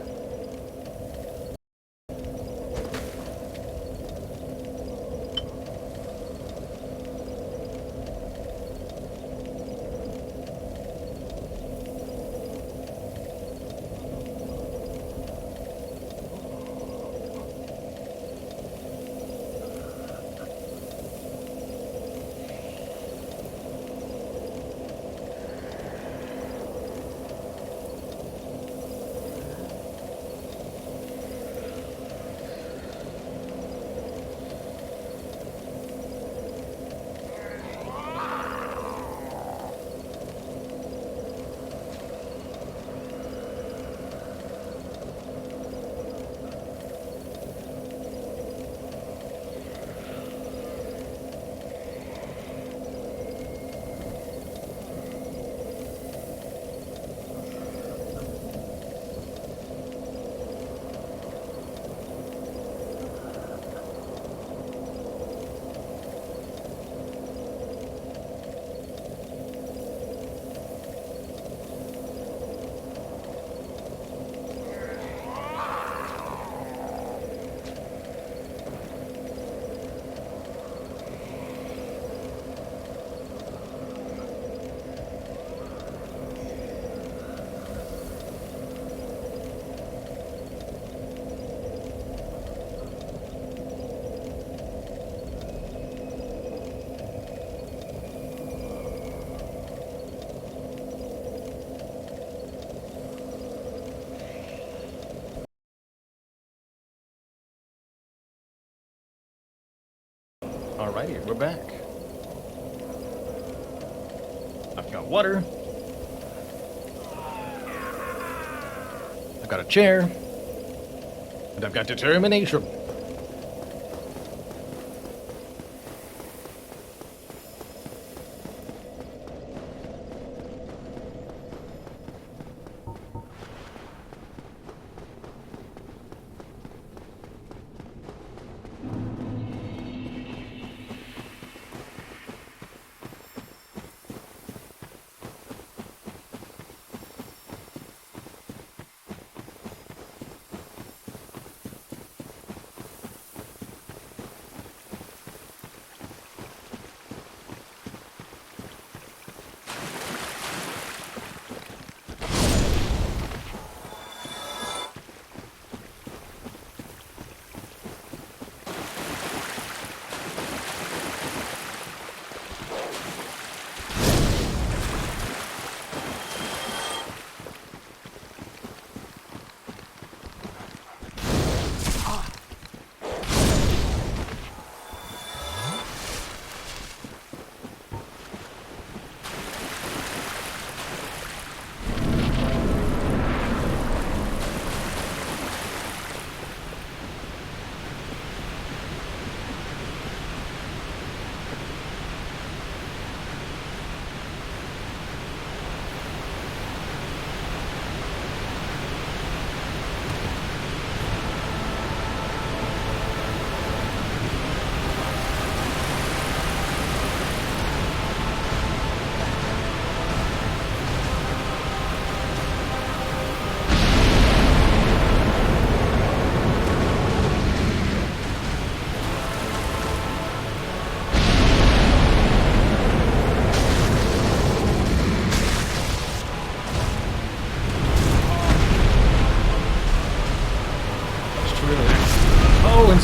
Alrighty, we're back. I've got water. I've got a chair. And I've got determination.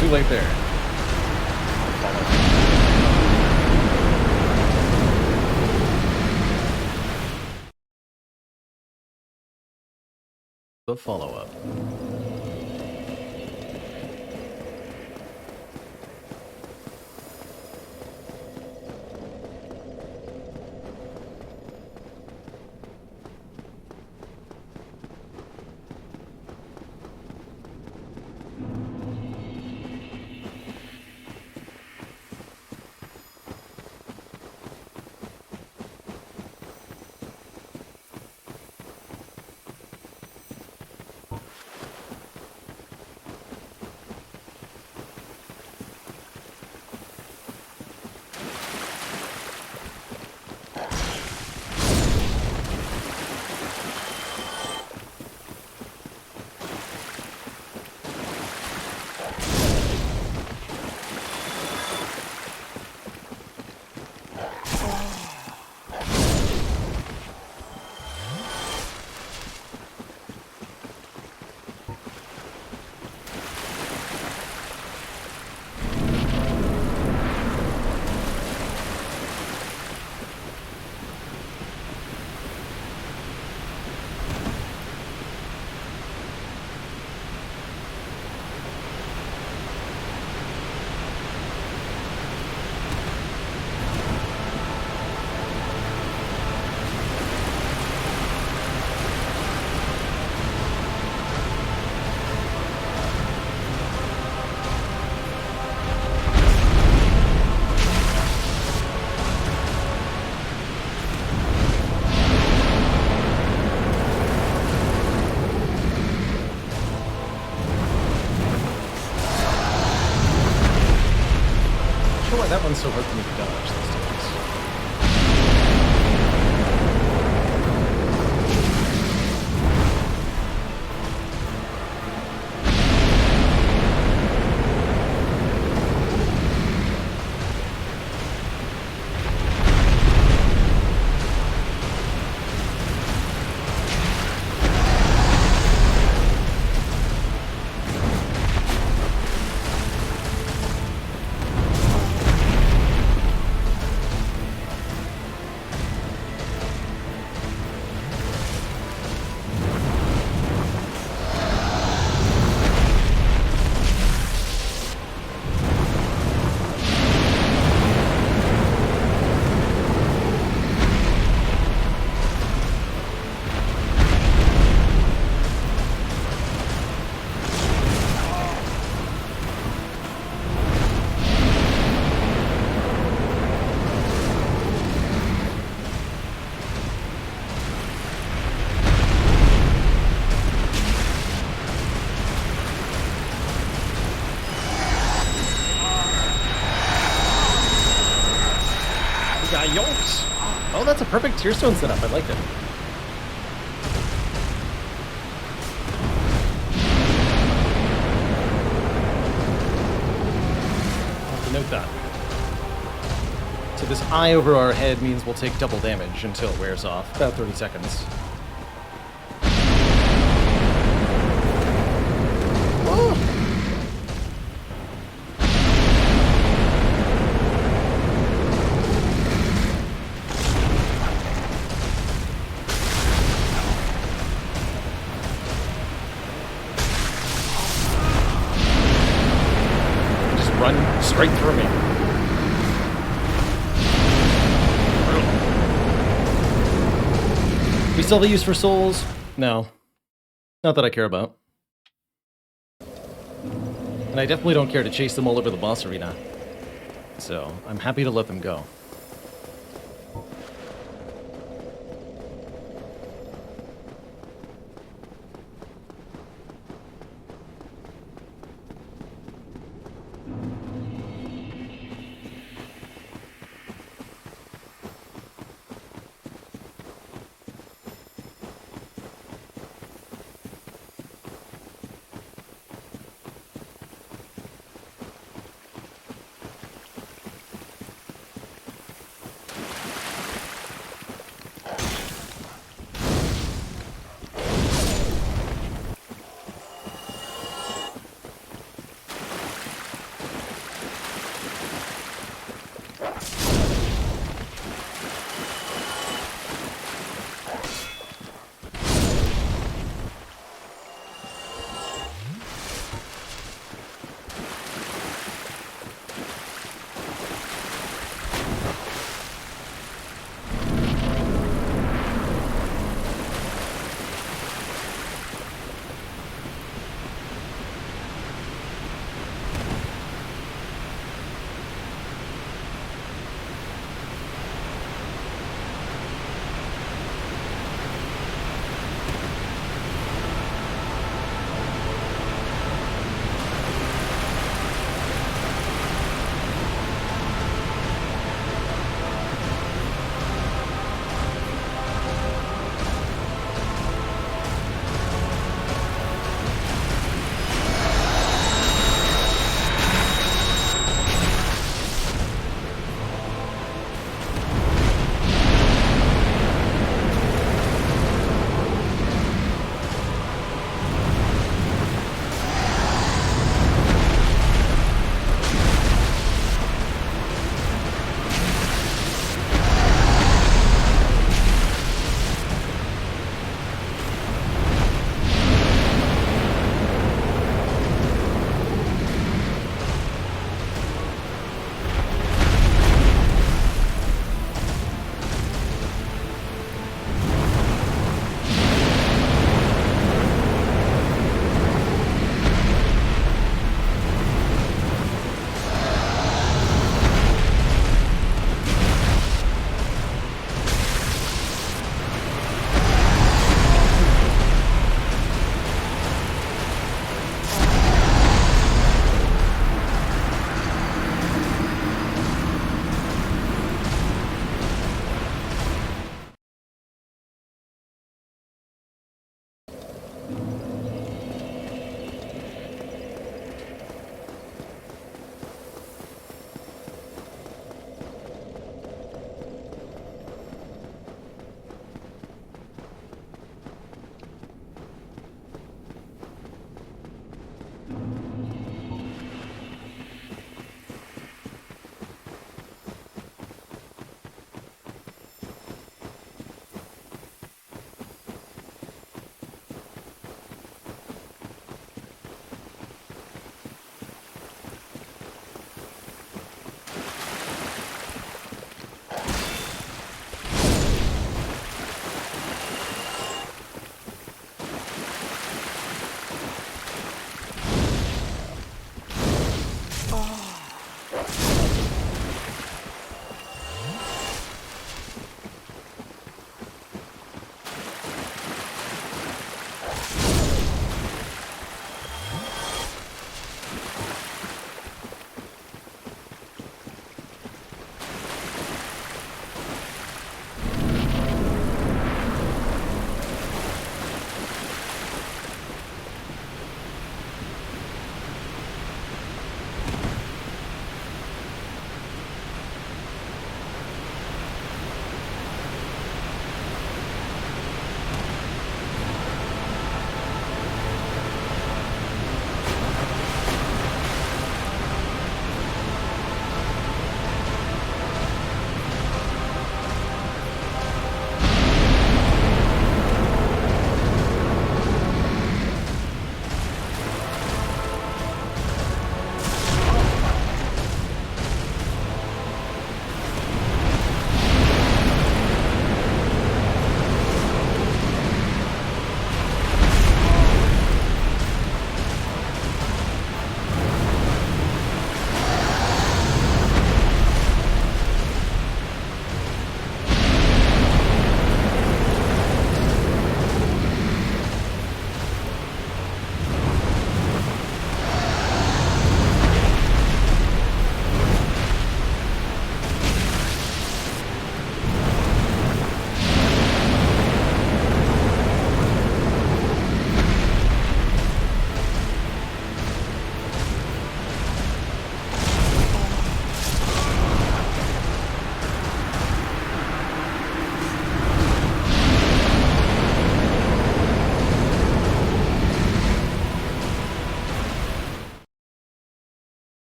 Too late there. The follow-up. one's so hard for me to dodge these days. Yonks! Oh, that's a perfect Tearstone setup. I like it. I'll have to note that. So this eye over our head means we'll take double damage until it wears off. About 30 seconds. Run straight through me. We still have a use for souls? No. Not that I care about. And I definitely don't care to chase them all over the boss arena. So, I'm happy to let them go.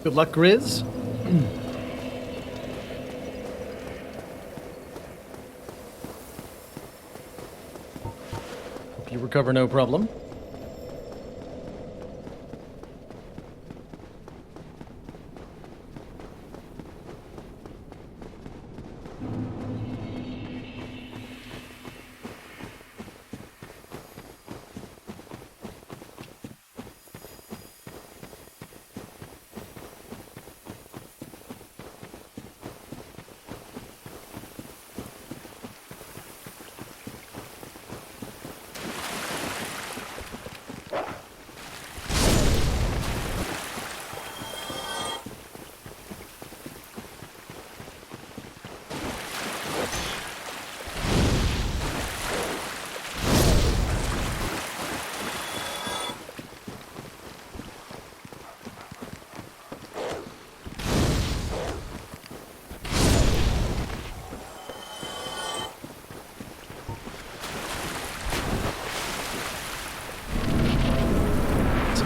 Good luck, Grizz. Hope you recover no problem.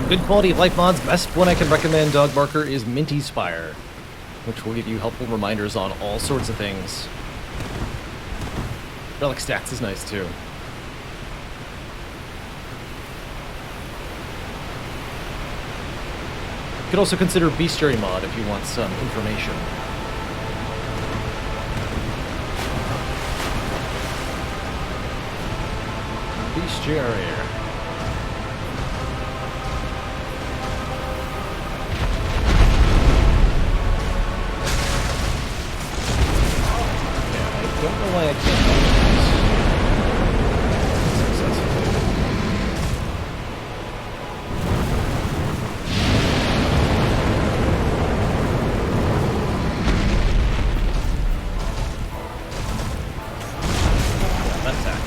Good quality of life mods. Best one I can recommend, Dog Barker, is Minty Spire, which will give you helpful reminders on all sorts of things. Relic Stats is nice too. You could also consider Bestiary mod if you want some information. Bestiary. I don't know why I can't successfully. Yeah, that attack.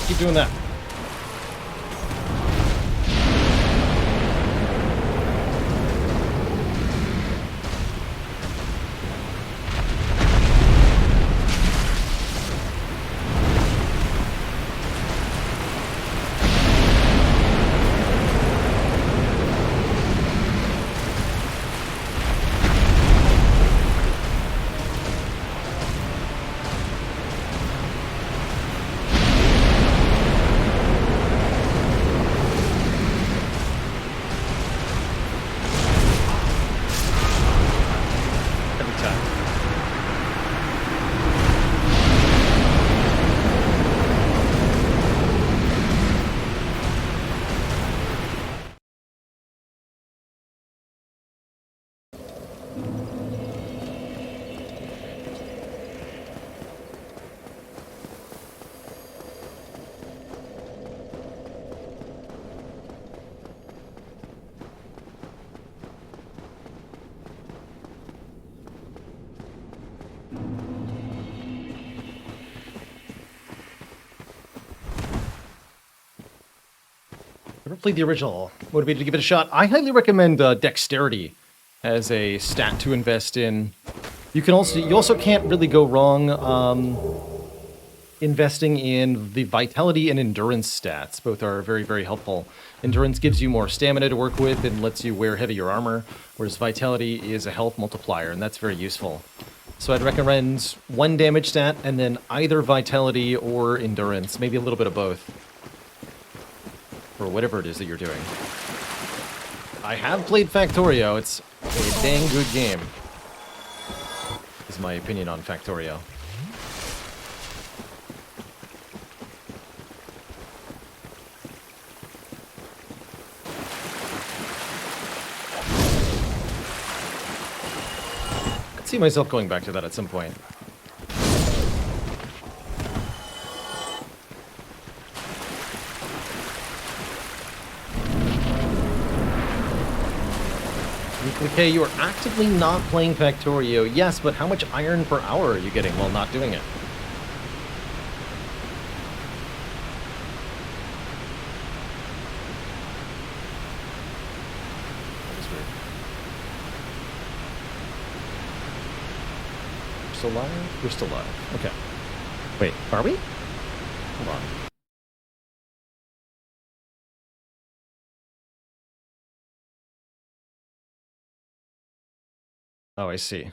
Keep doing that. Never played the original. Motivated to give it a shot. I highly recommend Dexterity as a stat to invest in You also can't really go wrong investing in the vitality and endurance stats. Both are very, very helpful. Endurance gives you more stamina to work with and lets you wear heavier armor, whereas vitality is a health multiplier, and that's very useful. So I'd recommend 1 damage stat and then either vitality or endurance, maybe a little bit of both. Or whatever it is that you're doing. I have played Factorio. It's a dang good game. Is my opinion on Factorio. I see myself going back to that at some point. Okay, you are actively not playing Factorio. Yes, but how much iron per hour are you getting while not doing it? That is weird. We're still live? We're still live. Okay. Wait, are we? Hold on. Oh, I see.